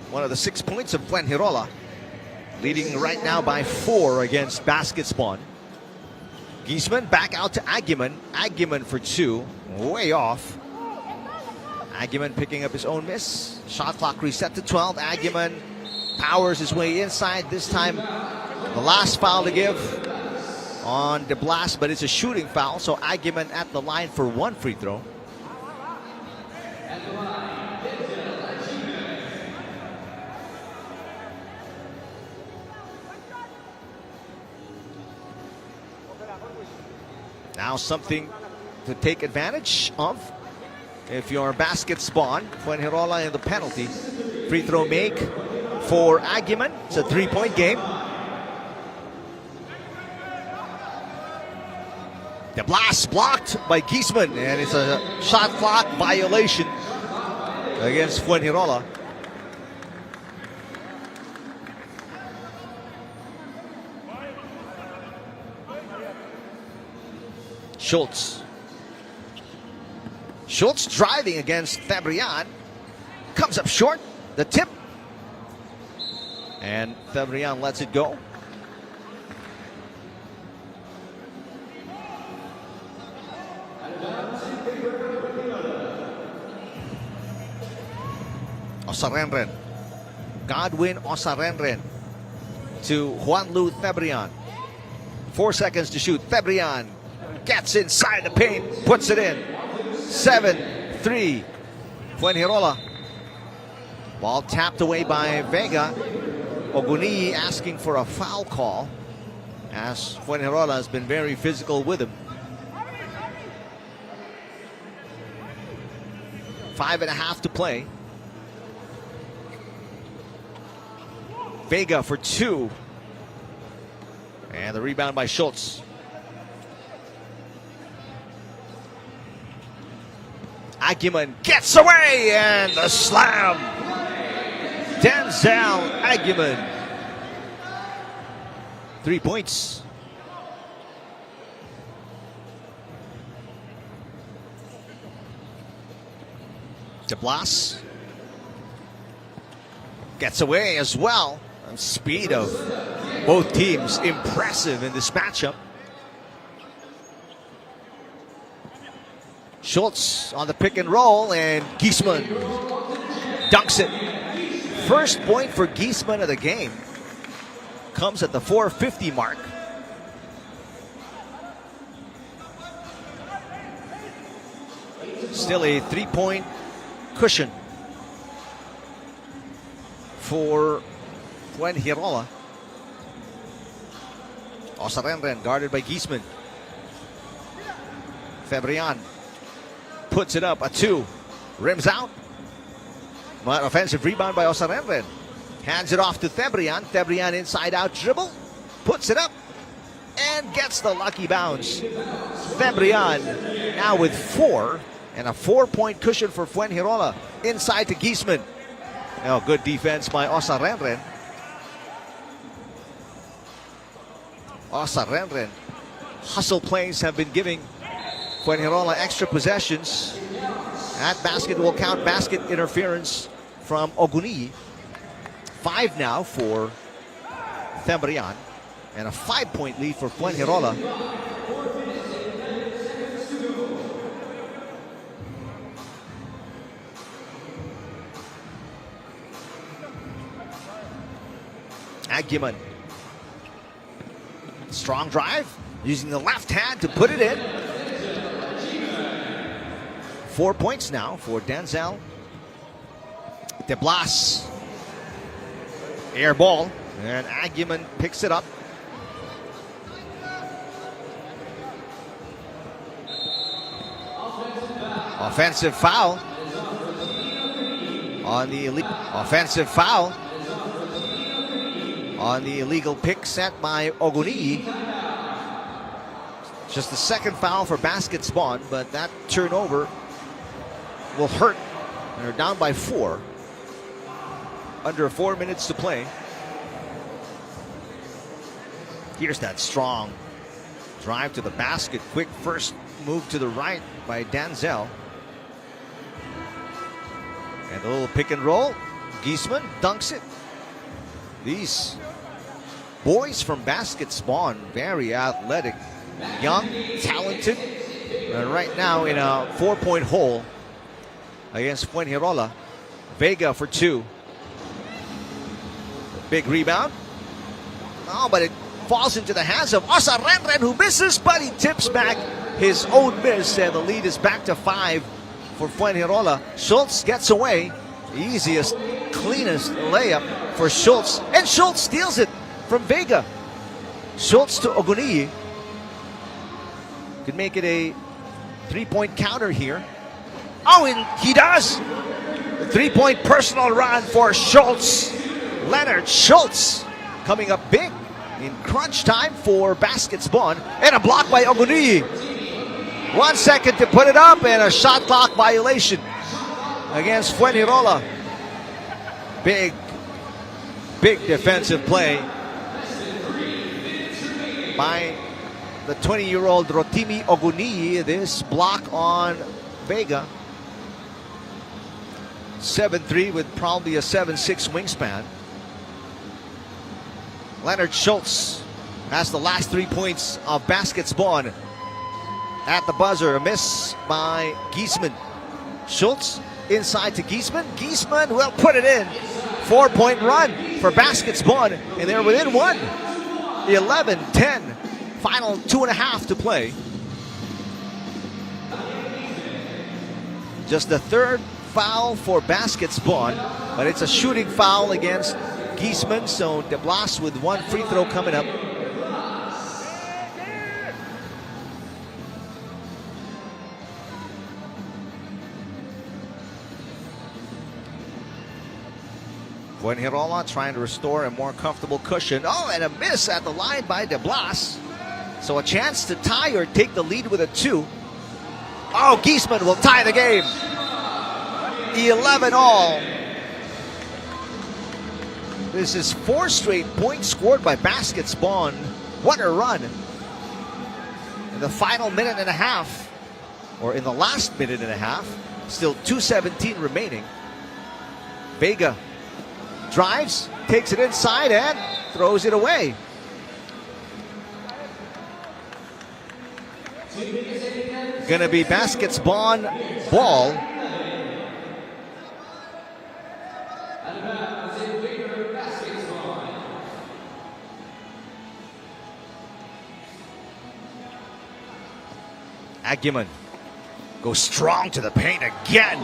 One of the 6 points of Fuengirola. Leading right now by 4 against Baskets Bonn. Giesman back out to Aguiman. Aguiman for 2. Way off. Aguiman picking up his own miss. Shot clock reset to 12. Aguiman powers his way inside. This time the last foul to give on De Blas, but it's a shooting foul. So Aguiman at the line for 1 free throw. Now something to take advantage of if you're Baskets Bonn. Fuengirola in the penalty. Free throw make for Aguiman. It's a 3-point game. De Blas blocked by Giesman, and it's a shot clock violation against Fuengirola. Schultz Schultz driving against Fabrian. Comes up short. The tip. And Fabrian lets it go. Osarenren. Godwin Osarenren to Juanlu Fabrian. 4 seconds to shoot. Fabrian gets inside the paint, puts it in. 7-3. Fuengirola. Ball tapped away by Vega. Oguni asking for a foul call, as Fuengirola has been very physical with him. 5.5 to play. Vega for 2. And the rebound by Schultz. Aguiman gets away, and the slam. Denzel Aguiman. 3 points. DeBlas gets away as well. And speed of both teams impressive in this matchup. Schultz on the pick and roll, and Giesman dunks it. First point for Giesman of the game comes at the 4:50 mark. Still a 3-point cushion for Fuengirola. Osarenren guarded by Giesman. Fabrian puts it up, a 2. Rims out. But offensive rebound by Osarenren. Hands it off to Fabrian. Fabrian inside out dribble. Puts it up. And gets the lucky bounce. Fabrian now with 4. And a 4-point cushion for Fuengirola. Inside to Giesman. Now good defense by Osarenren. Osarenren. Hustle plays have been giving Fuengirola extra possessions. That basket will count. Basket interference from Oguni. 5 now for Fabrian. And a 5-point lead for Fuengirola. Aguiman. Strong drive. Using the left hand to put it in. 4 points now for Denzel. DeBlas. Air ball. And Aguiman picks it up. Offensive foul. On the offensive foul. On the illegal pick set by Oguni. Just the second foul for basket spawn, but that turnover will hurt. They're down by 4. Under 4 minutes to play. Here's that strong drive to the basket. Quick first move to the right by Denzel. And a little pick and roll. Giesman dunks it. These boys from basket spawn, very athletic, young, talented. Right now in a 4-point hole against Fuengirola. Vega for 2. Big rebound. Oh, but it falls into the hands of Osarenren, who misses, but he tips back his own miss, and the lead is back to 5 for Fuengirola. Schultz gets away. The easiest, cleanest layup for Schultz, and Schultz steals it from Vega. Schultz to Oguni. Could make it a 3-point counter here. Oh, and he does. The 3-point personal run for Schultz. Leonard Schultz coming up big in crunch time for basket spawn. And a block by Oguni. 1 second to put it up, and a shot clock violation against Fuengirola. Big defensive play by the 20-year-old Rotimi Oguni. This block on Vega 7'3" with probably a 7'6" wingspan. Leonard Schultz has the last 3 points of baskets Bonn. At the buzzer, a miss by Giesman. Schultz inside to Giesman. Giesman will put it in. 4-point run for baskets Bonn, and they're within one. 11-10. Final 2.5 to play. Just the third foul for baskets Bonn, but it's a shooting foul against Giesman, so De Blas with one free throw coming up. Fuengirola trying to restore a more comfortable cushion. Oh, and a miss at the line by De Blas. So a chance to tie or take the lead with a 2. Oh, Giesman will tie the game. 11-all. This is 4 straight points scored by baskets Bonn. What a run. In the final minute and a half, or in the last minute and a half, still 2:17 remaining. Vega drives, takes it inside, and throws it away. Gonna be baskets Bonn ball. Aguiman goes strong to the paint again.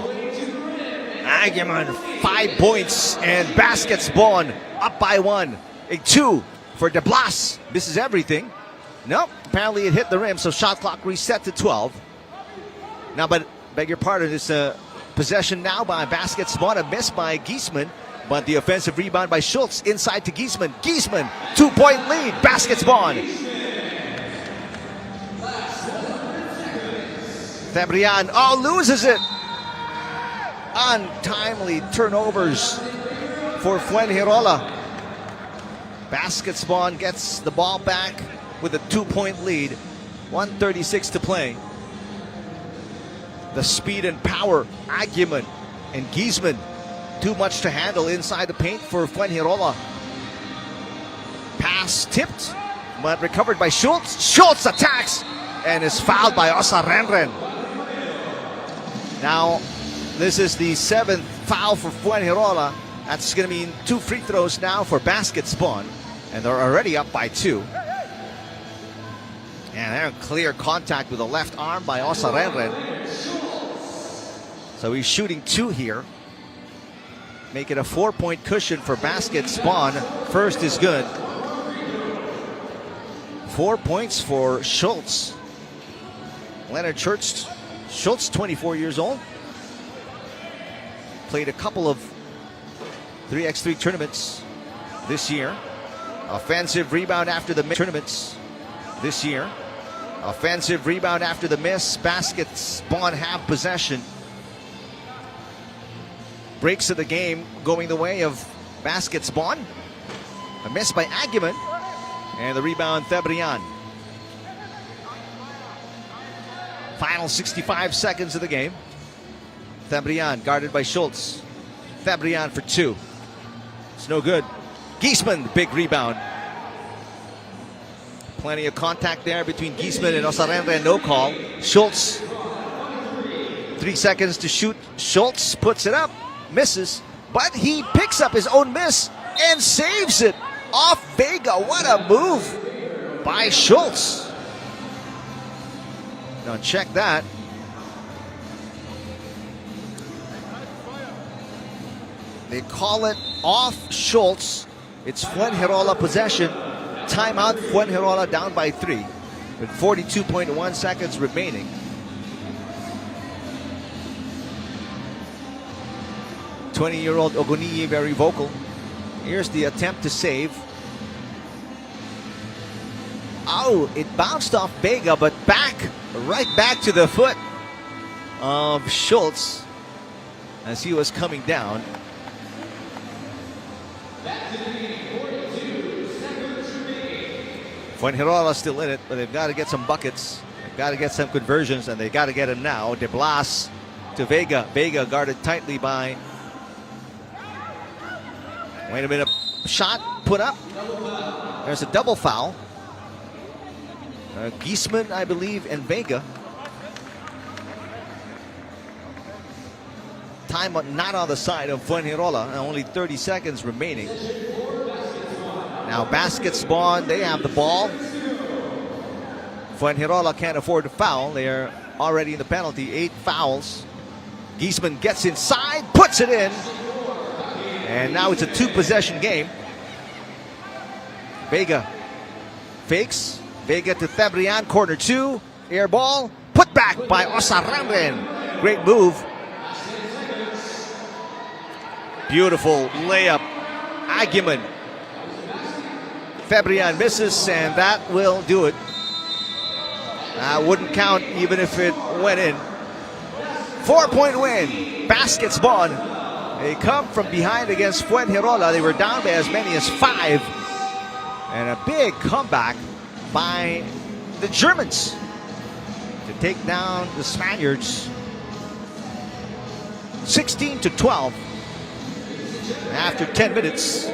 Aguiman, 5 points, and baskets Bonn up by 1. A 2 for De Blas. Misses everything. Nope, apparently it hit the rim, so shot clock reset to 12. Now, but beg your pardon, it's a possession now by baskets Bonn. A miss by Giesman, but the offensive rebound by Schultz inside to Giesman. Giesman, 2-point lead, baskets Bonn. Fabrian, loses it. Untimely turnovers for Fuengirola. Baskets Bonn gets the ball back with a 2-point lead. 1:36 to play. The speed and power, Aguiman and Giesman. Too much to handle inside the paint for Fuengirola. Pass tipped, but recovered by Schultz. Schultz attacks and is fouled by Osarenren. Now, this is the 7th foul for Fuengirola. That's going to mean 2 free throws now for baskets Bonn. And they're already up by 2. And they're in clear contact with the left arm by Osarenren. So he's shooting 2 here. Make it a 4-point cushion for baskets Bonn. First is good. 4 points for Schultz. Leonard Schultz, 24 years old. Played a couple of 3x3 tournaments this year. Offensive rebound after the tournaments this year. Offensive rebound after the miss. Baskets Bonn have possession. Breaks of the game going the way of baskets Bonn. A miss by Aguiman. And the rebound, Fabrian. Final 65 seconds of the game. Fabrian guarded by Schultz. Fabrian for 2. It's no good. Giesman, big rebound. Plenty of contact there between Giesman and Osarenren. No call. Schultz. 3 seconds to shoot. Schultz puts it up. Misses. But he picks up his own miss and saves it off Vega. What a move by Schultz. Now check that. They call it off Schultz. It's Fuengirola possession. Timeout, Fuengirola down by 3 with 42.1 seconds remaining. '20-year-old Ogoniyi very vocal. Here's the attempt to save. Oh, it bounced off Vega, but right back to the foot of Schultz as he was coming down. Fuengirola still in it, but they've got to get some buckets. They've got to get some conversions, and they got to get them now. De Blas to Vega. Vega guarded tightly by Wait a minute. Shot put up. There's a double foul. Giesman, I believe, and Vega. Time not on the side of Fuengirola, and only 30 seconds remaining. Now baskets Bonn, they have the ball. Fuengirola can't afford to foul. They are already in the penalty, 8 fouls. Giesman gets inside, puts it in. And now it's a 2-possession game. Vega fakes. Vega to Tebrian, corner 2. Air ball, put back by Osaranden. Great move. Beautiful layup. Aguiman. Fabrian misses, and that will do it. Wouldn't count even if it went in. 4-point win. Baskets Bonn. They come from behind against Fuengirola. They were down by as many as 5. And a big comeback by the Germans to take down the Spaniards. 16-12 after 10 minutes.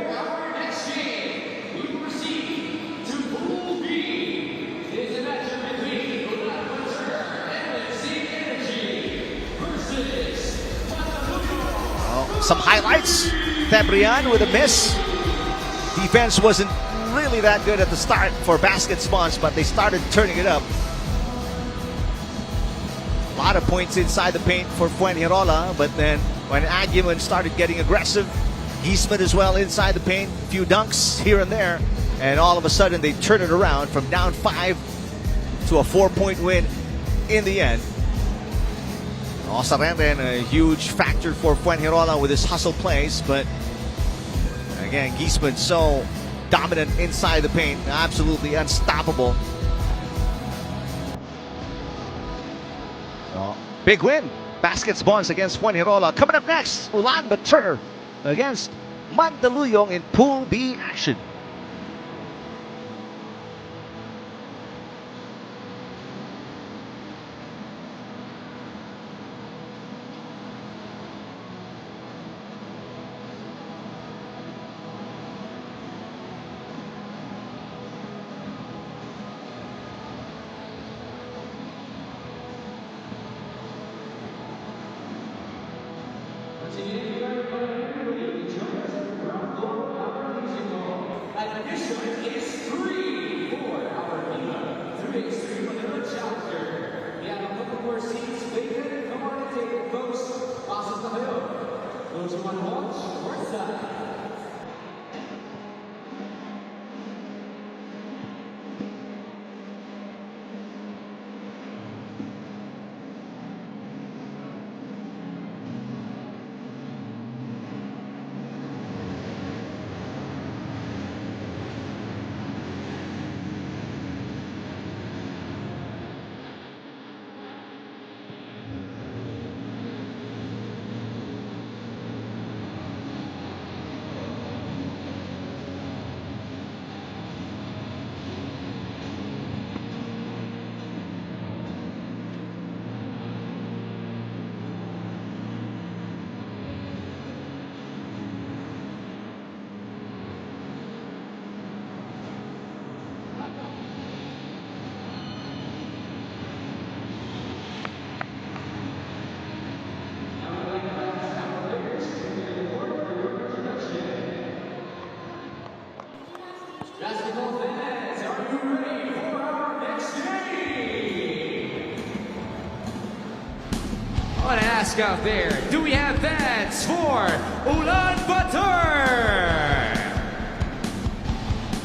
Some highlights. Fabrian with a miss. Defense wasn't really that good at the start for Baskets Bonn, but they started turning it up. A lot of points inside the paint for Fuengirola, but then when Aguiman started getting aggressive, Giesman as well inside the paint, a few dunks here and there, and all of a sudden they turn it around from down 5 to a 4-point win in the end. Osarenden, a huge factor for Fuengirola with his hustle plays, but again, Giesman so dominant inside the paint, absolutely unstoppable. Big win. Baskets Bonn against Fuengirola. Coming up next, Ulaanbaatar against Mandaluyong in Pool B action. And addition is 3 for our Vienna 3x3 Manila Challenger. We have a couple more seats vacant. Come on and take it, folks. Passes na kayo. Those who want to watch, north side. Basketball fans, are you ready for our next game? I want to ask out there, do we have fans for Ulaanbaatar?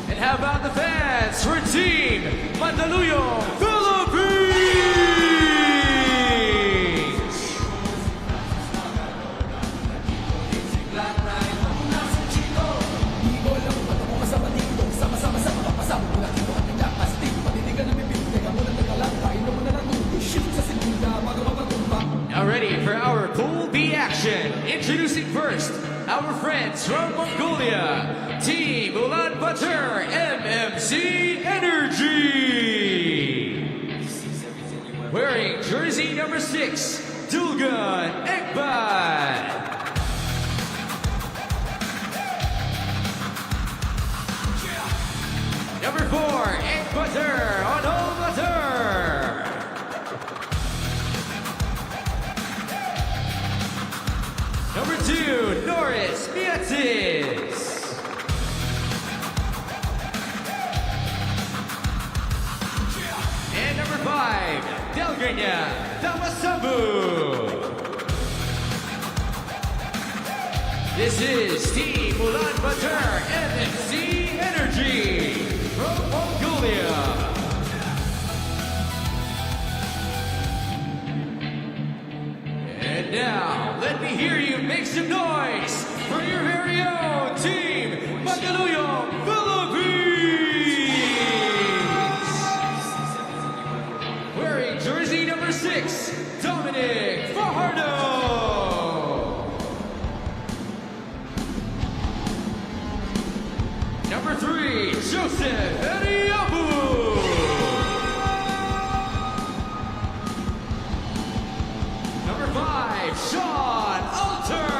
And how about the fans for Team Mandaluyong, Philippines? Now ready for our Pool B action. Introducing first our friends from Mongolia, Team Ulaanbaatar MMC Energy. Wearing jersey number 6, Dulgan Ekbat. Ulaanbaatar. Number 2, Norris Miatzis. And number 5, Delganya Damasambu. This is Team Ulaanbaatar FMC Energy from Mongolia. And now, let me hear you make some noise for your very own Team Mandaluyong, Philippines! Wearing jersey number 6, Dominic Fajardo. Number 3, Joseph Eriabu. Number 5, Sean Alter.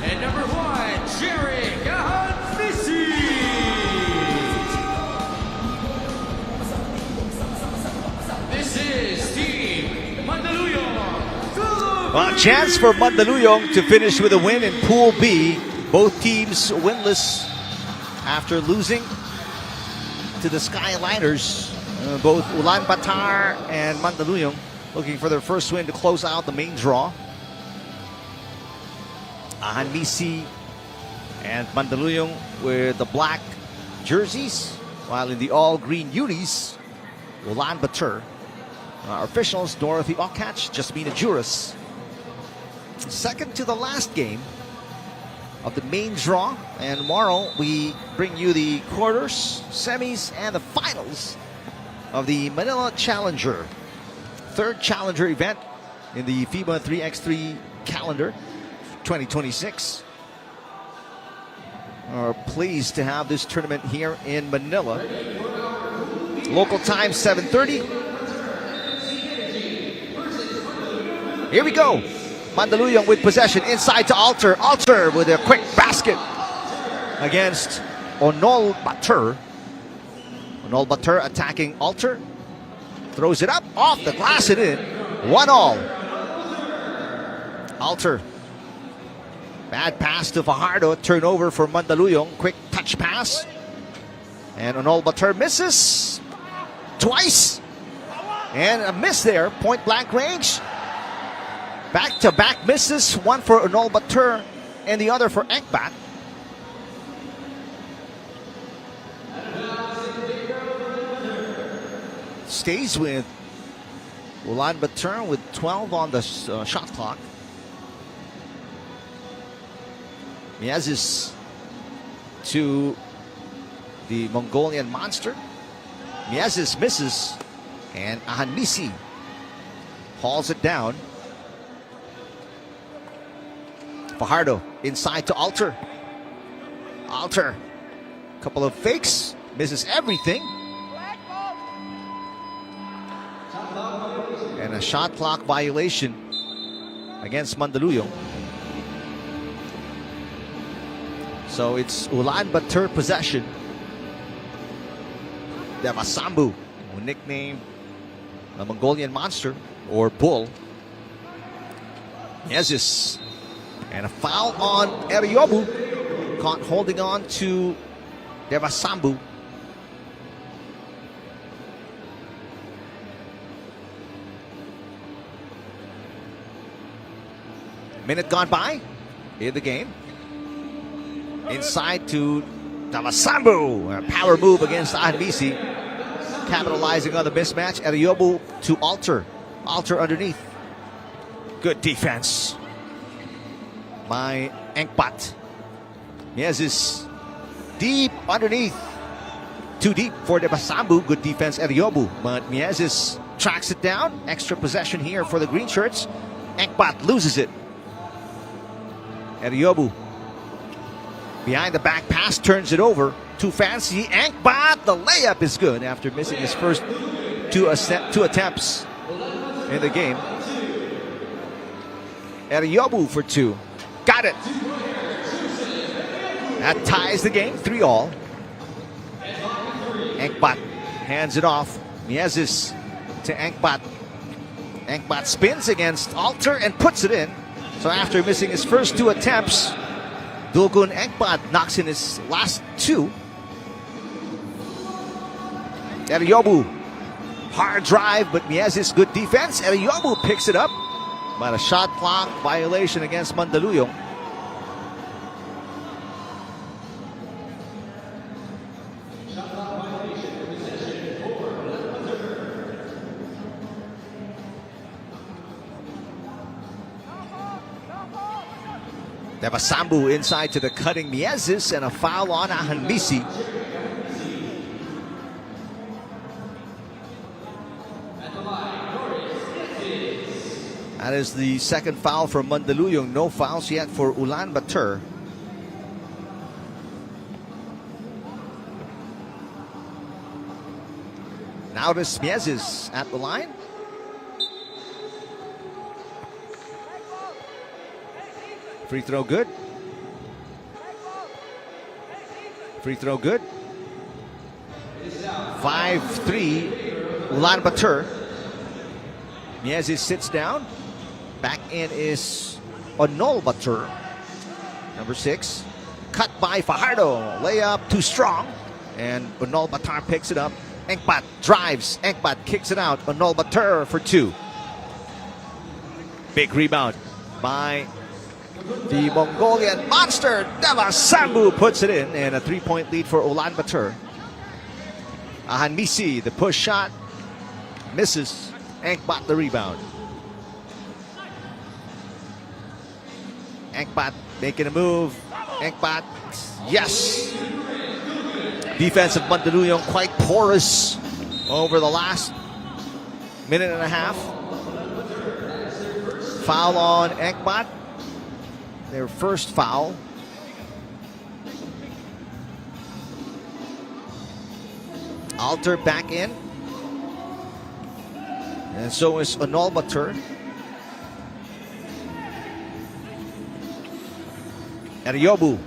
And number 1, Jerry Gahanfisi. This is Team Mandaluyong. Well, a chance for Mandaluyong to finish with a win in Pool B. Both teams winless after losing to the Skyliners. Both Ulaanbaatar and Mandaluyong looking for their first win to close out the main draw. Ahanmisi and Mandaluyong with the black jerseys, while in the all-green unis, Ulaanbaatar. Our officials, Dorothy Okach, Jasmina Juras. Second to the last game of the main draw, and tomorrow we bring you the quarters, semis, and the finals of the Manila Challenger, third Challenger event in the FIBA 3x3 calendar 2026. We're pleased to have this tournament here in Manila. Local time 7:30. Here we go. Mandaluyong with possession inside to Alter. Alter with a quick basket against Ulaanbaatar. Ulaanbaatar attacking Alter. Throws it up off the glass and in. 1-all. Alter. Bad pass to Fajardo. Turnover for Mandaluyong. Quick touch pass. And Ulaanbaatar misses twice. And a miss there. Point blank range. Back-to-back misses, one for Ulaanbaatar and the other for Ekbat. Stays with Ulaanbaatar with 12 on the shot clock. Miazis to the Mongolian monster. Miazis misses, and Ahanmisi hauls it down. Fajardo inside to Alter. Alter, couple of fakes, misses everything. And a shot clock violation against Mandaluyong. So it's Ulaanbaatar possession. Damasambu, who nicknamed the Mongolian monster or bull. Miazis. And a foul on Eriobu. Caught holding on to Damasambu. Minute gone by in the game. Inside to Damasambu. A power move against Ahanmisi. Capitalizing on the mismatch. Eriobu to Alter. Alter underneath. Good defense by Ekbat. Miazis deep underneath. Too deep for Damasambu. Good defense, Eriobu. But Miazis tracks it down. Extra possession here for the green shirts. Ekbat loses it. Eriobu behind the back pass, turns it over. Too fancy. Ekbat, the layup is good after missing his first two attempts in the game. Eriobu for two. Got it. That ties the game, 3-all. Engbat hands it off. Miezis to Engbat. Engbat spins against Alter and puts it in. So after missing his first 2 attempts, Dulgun Engbat knocks in his last 2. Eriobu, hard drive, but Miezis good defense. Eriobu picks it up, but a shot clock violation against Mandaluyong. Devasambu inside to the cutting Miezis, and a foul on Ahanmisi. That is the second foul for Mandaluyong. No fouls yet for Ulaanbaatar. Now this Miezis at the line. Free throw good. Free throw good. 5-3 Ulaanbaatar. Miezis sits down. Back in is Ulaanbaatar. Number 6. Cut by Fajardo. Layup too strong. And Ulaanbaatar picks it up. Engbat drives. Engbat kicks it out. Ulaanbaatar for 2. Big rebound by the Mongolian monster. Devasambu puts it in, and a 3-point lead for Ulaanbaatar. Ahanmisi, the push shot, misses. Engbat the rebound. Engbat making a move. Engbat, yes. Defense of Mandaluyong quite porous over the last minute and a half. Foul on Engbat. Their first foul. Alter back in. And so is Ulaanbaatar. Eriobu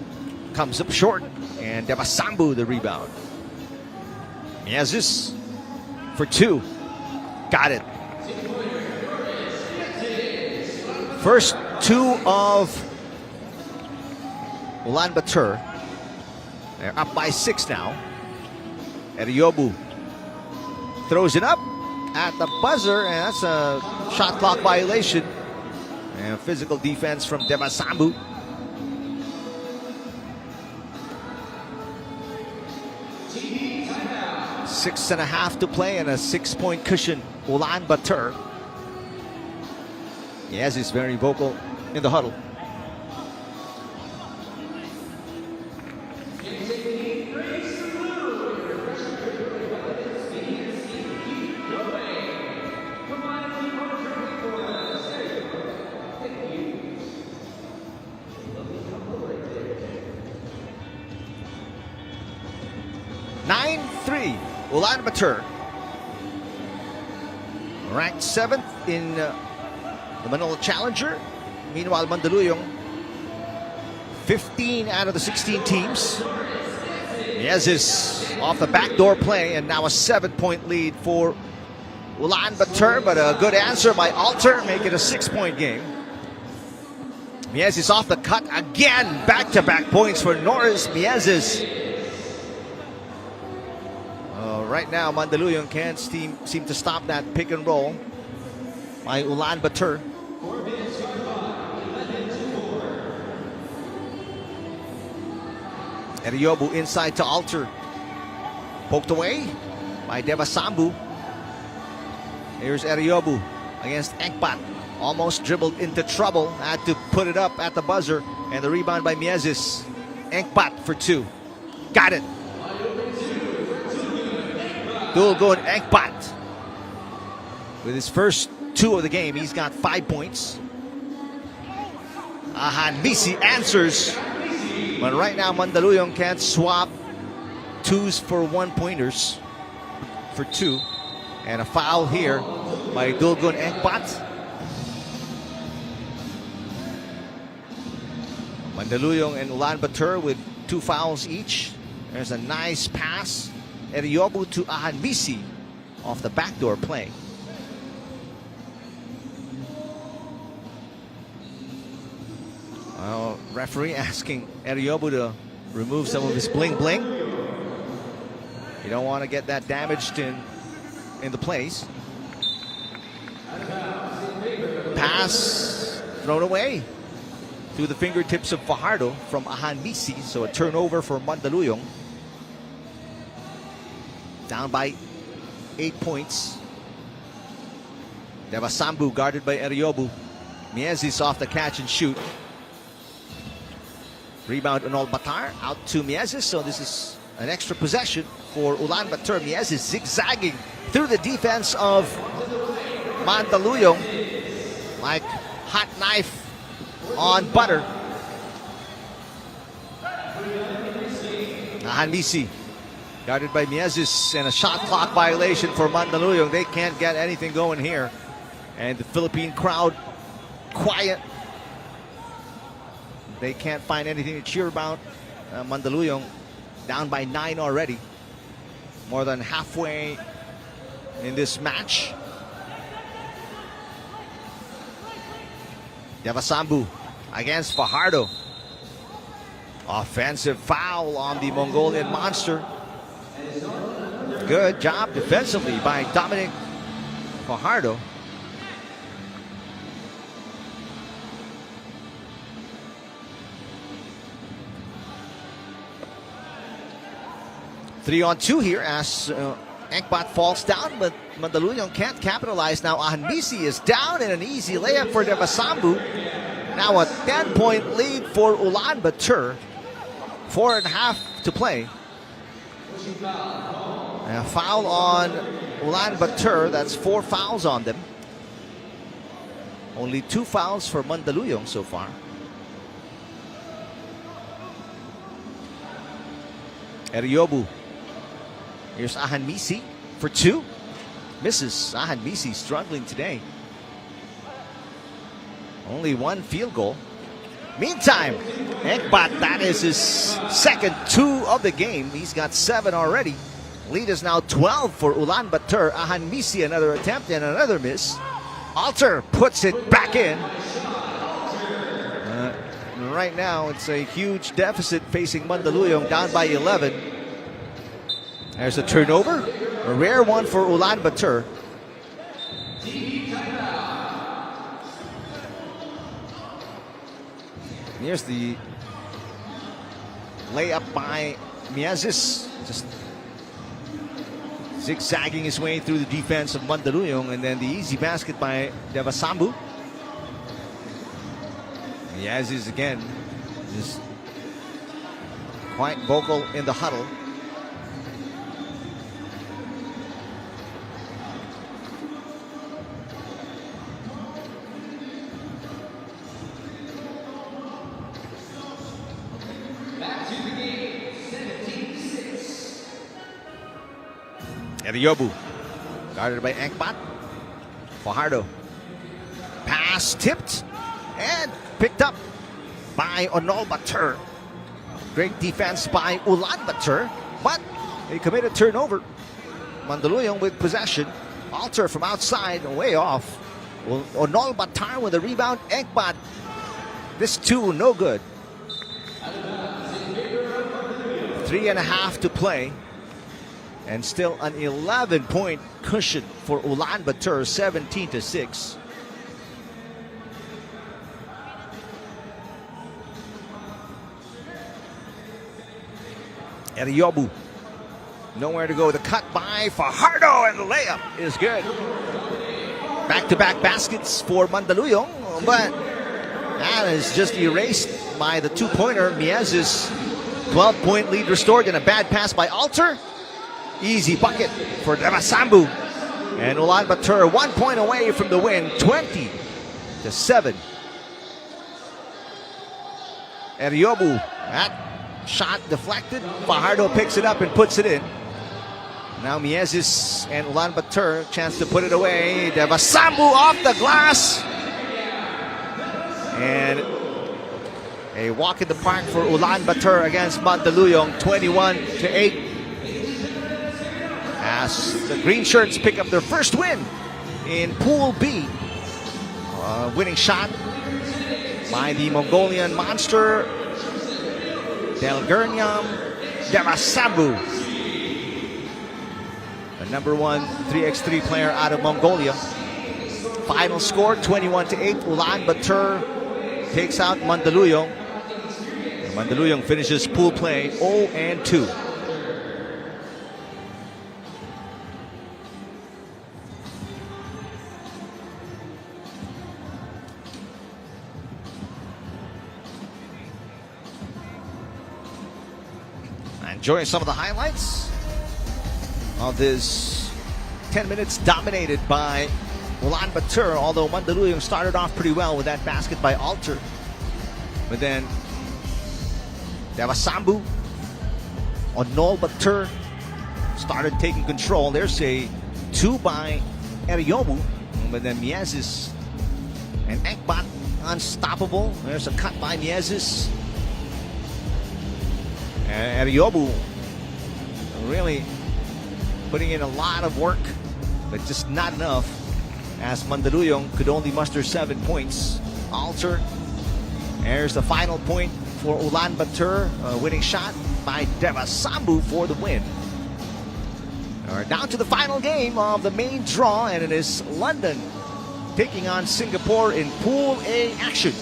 comes up short. And Devasambu the rebound. Miezis for 2. Got it. First 2 of Ulaanbaatar. They're up by 6 now. Eriobu throws it up at the buzzer, and that's a shot clock violation. And physical defense from Devasambu. Six and a half to play and a 6-point cushion. Ulaanbaatar. Yes, he's very vocal in the huddle. Ulaanbaatar, ranked 7th in the Manila Challenger. Meanwhile, Mandaluyong, 15 out of the 16 teams. Miezis off the backdoor play, and now a 7-point lead for Ulaanbaatar, but a good answer by Alter, make it a 6-point game. Miezis off the cut again, back-to-back points for Norris Miezis. Right now, Mandaluyong can't seem to stop that pick and roll by Ulaanbaatar. Eriobu inside to Alter. Poked away by Devasambu. Here's Eriobu against Engbat. Almost dribbled into trouble. Had to put it up at the buzzer. And the rebound by Miezis. Engbat for 2. Got it. Dulgun Engbat. With his first 2 of the game, he's got 5 points. Ahanmisi answers. But right now, Mandaluyong can't swap 2s for 1-pointers for 2. And a foul here by Dulgun Engbat. Mandaluyong and Ulaanbaatar with 2 fouls each. There's a nice pass. Eriobu to Ahanbisi off the backdoor play. Well, referee asking Eriobu to remove some of his bling bling. You don't want to get that damaged in the place. Pass thrown away through the fingertips of Fajardo from Ahanbisi. So a turnover for Mandaluyong. Down by 8 points. Devasambu guarded by Eriobu. Miezis off the catch and shoot. Rebound Ulaanbaatar out to Miezis. So this is an extra possession for Ulaanbaatar. Miezis zigzagging through the defense of Mandaluyong like hot knife on butter. Ahanbisi guarded by Miezis, and a shot clock violation for Mandaluyong. They can't get anything going here. And the Philippine crowd quiet. They can't find anything to cheer about. Mandaluyong down by 9 already. More than halfway in this match. Devasambu against Fajardo. Offensive foul on the Mongolian monster. Good job defensively by Dominic Fajardo. Three on two here as Enkbat falls down, but Mandaluyong can't capitalize. Now Ahanbisi is down in an easy layup for Devasambu. Now a 10-point lead for Ulaanbaatar. 4.5 to play. And a foul on Ulaanbaatar. That's 4 fouls on them. Only 2 fouls for Mandaluyong so far. Eriobu. Here's Ahanbisi for 2. Misses. Ahanbisi struggling today. Only 1 field goal. Meantime, Enkbat, that is his second 2 of the game. He's got 7 already. Lead is now 12 for Ulaanbaatar. Ahanbisi, another attempt and another miss. Alter puts it back in. Right now, it's a huge deficit facing Mandaluyong, down by 11. There's a turnover, a rare one for Ulaanbaatar. Here's the layup by Miezis, just zigzagging his way through the defense of Mandaluyong, and then the easy basket by Devasambu. Miezis again, just quite vocal in the huddle. Eriobu, guarded by Enkbat. Fajardo. Pass tipped and picked up by Ulaanbaatar. Great defense by Ulaanbaatar, but they committed turnover. Mandaluyong with possession. Alter from outside, way off. Ulaanbaatar with a rebound. Enkbat. This 2, no good. 3.5 to play. And still an 11-point cushion for Ulaanbaatar, 17-6. Eriobu, nowhere to go. The cut by Fajardo, and the layup is good. Back-to-back baskets for Mandaluyong, but that is just erased by the 2-pointer. Miezis, 12-point lead restored, and a bad pass by Alter. Easy bucket for Devasambu. And Ulaanbaatar 1 point away from the win, 20-7. Eriobu, that shot deflected. Fajardo picks it up and puts it in. Now Miezis and Ulaanbaatar, chance to put it away. Devasambu off the glass. And A walk in the park for Ulaanbaatar against Mandaluyong, 21-8. As the green shirts pick up their first win in Pool B. Winning shot by the Mongolian monster Delgernyam Derasabu, the number 1 3x3 player out of Mongolia. Final score 21-8. Ulaanbaatar takes out Mandaluyong. Mandaluyong finishes pool play 0-2. Enjoying some of the highlights of this 10 minutes dominated by Ulaanbaatar, although Mandaluyong started off pretty well with that basket by Alter. But then Devasambu on Ulaanbaatar started taking control. There's a 2 by Eriobu. But then Miezis and Ekbat unstoppable. There's a cut by Miezis. And Eriobu really putting in a lot of work, but just not enough, as Mandaluyong could only muster 7 points. Alter, there's the final point for Ulaanbaatar, winning shot by Devasambu for the win. We're down to the final game of the main draw, and it is London taking on Singapore in Pool A action.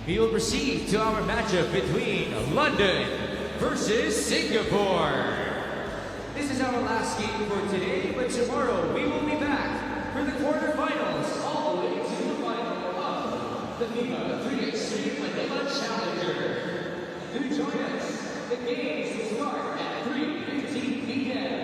We will proceed to our matchup between London versus Singapore. This is our last game for today, but tomorrow we will be back for the quarterfinals all the way to the final of the FIBA 3x3 Manila Challenger. Do join us. The games will start at 3:15 p.m.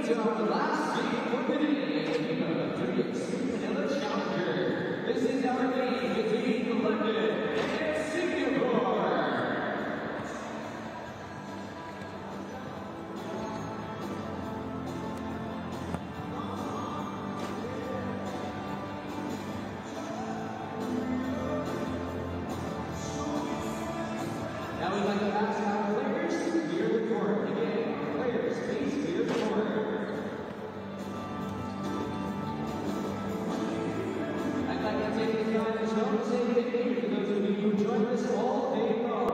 to our last game for the day, FIBA 3x3 Manila Challenger. This is our game between London and Singapore. Now we'd like to ask our players to clear the court. Again, players, please clear the court. I'd like to take this time as well to say thank you to those of you who joined us all day long.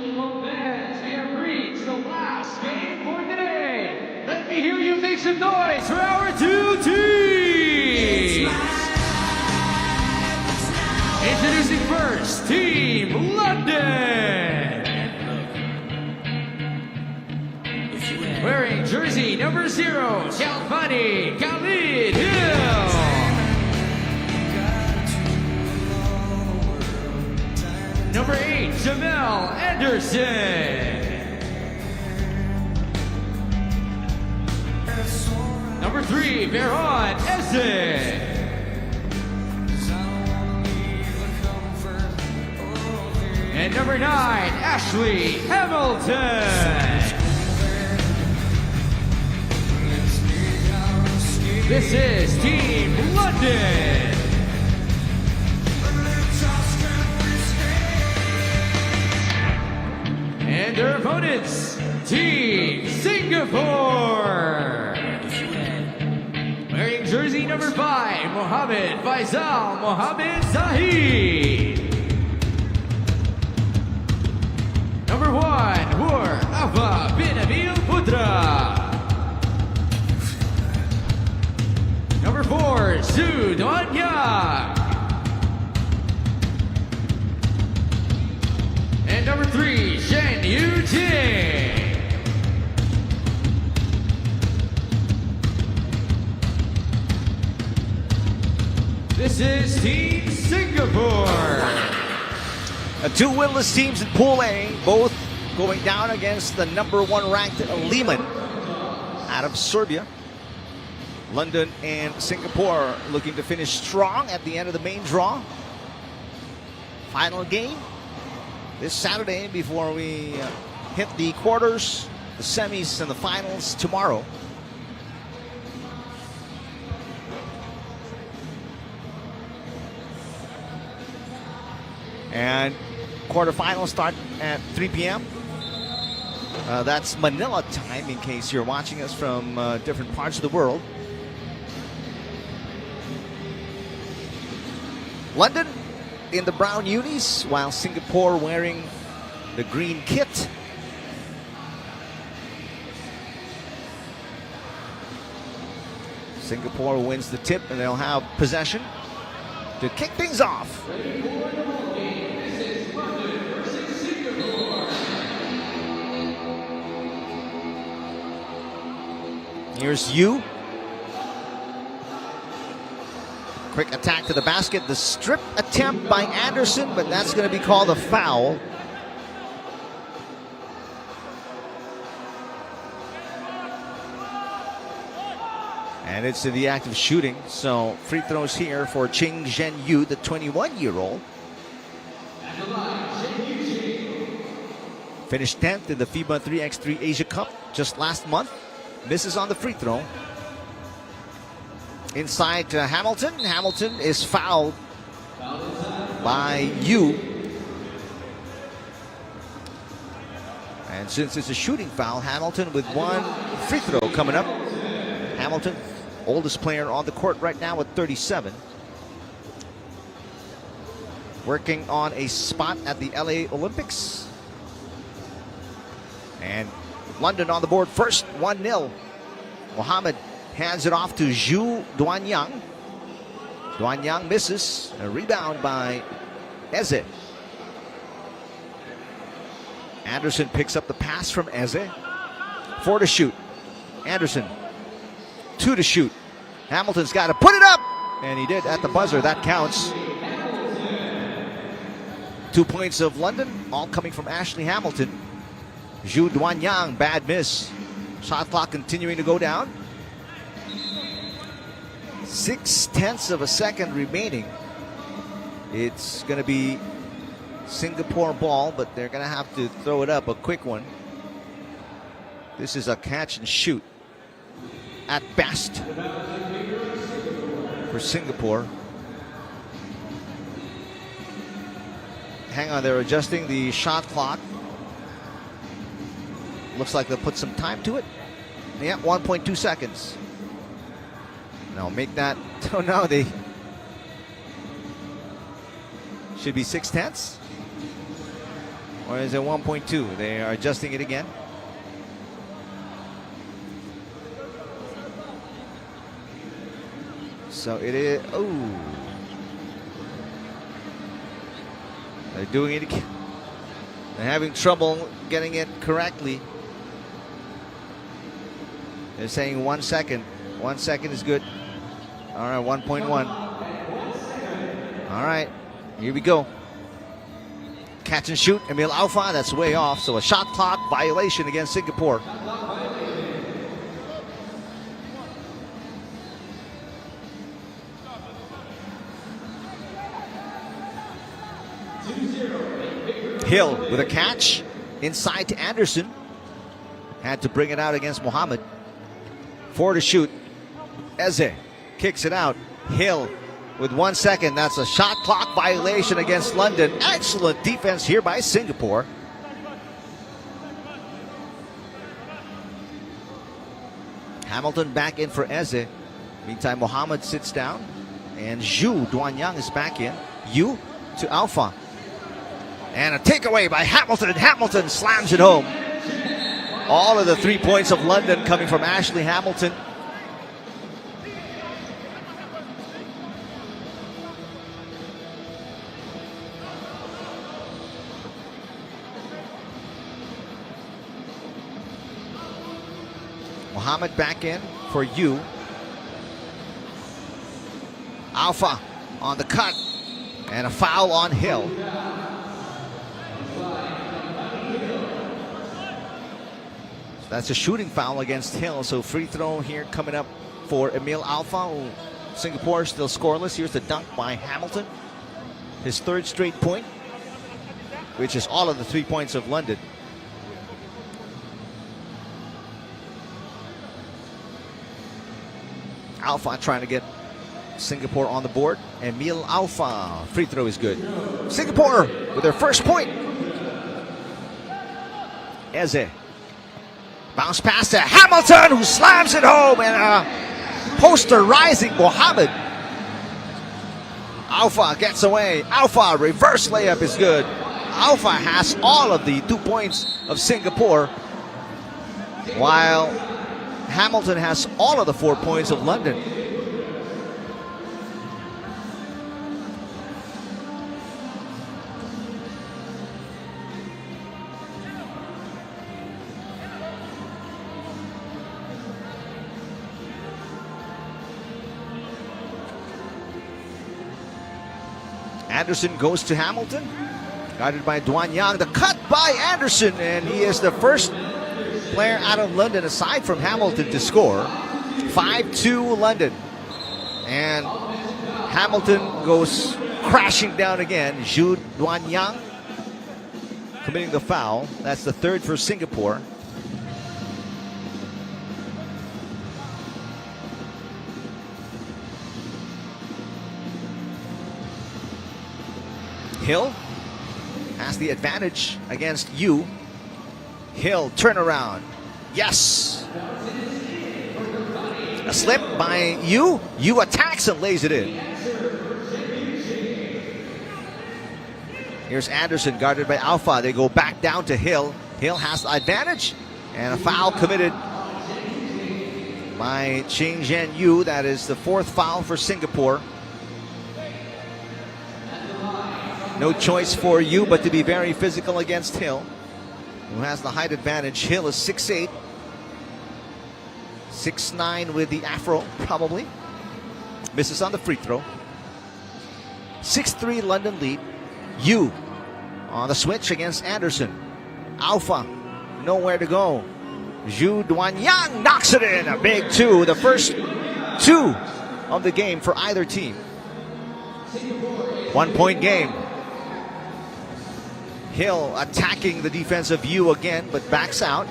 We have reached the last game for today. Let me hear you make some noise for our two teams. Introducing first, Team London. Wearing jersey number 0, Shalfani Khalid Hill. Number 8, Jamel Anderson. Number 3, Veron Essen. And number 9, Ashley Hamilton. This is Team London. And their opponents, Team Singapore. Wearing jersey number 5, Mohammed Faisal Mohammed Zahid. Number 1, Hur Ava bin Abil Putra. Number 4, Su Duanya. And number 3, Shen Yu Jing. This is Team Singapore. Two winless teams in Pool A, both going down against the number 1 ranked Liman out of Serbia. London and Singapore looking to finish strong at the end of the main draw. Final game this Saturday before we hit the quarters, the semis, and the finals tomorrow. And quarterfinals start at 3 p.m. That's Manila time in case you're watching us from different parts of the world. London in the brown unis, while Singapore wearing the green kit. Singapore wins the tip and they'll have possession to kick things off. Here's Yu. Quick attack to the basket. The strip attempt by Anderson, but that's going to be called a foul. And it's in the act of shooting. So free throws here for Ching Zhen Yu, the 21-year-old. Finished 10th in the FIBA 3x3 Asia Cup just last month. Misses on the free throw. Inside to Hamilton. Hamilton is fouled by Yu. And since it's a shooting foul, Hamilton with one free throw coming up. Hamilton, oldest player on the court right now with 37. Working on a spot at the LA Olympics. And London on the board first, 1-0. Mohammed hands it off to Zhu Duanyang. Duanyang misses. A rebound by Eze. Anderson picks up the pass from Eze. 4 to shoot. Anderson. 2 to shoot. Hamilton's got to put it up. And he did at the buzzer. That counts. 2 points of London, all coming from Ashley Hamilton. Zhu Duanyang, bad miss. Shot clock continuing to go down. 0.6 of a second remaining. It's going to be Singapore ball, but they're going to have to throw it up, a quick one. This is a catch and shoot at best for Singapore. Hang on, they're adjusting the shot clock. Looks like they'll put some time to it. Yeah, 1.2 seconds. Now make that, oh no, they should be 0.6. Or is it 1.2? They are adjusting it again. So it is, oh. They're doing it again. They're having trouble getting it correctly. They're saying 1 second. 1 second is good. All right, 1.1. All right, here we go. Catch and shoot, Emil Alpha, that's way off. So a shot clock violation against Singapore. Hill with a catch inside to Anderson. Had to bring it out against Mohammed. 4 to shoot. Eze kicks it out. Hill with 1 second. That's a shot clock violation against London. Excellent defense here by Singapore. Hamilton back in for Eze. Meantime, Mohammed sits down. And Zhu Duanyang is back in. Yu to Alpha. And a takeaway by Hamilton. Hamilton slams it home. All of the 3 points of London coming from Ashley Hamilton. Mohammed back in for Yu. Alpha on the cut. And a foul on Hill. That's a shooting foul against Hill. So free throw here coming up for Emil Alpha. Singapore still scoreless. Here's the dunk by Hamilton. His 3rd straight point, which is all of the 3 points of London. Alpha trying to get Singapore on the board. Emil Alpha, free throw is good. Singapore with their first point. Eze. Bounce pass to Hamilton, who slams it home, and posterizing Mohammed. Alpha gets away. Alpha, reverse layup is good. Alpha has all of the 2 points of Singapore, while Hamilton has all of the 4 points of London. Anderson goes to Hamilton, guarded by Duanyang. The cut by Anderson, and he is the first player out of London aside from Hamilton to score. 5-2 London, and Hamilton goes crashing down again. Zhu Duanyang committing the foul. That's the 3rd for Singapore. Hill has the advantage against Yu. Hill turnaround. Yes. A slip by Yu. Yu attacks and lays it in. Here's Anderson guarded by Alpha. They go back down to Hill. Hill has the advantage. And a foul committed by Ching Zhen Yu. That is the 4th foul for Singapore. No choice for Yu but to be very physical against Hill, who has the height advantage. Hill is 6'8", 6'9" with the afro, probably. Misses on the free throw. 6-3 London lead. Yu on the switch against Anderson. Alpha, nowhere to go. Zhu Duanyang knocks it in. A big 2. The first 2 of the game for either team. 1-point game. Hill attacking the defense of Yu again, but backs out.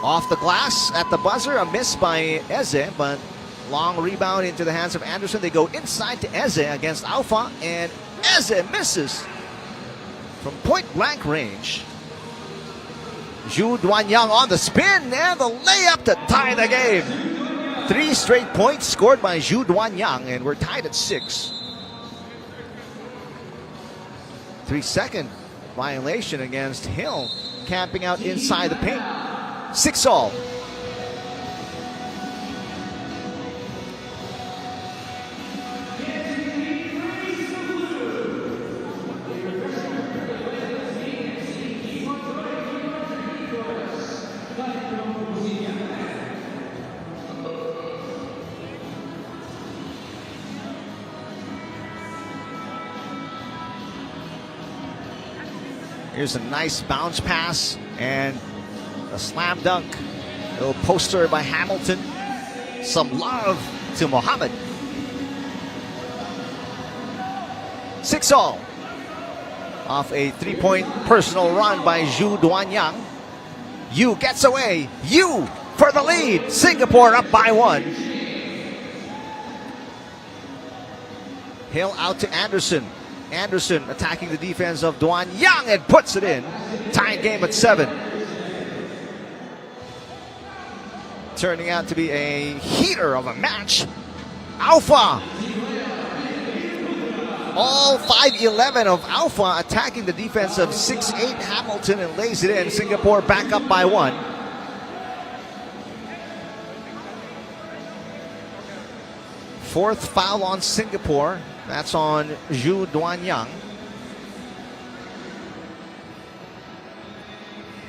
Off the glass at the buzzer. A miss by Eze, but long rebound into the hands of Anderson. They go inside to Eze against Alpha, and Eze misses from point-blank range. Zhu Duanyang on the spin and the layup to tie the game. 3 straight points scored by Zhu Duanyang, and we're tied at 6. 3-second violation against Hill, camping out inside the paint. 6-all. Here's a nice bounce pass and a slam dunk. A little poster by Hamilton. Some love to Mohammed. 6-all. Off a 3-point personal run by Zhu Duanyang. Yu gets away. Yu for the lead. Singapore up by 1. Hill out to Anderson. Anderson attacking the defense of Duanyang and puts it in. Tied game at 7. Turning out to be a heater of a match. Alpha. All 5'11" of Alpha attacking the defense of 6'8" Hamilton and lays it in. Singapore back up by 1. Fourth foul on Singapore. That's on Zhu Duanyang.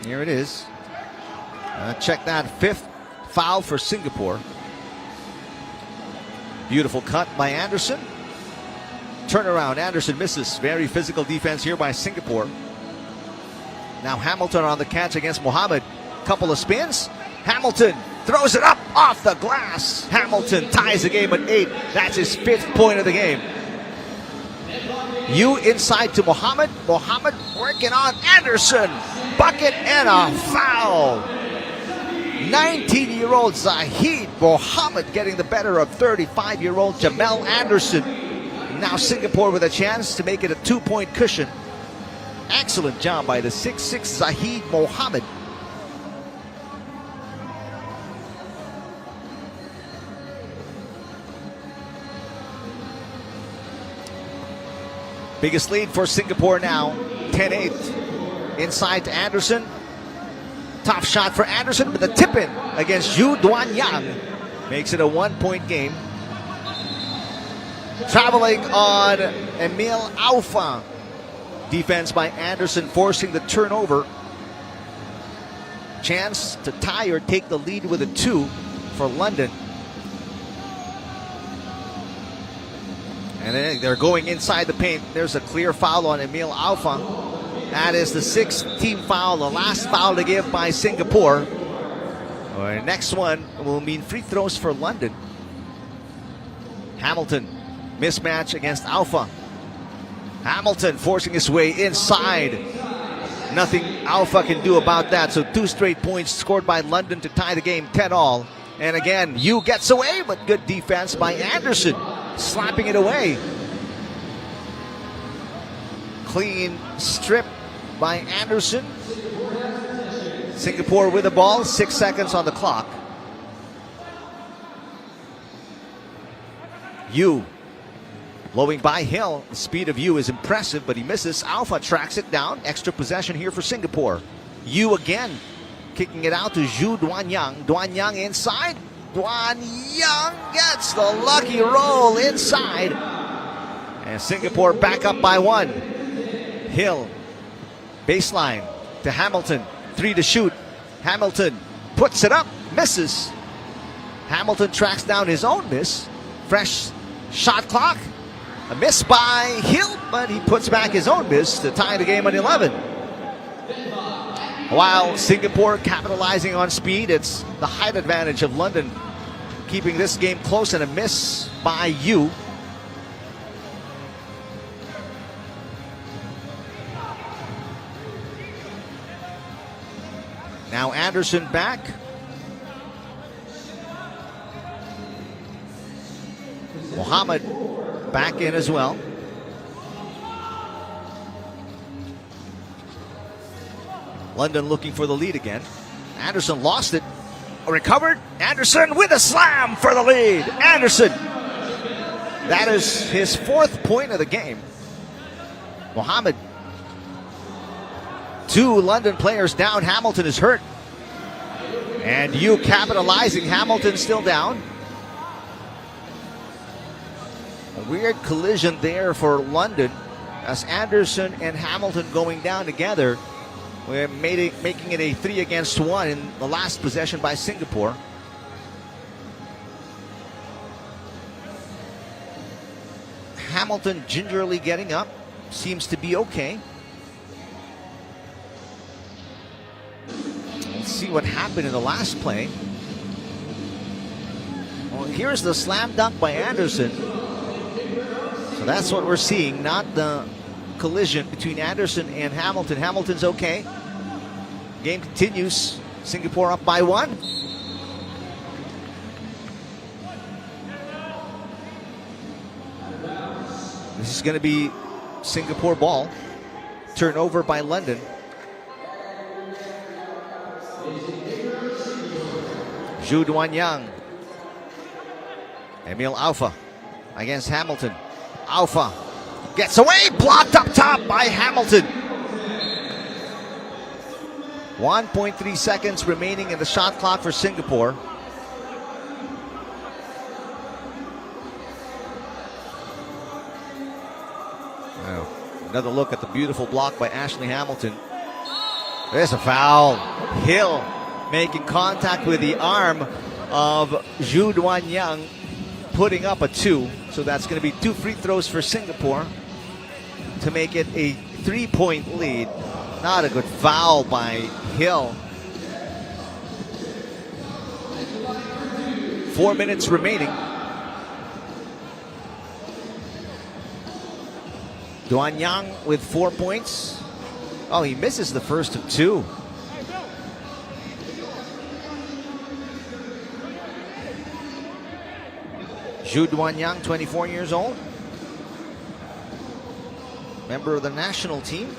Here it is. Check that. 5th foul for Singapore. Beautiful cut by Anderson. Turnaround. Anderson misses. Very physical defense here by Singapore. Now Hamilton on the catch against Mohammed. Couple of spins. Hamilton throws it up off the glass. Hamilton ties the game at 8. That's his 5th point of the game. Yu inside to Mohammed. Mohammed working on Anderson. Bucket and a foul. 19-year-old Zahid Mohammed getting the better of 35-year-old Jamel Anderson. Now Singapore with a chance to make it a 2-point cushion. Excellent job by the 6'6" Zahid Mohammed. Biggest lead for Singapore now, 10-8. Inside to Anderson. Top shot for Anderson, but the tip-in against Zhu Duanyang makes it a 1-point game. Traveling on Emil Alpha. Defense by Anderson forcing the turnover. Chance to tie or take the lead with a 2 for London. And then they're going inside the paint. There's a clear foul on Emil Alpha. That is the 6th team foul, the last foul to give by Singapore. The next one will mean free throws for London. Hamilton, mismatch against Alpha. Hamilton forcing his way inside. Nothing Alpha can do about that. So 2 straight points scored by London to tie the game 10-all. And again, Yu gets away, but good defense by Anderson. Slapping it away. Clean strip by Anderson. Singapore with the ball, 6 seconds on the clock. Yu blowing by Hill. The speed of Yu is impressive, but he misses. Alpha tracks it down. Extra possession here for Singapore. Yu again, kicking it out to Zhu Duanyang. Duanyang inside. Duanyang gets the lucky roll inside. And Singapore back up by 1. Hill, baseline to Hamilton. 3 to shoot. Hamilton puts it up, misses. Hamilton tracks down his own miss. Fresh shot clock. A miss by Hill, but he puts back his own miss to tie the game at 11. While Singapore capitalizing on speed, it's the height advantage of London keeping this game close, and a miss by Yu. Now Anderson back. Mohammed back in as well. London looking for the lead again. Anderson lost it. Recovered. Anderson with a slam for the lead. Anderson. That is his 4th point of the game. Mohammed. 2 London players down. Hamilton is hurt. And Yu capitalizing. Hamilton still down. A weird collision there for London as Anderson and Hamilton going down together. We're making it a 3 against 1 in the last possession by Singapore. Hamilton gingerly getting up. Seems to be okay. Let's see what happened in the last play. Well, here's the slam dunk by Anderson. So that's what we're seeing, not the collision between Anderson and Hamilton. Hamilton's okay. Game continues. Singapore up by 1. This is going to be Singapore ball. Turnover by London. Zhu Duanyang. Emil Alpha against Hamilton. Alpha gets away, blocked up top by Hamilton. 1.3 seconds remaining in the shot clock for Singapore. Now, another look at the beautiful block by Ashley Hamilton. There's a foul. Hill making contact with the arm of Zhu Duanyang, putting up a 2. So that's going to be 2 free throws for Singapore to make it a 3-point lead. Not a good foul by Hill. 4 minutes remaining. Duanyang with 4 points. Oh, he misses the first of 2. Zhu Duanyang, 24 years old. Member of the national team.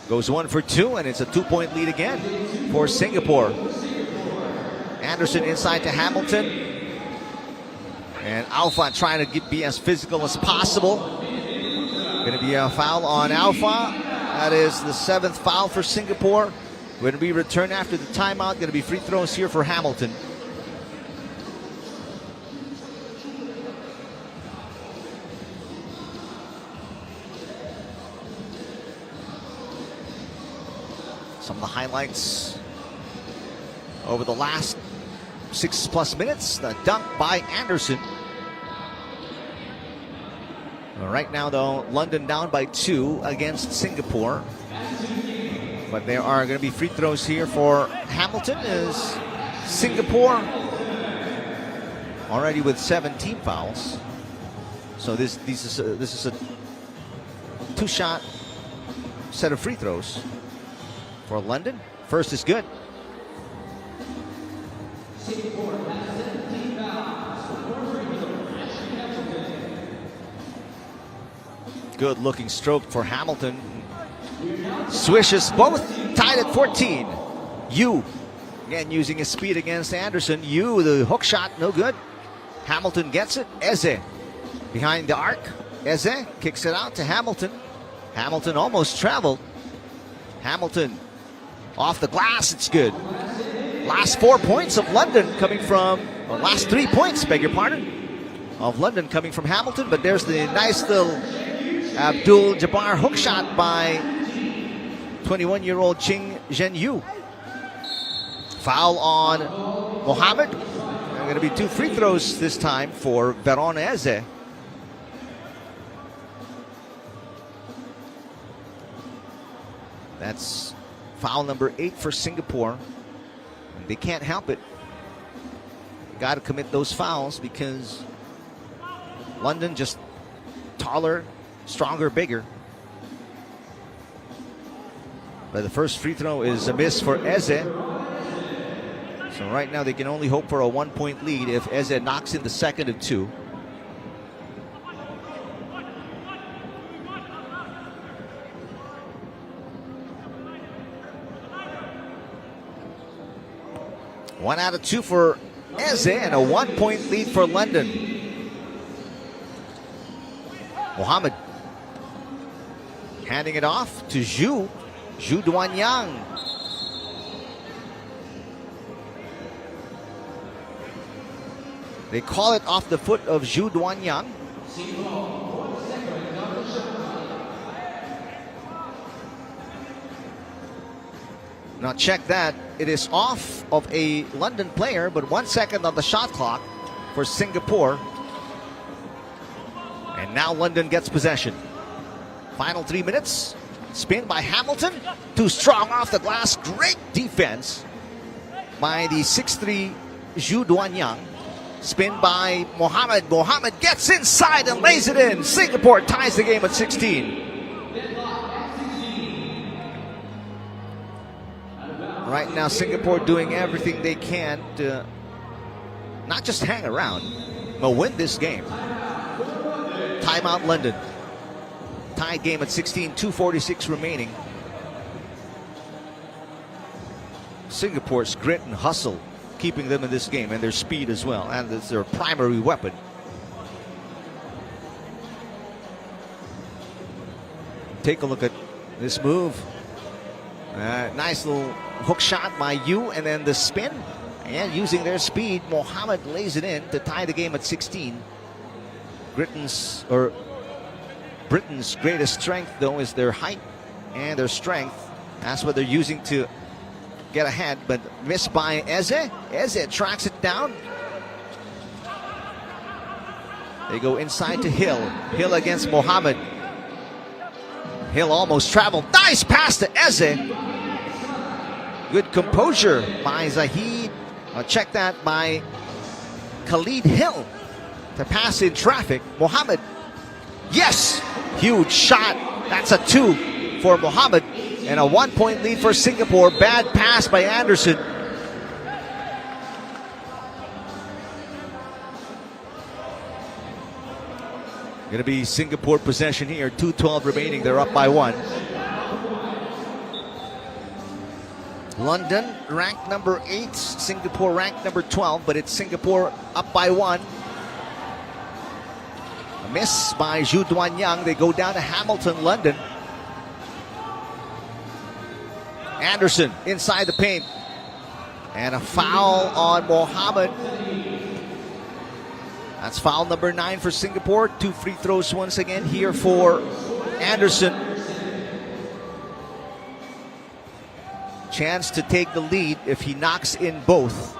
Goes 1 for 2, and it's a 2-point lead again for Singapore. Anderson inside to Hamilton. And Alpha trying to be as physical as possible. Going to be a foul on Alpha. That is the 7th foul for Singapore. Going to be returned after the timeout. Going to be free throws here for Hamilton. Some of the highlights over the last 6+ minutes. The dunk by Anderson. Right now, though, London down by 2 against Singapore. But there are going to be free throws here for Hamilton as Singapore already with 17 fouls. So this is a 2-shot set of free throws for London. First is good. Good looking stroke for Hamilton. Swishes both tied at 14. Yu again using his speed against Anderson. Yu, the hook shot, no good. Hamilton gets it. Eze behind the arc. Eze kicks it out to Hamilton. Hamilton almost traveled. Hamilton off the glass, it's good. Last 4 points of London coming from, or last 3 points, beg your pardon, of London coming from Hamilton. But there's the nice little Abdul Jabbar hook shot by 21-year-old Ching Zhenyu. Foul on Mohammed. Going to be 2 free throws this time for Veronese. That's foul number 8 for Singapore. They can't help it. Got to commit those fouls because London just taller, stronger, bigger. But the first free throw is a miss for Eze. So right now they can only hope for a 1-point lead if Eze knocks in the second of 2. One out of 2 for Eze and a 1-point lead for London. Mohammed handing it off to Zhu Duanyang. They call it off the foot of Zhu Duanyang. Now check that. It is off of a London player, but 1 second on the shot clock for Singapore. And now London gets possession. Final 3 minutes. Spin by Hamilton. Too strong off the glass. Great defense by the 6'3" Zhu Duanyang. Spin by Mohammed. Mohammed gets inside and lays it in. Singapore ties the game at 16. Right now, Singapore doing everything they can to not just hang around, but win this game. Timeout London. Tied game at 16, 2:46 remaining. Singapore's grit and hustle keeping them in this game, and their speed as well, and it's their primary weapon. Take a look at this move. Nice little hook shot by Yu, and then the spin. And using their speed, Mohammed lays it in to tie the game at 16. Britain's greatest strength, though, is their height and their strength. That's what they're using to get ahead, but missed by Eze. Eze tracks it down. They go inside to Hill. Hill against Mohammed. Hill almost traveled. Nice pass to Eze. Good composure by Zahid. Check that by Khalid Hill to pass in traffic. Mohammed. Yes! Huge shot. That's a 2 for Mohammed. And a 1-point lead for Singapore. Bad pass by Anderson. Going to be Singapore possession here. 2:12 remaining. They're up by 1. London ranked number 8. Singapore ranked number 12. But it's Singapore up by 1. A miss by Zhu Duanyang. They go down to Hamilton, London. Anderson inside the paint. And a foul on Mohammed. That's foul number 9 for Singapore. 2 free throws once again here for Anderson. Chance to take the lead if he knocks in both.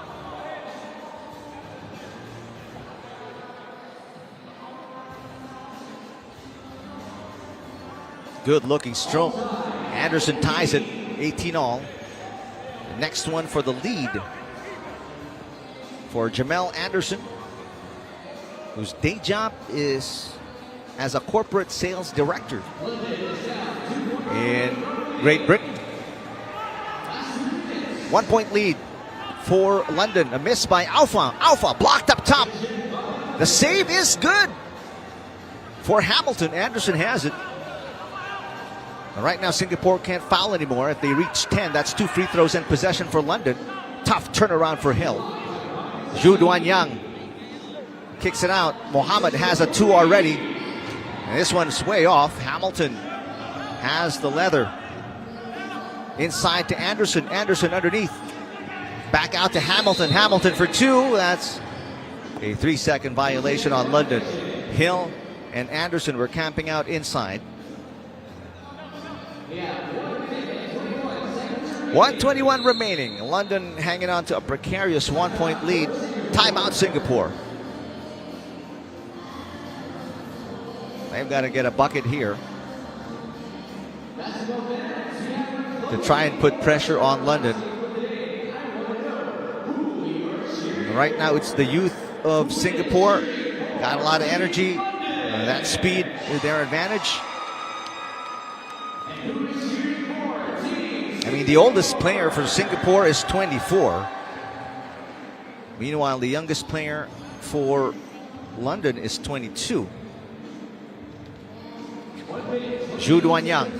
Good looking stroke. Anderson ties it. 18 all. The next one for the lead for Jamel Anderson, whose day job is as a corporate sales director in Great Britain. 1-point lead for London. A miss by Alpha. Alpha blocked up top. The save is good for Hamilton. Anderson has it. Right now, Singapore can't foul anymore. If they reach 10, that's 2 free throws and possession for London. Tough turnaround for Hill. Zhu Duanyang kicks it out. Mohammed has a 2 already. And this one's way off. Hamilton has the leather. Inside to Anderson. Anderson underneath. Back out to Hamilton. Hamilton for 2. That's a 3-second violation on London. Hill and Anderson were camping out inside. 1:21 remaining. London hanging on to a precarious 1-point lead. Timeout Singapore. They've got to get a bucket here to try and put pressure on London. Right now it's the youth of Singapore. Got a lot of energy. That speed is their advantage. I mean, the oldest player for Singapore is 24. Meanwhile, the youngest player for London is 22. Zhu Duanyang.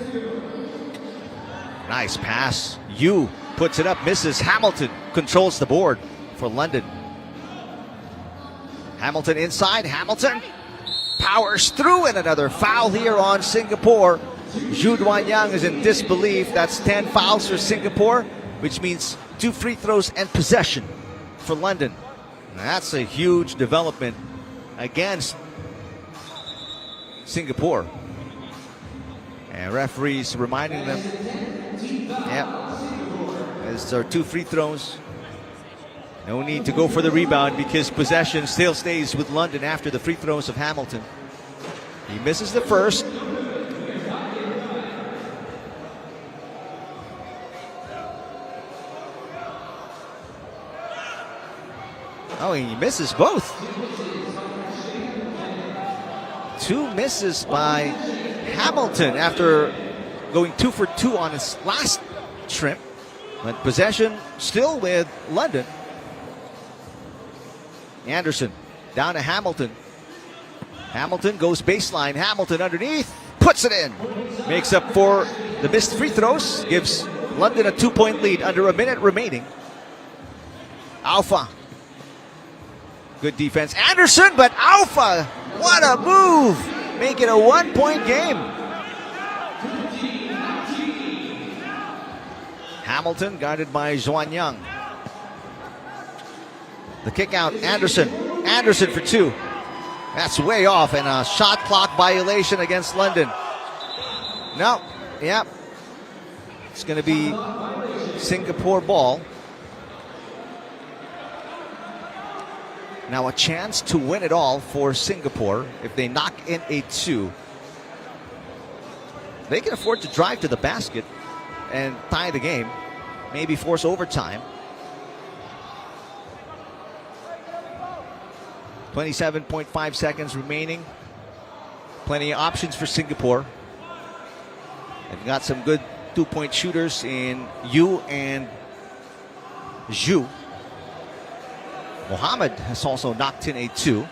Nice pass. Yu puts it up, misses. Hamilton controls the board for London. Hamilton inside. Hamilton powers through, and another foul here on Singapore. Zhu Duanyang is in disbelief. That's 10 fouls for Singapore, which means 2 free throws and possession for London. And that's a huge development against Singapore. And referees reminding them, as there are 2 free throws. No need to go for the rebound because possession still stays with London after the free throws of Hamilton. He misses the first. Oh, he misses both. 2 misses by Hamilton after going 2 for 2 on his last trip. But possession still with London. Anderson down to Hamilton. Hamilton goes baseline. Hamilton underneath, puts it in. Makes up for the missed free throws. Gives London a 2-point lead under a minute remaining. Alpha. Good defense. Anderson, but Alpha, what a move. Make it a 1-point game. Hamilton guarded by Zhuanyang. The kick out, Anderson. Anderson for 2. That's way off, and a shot clock violation against London. No, yep. It's going to be Singapore ball. Now a chance to win it all for Singapore if they knock in a 2. They can afford to drive to the basket and tie the game, maybe force overtime. 27.5 seconds remaining. Plenty of options for Singapore. They've got some good 2-point shooters in Yu and Zhu. Mohammed has also knocked in a 2.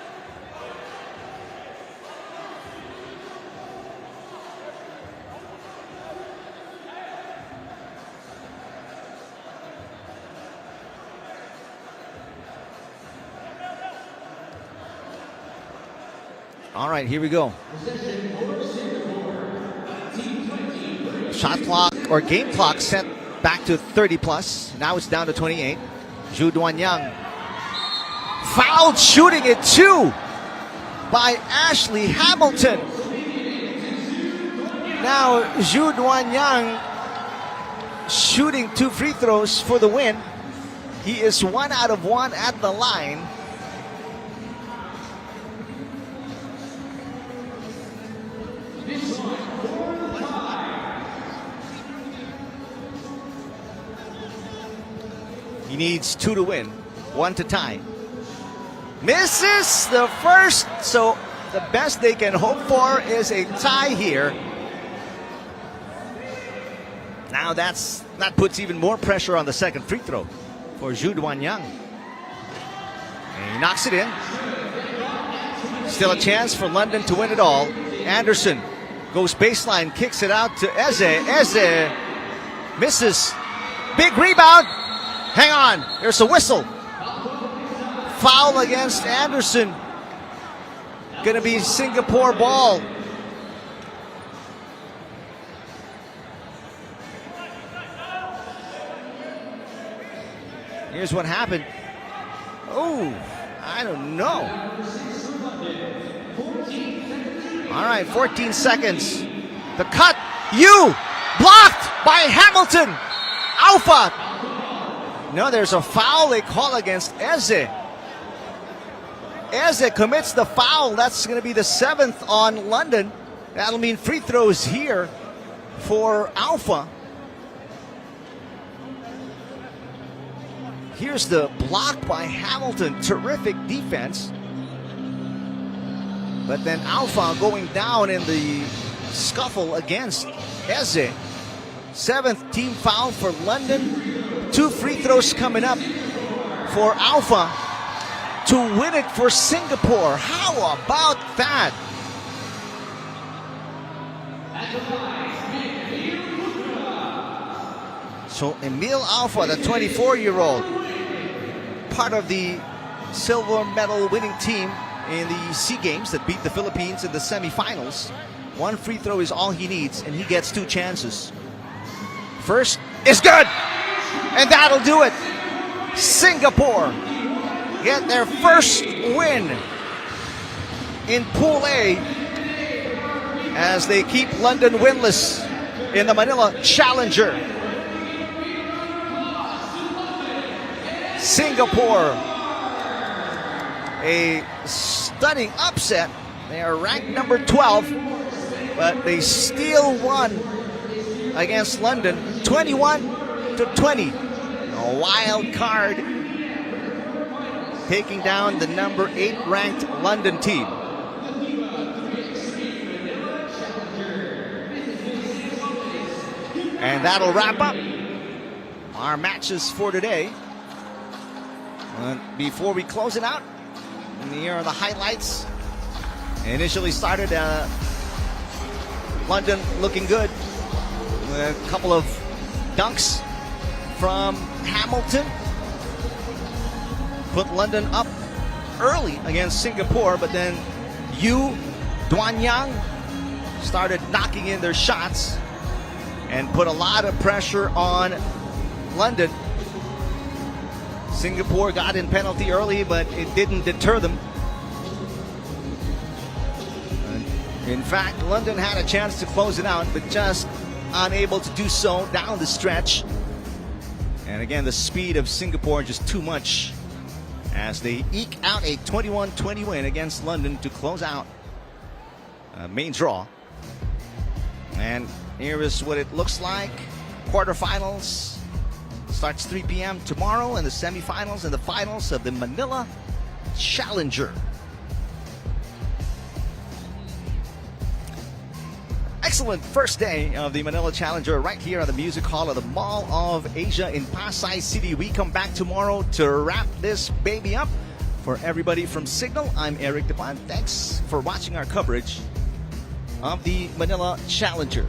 All right, here we go. Shot clock or game clock set back to 30 plus. Now it's down to 28. Zhu Duanyang. Fouled shooting it 2 by Ashley Hamilton. Now Zhu Duanyang shooting 2 free throws for the win. He is 1 out of 1 at the line. He needs 2 to win, 1 to tie. Misses the first, so the best they can hope for is a tie here. Now that puts even more pressure on the second free throw for Zhu Duanyang. And he knocks it in. Still a chance for London to win it all. Anderson goes baseline, kicks it out to Eze. Eze misses. Big rebound. Hang on, there's a whistle. Foul against Anderson. Gonna be Singapore ball. Here's what happened. Oh, I don't know. All right, 14 seconds. The cut. Blocked by Hamilton. Alpha. No, there's a foul they call against Eze. Eze commits the foul. That's going to be the 7th on London. That'll mean free throws here for Alpha. Here's the block by Hamilton. Terrific defense. But then Alpha going down in the scuffle against Eze. 7th team foul for London. 2 free throws coming up for Alpha to win it for Singapore. How about that? So Emil Alpha, the 24-year-old, part of the silver medal winning team in the SEA Games that beat the Philippines in the semifinals. 1 free throw is all he needs, and he gets 2 chances. First is good, and that'll do it. Singapore get their first win in Pool A as they keep London winless in the Manila Challenger. Singapore, a stunning upset. They are ranked number 12, but they still won against London 21-20. A wild card, taking down the number 8 ranked London team. And that'll wrap up our matches for today. Before we close it out, here are the highlights. Initially started London looking good. A couple of dunks from Hamilton put London up early against Singapore, but then Duanyang started knocking in their shots and put a lot of pressure on London. Singapore got in penalty early, but it didn't deter them. In fact, London had a chance to close it out, but just unable to do so down the stretch. And again, the speed of Singapore just too much as they eke out a 21-20 win against London to close out main draw. And here is what it looks like. Quarterfinals starts 3 p.m. tomorrow, and the semifinals and the finals of the Manila Challenger. Excellent first day of the Manila Challenger right here at the Music Hall of the Mall of Asia in Pasay City. We come back tomorrow to wrap this baby up. For everybody from Signal, I'm Eric Depan. Thanks for watching our coverage of the Manila Challenger.